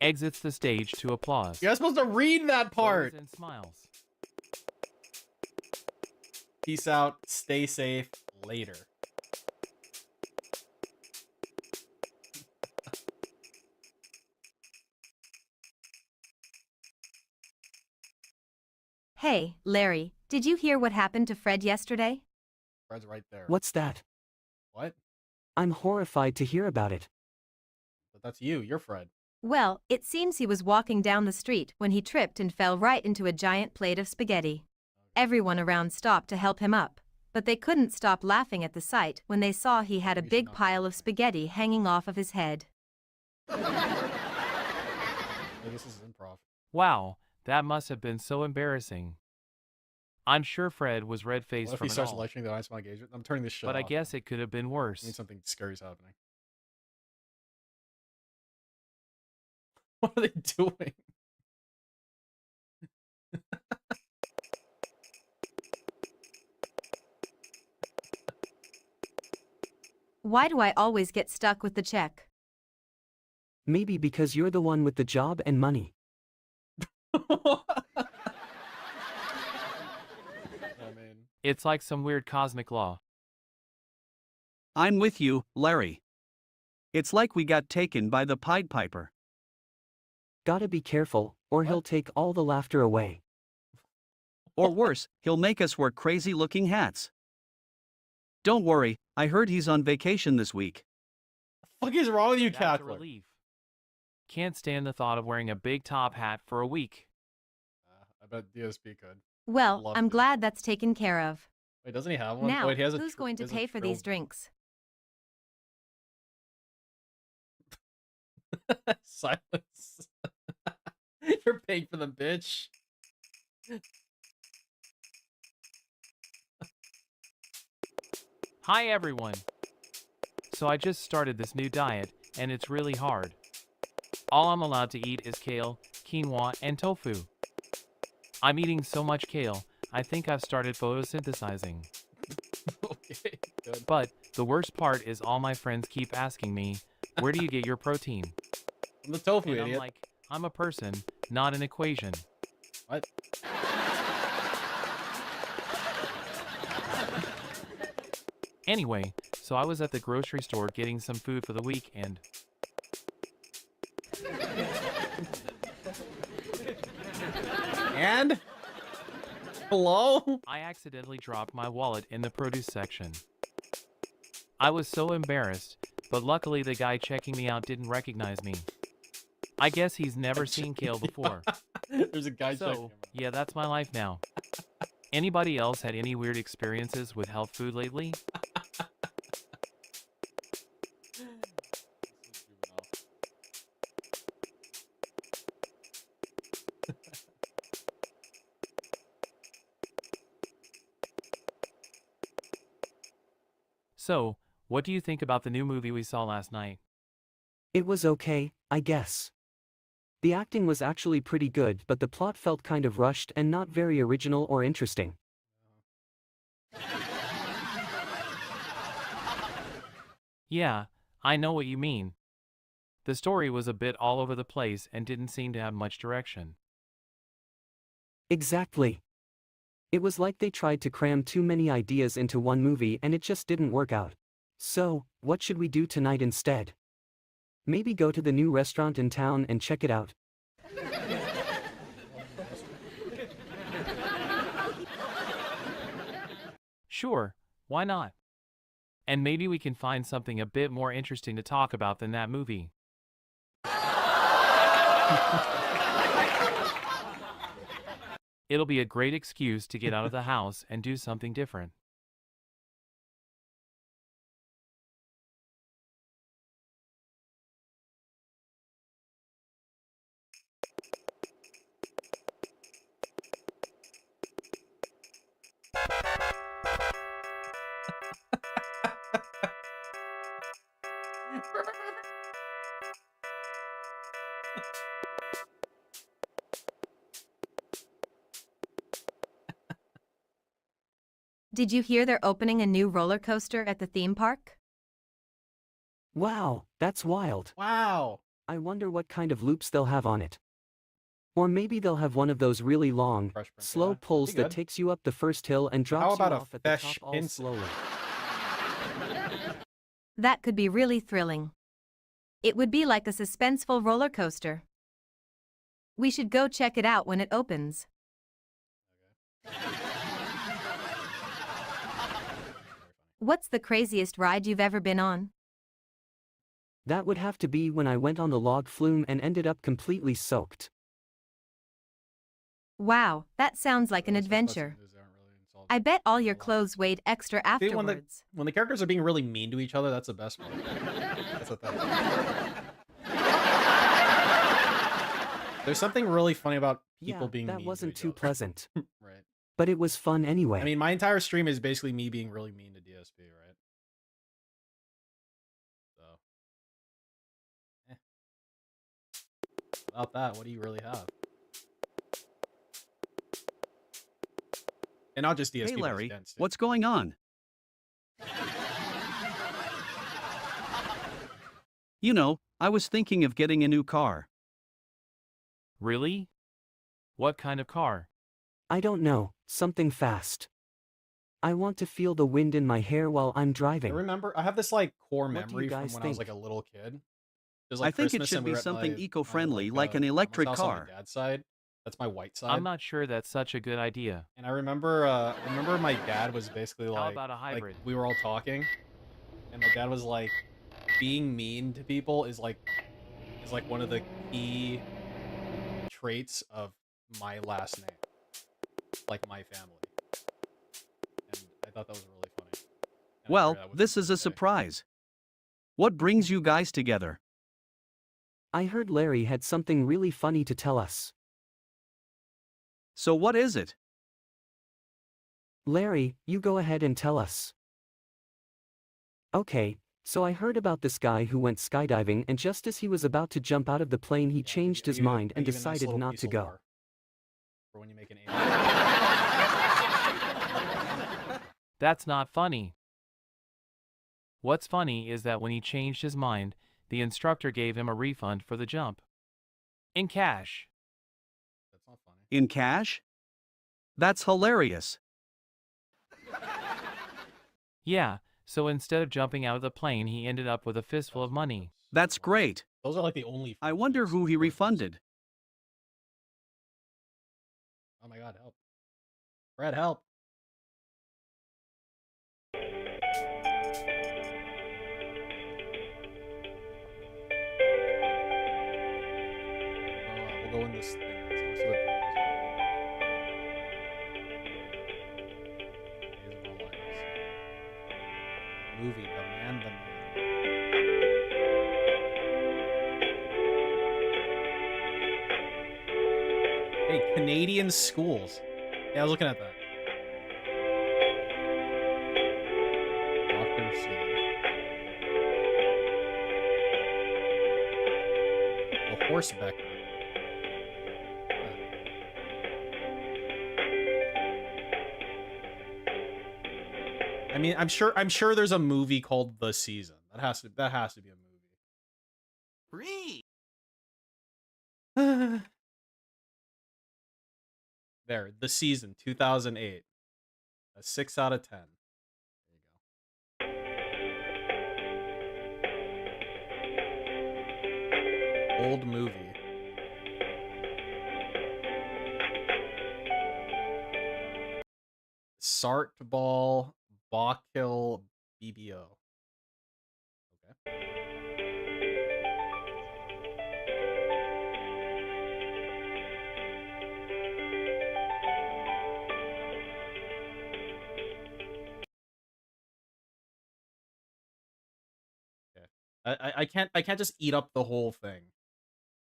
Exits the stage to applause. You're not supposed to read that part! Photos and smiles. Peace out, stay safe, later. Hey, Larry, did you hear what happened to Fred yesterday? Fred's right there. What's that? What? I'm horrified to hear about it. But that's you, you're Fred. Well, it seems he was walking down the street when he tripped and fell right into a giant plate of spaghetti. Everyone around stopped to help him up, but they couldn't stop laughing at the sight when they saw he had a big pile of spaghetti hanging off of his head. I guess this is improv. Wow, that must have been so embarrassing. I'm sure Fred was red-faced What if from he it starts all. lecturing the ice engagement? I'm turning this shit But off. I guess it could have been worse. I mean, something scary's happening. What are they doing? Why do I always get stuck with the check? Maybe because you're the one with the job and money. It's like some weird cosmic law. I'm with you, Larry. It's like we got taken by the Pied Piper. Gotta be careful, or he'll take all the laughter away. Or worse, he'll make us wear crazy-looking hats. Don't worry, I heard he's on vacation this week. What the fuck is wrong with you, That's a Catholic? relief. Can't stand the thought of wearing a big top hat for a week. I bet DSP could. Well, Love I'm it. glad that's taken care of. Wait, doesn't he have one? Now, Wait, he has a who's going to he has a pay for these trill- drinks? Silence. You're paying for them, bitch. Hi everyone. So I just started this new diet, and it's really hard. All I'm allowed to eat is kale, quinoa, and tofu. I'm eating so much kale, I think I've started photosynthesizing. Okay, good. But the worst part is all my friends keep asking me, where do you get your protein? From the tofu, And idiot. I'm like, I'm a person, not an equation. What? Anyway, so I was at the grocery store getting some food for the week and... And? Hello? I accidentally dropped my wallet in the produce section. I was so embarrassed, but luckily the guy checking me out didn't recognize me. I guess he's never seen kale before. There's a guy checking him So, out. yeah, that's my life now. Anybody else had any weird experiences with health food lately? So, what do you think about the new movie we saw last night? It was okay, I guess. The acting was actually pretty good, but the plot felt kind of rushed and not very original or interesting. Yeah, I know what you mean. The story was a bit all over the place and didn't seem to have much direction. Exactly. It was like they tried to cram too many ideas into one movie and it just didn't work out. So, what should we do tonight instead? Maybe go to the new restaurant in town and check it out. Sure, why not? And maybe we can find something a bit more interesting to talk about than that movie. It'll be a great excuse to get out of the house and do something different. Did you hear they're opening a new roller coaster at the theme park? Wow, that's wild. Wow. I wonder what kind of loops they'll have on it. Or maybe they'll have one of those really long, slow yeah. pulls Be that good. takes you up the first hill and drops How about you a off at the fesh top all pin- slowly. That could be really thrilling. It would be like a suspenseful roller coaster. We should go check it out when it opens. What's the craziest ride you've ever been on? That would have to be when I went on the log flume and ended up completely soaked. Wow, that sounds like an adventure. I bet all your clothes weighed extra See, afterwards. when the characters are being really mean to each other, that's the best part. That's the thing. There's something really funny about people being mean that wasn't to too each other. pleasant. Right. But it was fun anyway. I mean, my entire stream is basically me being really mean to DSP, right? So. Without that, what do you really have? And not just DSP, Hey but Larry, Gens, too. what's going on? You know, I was thinking of getting a new car. Really? What kind of car? I don't know, something fast. I want to feel the wind in my hair while I'm I driving. remember, I have this like core What do you memory from guys when I was think? like a little kid. It was, I like, think it Christmas should and we be were at something my- eco-friendly, my, like an grandma's electric house on car. my dad's side. That's my white side. I'm not sure that's such a good idea. And I remember my dad was basically like, How about a hybrid? we were all talking, and my dad was like, being mean to people is like one of the key traits of my last name, like my family. And I thought that was really funny. And I Well, figured that was this is a surprise. What brings you guys together? I heard Larry had something really funny to tell us. So what is it? Larry, you go ahead and tell us. Okay, so I heard about this guy who went skydiving and just as he was about to jump out of the plane he changed his mind and decided not to go. For when you make an That's not funny. What's funny is that when he changed his mind, the instructor gave him a refund for the jump. In cash. That's not funny. In cash? That's hilarious. Yeah, so instead of jumping out of the plane, he ended up with a fistful of money. That's great. Those are like the only. I wonder who he refunded. Oh my god, help. Brad, help. We'll go in this thing. So let's see what movie, The Man, the Man. Hey, Canadian schools. Yeah, I was looking at that. Dr. C. The Horsebecker. I mean, I'm sure there's a movie called The Season. That has to be a movie. There, The Season, 2008. A 6 out of 10. There you go. Old movie. Sartball Bachil BBO. Okay. I can't just eat up the whole thing.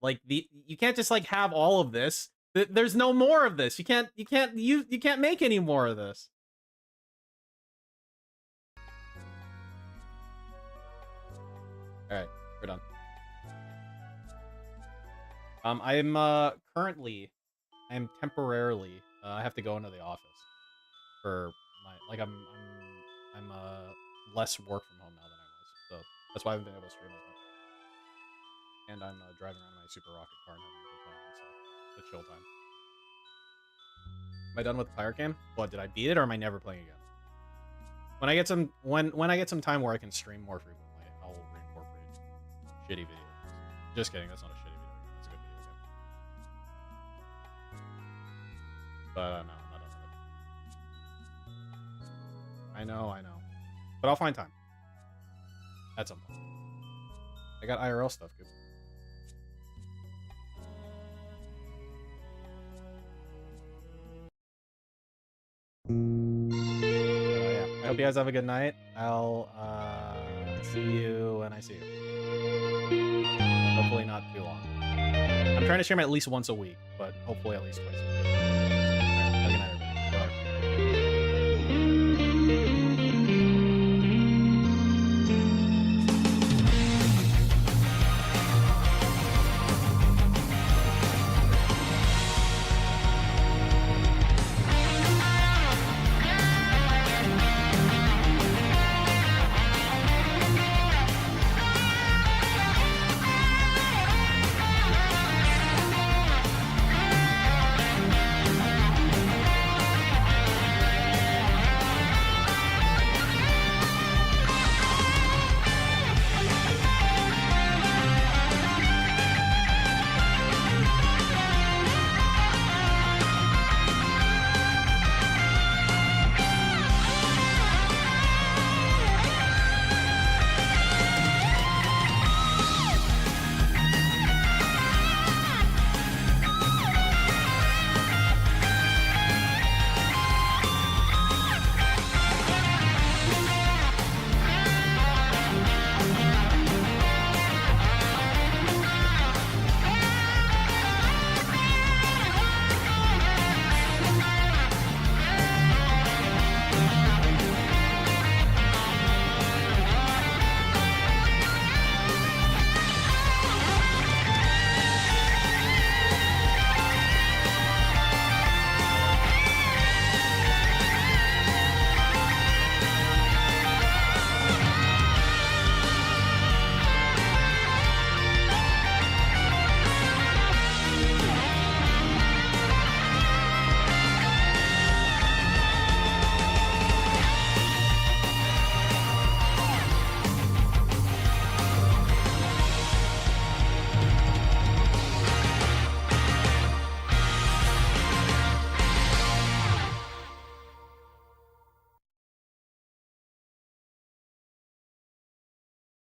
Like you can't just like have all of this. There's no more of this. You can't make any more of this. All right, we're done. I'm temporarily I have to go into the office for my I'm less work from home now than I was, so that's why I haven't been able to stream as much. And I'm driving around in my super rocket car and having a good time, so it's a chill time. Am I done with the pirate game? What, did I beat it or am I never playing again? When I get some when I get some time where I can stream more frequently, I'll reincorporate shitty video games. Just kidding, that's not a shitty video game. That's a good video game. But no, I'm not done with it. I know. But I'll find time. At some point. I got IRL stuff, good. Yeah. I hope you guys have a good night. I'll see you when I see you. Hopefully not too long. I'm trying to stream at least once a week, but hopefully at least twice a week.